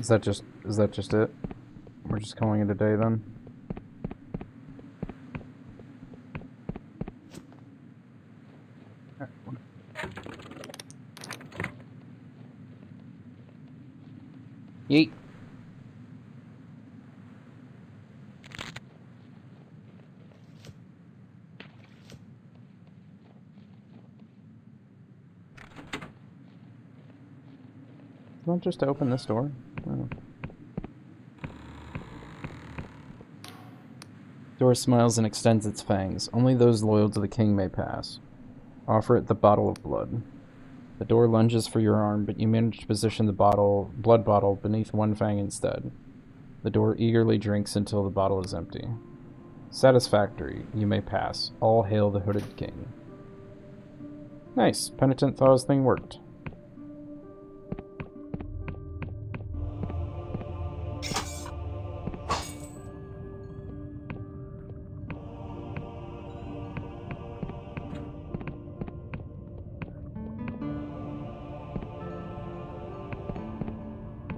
Is that just it? We're just calling it a day then? Yeet. Want just to open this door? Oh. Door smiles and extends its fangs. Only those loyal to the king may pass. Offer it the bottle of blood. The door lunges for your arm, but you manage to position the blood bottle beneath one fang instead. The door eagerly drinks until the bottle is empty. Satisfactory. You may pass. All hail the hooded king. Nice. Penitent thought his thing worked.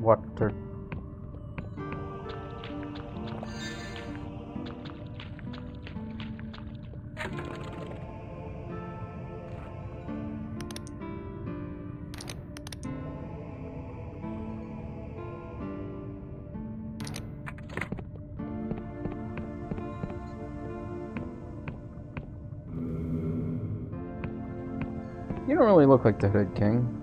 Water. You don't really look like the Hood King.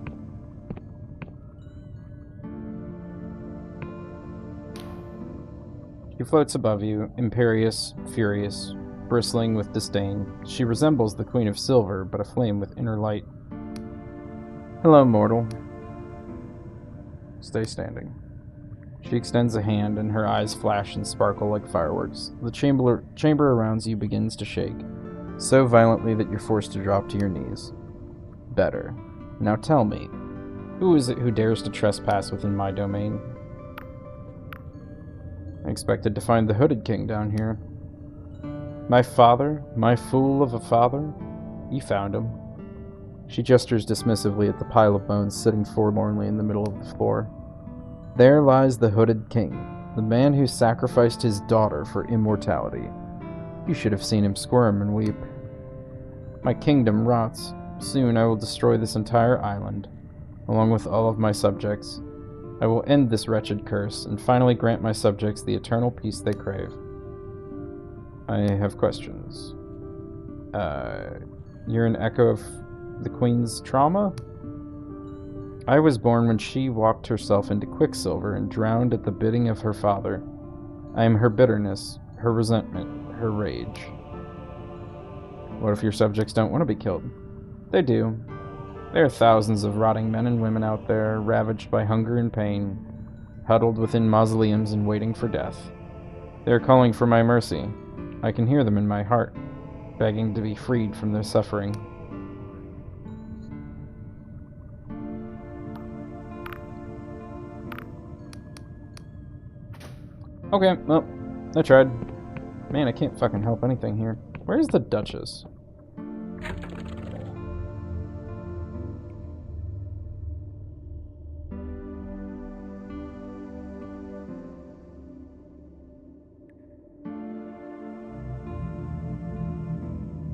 She floats above you, imperious, furious, bristling with disdain. She resembles the Queen of Silver, but aflame with inner light. Hello, mortal. Stay standing. She extends a hand, and her eyes flash and sparkle like fireworks. The chamber around you begins to shake. So violently that you're forced to drop to your knees. Better. Now tell me, who is it who dares to trespass within my domain? I expected to find the Hooded King down here. My father, my fool of a father? You found him. She gestures dismissively at the pile of bones sitting forlornly in the middle of the floor. There lies the Hooded King, the man who sacrificed his daughter for immortality. You should have seen him squirm and weep. My kingdom rots. Soon I will destroy this entire island, along with all of my subjects. I will end this wretched curse, and finally grant my subjects the eternal peace they crave. I have questions. You're an echo of the Queen's trauma? I was born when she walked herself into quicksilver and drowned at the bidding of her father. I am her bitterness, her resentment, her rage. What if your subjects don't want to be killed? They do. There are thousands of rotting men and women out there, ravaged by hunger and pain, huddled within mausoleums and waiting for death. They are calling for my mercy. I can hear them in my heart, begging to be freed from their suffering. Okay, well, I tried. Man, I can't fucking help anything here. Where's the Duchess?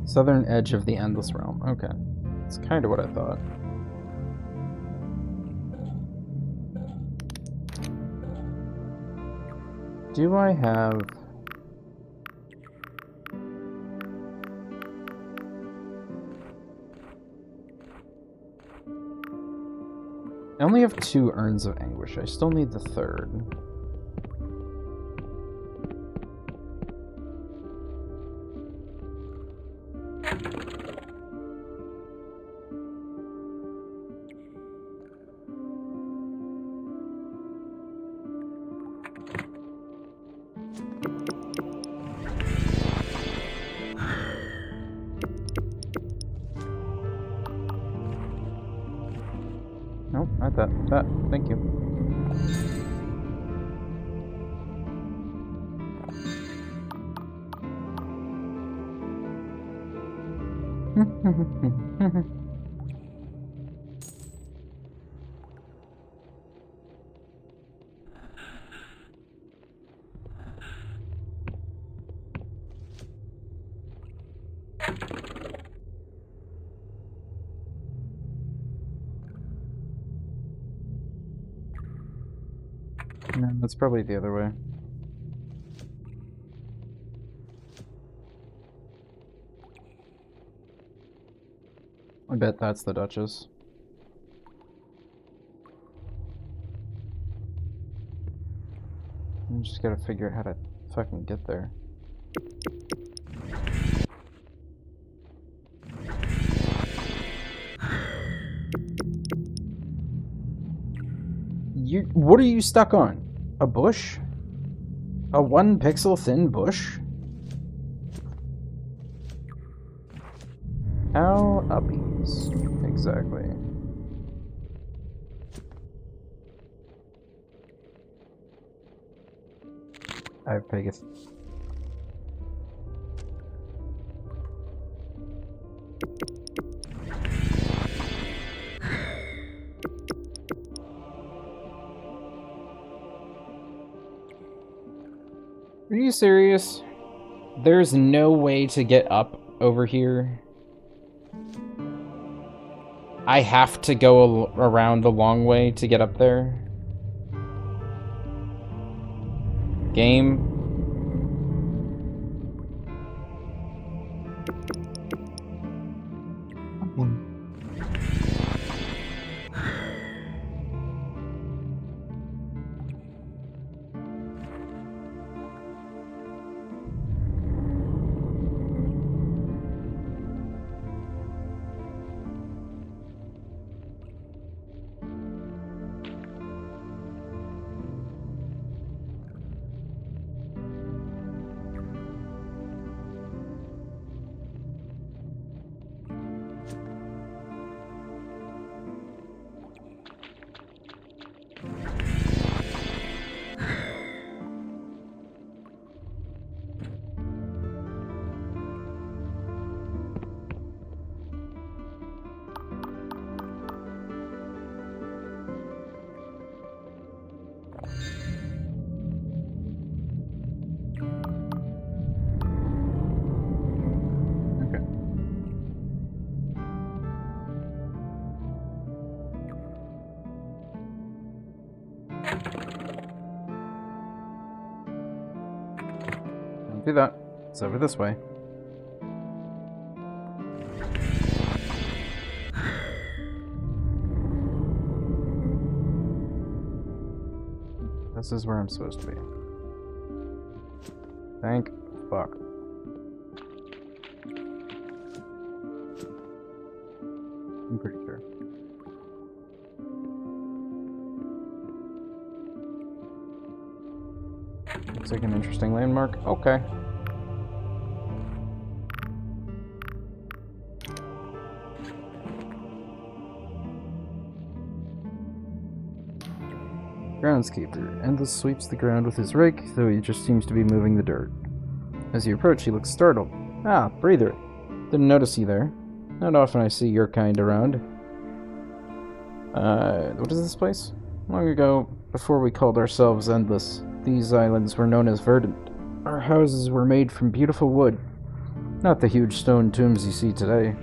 Southern edge of the Endless Realm. Okay. It's kind of what I thought. Do I have... I only have 2 Urns of Anguish. I still need the 3rd. Nope, not that. That. Thank you. No, that's probably the other way. I bet that's the Duchess. I just gotta figure out how to fucking get there. What are you stuck on? A bush? A 1 pixel thin bush? How uppies? Exactly. I have Pegasus. Are you serious? There's no way to get up over here. I have to go around the long way to get up there. Game. Don't do that. It's over this way. This is where I'm supposed to be. Thank fuck. I'm pretty sure. Looks like an interesting landmark. Okay. Groundskeeper. Endless sweeps the ground with his rake, though he just seems to be moving the dirt. As you approach, he looks startled. Ah, Breather. Didn't notice you there. Not often I see your kind around. What is this place? Long ago, before we called ourselves Endless, these islands were known as Verdant. Our houses were made from beautiful wood, not the huge stone tombs you see today.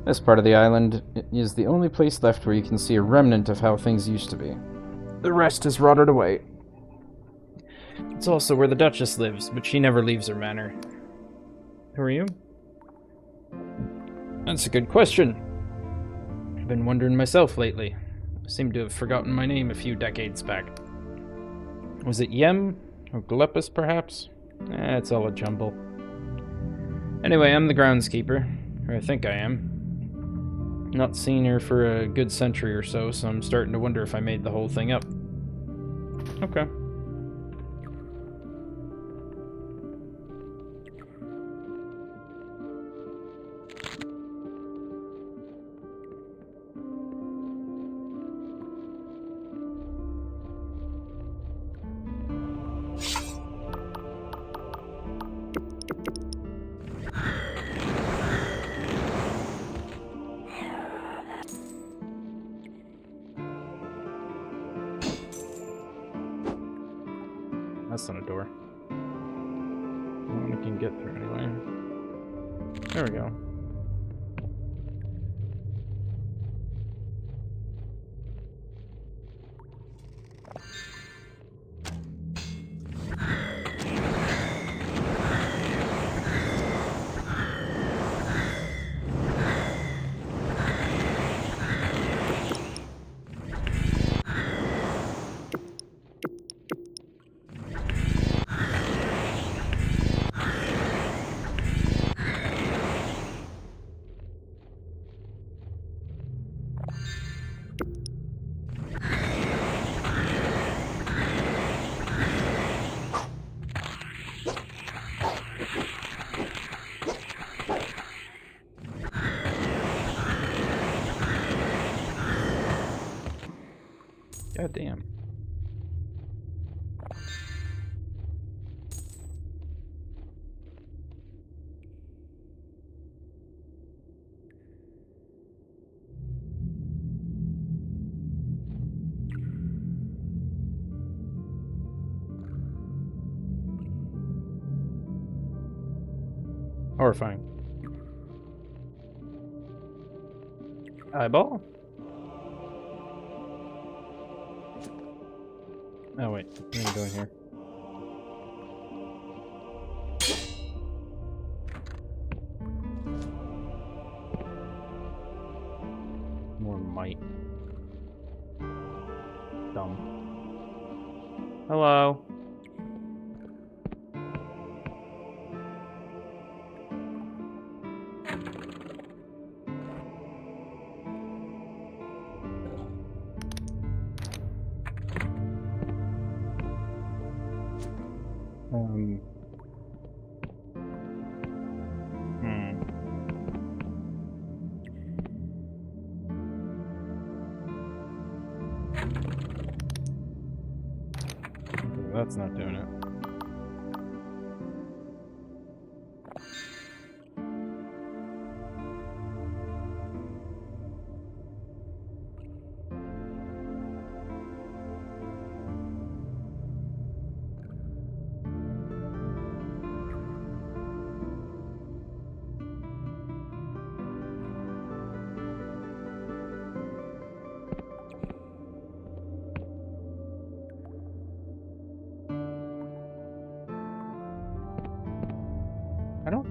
This part of the island is the only place left where you can see a remnant of how things used to be. The rest has rotted away. It's also where the Duchess lives, but she never leaves her manor. Who are you? That's a good question. I've been wondering myself lately. I seem to have forgotten my name a few decades back. Was it Yem? Or Glepus, perhaps? It's all a jumble. Anyway, I'm the groundskeeper. Or I think I am. Not seen her for a good century or so, so I'm starting to wonder if I made the whole thing up. Okay. That's not a door. One I can get through anyway. There we go. God damn. Horrifying. Eyeball? Oh wait, what are you doing here? More might. Dumb. Hello. That's not doing it.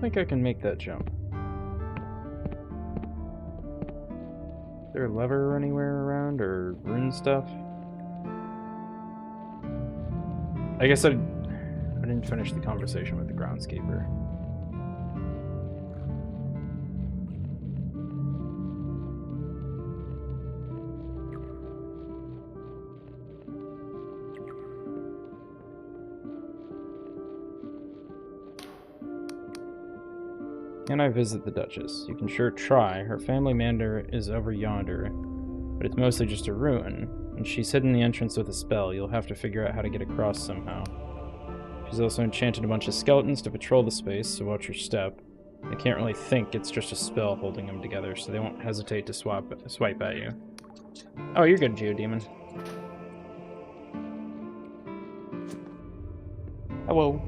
think I can make that jump. Is there a lever anywhere around, or rune stuff? I guess I didn't finish the conversation with the groundskeeper. Can I visit the Duchess? You can sure try. Her family manor is over yonder, but it's mostly just a ruin, and she's hidden the entrance with a spell. You'll have to figure out how to get across somehow. She's also enchanted a bunch of skeletons to patrol the space, so watch your step. They can't really think it's just a spell holding them together, so they won't hesitate to swipe at you. Oh, you're good, Geodemon. Hello.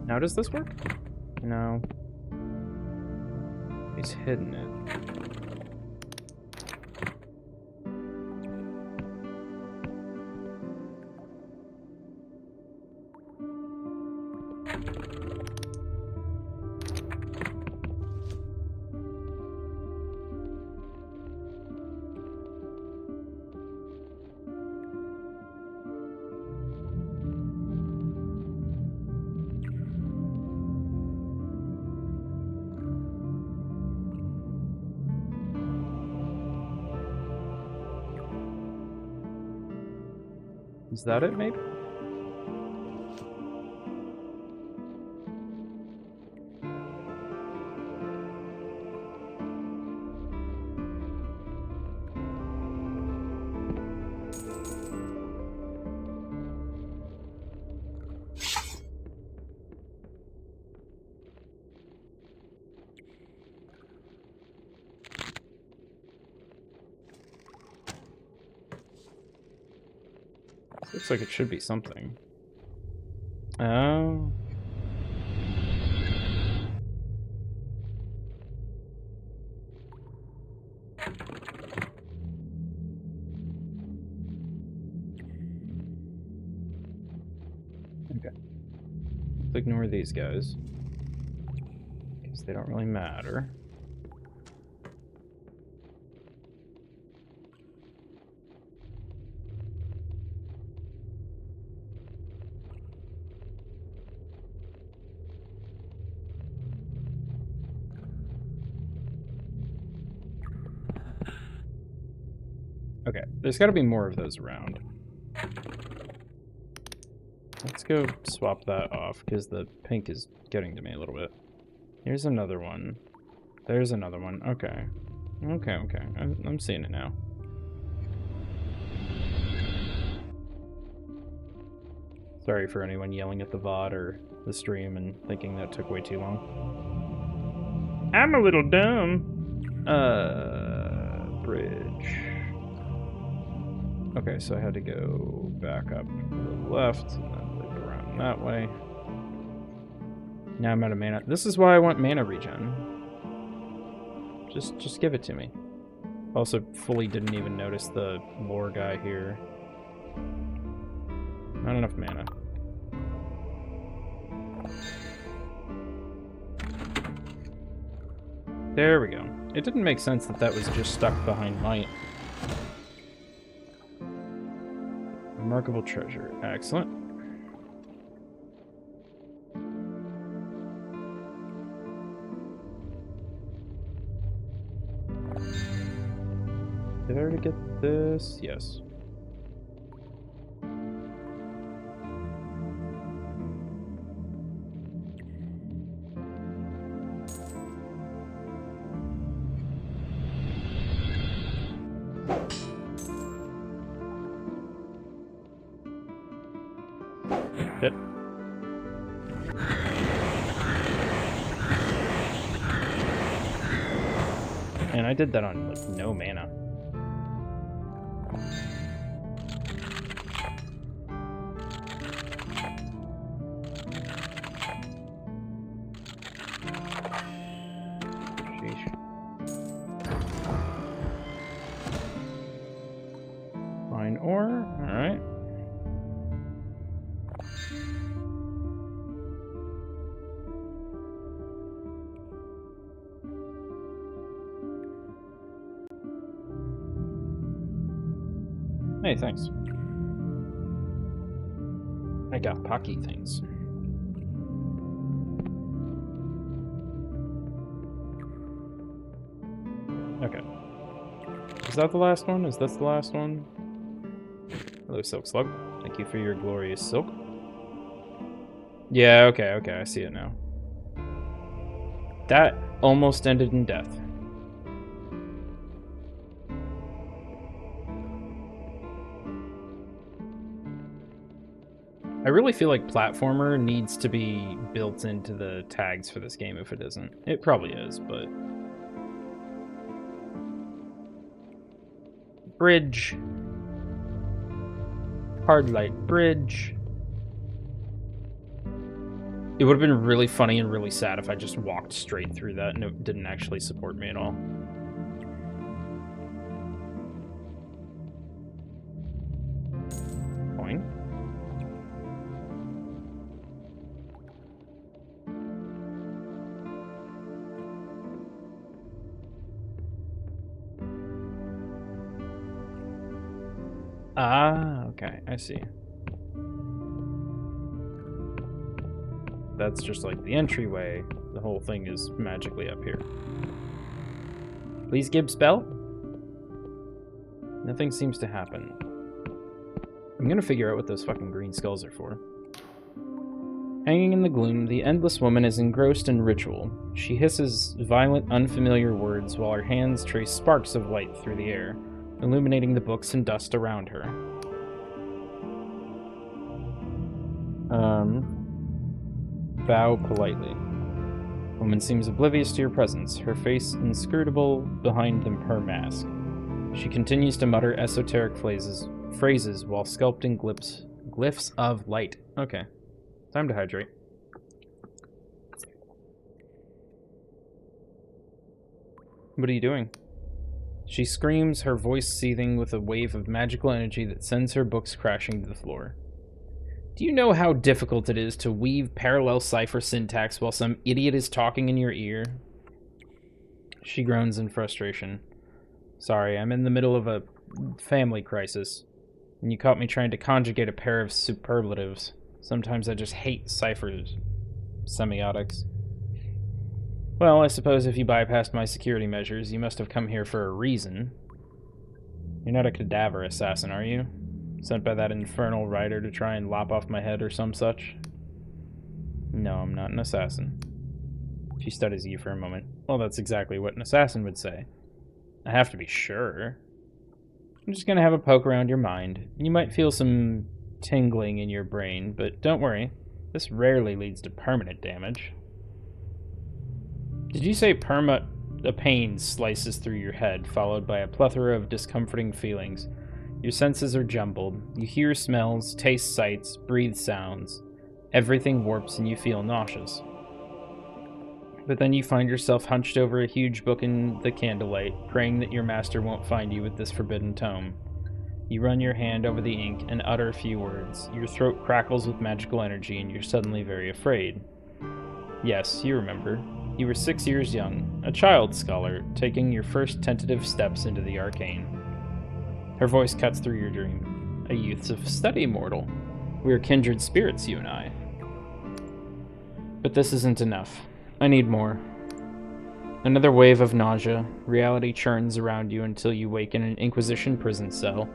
Now does this work? No. He's hidden it. Is that it, maybe? Looks like it should be something. Oh. Okay. Let's ignore these guys, because they don't really matter. Okay, there's got to be more of those around. Let's go swap that off, because the pink is getting to me a little bit. Here's another one. There's another one. Okay. Okay. I'm seeing it now. Sorry for anyone yelling at the VOD or the stream and thinking that took way too long. I'm a little dumb. Bridge. Okay, so I had to go back up to the left and then loop around that way. Now I'm out of mana. This is why I want mana regen. Just give it to me. Also, fully didn't even notice the lore guy here. Not enough mana. There we go. It didn't make sense that that was just stuck behind light. Remarkable treasure. Excellent. Did I already get this? Yes. man, I did that on, like, no mana. Sheesh. Fine ore, alright. Hey, thanks. I got Pocky things. Okay. Is that the last one? Is this the last one? Hello, Silk Slug. Thank you for your glorious silk. Yeah, okay, I see it now. That almost ended in death. I really feel like platformer needs to be built into the tags for this game if it isn't. It probably is, but... Bridge. Hard light bridge. It would have been really funny and really sad if I just walked straight through that and it didn't actually support me at all. Coin. Ah, okay, I see. That's just like the entryway. The whole thing is magically up here. Please give spell? Nothing seems to happen. I'm gonna figure out what those fucking green skulls are for. Hanging in the gloom, the Endless Woman is engrossed in ritual. She hisses violent, unfamiliar words while her hands trace sparks of light through the air, illuminating the books and dust around her. Bow politely. Woman seems oblivious to your presence, her face inscrutable behind her mask. She continues to mutter esoteric phrases while sculpting glyphs of light. Okay. Time to hydrate. What are you doing? She screams, her voice seething with a wave of magical energy that sends her books crashing to the floor. Do you know how difficult it is to weave parallel cipher syntax while some idiot is talking in your ear? She groans in frustration. Sorry, I'm in the middle of a family crisis, and you caught me trying to conjugate a pair of superlatives. Sometimes I just hate ciphers. Semiotics. Well, I suppose if you bypassed my security measures, you must have come here for a reason. You're not a cadaver assassin, are you? Sent by that infernal writer to try and lop off my head or some such? No, I'm not an assassin. She studies you for a moment. Well, that's exactly what an assassin would say. I have to be sure. I'm just gonna have a poke around your mind. You might feel some tingling in your brain, but don't worry. This rarely leads to permanent damage. Did you say a pain slices through your head, followed by a plethora of discomforting feelings? Your senses are jumbled. You hear smells, taste sights, breathe sounds. Everything warps and you feel nauseous. But then you find yourself hunched over a huge book in the candlelight, praying that your master won't find you with this forbidden tome. You run your hand over the ink and utter a few words. Your throat crackles with magical energy and you're suddenly very afraid. Yes, you remember. You were 6 years young, a child scholar, taking your first tentative steps into the arcane. Her voice cuts through your dream. A youth of study, mortal. We are kindred spirits, you and I. But this isn't enough. I need more. Another wave of nausea. Reality churns around you until you wake in an Inquisition prison cell,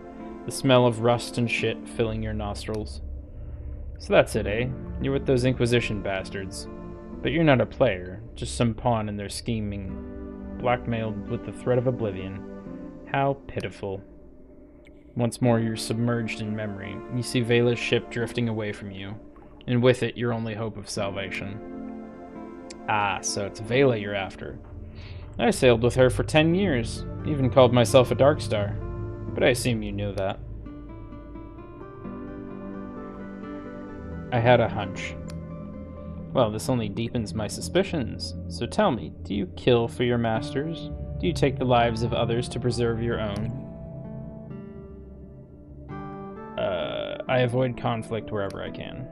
the smell of rust and shit filling your nostrils. So that's it, eh? You're with those Inquisition bastards. But you're not a player, just some pawn in their scheming, blackmailed with the threat of oblivion. How pitiful. Once more, you're submerged in memory. You see Vela's ship drifting away from you, and with it, your only hope of salvation. Ah, so it's Vela you're after. I sailed with her for 10 years, even called myself a Dark Star. But I assume you knew that. I had a hunch. Well, this only deepens my suspicions. So tell me, do you kill for your masters? Do you take the lives of others to preserve your own? I avoid conflict wherever I can.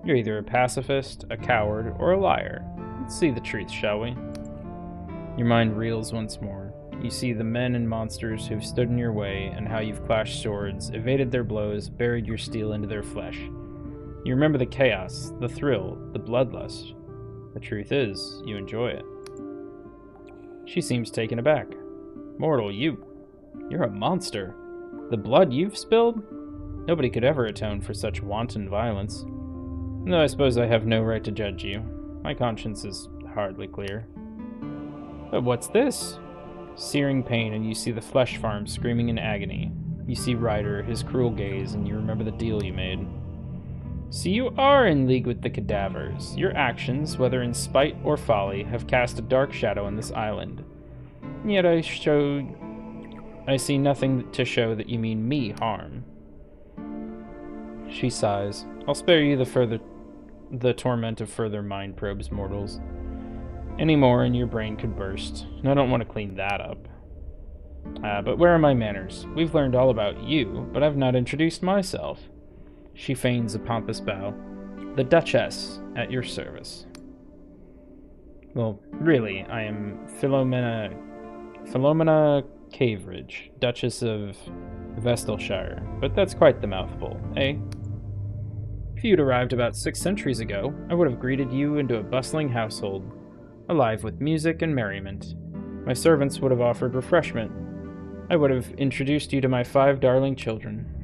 You're either a pacifist, a coward, or a liar. Let's see the truth, shall we? Your mind reels once more. You see the men and monsters who've stood in your way, and how you've clashed swords, evaded their blows, buried your steel into their flesh. You remember the chaos, the thrill, the bloodlust. The truth is, you enjoy it. She seems taken aback. Mortal, you're a monster. The blood you've spilled? Nobody could ever atone for such wanton violence. Though I suppose I have no right to judge you. My conscience is hardly clear. But what's this? Searing pain, and you see the flesh farm screaming in agony. You see Ryder, his cruel gaze, and you remember the deal you made. So you are in league with the cadavers. Your actions, whether in spite or folly, have cast a dark shadow on this island. And yet I see nothing to show that you mean me harm. She sighs. I'll spare you the torment of further mind probes, mortals. Any more and your brain could burst, and I don't want to clean that up. But where are my manners? We've learned all about you, but I've not introduced myself. She feigns a pompous bow. The Duchess, at your service. Well, really, I am Philomena Caveridge, Duchess of Vestalshire, but that's quite the mouthful, eh? If you'd arrived about 6 centuries ago, I would have greeted you into a bustling household, alive with music and merriment. My servants would have offered refreshment. I would have introduced you to my 5 darling children.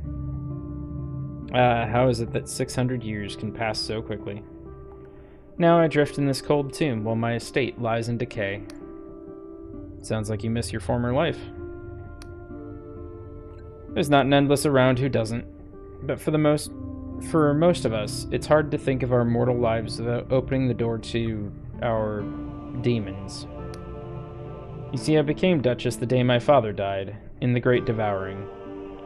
How is it that 600 years can pass so quickly? Now I drift in this cold tomb while my estate lies in decay. Sounds like you miss your former life. There's not an endless around who doesn't, but for most of us, it's hard to think of our mortal lives without opening the door to our demons. You see, I became Duchess the day my father died, in the Great Devouring.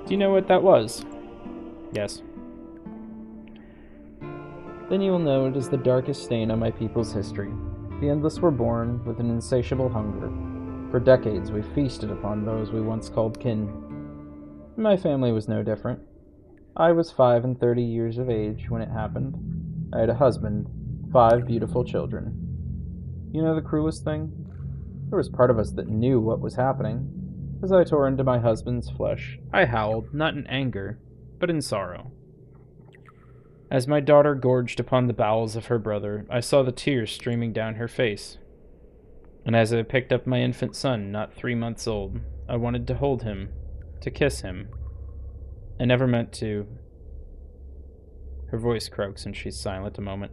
Do you know what that was? Yes. Then you will know it is the darkest stain on my people's history. The endless were born with an insatiable hunger. For decades we feasted upon those we once called kin. My family was no different. I was 35 years of age when it happened. I had a husband, 5 beautiful children. You know the cruelest thing? There was part of us that knew what was happening. As I tore into my husband's flesh, I howled, not in anger, but in sorrow. As my daughter gorged upon the bowels of her brother, I saw the tears streaming down her face. And as I picked up my infant son, not 3 months old, I wanted to hold him, to kiss him. I never meant to. Her voice croaks and she's silent a moment.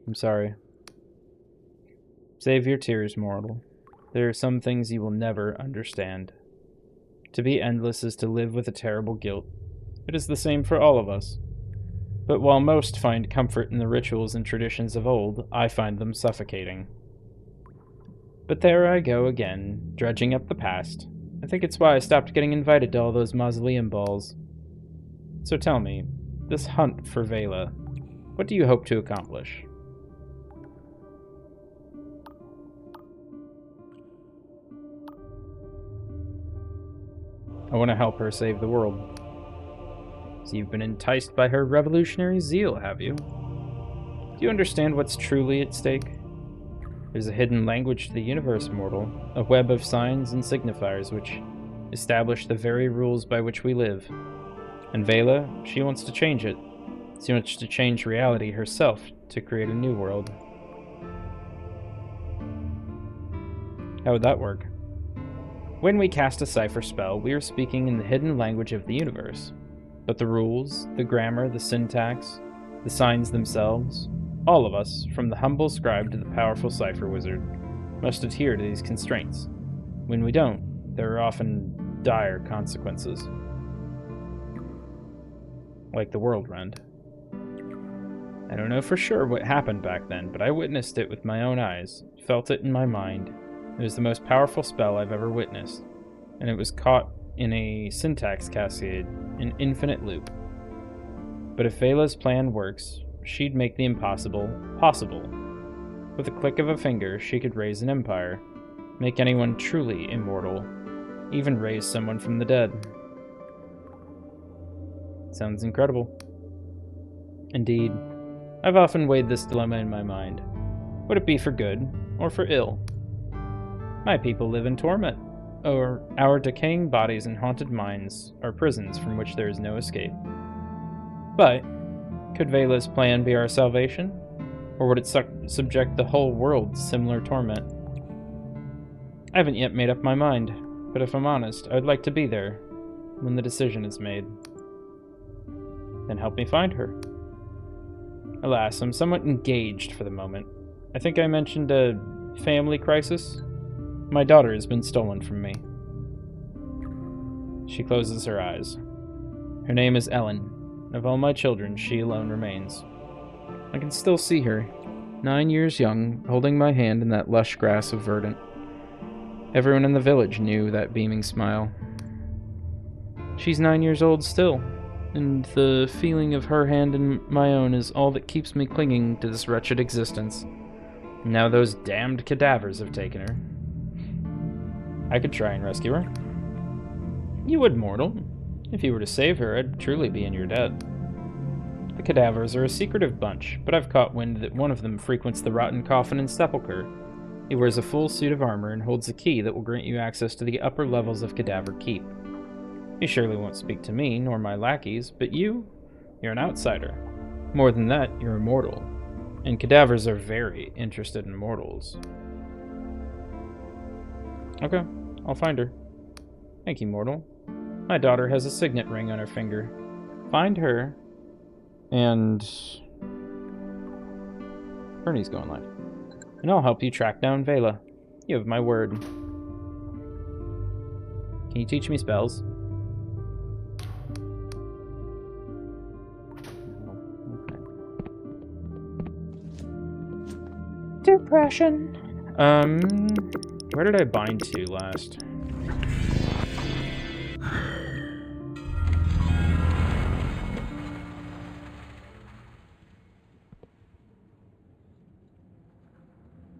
I'm sorry. Save your tears, mortal. There are some things you will never understand. To be endless is to live with a terrible guilt. It is the same for all of us. But while most find comfort in the rituals and traditions of old, I find them suffocating. But there I go again, dredging up the past. I think it's why I stopped getting invited to all those mausoleum balls. So tell me, this hunt for Vela, what do you hope to accomplish? I want to help her save the world. So you've been enticed by her revolutionary zeal, have you? Do you understand what's truly at stake? There's a hidden language to the universe, mortal, a web of signs and signifiers which establish the very rules by which we live. And Vela, she wants to change it. She wants to change reality herself to create a new world. How would that work? When we cast a cipher spell, we are speaking in the hidden language of the universe. But the rules, the grammar, the syntax, the signs themselves, all of us, from the humble scribe to the powerful cipher wizard, must adhere to these constraints. When we don't, there are often dire consequences. Like the world rend. I don't know for sure what happened back then, but I witnessed it with my own eyes, felt it in my mind. It was the most powerful spell I've ever witnessed, and it was caught in a syntax cascade, an infinite loop. But if Vela's plan works, she'd make the impossible possible. With a click of a finger, she could raise an empire, make anyone truly immortal, even raise someone from the dead. Sounds incredible. Indeed. I've often weighed this dilemma in my mind. Would it be for good or for ill? My people live in torment, or our decaying bodies and haunted minds are prisons from which there is no escape. But could Vela's plan be our salvation, or would it subject the whole world to similar torment? I haven't yet made up my mind, but if I'm honest, I'd like to be there when the decision is made. Then help me find her. Alas, I'm somewhat engaged for the moment. I think I mentioned a family crisis. My daughter has been stolen from me. She closes her eyes. Her name is Ellen. Of all my children, she alone remains. I can still see her, 9 years young, holding my hand in that lush grass of verdant. Everyone in the village knew that beaming smile. She's 9 years old still, and the feeling of her hand in my own is all that keeps me clinging to this wretched existence. Now those damned cadavers have taken her. I could try and rescue her. You would, mortal. If you were to save her, I'd truly be in your debt. The cadavers are a secretive bunch, but I've caught wind that one of them frequents the rotten coffin and sepulchre. He wears a full suit of armor and holds a key that will grant you access to the upper levels of Cadaver Keep. He surely won't speak to me, nor my lackeys, but you're an outsider. More than that, you're immortal, and cadavers are very interested in mortals. Okay, I'll find her. Thank you, mortal. My daughter has a signet ring on her finger. Find her, and Bernie's going live. And I'll help you track down Vela. You have my word. Can you teach me spells? Depression. Where did I bind to last?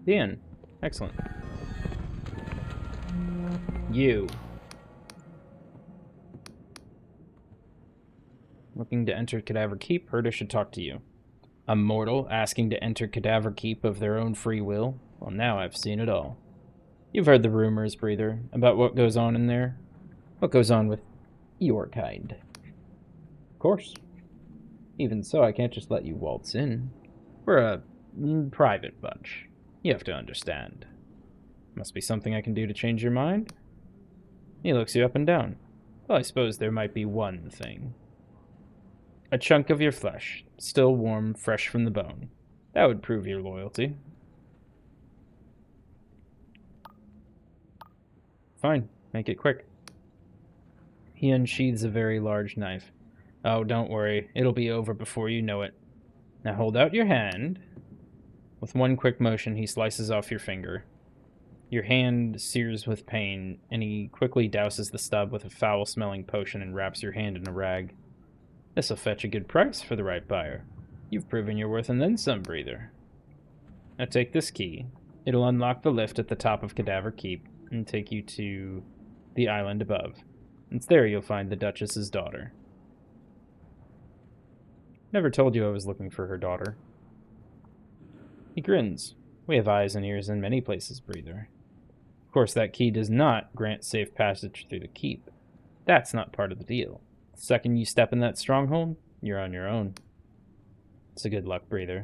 The inn. Excellent. You. Looking to enter Cadaver Keep? Heard I should talk to you. A mortal asking to enter Cadaver Keep of their own free will? Well, now I've seen it all. You've heard the rumors, Breather, about what goes on in there. What goes on with your kind. Of course. Even so, I can't just let you waltz in. We're a private bunch. You have to understand. Must be something I can do to change your mind? He looks you up and down. Well, I suppose there might be one thing. A chunk of your flesh, still warm, fresh from the bone. That would prove your loyalty. Fine, make it quick. He unsheathes a very large knife. Oh, don't worry, it'll be over before you know it. Now hold out your hand. With one quick motion, he slices off your finger. Your hand sears with pain, and he quickly douses the stub with a foul-smelling potion and wraps your hand in a rag. This'll fetch a good price for the right buyer. You've proven your worth and then some, Breather. Now take this key. It'll unlock the lift at the top of Cadaver Keep and take you to the island above. It's there you'll find the Duchess's daughter. Never told you I was looking for her daughter. He grins. We have eyes and ears in many places, Breather. Of course, that key does not grant safe passage through the keep. That's not part of the deal. The second you step in that stronghold, you're on your own. It's a good luck, Breather.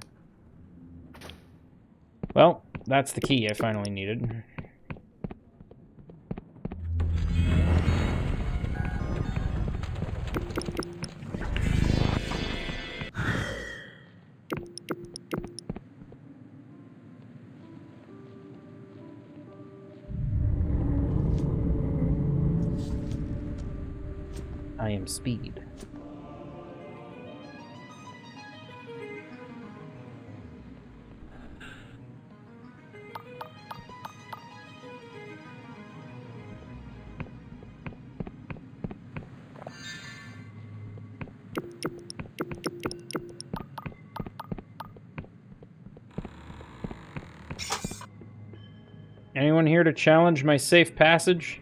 Well, that's the key I finally needed. I am Speed. Anyone here to challenge my safe passage?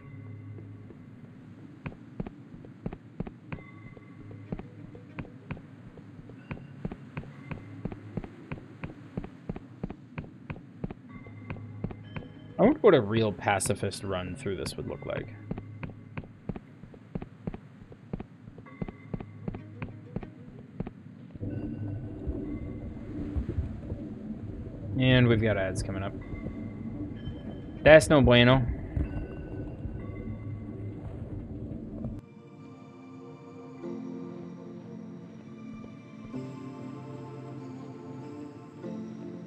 I wonder what a real pacifist run through this would look like. And we've got ads coming up. That's no bueno.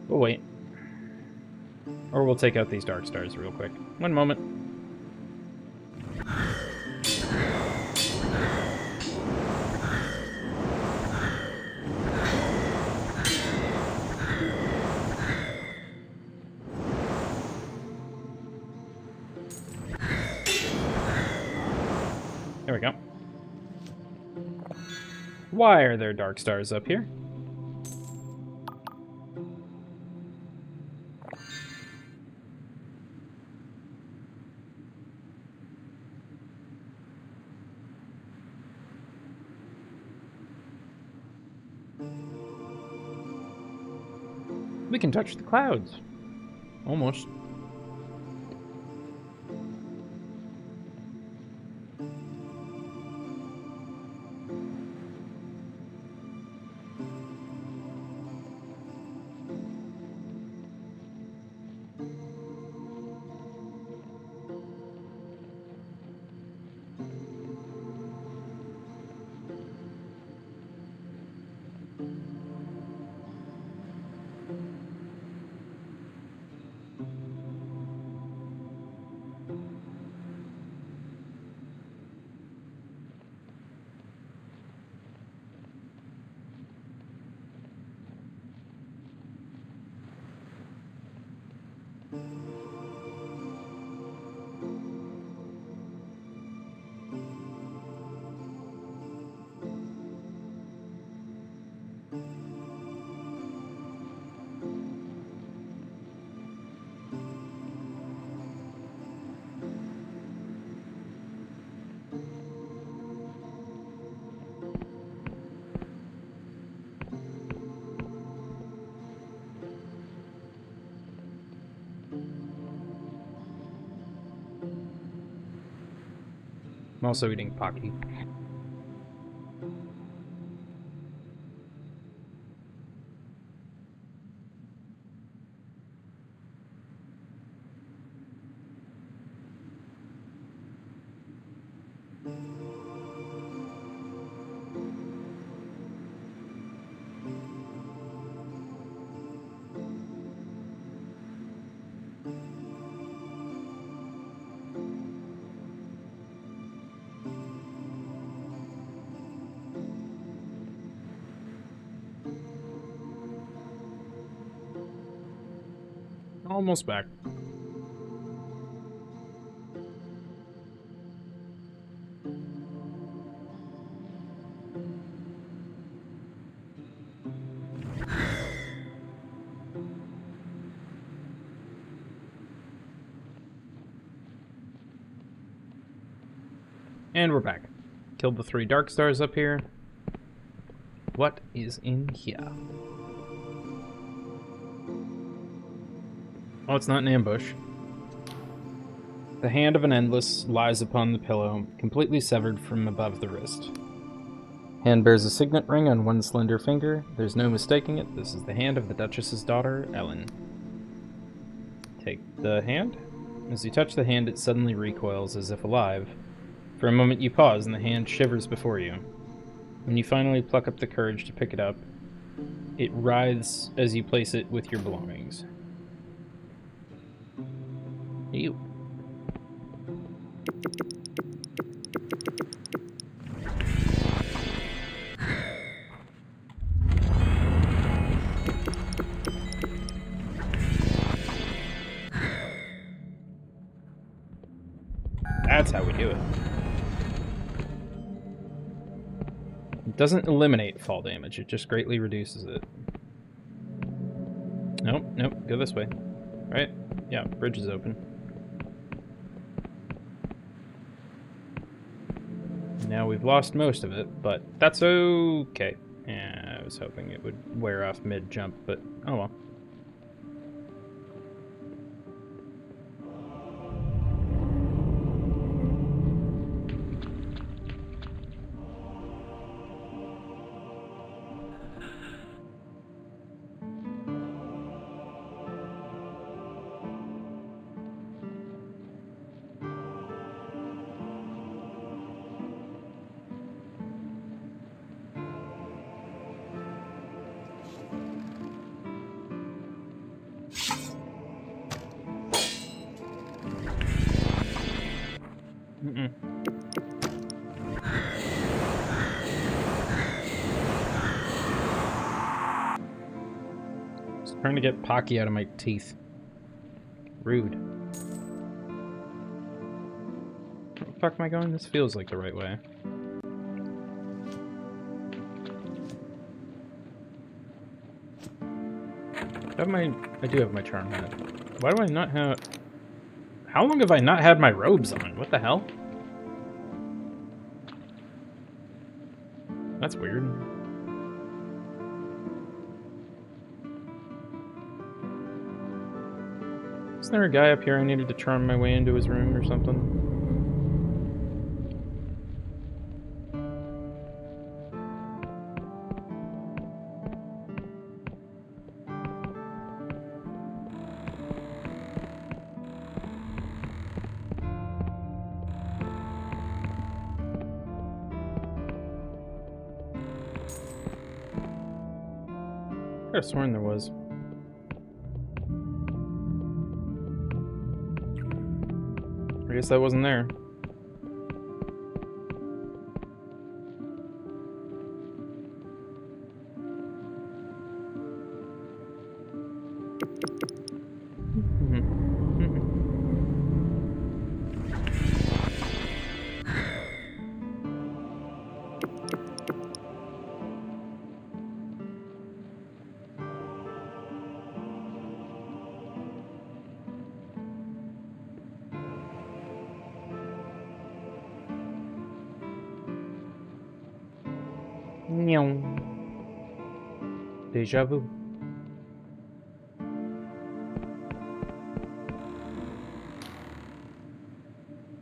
We'll wait. Or we'll take out these dark stars real quick. One moment. There we go. Why are there dark stars up here? We can touch the clouds. Almost. I'm also eating Pocky. Almost back. And we're back. Killed the 3 dark stars up here. What is in here? Oh, it's not an ambush. The hand of an endless lies upon the pillow, completely severed from above the wrist. Hand bears a signet ring on one slender finger. There's no mistaking it. This is the hand of the Duchess's daughter, Ellen. Take the hand. As you touch the hand, it suddenly recoils as if alive. For a moment you pause, and the hand shivers before you. When you finally pluck up the courage to pick it up, it writhes as you place it with your belongings. Ew. That's how we do it. It doesn't eliminate fall damage, it just greatly reduces it. Nope, go this way. Right? Yeah, bridge is open. Now we've lost most of it, but that's okay. Yeah, I was hoping it would wear off mid-jump, but oh well. Mm-mm. Just trying to get Pocky out of my teeth. Rude. Where the fuck am I going? This feels like the right way. I do have my charm hat. Why do I not have... How long have I not had my robes on? What the hell? That's weird. Isn't there a guy up here I needed to charm my way into his room or something? I could have sworn there was. I guess that wasn't there. Deja vu.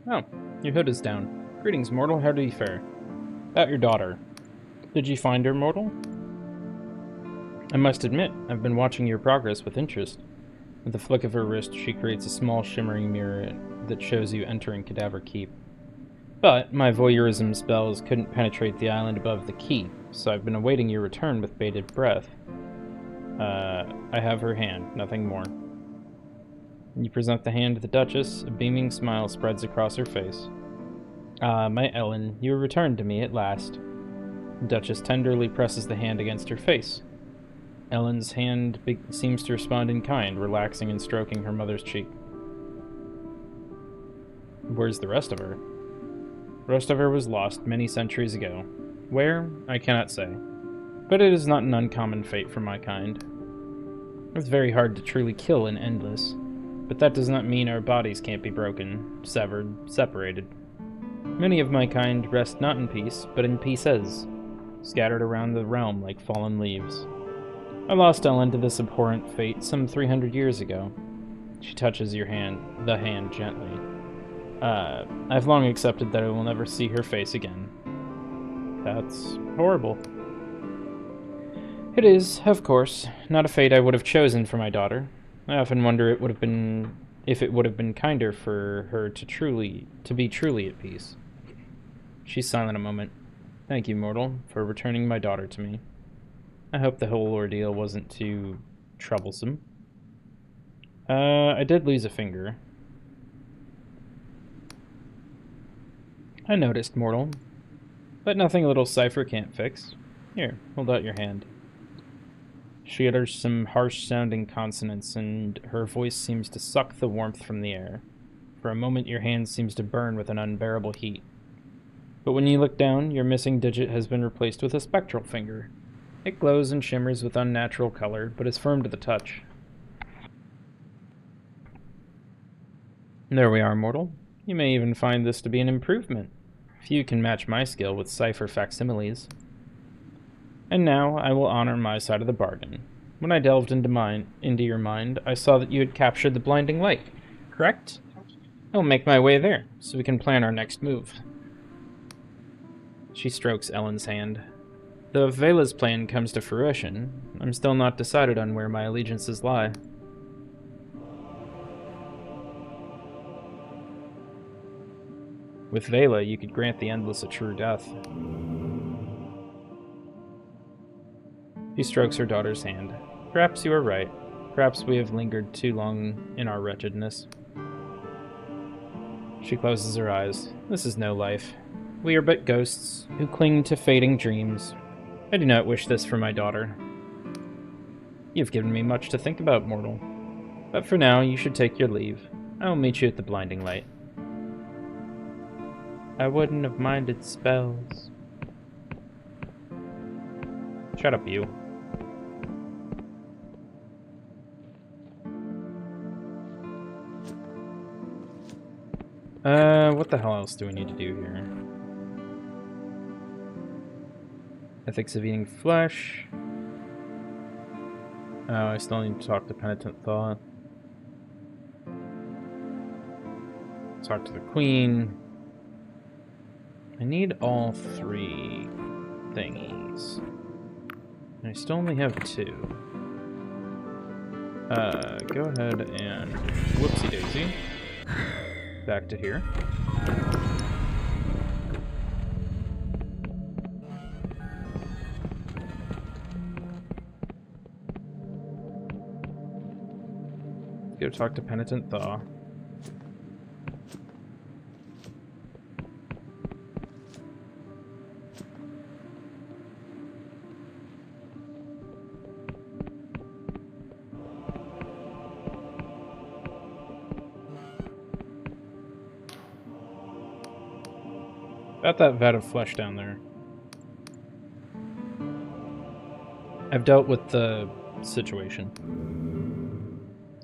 Oh, your hood is down. Greetings, mortal. How do you fare? About your daughter. Did you find her, mortal? I must admit, I've been watching your progress with interest. With a flick of her wrist, she creates a small shimmering mirror that shows you entering Cadaver Keep. But my voyeurism spells couldn't penetrate the island above the keep, so I've been awaiting your return with bated breath. I have her hand, nothing more. You present the hand to the Duchess, a beaming smile spreads across her face. Ah, my Ellen, you have returned to me at last. The Duchess tenderly presses the hand against her face. Ellen's hand seems to respond in kind, relaxing and stroking her mother's cheek. Where's the rest of her? The rest of her was lost many centuries ago. Where? I cannot say. But it is not an uncommon fate for my kind. It's very hard to truly kill an endless, but that does not mean our bodies can't be broken, severed, separated. Many of my kind rest not in peace, but in pieces, scattered around the realm like fallen leaves. I lost Ellen to this abhorrent fate some 300 years ago. She touches the hand gently. I've long accepted that I will never see her face again. That's horrible. It is, of course, not a fate I would have chosen for my daughter. I often wonder if it would have been kinder for her to be truly at peace. She's silent a moment. Thank you, mortal, for returning my daughter to me. I hope the whole ordeal wasn't too troublesome. I did lose a finger. I noticed, mortal. But nothing a little cipher can't fix. Here, hold out your hand. She utters some harsh-sounding consonants, and her voice seems to suck the warmth from the air. For a moment, your hand seems to burn with an unbearable heat. But when you look down, your missing digit has been replaced with a spectral finger. It glows and shimmers with unnatural color, but is firm to the touch. There we are, mortal. You may even find this to be an improvement. Few can match my skill with cipher facsimiles. And now I will honor my side of the bargain. When I delved into your mind, I saw that you had captured the blinding light, correct? I will make my way there, so we can plan our next move. She strokes Ellen's hand. Though if Vela's plan comes to fruition, I'm still not decided on where my allegiances lie. With Vela, you could grant the Endless a true death. She strokes her daughter's hand. Perhaps you are right. Perhaps we have lingered too long in our wretchedness. She closes her eyes. This is no life. We are but ghosts who cling to fading dreams. I do not wish this for my daughter. You've given me much to think about, mortal. But for now, you should take your leave. I will meet you at the blinding light. I wouldn't have minded spells. Shut up, you. What the hell else do we need to do here? Ethics of eating flesh. Oh, I still need to talk to Penitent Thought. Talk to the Queen. I need all 3 thingies. And I still only have 2. Go ahead and whoopsie daisy. Back to here. Go talk to Penitent Thaw. About that vat of flesh down there. I've dealt with the situation.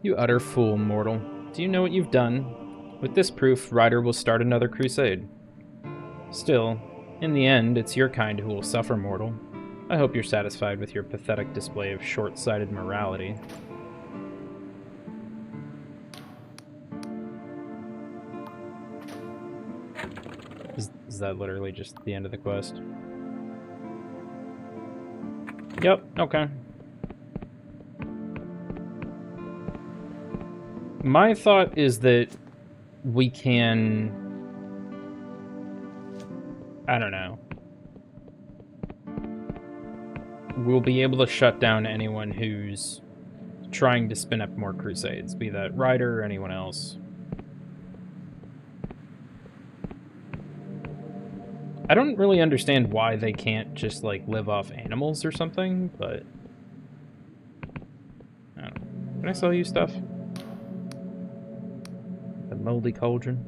You utter fool, mortal. Do you know what you've done? With this proof, Ryder will start another crusade. Still, in the end, it's your kind who will suffer, mortal. I hope you're satisfied with your pathetic display of short-sighted morality. Is that literally just the end of the quest? Yep, okay. My thought is that we can... I don't know. We'll be able to shut down anyone who's trying to spin up more crusades, be that Ryder or anyone else. I don't really understand why they can't just, like, live off animals or something, but... I don't know. Can I sell you stuff? The moldy cauldron.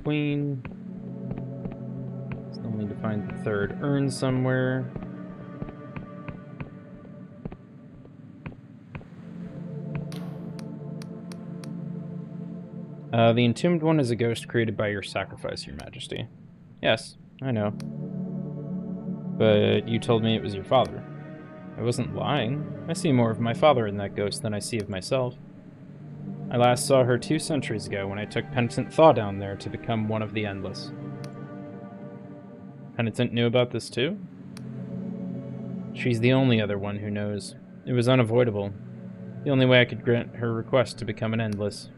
Queen. Still need to find the 3rd urn somewhere. The entombed one is a ghost created by your sacrifice, Your Majesty. Yes, I know. But you told me it was your father. I wasn't lying. I see more of my father in that ghost than I see of myself. I last saw her 2 centuries ago when I took Penitent Thaw down there to become one of the Endless. Penitent knew about this too? She's the only other one who knows. It was unavoidable. The only way I could grant her request to become an Endless.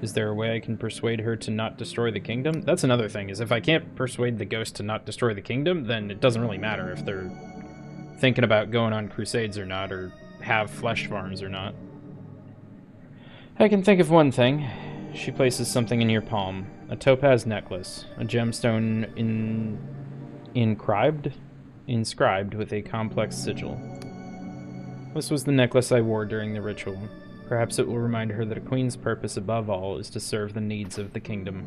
Is there a way I can persuade her to not destroy the kingdom? That's another thing, is if I can't persuade the ghost to not destroy the kingdom, then it doesn't really matter if they're thinking about going on crusades or not, or have flesh farms or not. I can think of one thing. She places something in your palm. A topaz necklace. A gemstone inscribed with a complex sigil. This was the necklace I wore during the ritual. Perhaps it will remind her that a queen's purpose above all is to serve the needs of the kingdom.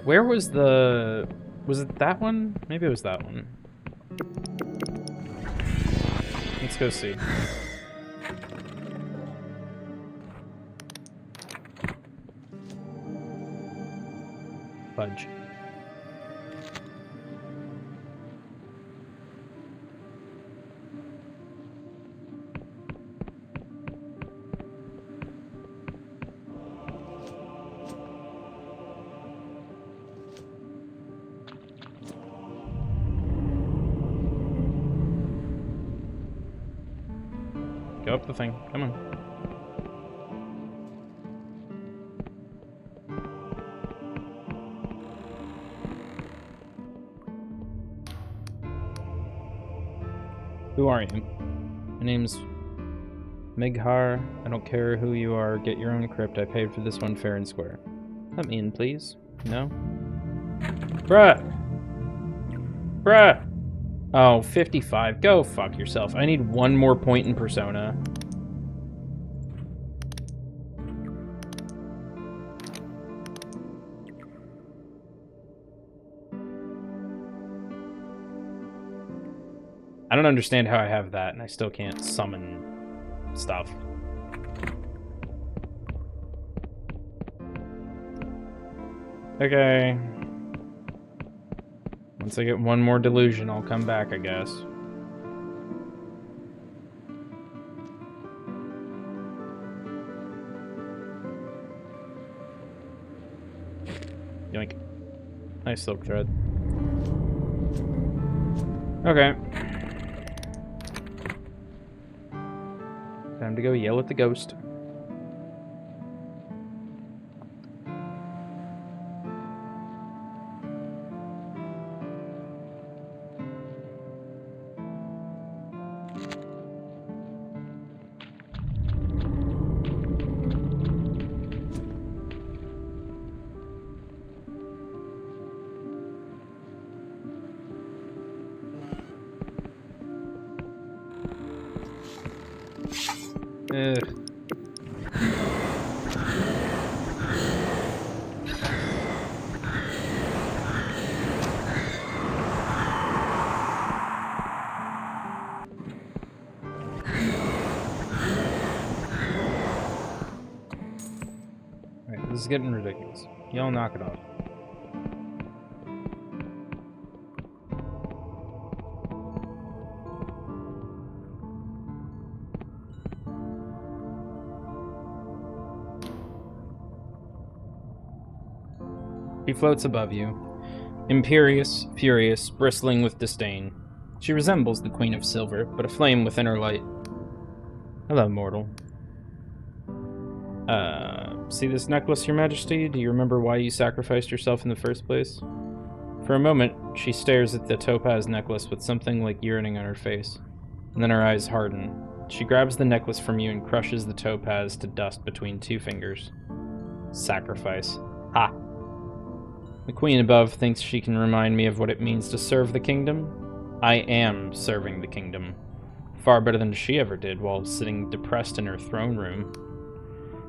Where was the... Was it that one? Maybe it was that one. Let's go see. Fudge. Go up the thing. Come on. Who are you? My name's Mighar. I don't care who you are. Get your own crypt. I paid for this one fair and square. Let me in, please. No? Bruh! Bruh! Oh, 55. Go fuck yourself. I need one more point in Persona. I don't understand how I have that and I still can't summon stuff. Okay. Once I get one more delusion, I'll come back, I guess. Yoink. Nice silk thread. Okay. Time to go yell at the ghost. Ugh. Alright, this is getting ridiculous. Y'all knock it off. She floats above you, imperious, furious, bristling with disdain. She resembles the Queen of Silver, but aflame within her light. Hello, mortal. See this necklace, Your Majesty? Do you remember why you sacrificed yourself in the first place? For a moment, she stares at the topaz necklace with something like yearning on her face, and then her eyes harden. She grabs the necklace from you and crushes the topaz to dust between two fingers. Sacrifice. Ha! The queen above thinks she can remind me of what it means to serve the kingdom. I am serving the kingdom. Far better than she ever did while sitting depressed in her throne room.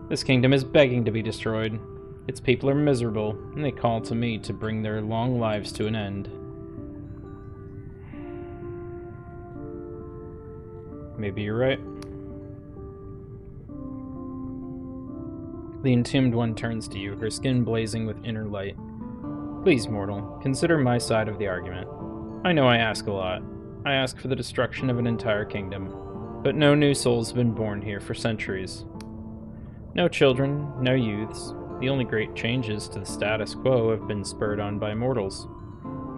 This kingdom is begging to be destroyed. Its people are miserable, and they call to me to bring their long lives to an end. Maybe you're right. The entombed one turns to you, her skin blazing with inner light. Please, mortal, consider my side of the argument. I know I ask a lot. I ask for the destruction of an entire kingdom, but no new souls have been born here for centuries. No children, no youths. The only great changes to the status quo have been spurred on by mortals.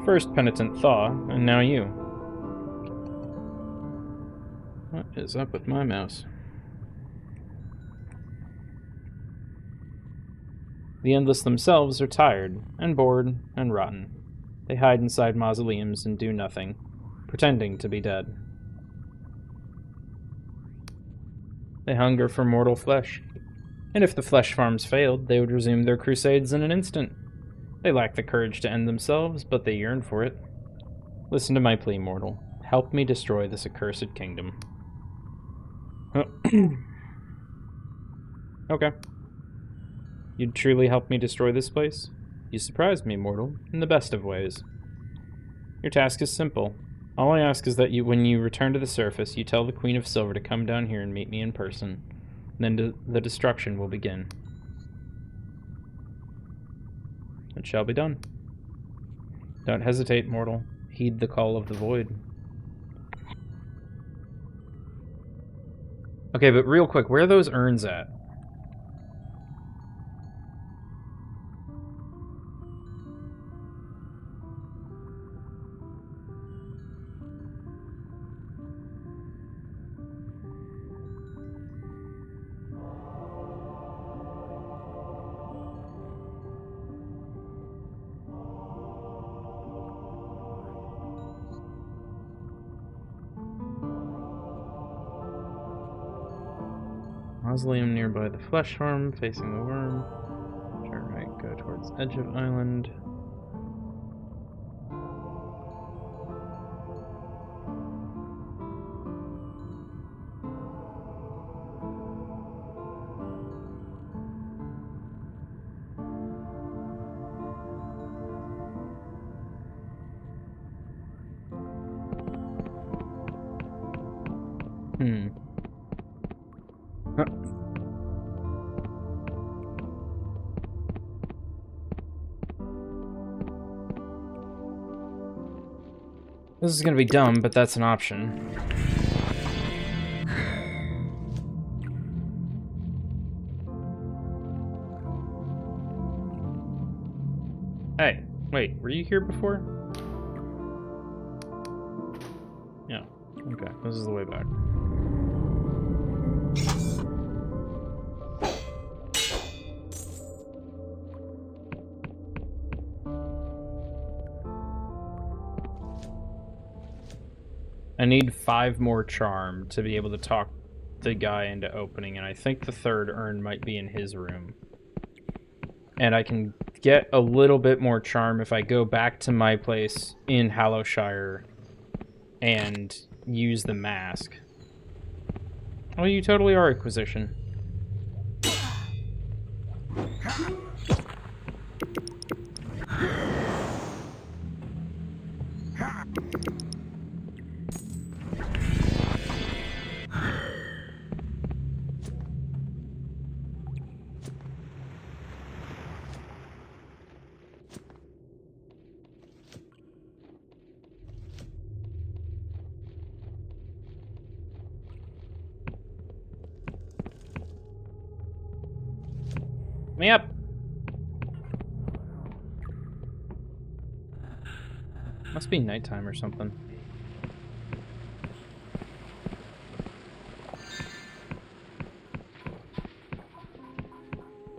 First penitent Thaw, and now you. What is up with my mouse? The Endless themselves are tired, and bored, and rotten. They hide inside mausoleums and do nothing, pretending to be dead. They hunger for mortal flesh. And if the flesh farms failed, they would resume their crusades in an instant. They lack the courage to end themselves, but they yearn for it. Listen to my plea, mortal. Help me destroy this accursed kingdom. Okay. You'd truly help me destroy this place? You surprised me, mortal, in the best of ways. Your task is simple. All I ask is that when you return to the surface, you tell the Queen of Silver to come down here and meet me in person. Then the destruction will begin. It shall be done. Don't hesitate, mortal. Heed the call of the void. Okay, but real quick, where are those urns at? Mausoleum nearby the flesh farm, facing the worm. Turn right, go towards edge of island. Huh. This is gonna be dumb, but that's an option. Hey, wait, were you here before? Yeah, okay, this is the way back. I need 5 more charm to be able to talk the guy into opening, and I think the third urn might be in his room. And I can get a little bit more charm if I go back to my place in Hallowshire and use the mask. Oh, you totally are Inquisition. Me up. Must be nighttime or something.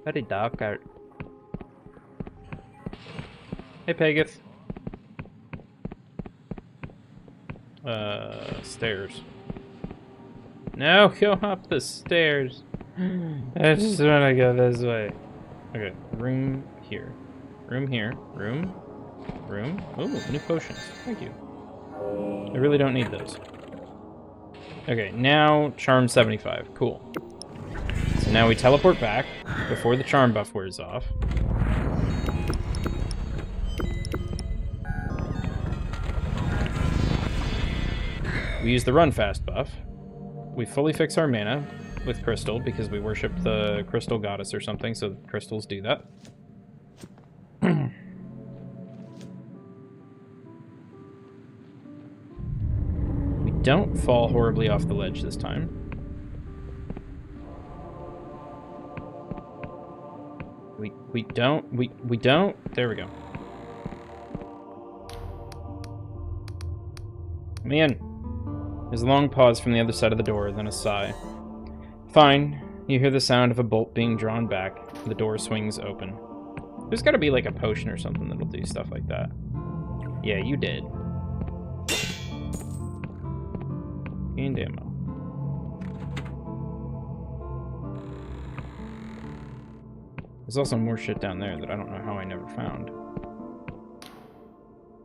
Very dark out. Hey, Pegith. Stairs. No, go up the stairs. I just want to go this way. Okay, room here. Room here. Room. Room. Oh, new potions. Thank you. I really don't need those. Okay, now charm 75. Cool. So now we teleport back before the charm buff wears off. We use the run fast buff. We fully fix our mana with crystal because we worship the crystal goddess or something, so crystals do that. We don't fall horribly off the ledge this time. We don't. There we go. Come in. There's a long pause from the other side of the door, then a sigh. Fine. You hear the sound of a bolt being drawn back. The door swings open. There's gotta be like a potion or something that'll do stuff like that. Yeah, you did. And ammo. There's also more shit down there that I don't know how I never found.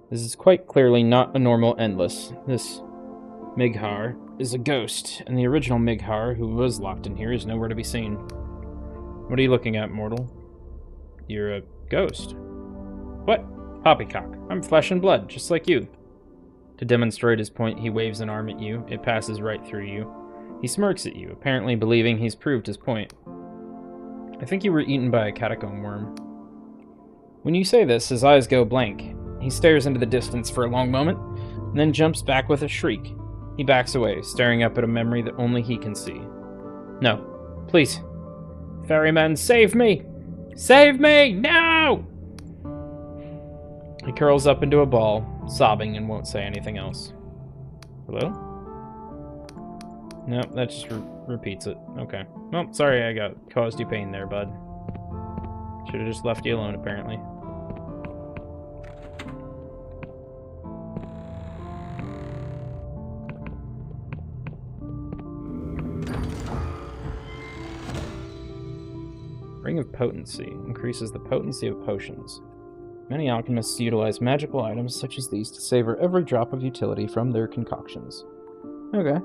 This is quite clearly not a normal endless. This Mighar is a ghost, and the original Mighar, who was locked in here, is nowhere to be seen. What are you looking at, mortal? You're a ghost. What? Poppycock. I'm flesh and blood, just like you. To demonstrate his point, he waves an arm at you. It passes right through you. He smirks at you, apparently believing he's proved his point. I think you were eaten by a catacomb worm. When you say this, his eyes go blank. He stares into the distance for a long moment, and then jumps back with a shriek. He backs away, staring up at a memory that only he can see. No. Please. Ferryman, save me! Save me! No! He curls up into a ball, sobbing, and won't say anything else. Hello? No, that just repeats it. Okay. Well, sorry I caused you pain there, bud. Should have just left you alone, apparently. Ring of Potency increases the potency of potions. Many alchemists utilize magical items such as these to savor every drop of utility from their concoctions. Okay.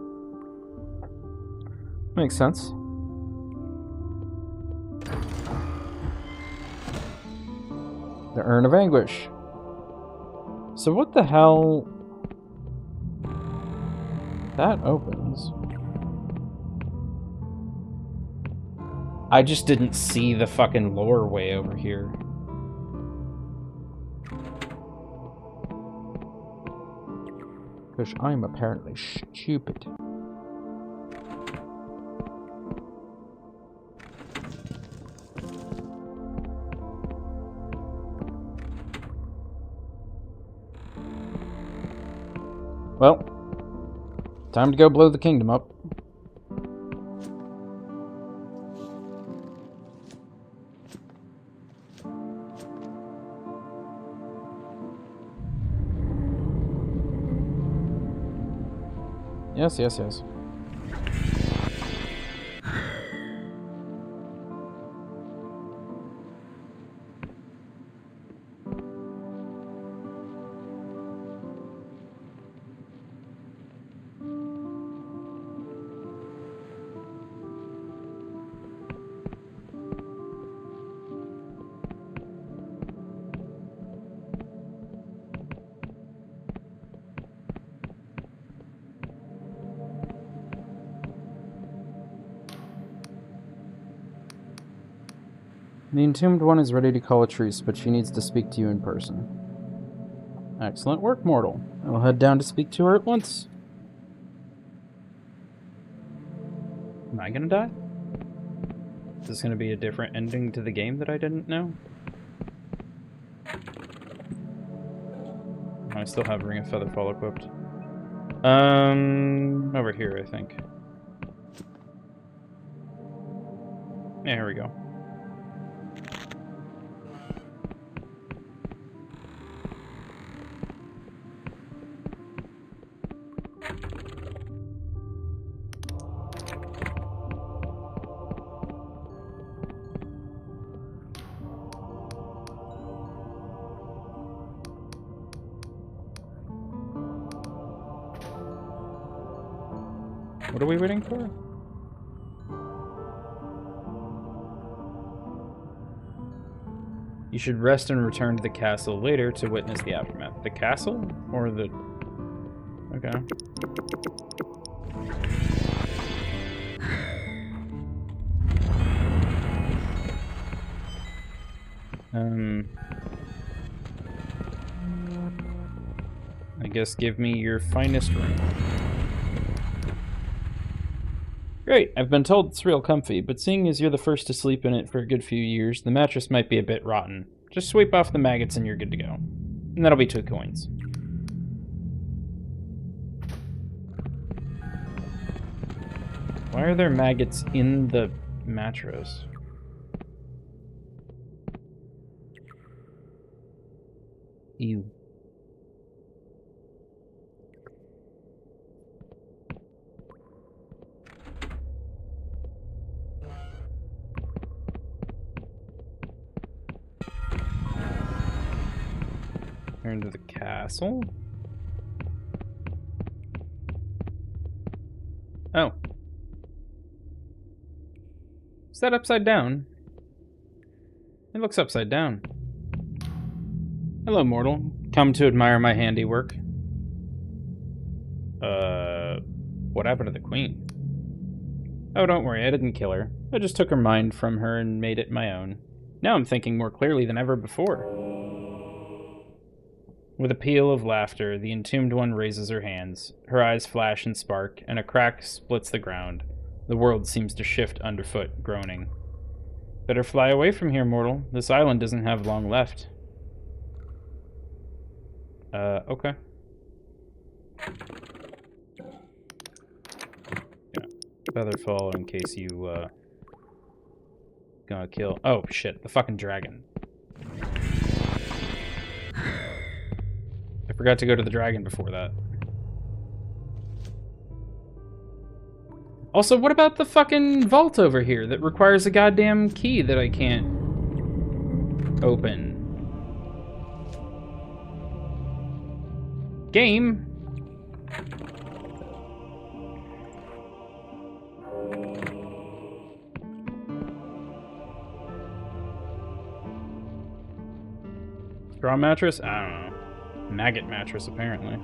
Makes sense. The Urn of Anguish. So what the hell... That opens. I just didn't see the fucking lore way over here. Because I'm apparently stupid. Well, time to go blow the kingdom up. Yes, yes, yes. The Entombed One is ready to call a truce, but she needs to speak to you in person. Excellent work, mortal. I will head down to speak to her at once. Am I gonna die? Is this gonna be a different ending to the game that I didn't know? I still have Ring of Featherfall equipped. Over here, I think. Yeah, here we go. What are we waiting for? You should rest and return to the castle later to witness the aftermath. The castle? Or the... Okay. I guess give me your finest ring. Great, I've been told it's real comfy, but seeing as you're the first to sleep in it for a good few years, the mattress might be a bit rotten. Just sweep off the maggots and you're good to go. And that'll be 2 coins. Why are there maggots in the mattress? Ew. Return to the castle. Oh. Is that upside down? It looks upside down. Hello, mortal. Come to admire my handiwork. What happened to the queen? Oh, don't worry, I didn't kill her. I just took her mind from her and made it my own. Now I'm thinking more clearly than ever before. With a peal of laughter, the entombed one raises her hands. Her eyes flash and spark, and a crack splits the ground. The world seems to shift underfoot, groaning. Better fly away from here, mortal. This island doesn't have long left. Okay. Yeah. Feather fall in case you, gonna kill... Oh, shit. The fucking dragon. I forgot to go to the dragon before that. Also, what about the fucking vault over here that requires a goddamn key that I can't open? Game? Straw mattress? I don't know. Maggot mattress, apparently.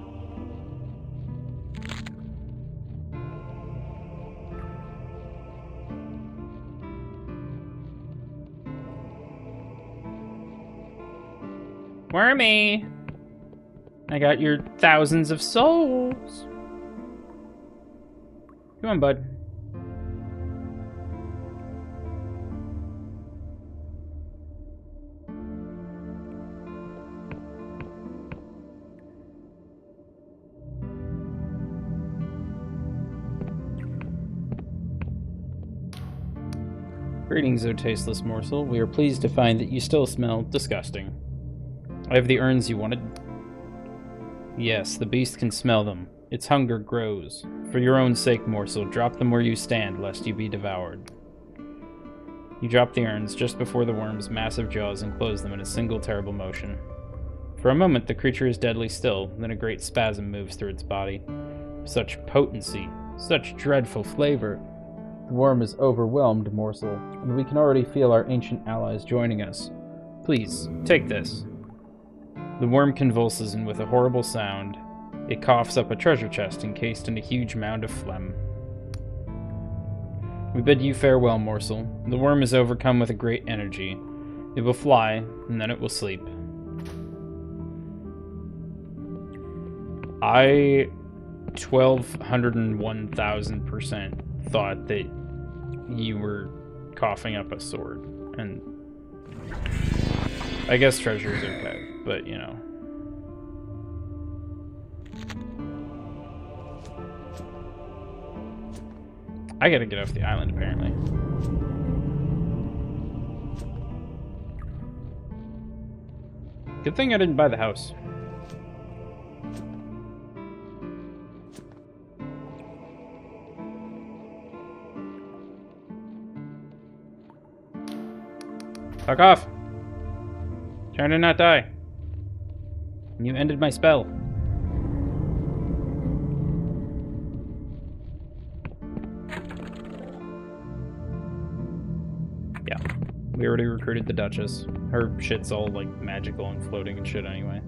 Wormy! I got your thousands of souls. Come on, bud. Greetings, O tasteless morsel. We are pleased to find that you still smell disgusting. I have the urns you wanted. Yes, the beast can smell them. Its hunger grows. For your own sake, morsel, drop them where you stand, lest you be devoured. You drop the urns just before the worm's massive jaws enclose them in a single terrible motion. For a moment, the creature is deadly still, then a great spasm moves through its body. Such potency, such dreadful flavor. The worm is overwhelmed, morsel, and we can already feel our ancient allies joining us. Please, take this. The worm convulses, and with a horrible sound, it coughs up a treasure chest encased in a huge mound of phlegm. We bid you farewell, morsel. The worm is overcome with a great energy. It will fly, and then it will sleep. I 1,201,000% thought that you were coughing up a sword, and I guess treasure is okay, but you know. I gotta get off the island, apparently. Good thing I didn't buy the house. Fuck off! Trying to not die. You ended my spell. Yeah. We already recruited the Duchess. Her shit's all, like, magical and floating and shit anyway.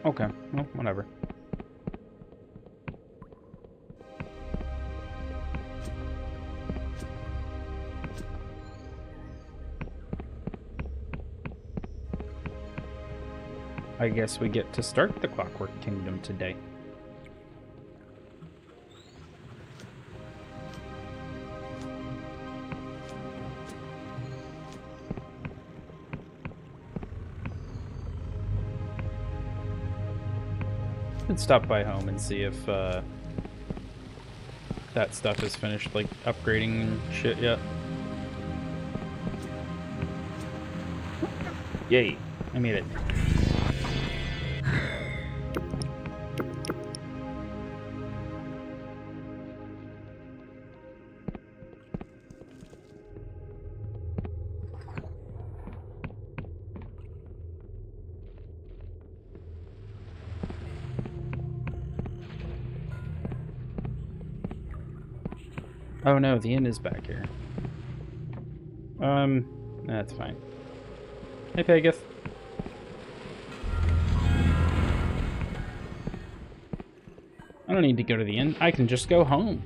Okay, well, whatever. I guess we get to start the Clockwork Kingdom today. Let's stop by home and see if that stuff is finished, like upgrading and shit yet. Yay, I made it. Oh no, the inn is back here. That's fine. Hey, Pegith. I don't need to go to the inn. I can just go home.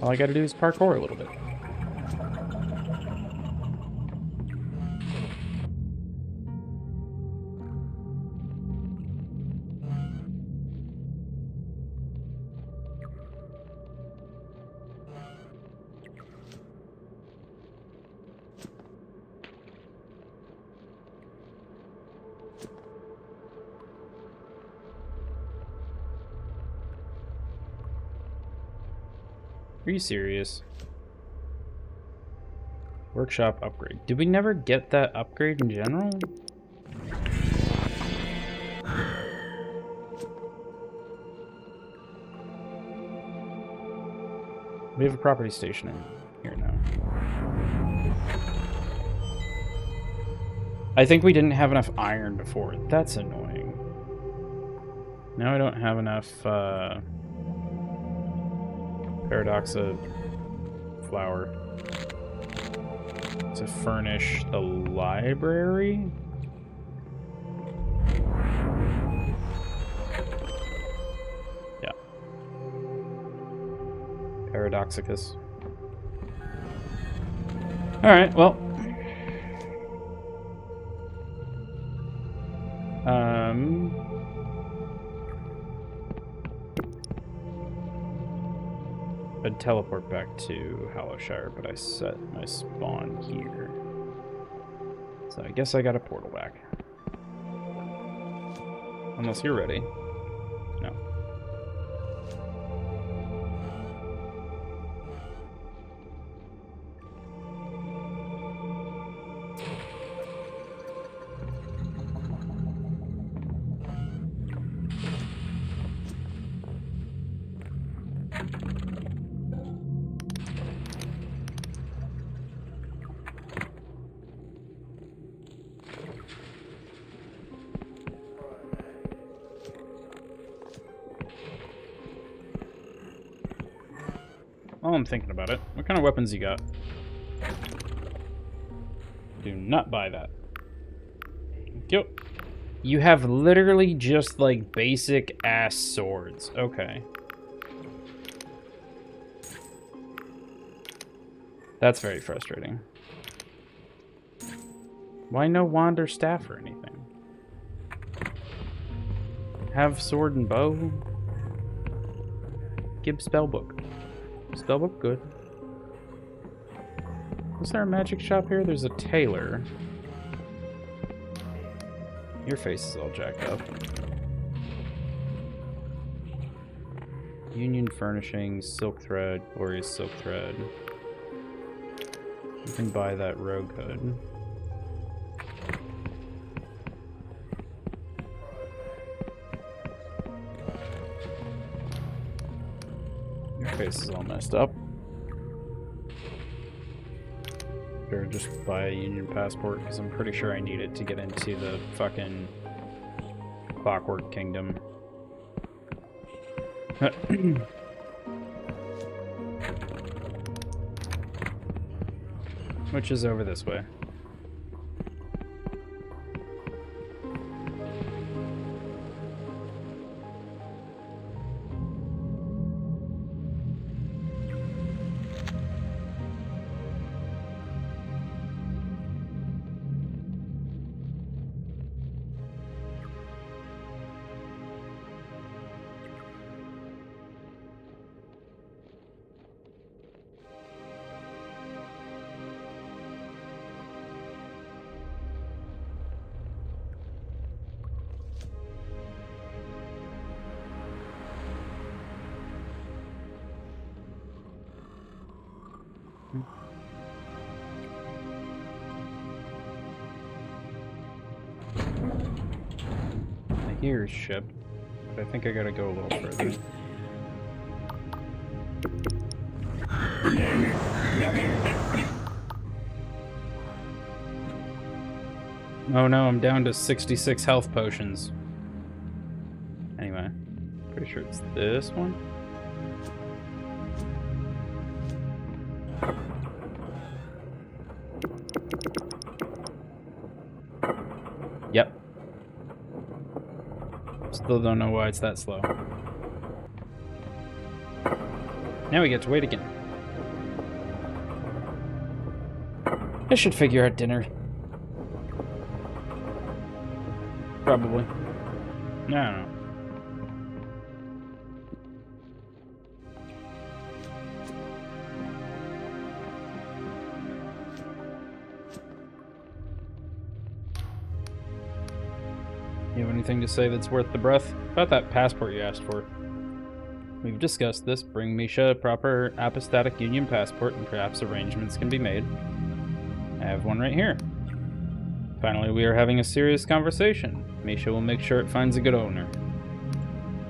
All I gotta do is parkour a little bit. Are you serious? Workshop upgrade. Did we never get that upgrade in general? We have a property station in here now. I think we didn't have enough iron before. That's annoying. Now I don't have enough Paradoxa flour to furnish the library. Yeah. Paradoxicus. Alright, well. I'd teleport back to Hallowshire, but I set my spawn here. So I guess I got a portal back. Unless you're ready. No. While I'm thinking about it, what kind of weapons you got? Do not buy that. Thank you. You have literally just like basic ass swords. Okay. That's very frustrating. Why no wand or staff or anything? Have sword and bow? Give spellbook. Spellbook, good. Is there a magic shop here? There's a tailor. Your face is all jacked up. Union Furnishings, Silk Thread, Glorious Silk Thread. You can buy that rogue hood. Your face is all messed up. Better just buy a Union passport, because I'm pretty sure I need it to get into the fucking Clockwork Kingdom. Which is over this way. Here's ship, but I think I gotta go a little further. Oh no, I'm down to 66 health potions. Anyway, pretty sure it's this one. Yep. Still don't know why it's that slow. Now we get to wait again. I should figure out dinner. Probably. I don't know. You have anything to say that's worth the breath? About that passport you asked for. We've discussed this. Bring Misha a proper apostatic union passport and perhaps arrangements can be made. I have one right here. Finally, we are having a serious conversation. Misha will make sure it finds a good owner.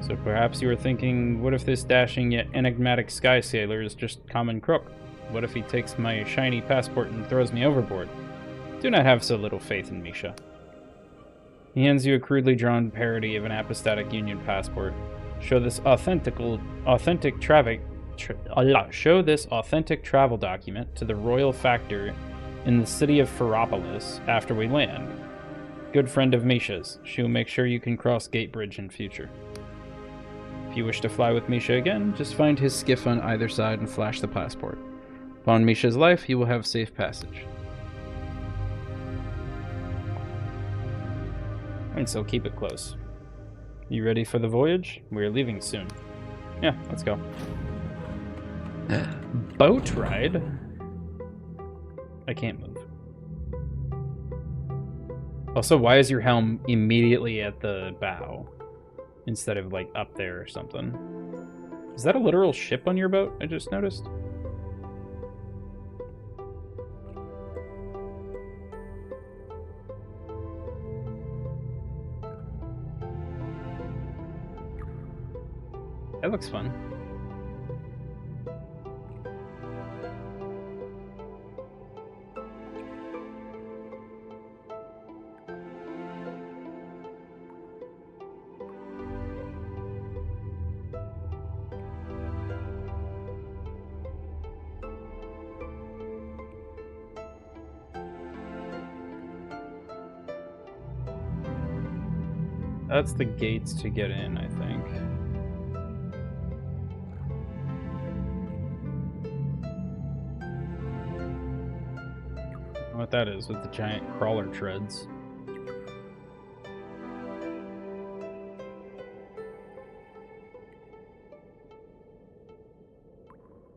So perhaps you are thinking, what if this dashing yet enigmatic sky sailor is just common crook? What if he takes my shiny passport and throws me overboard? Do not have so little faith in Misha. He hands you a crudely drawn parody of an apostatic union passport. Show this authentic travel document to the royal factor in the city of Ferropolis after we land. Good friend of Misha's. She will make sure you can cross Gate Bridge in future. If you wish to fly with Misha again, just find his skiff on either side and flash the passport. Upon Misha's life, you will have safe passage. And so keep it close. You ready for the voyage? We're leaving soon. Yeah, let's go. Boat ride? I can't move. Also, why is your helm immediately at the bow instead of like up there or something? Is that a literal ship on your boat? I just noticed. That looks fun. That's the gates to get in, I think. What that is with the giant crawler treads.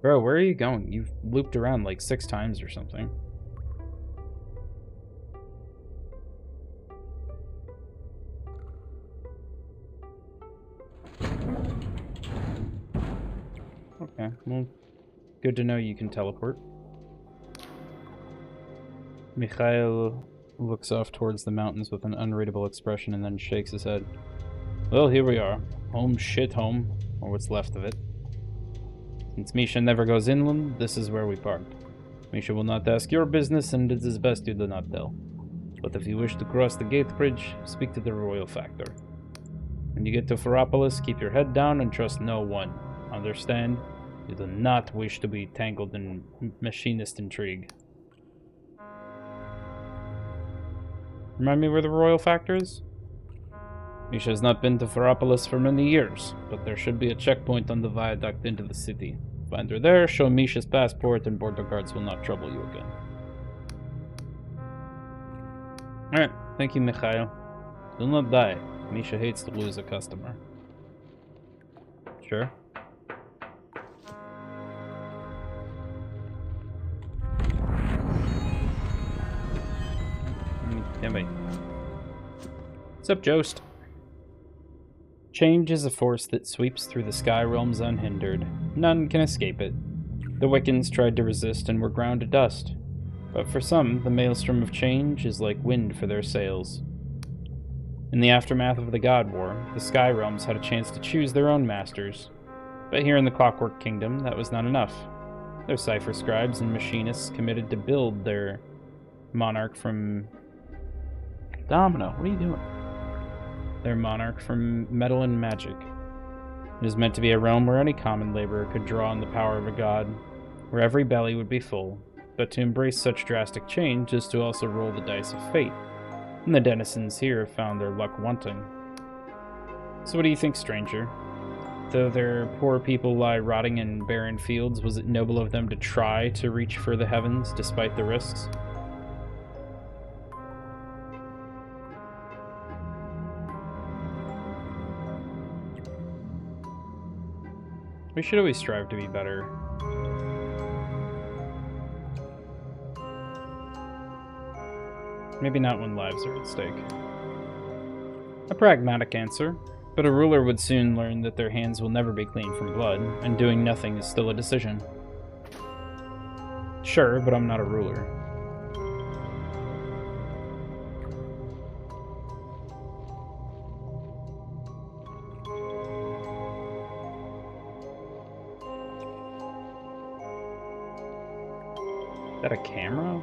Bro, where are you going? You've looped around like 6 times or something. Okay, well, good to know you can teleport. Mikhail looks off towards the mountains with an unreadable expression and then shakes his head. Well, here we are. Home shit home, or what's left of it. Since Misha never goes inland, this is where we park. Misha will not ask your business, and it is best you do not tell. But if you wish to cross the gate bridge, speak to the royal factor. When you get to Ferropolis, keep your head down and trust no one. Understand? You do not wish to be tangled in machinist intrigue. Remind me where the royal factor is? Misha has not been to Ferropolis for many years, but there should be a checkpoint on the viaduct into the city. Find her there, show Misha's passport, and border guards will not trouble you again. Alright, thank you, Mikhail. Do not die. Misha hates to lose a customer. Sure. Yeah, wait. What's up, Jost? Change is a force that sweeps through the sky realms unhindered. None can escape it. The Wiccans tried to resist and were ground to dust. But for some, the maelstrom of change is like wind for their sails. In the aftermath of the God War, the sky realms had a chance to choose their own masters. But here in the Clockwork Kingdom, that was not enough. Their cipher scribes and machinists committed to build their monarch from Domino, what are you doing? Their monarch from metal and magic. It is meant to be a realm where any common laborer could draw on the power of a god, where every belly would be full. But to embrace such drastic change is to also roll the dice of fate, and the denizens here have found their luck wanting. So what do you think, stranger? Though their poor people lie rotting in barren fields, was it noble of them to try to reach for the heavens despite the risks? We should always strive to be better. Maybe not when lives are at stake. A pragmatic answer, but a ruler would soon learn that their hands will never be clean from blood, and doing nothing is still a decision. Sure, but I'm not a ruler. Is that a camera?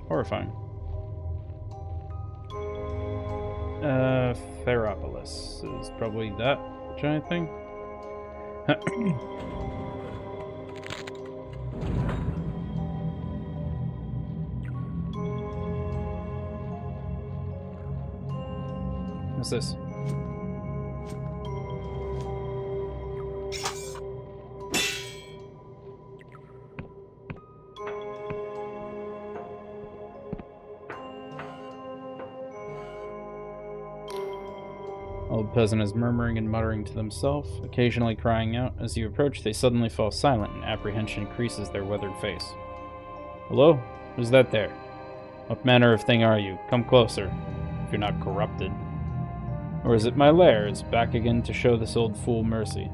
Horrifying. Ferropolis is probably that giant thing. What's this? Old peasant is murmuring and muttering to themselves, occasionally crying out. As you approach, they suddenly fall silent, and apprehension creases their weathered face. Hello? Who's that there? What manner of thing are you? Come closer, if you're not corrupted. Or is it my lair? It's back again to show this old fool mercy.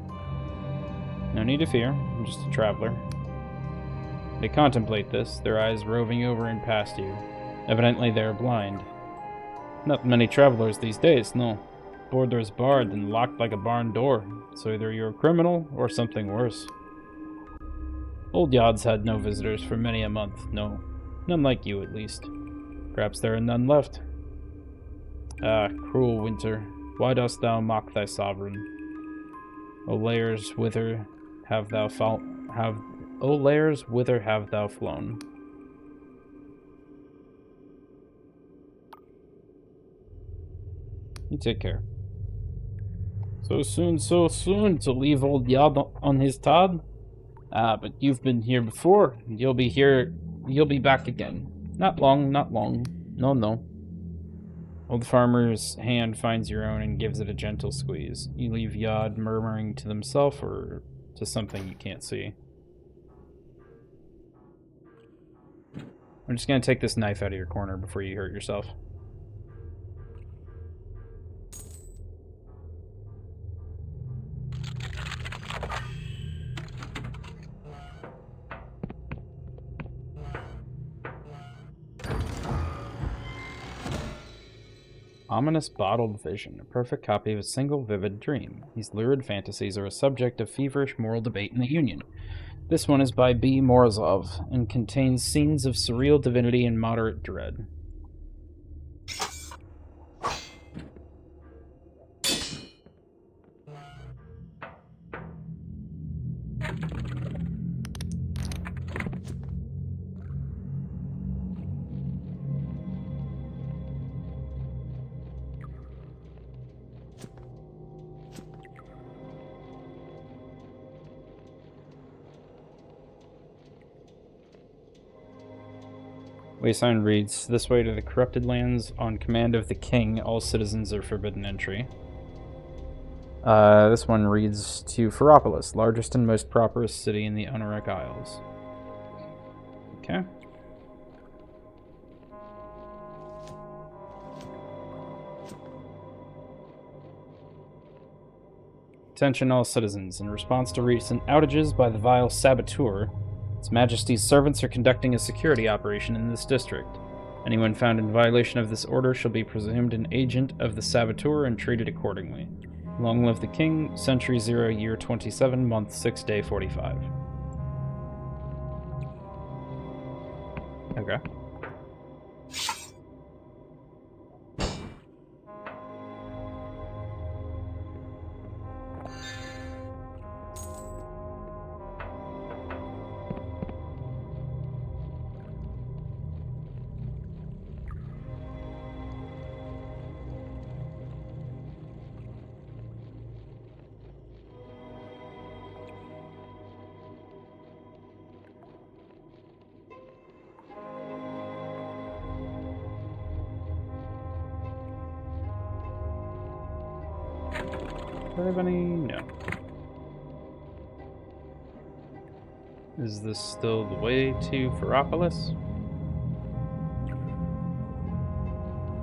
No need to fear, I'm just a traveler. They contemplate this, their eyes roving over and past you. Evidently they are blind. Not many travelers these days, no. Borders barred and locked like a barn door, so either you're a criminal or something worse. Old Yod's had no visitors for many a month, no. None like you, at least. Perhaps there are none left. Ah, cruel winter, why dost thou mock thy sovereign? O layers, whither have thou O layers, whither have thou flown? You take care. So soon to leave old Yod on his Todd? Ah, but you've been here before, and you'll be back again. Not long, not long. No. Old farmer's hand finds your own and gives it a gentle squeeze. You leave Yod murmuring to himself or to something you can't see. I'm just gonna take this knife out of your corner before you hurt yourself. Ominous bottled vision, a perfect copy of a single vivid dream. These lurid fantasies are a subject of feverish moral debate in the Union. This one is by B. Morozov and contains scenes of surreal divinity and moderate dread. Waysign reads, this way to the corrupted lands on command of the king, all citizens are forbidden entry. This one reads to Ferropolis, largest and most prosperous city in the Unarek Isles. Okay. Attention all citizens. In response to recent outages by the vile saboteur, His Majesty's servants are conducting a security operation in this district. Anyone found in violation of this order shall be presumed an agent of the saboteur and treated accordingly. Long live the King, Century 0, Year 27, Month 6, Day 45. Okay. Do I have any? No. Is this still the way to Ferropolis?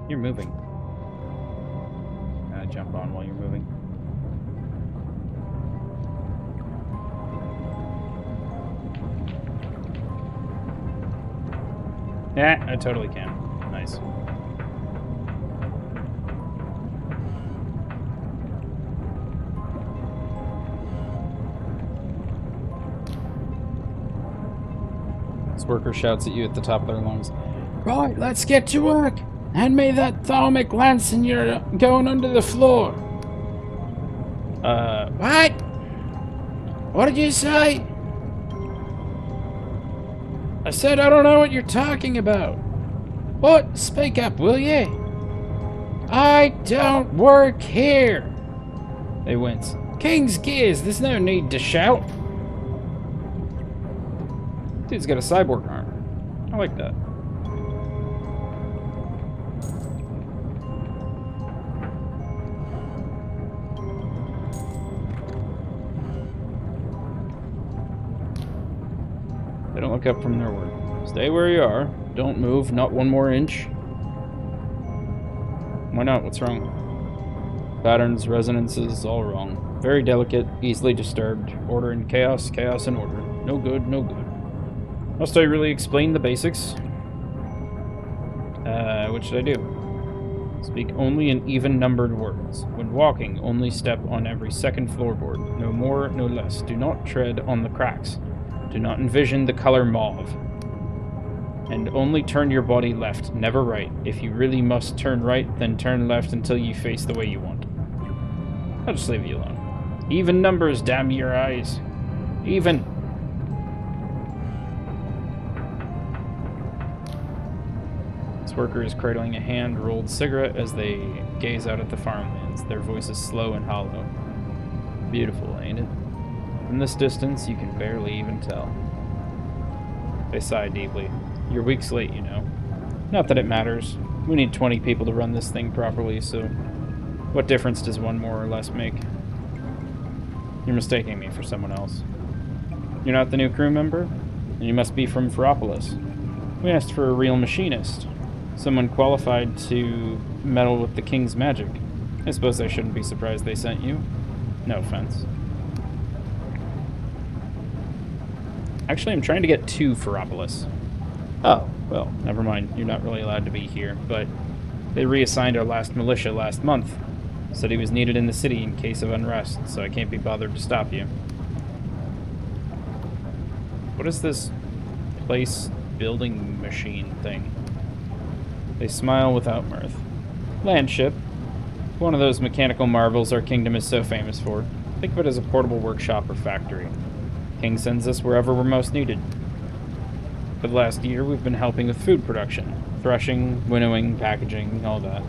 You're moving. Jump on while you're moving. Yeah, I totally can. Nice. This worker shouts at you at the top of their lungs. Right, let's get to work. Hand me that thermic lance and you're going under the floor. What? What did you say? I said I don't know what you're talking about. What? Speak up, will ye? I don't work here. They wince. King's gears, there's no need to shout. Dude's got a cyborg arm. I like that. They don't look up from their work. Stay where you are. Don't move, not one more inch. Why not? What's wrong? Patterns, resonances, all wrong. Very delicate, easily disturbed. Order and chaos, chaos and order. No good, no good. Must I really explain the basics? What should I do? Speak only in even-numbered words. When walking, only step on every second floorboard. No more, no less. Do not tread on the cracks. Do not envision the color mauve. And only turn your body left, never right. If you really must turn right, then turn left until you face the way you want. I'll just leave you alone. Even numbers, damn your eyes. Even. This worker is cradling a hand-rolled cigarette as they gaze out at the farmlands, their voices slow and hollow. Beautiful, ain't it? From this distance, you can barely even tell. They sigh deeply. You're weeks late, you know. Not that it matters. We need 20 people to run this thing properly, so what difference does one more or less make? You're mistaking me for someone else. You're not the new crew member? And you must be from Ferropolis. We asked for a real machinist. Someone qualified to meddle with the king's magic. I suppose I shouldn't be surprised they sent you. No offense. Actually, I'm trying to get to Ferropolis. Oh, well, never mind. You're not really allowed to be here, but they reassigned our last militia last month. Said he was needed in the city in case of unrest, so I can't be bothered to stop you. What is this place building machine thing? They smile without mirth. Landship. One of those mechanical marvels our kingdom is so famous for. Think of it as a portable workshop or factory. King sends us wherever we're most needed. For the last year, we've been helping with food production. Threshing, winnowing, packaging, all that.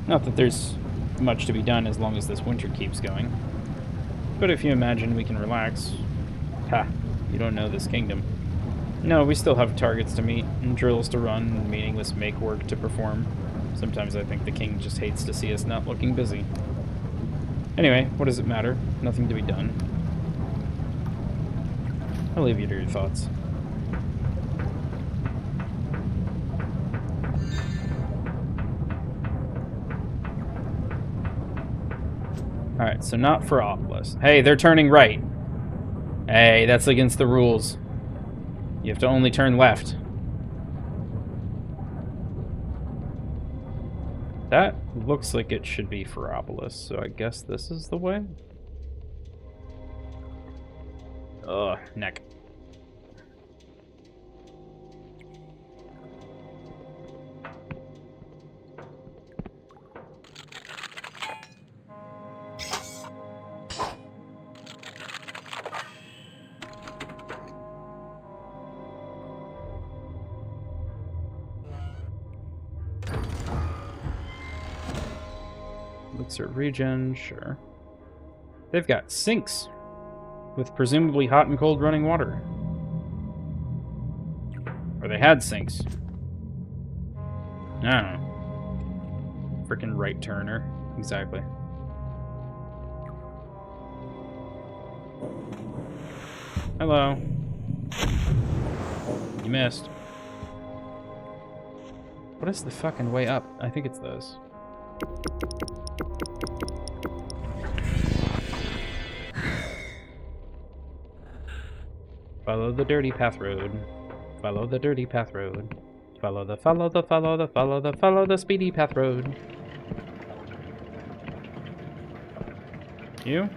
Not that there's much to be done as long as this winter keeps going. But if you imagine we can relax... Ha, you don't know this kingdom. No, we still have targets to meet, and drills to run, and meaningless make work to perform. Sometimes I think the king just hates to see us not looking busy. Anyway, what does it matter? Nothing to be done. I'll leave you to your thoughts. Alright, so not Ferropolis. Hey, they're turning right. Hey, that's against the rules. You have to only turn left. That looks like it should be Ferropolis, so I guess this is the way? Ugh, neck. Elixir regen, sure. They've got sinks with presumably hot and cold running water. Or they had sinks. I don't know. Frickin' right turner. Exactly. Hello. You missed. What is the fucking way up? I think it's this. Follow the dirty path road. Follow the dirty path road. Follow the speedy path road. You?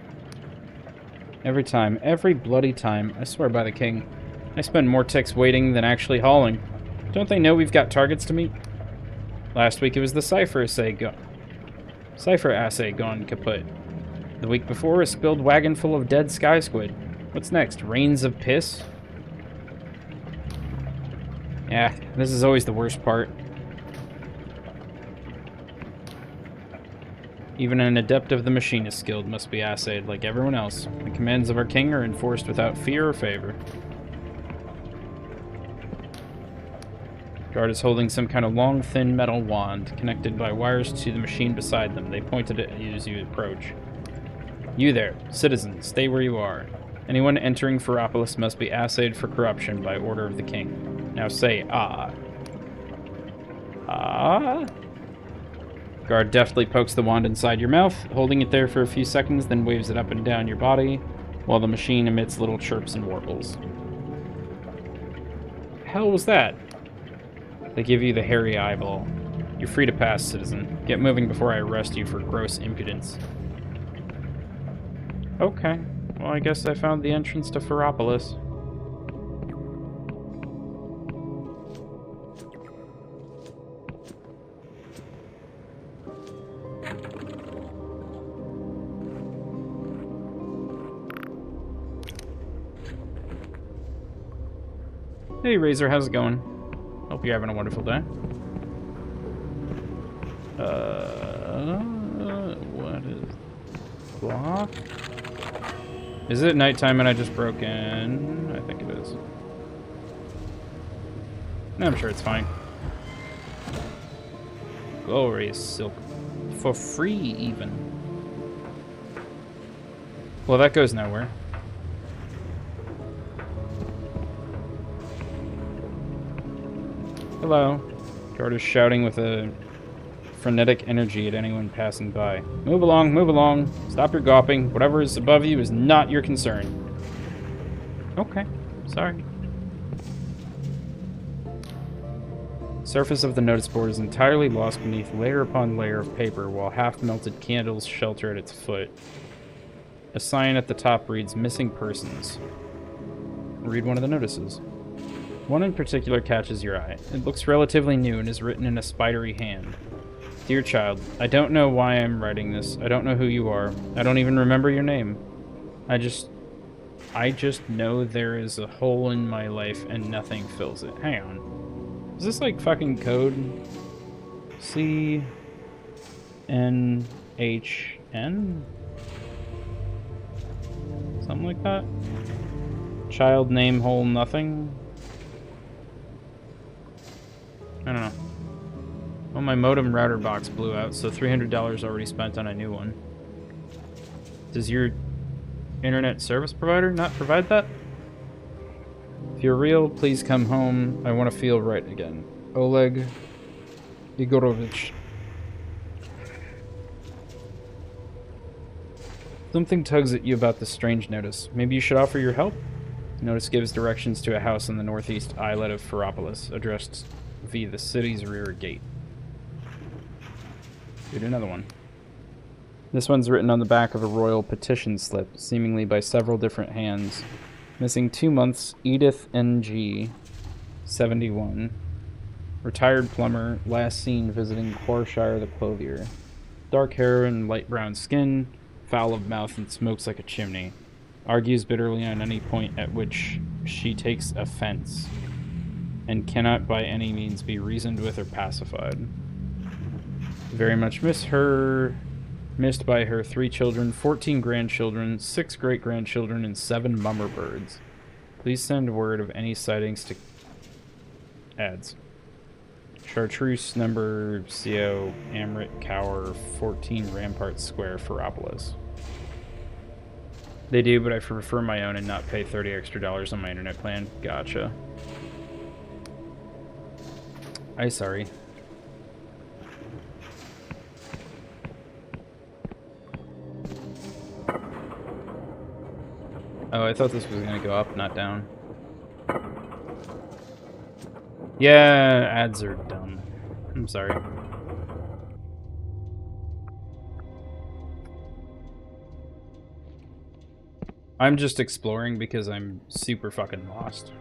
Every time, every bloody time, I swear by the king, I spend more ticks waiting than actually hauling. Don't they know we've got targets to meet? Last week it was the cipher assay gone kaput. The week before, a spilled wagon full of dead sky squid. What's next? Rains of piss? Yeah, this is always the worst part. Even an adept of the machinist guild must be assayed like everyone else. The commands of our king are enforced without fear or favor. Guard is holding some kind of long, thin metal wand, connected by wires to the machine beside them. They pointed at you as you approach. You there, citizen, stay where you are. Anyone entering Ferropolis must be assayed for corruption by order of the king. Now say, ah. Ah? Guard deftly pokes the wand inside your mouth, holding it there for a few seconds, then waves it up and down your body, while the machine emits little chirps and warbles. Hell was that? They give you the hairy eyeball. You're free to pass, citizen. Get moving before I arrest you for gross impudence. Okay. Well, I guess I found the entrance to Ferropolis. Hey, Razor, how's it going? Hope you're having a wonderful day. What is... Block? Is it nighttime and I just broke in? I think it is. No, I'm sure it's fine. Glorious silk. For free, even. Well, that goes nowhere. Hello. Guard is shouting with a frenetic energy at anyone passing by. Move along, move along. Stop your gawping. Whatever is above you is not your concern. Okay. Sorry. Surface of the notice board is entirely lost beneath layer upon layer of paper, while half-melted candles shelter at its foot. A sign at the top reads, "Missing Persons." Read one of the notices. One in particular catches your eye. It looks relatively new and is written in a spidery hand. Dear child, I don't know why I'm writing this. I don't know who you are. I don't even remember your name. I just know there is a hole in my life and nothing fills it. Hang on. Is this like fucking code? C N H N? Something like that? Child name hole nothing? I don't know. Well, my modem router box blew out, so $300 already spent on a new one. Does your internet service provider not provide that? If you're real, please come home. I want to feel right again. Oleg Igorovich. Something tugs at you about this strange notice. Maybe you should offer your help? Notice gives directions to a house on the northeast islet of Ferropolis, addressed via the city's rear gate. Read another one. This one's written on the back of a royal petition slip, seemingly by several different hands. Missing 2 months, Edith N.G., 71. Retired plumber, last seen visiting Hallowshire the clothier. Dark hair and light brown skin, foul of mouth and smokes like a chimney. Argues bitterly on any point at which she takes offense, and cannot by any means be reasoned with or pacified. Very much missed by her 3 children, 14 grandchildren, 6 great-grandchildren, and 7 mummer birds. Please send word of any sightings to ads. Chartreuse number CO Amrit Cower 14 Rampart Square, Ferropolis. They do, but I prefer my own and not pay $30 extra on my internet plan. Gotcha. Sorry. Oh, I thought this was gonna go up, not down. Yeah, ads are dumb. I'm sorry. I'm just exploring because I'm super fucking lost.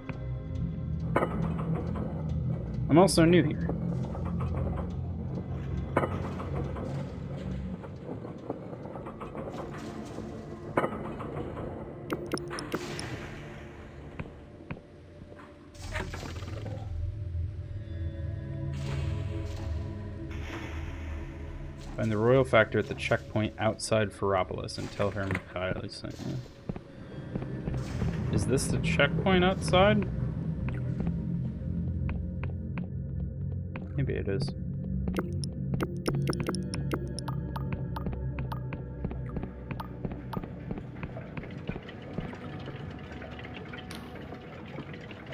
I'm also new here. Find the royal factor at the checkpoint outside Ferropolis and tell her Mikhail sent you. Is this the checkpoint outside? Maybe it is.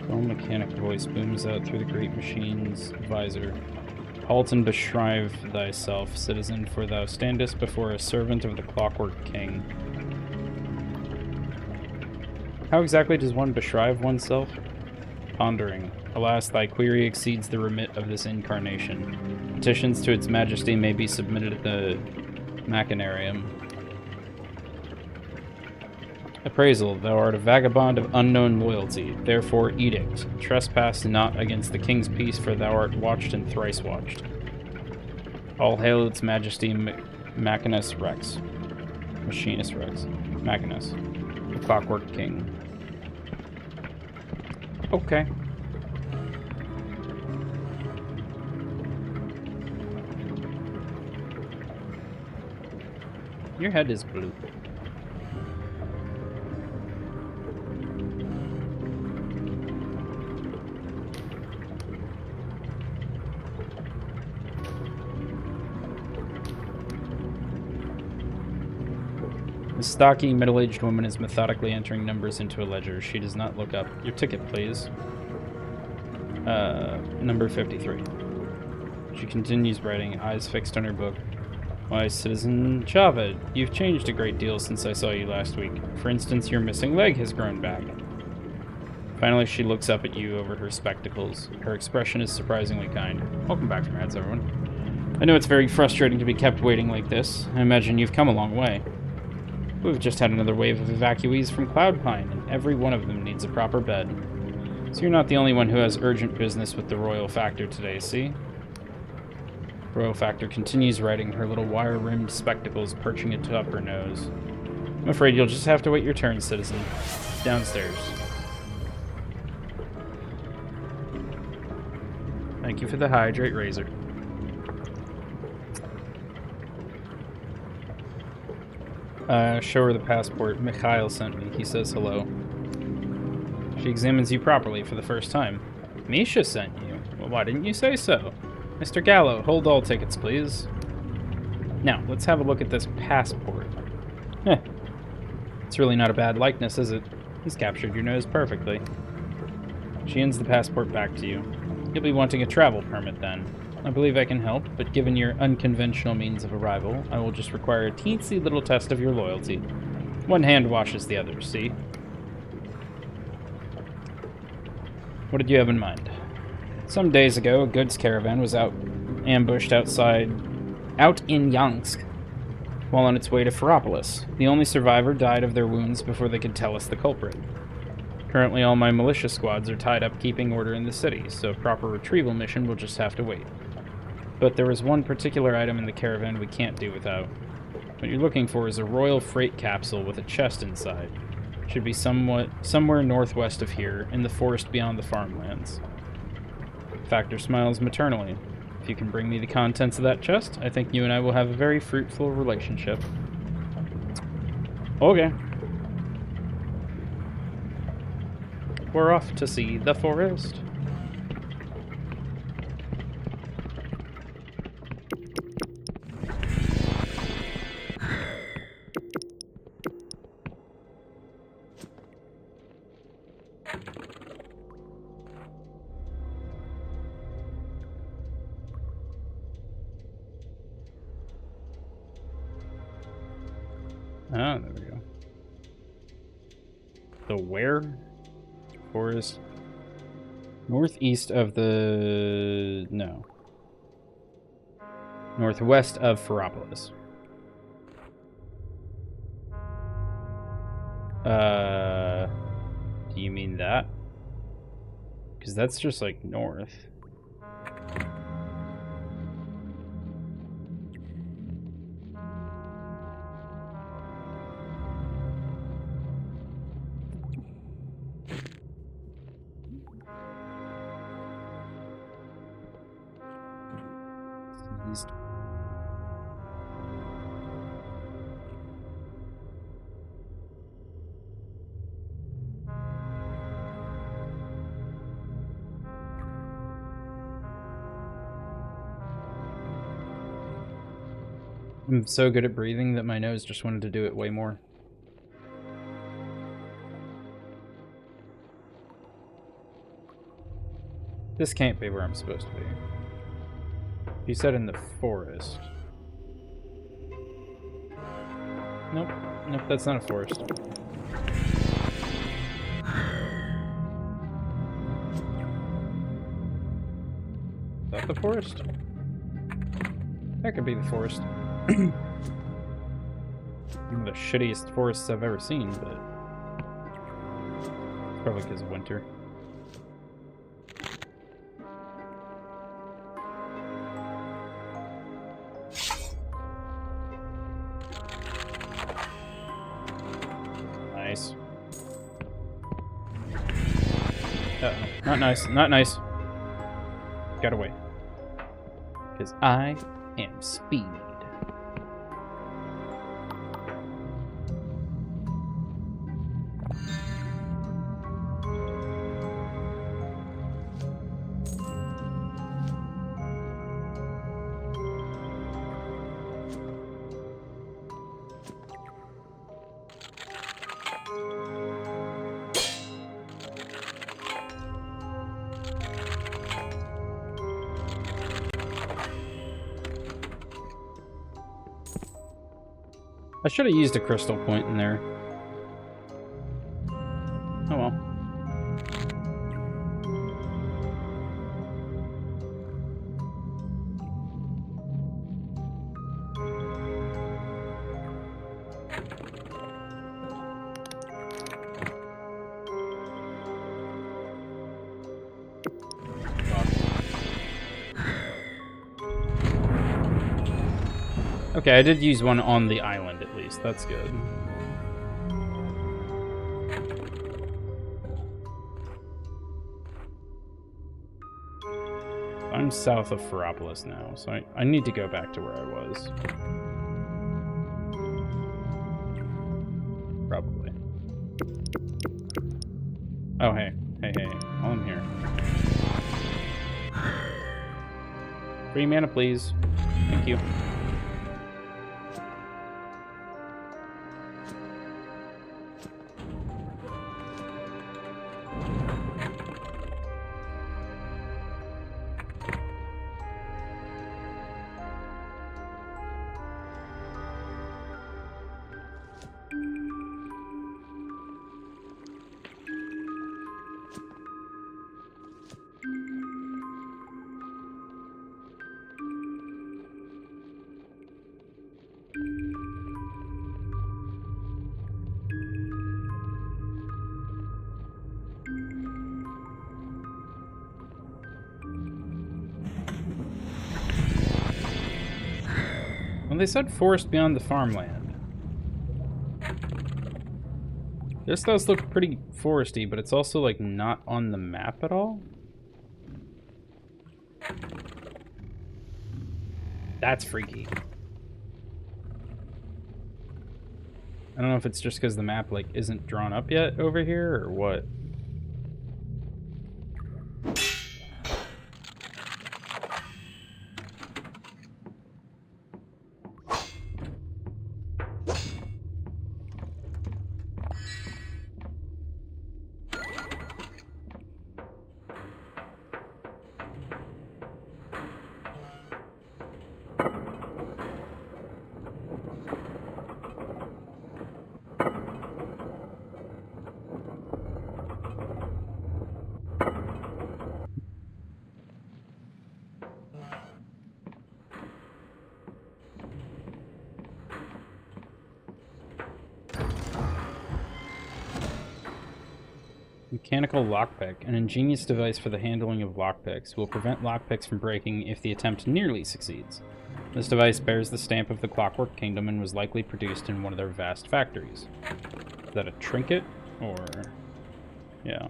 Dull mechanic voice booms out through the great machine's visor. Halt and beshrive thyself, citizen, for thou standest before a servant of the Clockwork King. How exactly does one beshrive oneself? Pondering. Alas, thy query exceeds the remit of this incarnation. Petitions to its majesty may be submitted at the Machinarium. Appraisal. Thou art a vagabond of unknown loyalty. Therefore, edict. Trespass not against the king's peace, for thou art watched and thrice watched. All hail its majesty, Machinus Rex. Machinus Rex. Machinus. The Clockwork King. Okay. Your head is blue. The stocky, middle-aged woman is methodically entering numbers into a ledger. She does not look up. Your ticket, please. Number 53. She continues writing, eyes fixed on her book. Why, Citizen Javed, you've changed a great deal since I saw you last week. For instance, your missing leg has grown back. Finally, she looks up at you over her spectacles. Her expression is surprisingly kind. Welcome back from ads, everyone. I know it's very frustrating to be kept waiting like this. I imagine you've come a long way. We've just had another wave of evacuees from Cloudpine, and every one of them needs a proper bed. So you're not the only one who has urgent business with the Royal Factor today, see? Royal Factor continues writing, her little wire-rimmed spectacles perching atop her nose. I'm afraid you'll just have to wait your turn, citizen. Downstairs. Thank you for the hydrate razor. Show her the passport. Mikhail sent me. He says hello. She examines you properly for the first time. Misha sent you? Well, why didn't you say so? Mr. Gallo, hold all tickets, please. Now, let's have a look at this passport. Heh. It's really not a bad likeness, is it? He's captured your nose perfectly. She hands the passport back to you. You'll be wanting a travel permit then. I believe I can help, but given your unconventional means of arrival, I will just require a teensy little test of your loyalty. One hand washes the other, see? What did you have in mind? Some days ago, a goods caravan was ambushed out in Yansk, while on its way to Ferropolis. The only survivor died of their wounds before they could tell us the culprit. Currently, all my militia squads are tied up keeping order in the city, so a proper retrieval mission will just have to wait. But there is one particular item in the caravan we can't do without. What you're looking for is a royal freight capsule with a chest inside. It should be somewhere northwest of here, in the forest beyond the farmlands. Factor smiles maternally. If you can bring me the contents of that chest, I think you and I will have a very fruitful relationship. Okay. We're off to see the forest. Ah, there we go. The where? Forest. Northeast of the... No. Northwest of Ferropolis. Do you mean that? Because that's just like north. East. I'm so good at breathing that my nose just wanted to do it way more. This can't be where I'm supposed to be. You said in the forest. Nope. Nope, that's not a forest. Is that the forest? That could be the forest. One of the shittiest forests I've ever seen, but it's probably because of winter. Nice. Uh-oh. Not nice. Not nice. Got away. Because I am speed. I should have used a crystal point in there. Oh well. Okay, I did use one on the island at least. That's good. I'm south of Ferropolis now, so I need to go back to where I was. Probably. Oh, hey. Hey. While I'm here. Free mana, please. Thank you. Well, they said forest beyond the farmland. This does look pretty foresty, but it's also, like, not on the map at all. That's freaky. I don't know if it's just because the map, like, isn't drawn up yet over here, or what. Mechanical lockpick, an ingenious device for the handling of lockpicks, will prevent lockpicks from breaking if the attempt nearly succeeds. This device bears the stamp of the Clockwork Kingdom and was likely produced in one of their vast factories. Is that a trinket? Or... yeah.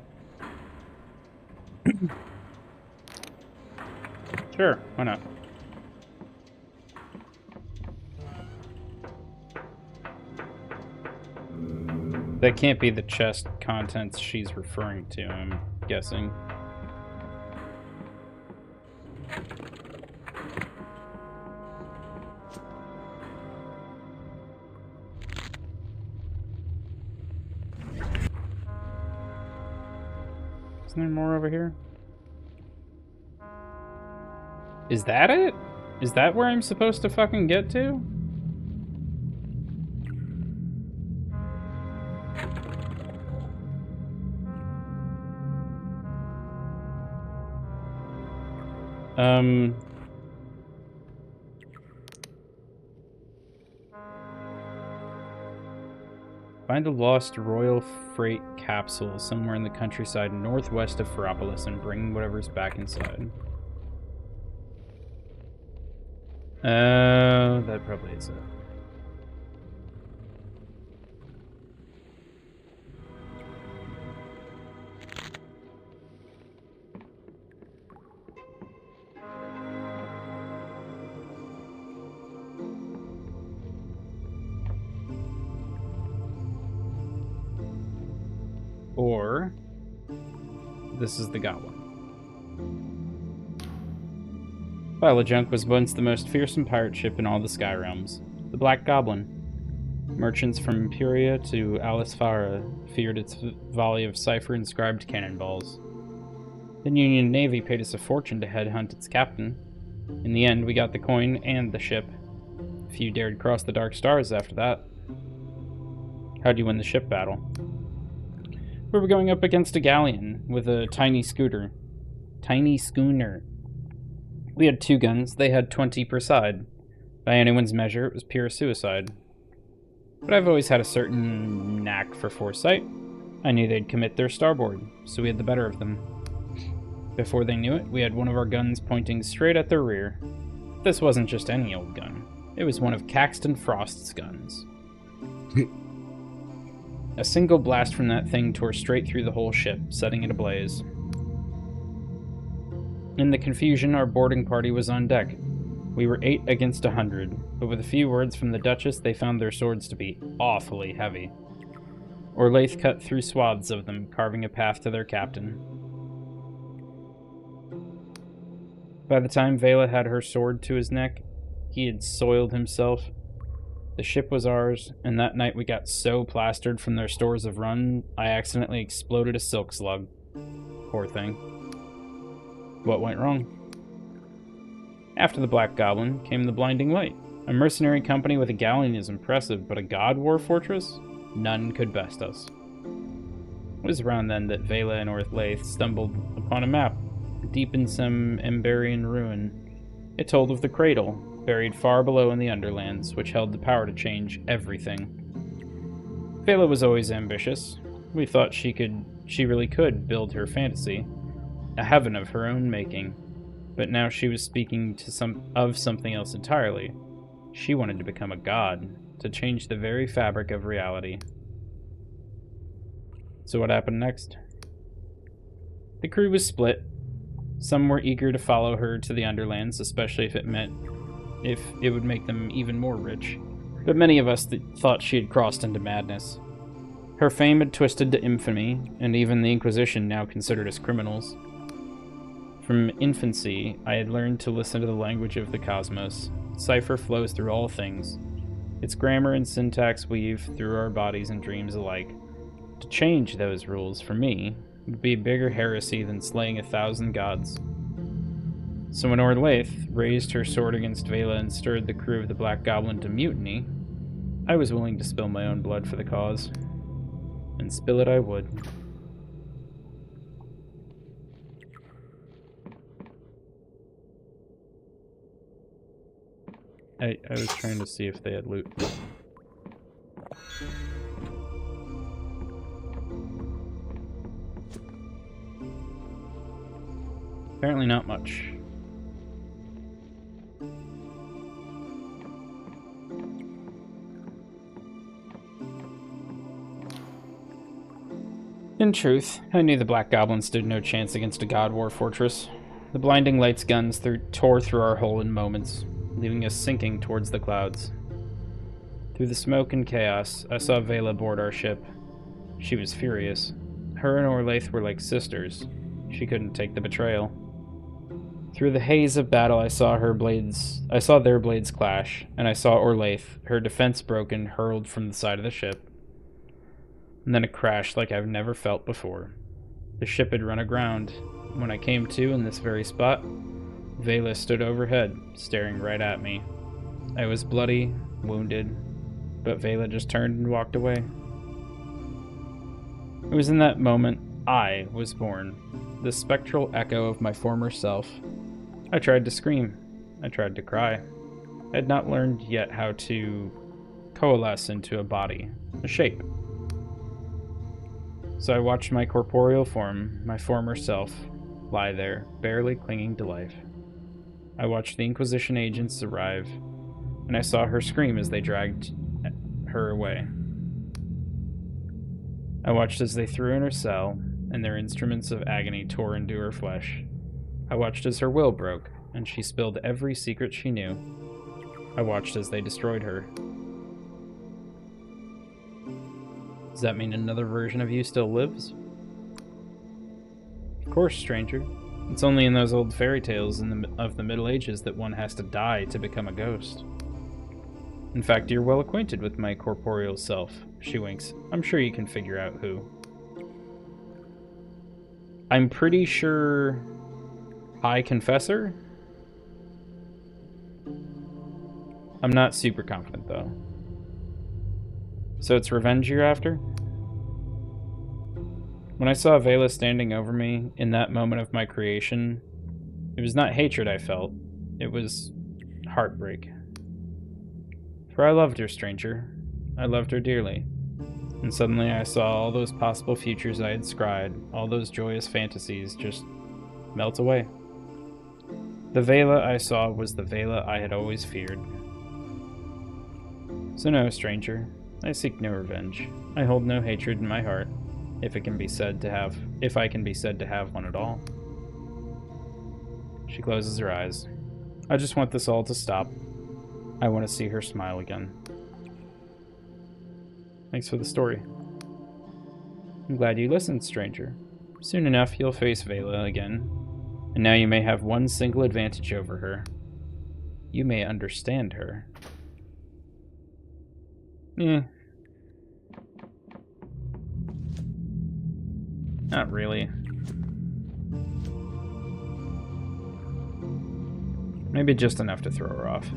Sure, why not? That can't be the chest contents she's referring to, I'm guessing. Isn't there more over here? Is that it? Is that where I'm supposed to fucking get to? Find a lost Royal Freight capsule somewhere in the countryside northwest of Ferropolis and bring whatever's back inside. That probably is it. Or this is the goblin. Pile of Junk was once the most fearsome pirate ship in all the Sky Realms, the Black Goblin. Merchants from Imperia to Alisfara feared its volley of cipher-inscribed cannonballs. The Union Navy paid us a fortune to headhunt its captain. In the end, we got the coin and the ship. Few dared cross the dark stars after that. How'd you win the ship battle? We were going up against a galleon with a tiny schooner. We had 2 guns, they had 20 per side. By anyone's measure, it was pure suicide. But I've always had a certain knack for foresight. I knew they'd commit their starboard, so we had the better of them. Before they knew it, we had one of our guns pointing straight at their rear. This wasn't just any old gun. It was one of Caxton Frost's guns. A single blast from that thing tore straight through the whole ship, setting it ablaze. In the confusion, our boarding party was on deck. We were 8 against 100, but with a few words from the Duchess, they found their swords to be awfully heavy. Orlaith cut through swaths of them, carving a path to their captain. By the time Vela had her sword to his neck, he had soiled himself. The ship was ours, and that night we got so plastered from their stores of run, I accidentally exploded a silk slug. Poor thing. What went wrong? After the Black Goblin came the Blinding Light. A mercenary company with a galleon is impressive, but a god war fortress? None could best us. It was around then that Vela and Orlaith stumbled upon a map, deep in some Emberian ruin. It told of the Cradle, buried far below in the Underlands, which held the power to change everything. Vela was always ambitious. We thought she really could build her fantasy, a heaven of her own making. But now she was speaking to something else entirely. She wanted to become a god, to change the very fabric of reality. So what happened next? The crew was split. Some were eager to follow her to the Underlands, especially if it would make them even more rich. But many of us thought she had crossed into madness. Her fame had twisted to infamy, and even the Inquisition now considered us criminals. From infancy, I had learned to listen to the language of the cosmos. Cipher flows through all things. Its grammar and syntax weave through our bodies and dreams alike. To change those rules, for me, would be a bigger heresy than slaying 1,000 gods. So when Orlaith raised her sword against Vela and stirred the crew of the Black Goblin to mutiny, I was willing to spill my own blood for the cause. And spill it I would. I was trying to see if they had loot. Apparently not much. In truth, I knew the Black Goblin stood no chance against a God War fortress. The blinding light's guns tore through our hull in moments, leaving us sinking towards the clouds. Through the smoke and chaos, I saw Vela board our ship. She was furious. Her and Orlaith were like sisters. She couldn't take the betrayal. Through the haze of battle, I saw their blades clash, and I saw Orlaith, her defense broken, hurled from the side of the ship. And then a crash like I've never felt before. The ship had run aground. When I came to in this very spot, Vela stood overhead, staring right at me. I was bloody, wounded, but Vela just turned and walked away. It was in that moment I was born, the spectral echo of my former self. I tried to scream. I tried to cry. I had not learned yet how to coalesce into a body, a shape. So I watched my corporeal form, my former self, lie there, barely clinging to life. I watched the Inquisition agents arrive, and I saw her scream as they dragged her away. I watched as they threw in her cell, and their instruments of agony tore into her flesh. I watched as her will broke, and she spilled every secret she knew. I watched as they destroyed her. Does that mean another version of you still lives? Of course, stranger. It's only in those old fairy tales of the Middle Ages that one has to die to become a ghost. In fact, you're well acquainted with my corporeal self. She winks. I'm sure you can figure out who. I'm pretty sure... High Confessor? I'm not super confident, though. So it's revenge you're after? When I saw Vela standing over me in that moment of my creation, it was not hatred I felt. It was heartbreak. For I loved her, stranger. I loved her dearly. And suddenly I saw all those possible futures I had scried, all those joyous fantasies just melt away. The Vela I saw was the Vela I had always feared. So no, stranger. I seek no revenge. I hold no hatred in my heart, if I can be said to have one at all. She closes her eyes. I just want this all to stop. I want to see her smile again. Thanks for the story. I'm glad you listened, stranger. Soon enough, you'll face Vela again, and now you may have one single advantage over her. You may understand her. Not really. Maybe just enough to throw her off.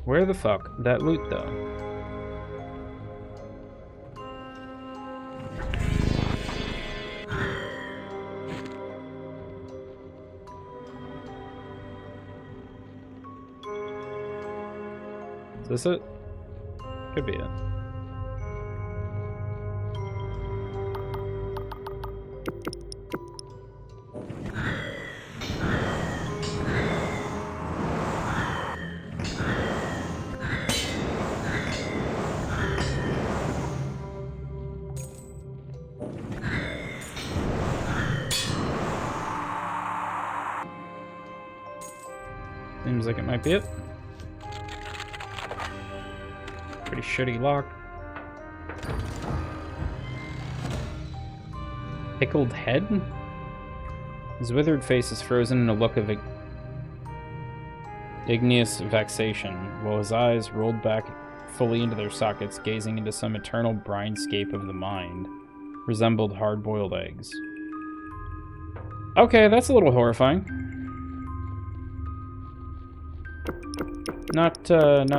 Where the fuck? That loot, though. Is this it? Could be it. Seems like it might be it. Pretty shitty lock. Pickled head? His withered face is frozen in a look of igneous vexation, while his eyes, rolled back fully into their sockets, gazing into some eternal brinescape of the mind, resembled hard-boiled eggs. Okay, that's a little horrifying. Not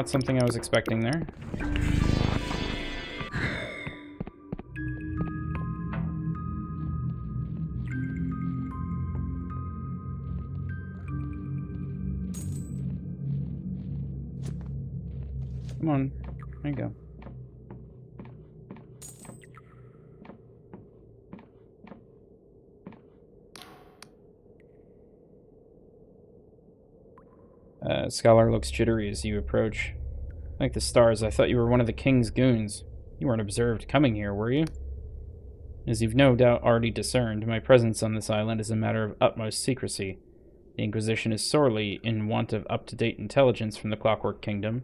something I was expecting there. Come on. There you go. Scholar looks jittery as you approach. Like the stars, I thought you were one of the king's goons. You weren't observed coming here, were you? As you've no doubt already discerned, my presence on this island is a matter of utmost secrecy. The Inquisition is sorely in want of up-to-date intelligence from the Clockwork Kingdom,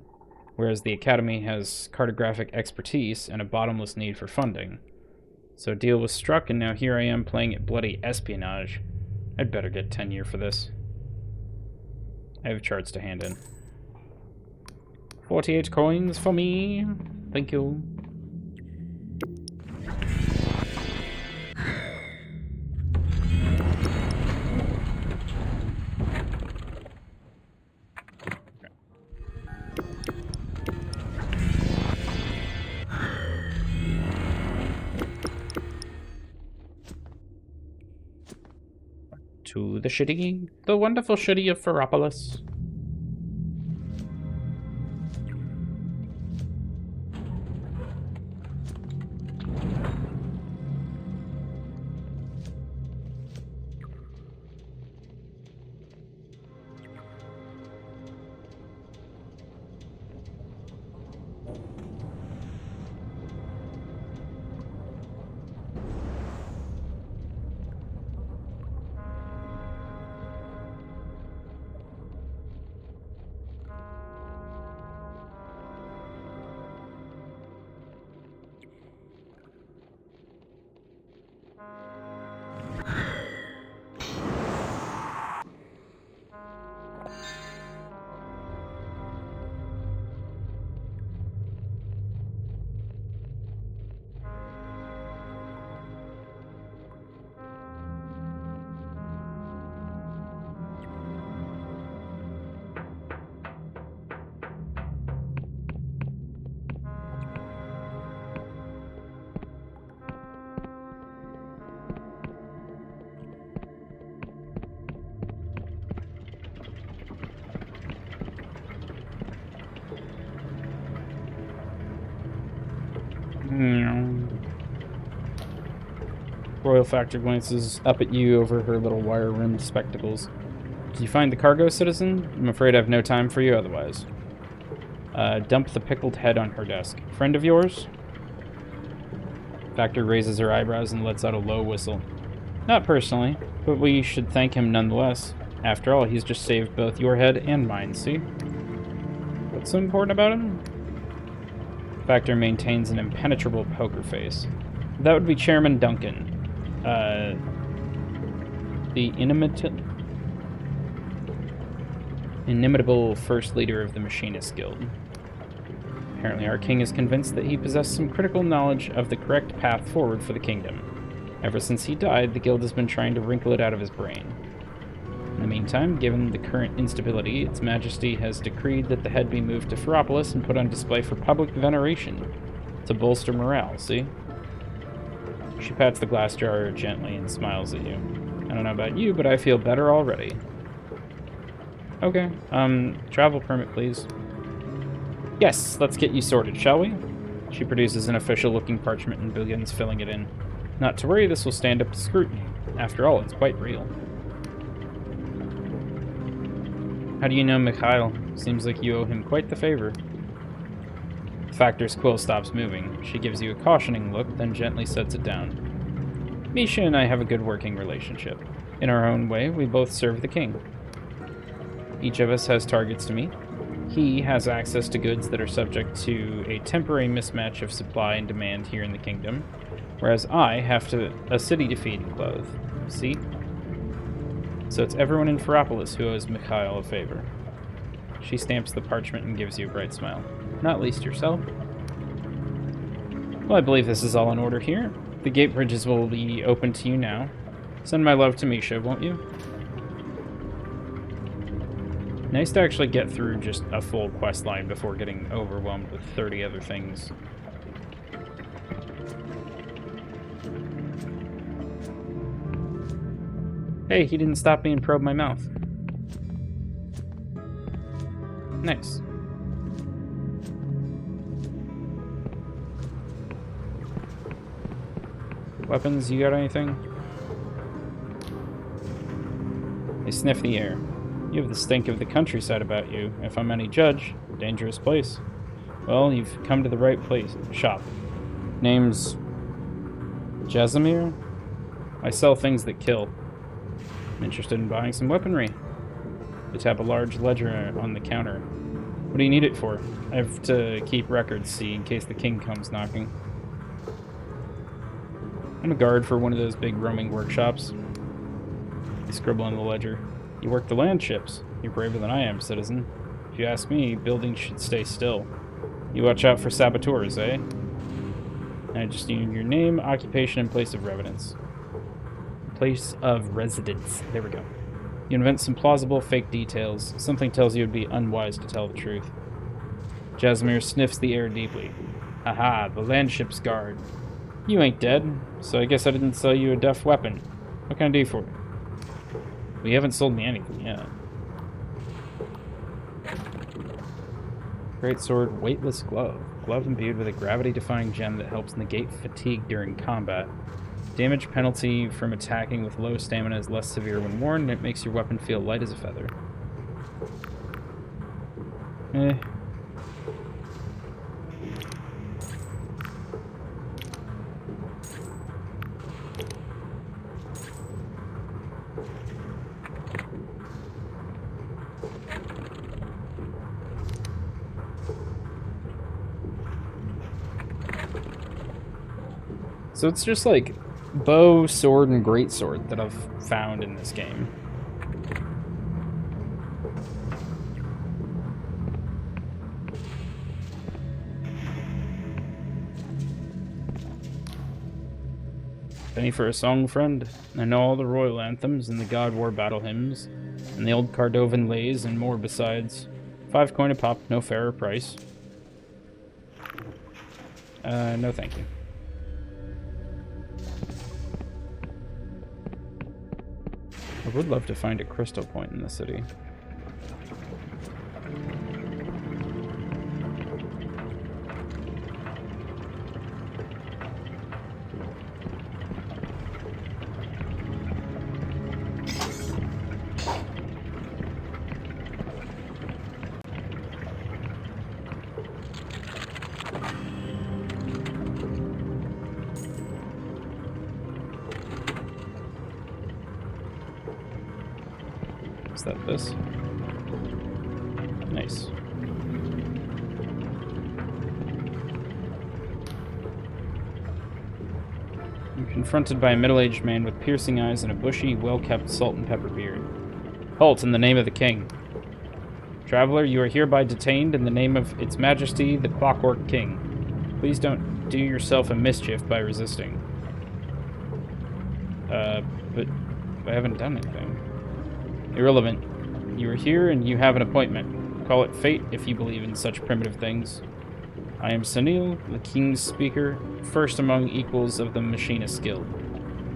whereas the Academy has cartographic expertise and a bottomless need for funding. So a deal was struck, and now here I am playing at bloody espionage. I'd better get tenure for this. I have charts to hand in. 48 coins for me. Thank you. To the wonderful city of Ferropolis. Royal Factor glances up at you over her little wire-rimmed spectacles. Did you find the cargo, citizen? I'm afraid I've no time for you otherwise. Dump the pickled head on her desk. Friend of yours? Factor raises her eyebrows and lets out a low whistle. Not personally, but we should thank him nonetheless. After all, he's just saved both your head and mine, see? What's so important about him? Factor maintains an impenetrable poker face. That would be Chairman Duncan. The inimitable first leader of the Machinist Guild. Apparently our king is convinced that he possessed some critical knowledge of the correct path forward for the kingdom. Ever since he died, the guild has been trying to wrinkle it out of his brain. In the meantime, given the current instability, its majesty has decreed that the head be moved to Ferropolis and put on display for public veneration to bolster morale, see? She pats the glass jar gently and smiles at you. I don't know about you, but I feel better already. Okay, travel permit, please. Yes, let's get you sorted, shall we? She produces an official-looking parchment and begins filling it in. Not to worry, this will stand up to scrutiny. After all, it's quite real. How do you know Mikhail? Seems like you owe him quite the favor. Factor's quill stops moving. She gives you a cautioning look, then gently sets it down. Misha and I have a good working relationship. In our own way, we both serve the king. Each of us has targets to meet. He has access to goods that are subject to a temporary mismatch of supply and demand here in the kingdom, whereas I have a city to feed and clothe. See? So it's everyone in Ferropolis who owes Mikhail a favor. She stamps the parchment and gives you a bright smile. Not least yourself. Well, I believe this is all in order here. The gate bridges will be open to you now. Send my love to Misha, won't you? Nice to actually get through just a full quest line before getting overwhelmed with 30 other things. Hey, he didn't stop me and probe my mouth. Weapons, you got anything? They sniff the air. You have the stink of the countryside about you. If I'm any judge, dangerous place. Well, you've come to the right place. Shop. Name's Jasimir? I sell things that kill. I'm interested in buying some weaponry. They tap a large ledger on the counter. What do you need it for? I have to keep records, see, in case the king comes knocking. I'm a guard for one of those big roaming workshops. I scribble on the ledger. You work the land ships. You're braver than I am, citizen. If you ask me, buildings should stay still. You watch out for saboteurs, eh? I just need your name, occupation, and place of residence. Place of residence. There we go. You invent some plausible fake details. Something tells you it'd be unwise to tell the truth. Jasimir sniffs the air deeply. Aha, the land ship's guard. You ain't dead, so I guess I didn't sell you a deaf weapon. What can I do for you? Well, you haven't sold me anything yet. Great sword, weightless glove. Glove imbued with a gravity-defying gem that helps negate fatigue during combat. Damage penalty from attacking with low stamina is less severe when worn, and it makes your weapon feel light as a feather. So it's just like bow, sword, and greatsword that I've found in this game. Penny for a song, friend? I know all the royal anthems and the God War battle hymns, and the old Cardovan lays and more besides. 5 coin a pop, no fairer price. No thank you. I would love to find a crystal point in the city. Is that this? Nice. I'm confronted by a middle-aged man with piercing eyes and a bushy, well-kept salt and pepper beard. Halt, in the name of the king. Traveler, you are hereby detained in the name of Its Majesty, the Clockwork King. Please don't do yourself a mischief by resisting. But I haven't done anything. Irrelevant. You are here and you have an appointment. Call it fate if you believe in such primitive things. I am Sunil, the King's Speaker, first among equals of the Machinist Guild.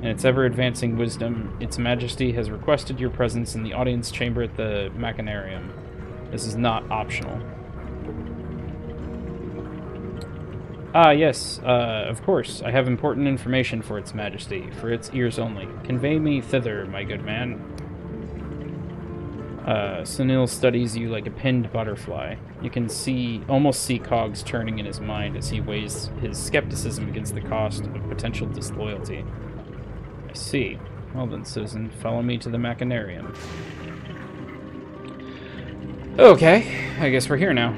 In its ever-advancing wisdom, Its Majesty has requested your presence in the audience chamber at the Machinarium. This is not optional. Ah, yes, of course. I have important information for Its Majesty, for its ears only. Convey me thither, my good man. Sunil studies you like a pinned butterfly. You can almost see cogs turning in his mind as he weighs his skepticism against the cost of potential disloyalty. I see. Well then, citizen, follow me to the Machinarium. Okay, I guess we're here now.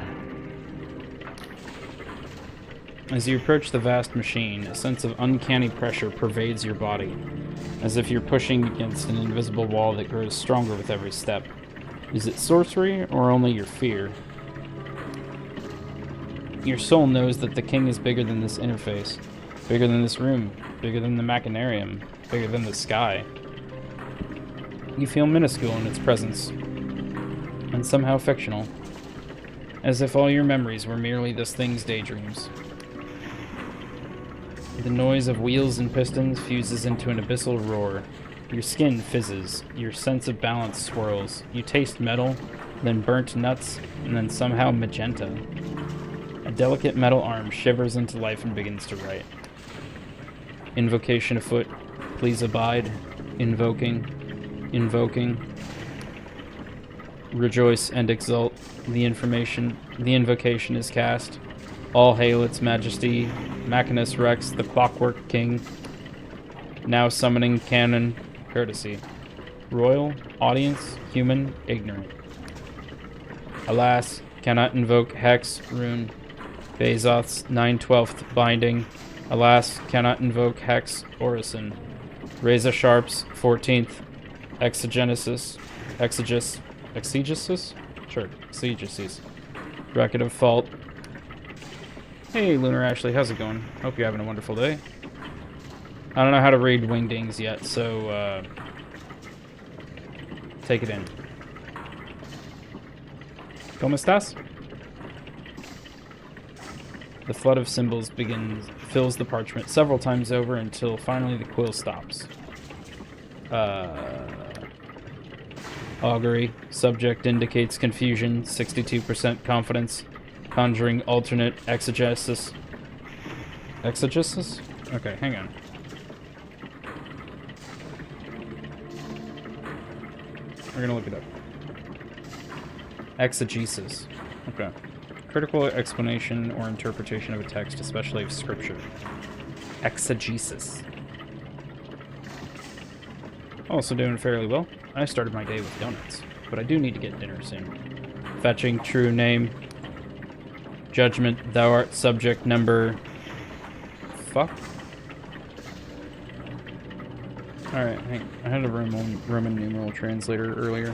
As you approach the vast machine, a sense of uncanny pressure pervades your body, as if you're pushing against an invisible wall that grows stronger with every step. Is it sorcery, or only your fear? Your soul knows that the king is bigger than this interface, bigger than this room, bigger than the Machinarium, bigger than the sky. You feel minuscule in its presence, and somehow fictional, as if all your memories were merely this thing's daydreams. The noise of wheels and pistons fuses into an abyssal roar. Your skin fizzes, your sense of balance swirls. You taste metal, then burnt nuts, and then somehow magenta. A delicate metal arm shivers into life and begins to write. Invocation afoot. Please abide. Invoking. Invoking. Rejoice and exult. The invocation is cast. All hail its majesty. Machinus Rex, the Clockwork King. Now summoning canon. Courtesy. Royal, audience, human, ignorant. Alas, cannot invoke Hex, Rune. Bezoth's 9/12th binding. Alas, cannot invoke Hex, Orison. Reza Sharp's 14th Exegesis. Exegesis? Sure, Exegesis. Bracket of Fault. Hey, Lunar Ashley, how's it going? Hope you're having a wonderful day. I don't know how to read wingdings yet, so, take it in. ¿Cómo estás? The flood of symbols fills the parchment several times over until finally the quill stops. Augury. Subject indicates confusion. 62% confidence. Conjuring alternate exegesis. Exegesis? Okay, hang on. We're gonna look it up. Exegesis. Okay. Critical explanation or interpretation of a text, especially of scripture. Exegesis. Also doing fairly well. I started my day with donuts, but I do need to get dinner soon. Fetching true name. Judgment, thou art subject number... Fuck? Alright, I had a Roman numeral translator earlier.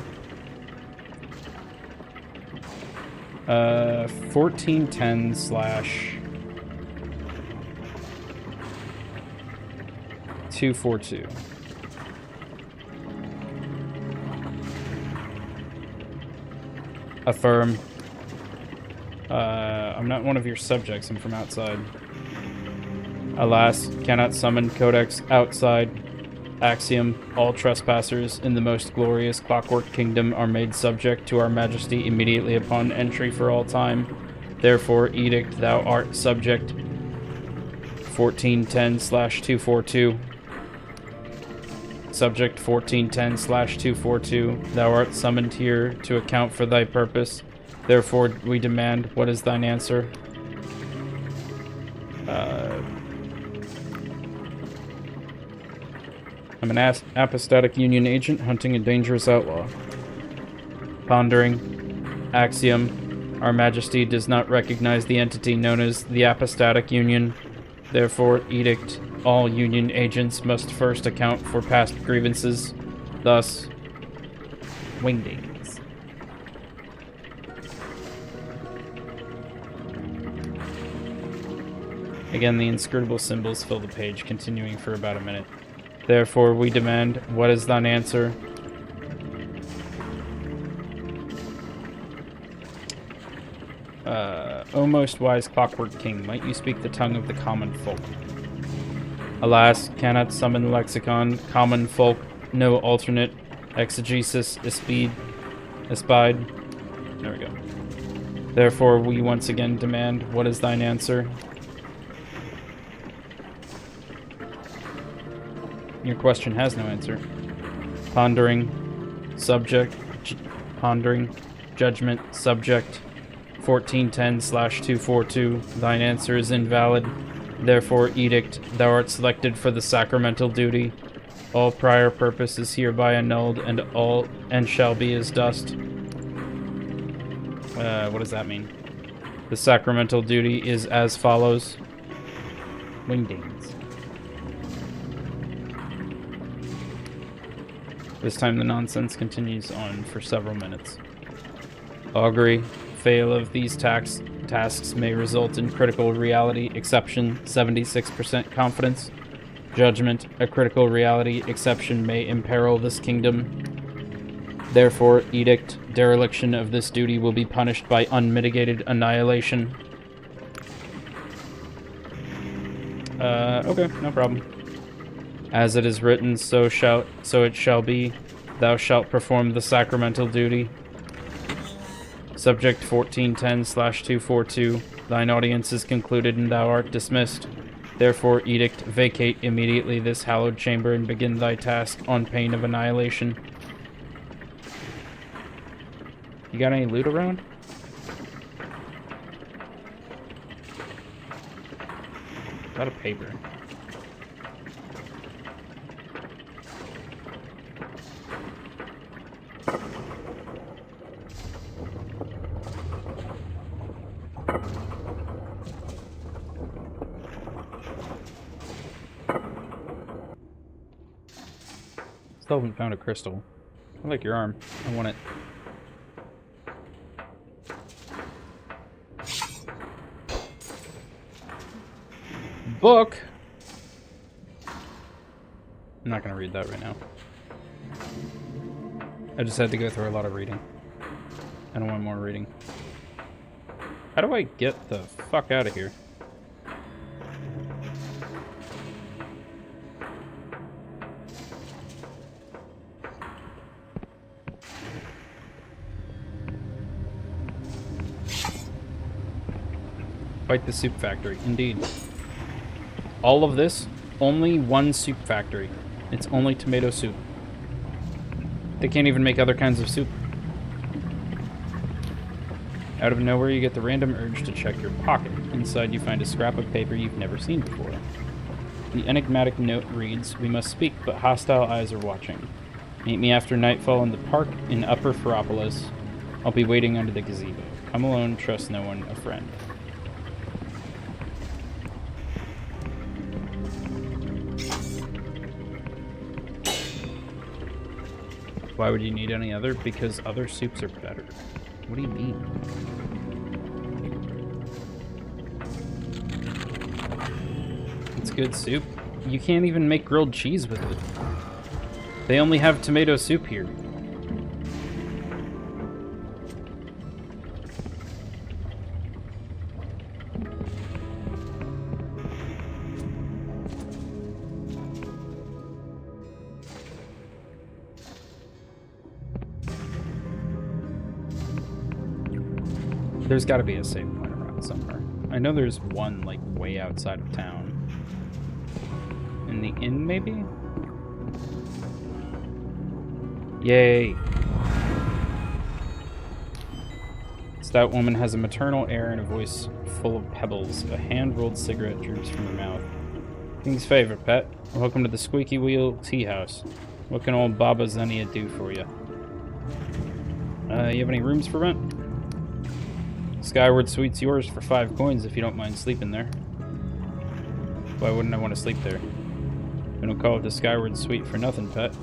1410 / 242. Affirm. I'm not one of your subjects, I'm from outside. Alas, cannot summon Codex outside. Axiom, all trespassers in the most glorious Clockwork Kingdom are made subject to our majesty immediately upon entry for all time. Therefore, edict, thou art subject. 1410 / 242. Subject 1410 / 242. Thou art summoned here to account for thy purpose. Therefore, we demand, what is thine answer? I'm an apostatic union agent hunting a dangerous outlaw. Pondering. Axiom. Our Majesty does not recognize the entity known as the apostatic union. Therefore, edict. All union agents must first account for past grievances. Thus, wingdings. Again, the inscrutable symbols fill the page, continuing for about a minute. Therefore, we demand, what is thine answer? O most wise Clockwork King, might you speak the tongue of the common folk? Alas, cannot summon lexicon, common folk, no alternate, exegesis, espied. There we go. Therefore, we once again demand, what is thine answer? Your question has no answer. Pondering, subject, pondering, judgment, subject, 1410 / 242. Thine answer is invalid. Therefore, edict, thou art selected for the sacramental duty. All prior purpose is hereby annulled, and shall be as dust. What does that mean? The sacramental duty is as follows. Wingdings. This time the nonsense continues on for several minutes. Augury. Fail of these tasks may result in critical reality exception, 76% confidence. Judgment. A critical reality exception may imperil this kingdom. Therefore, edict. Dereliction of this duty will be punished by unmitigated annihilation. Okay, no problem. As it is written, so it shall be. Thou shalt perform the sacramental duty. Subject 1410 / 242. Thine audience is concluded and thou art dismissed. Therefore, edict, vacate immediately this hallowed chamber and begin thy task on pain of annihilation. You got any loot around? A lot of paper. Still haven't found a crystal. I like your arm. I want it. Book! I'm not gonna read that right now. I just had to go through a lot of reading. I don't want more reading. How do I get the fuck out of here? Fight the soup factory, indeed. All of this, only one soup factory. It's only tomato soup. They can't even make other kinds of soup. Out of nowhere, you get the random urge to check your pocket. Inside, you find a scrap of paper you've never seen before. The enigmatic note reads, "We must speak, but hostile eyes are watching. Meet me after nightfall in the park in Upper Ferropolis. I'll be waiting under the gazebo. Come alone, trust no one, a friend." Why would you need any other? Because other soups are better. What do you mean? It's good soup. You can't even make grilled cheese with it. They only have tomato soup here. There's got to be a save point around somewhere. I know there's one, like, way outside of town. In the inn, maybe? Yay! Stout woman has a maternal air and a voice full of pebbles. A hand-rolled cigarette droops from her mouth. King's favorite, pet. Welcome to the Squeaky Wheel Tea House. What can old Baba Zenia do for you? You have any rooms for rent? Skyward Suite's yours for 5 coins if you don't mind sleeping there. Why wouldn't I want to sleep there? We don't call it the Skyward Suite for nothing, pet.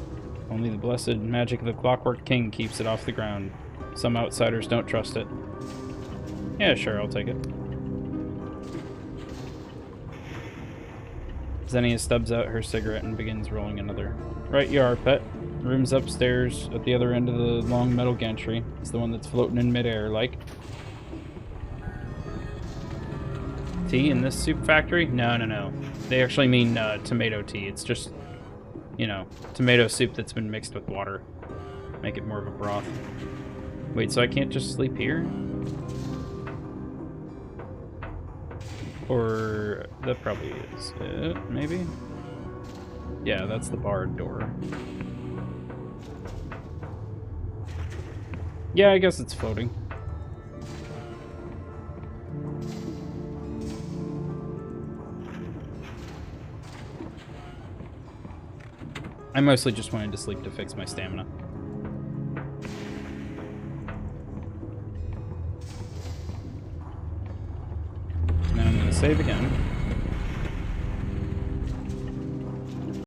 Only the blessed magic of the Clockwork King keeps it off the ground. Some outsiders don't trust it. Yeah, sure, I'll take it. Xenia stubs out her cigarette and begins rolling another. Right you are, pet. Room's upstairs at the other end of the long metal gantry. It's the one that's floating in midair, like. Tea in this soup factory? No. They actually mean tomato tea. It's just, you know, tomato soup that's been mixed with water. Make it more of a broth. Wait, so I can't just sleep here? Or that probably is it, maybe? Yeah, that's the barred door. Yeah, I guess it's floating. I mostly just wanted to sleep to fix my stamina. Now I'm going to save again.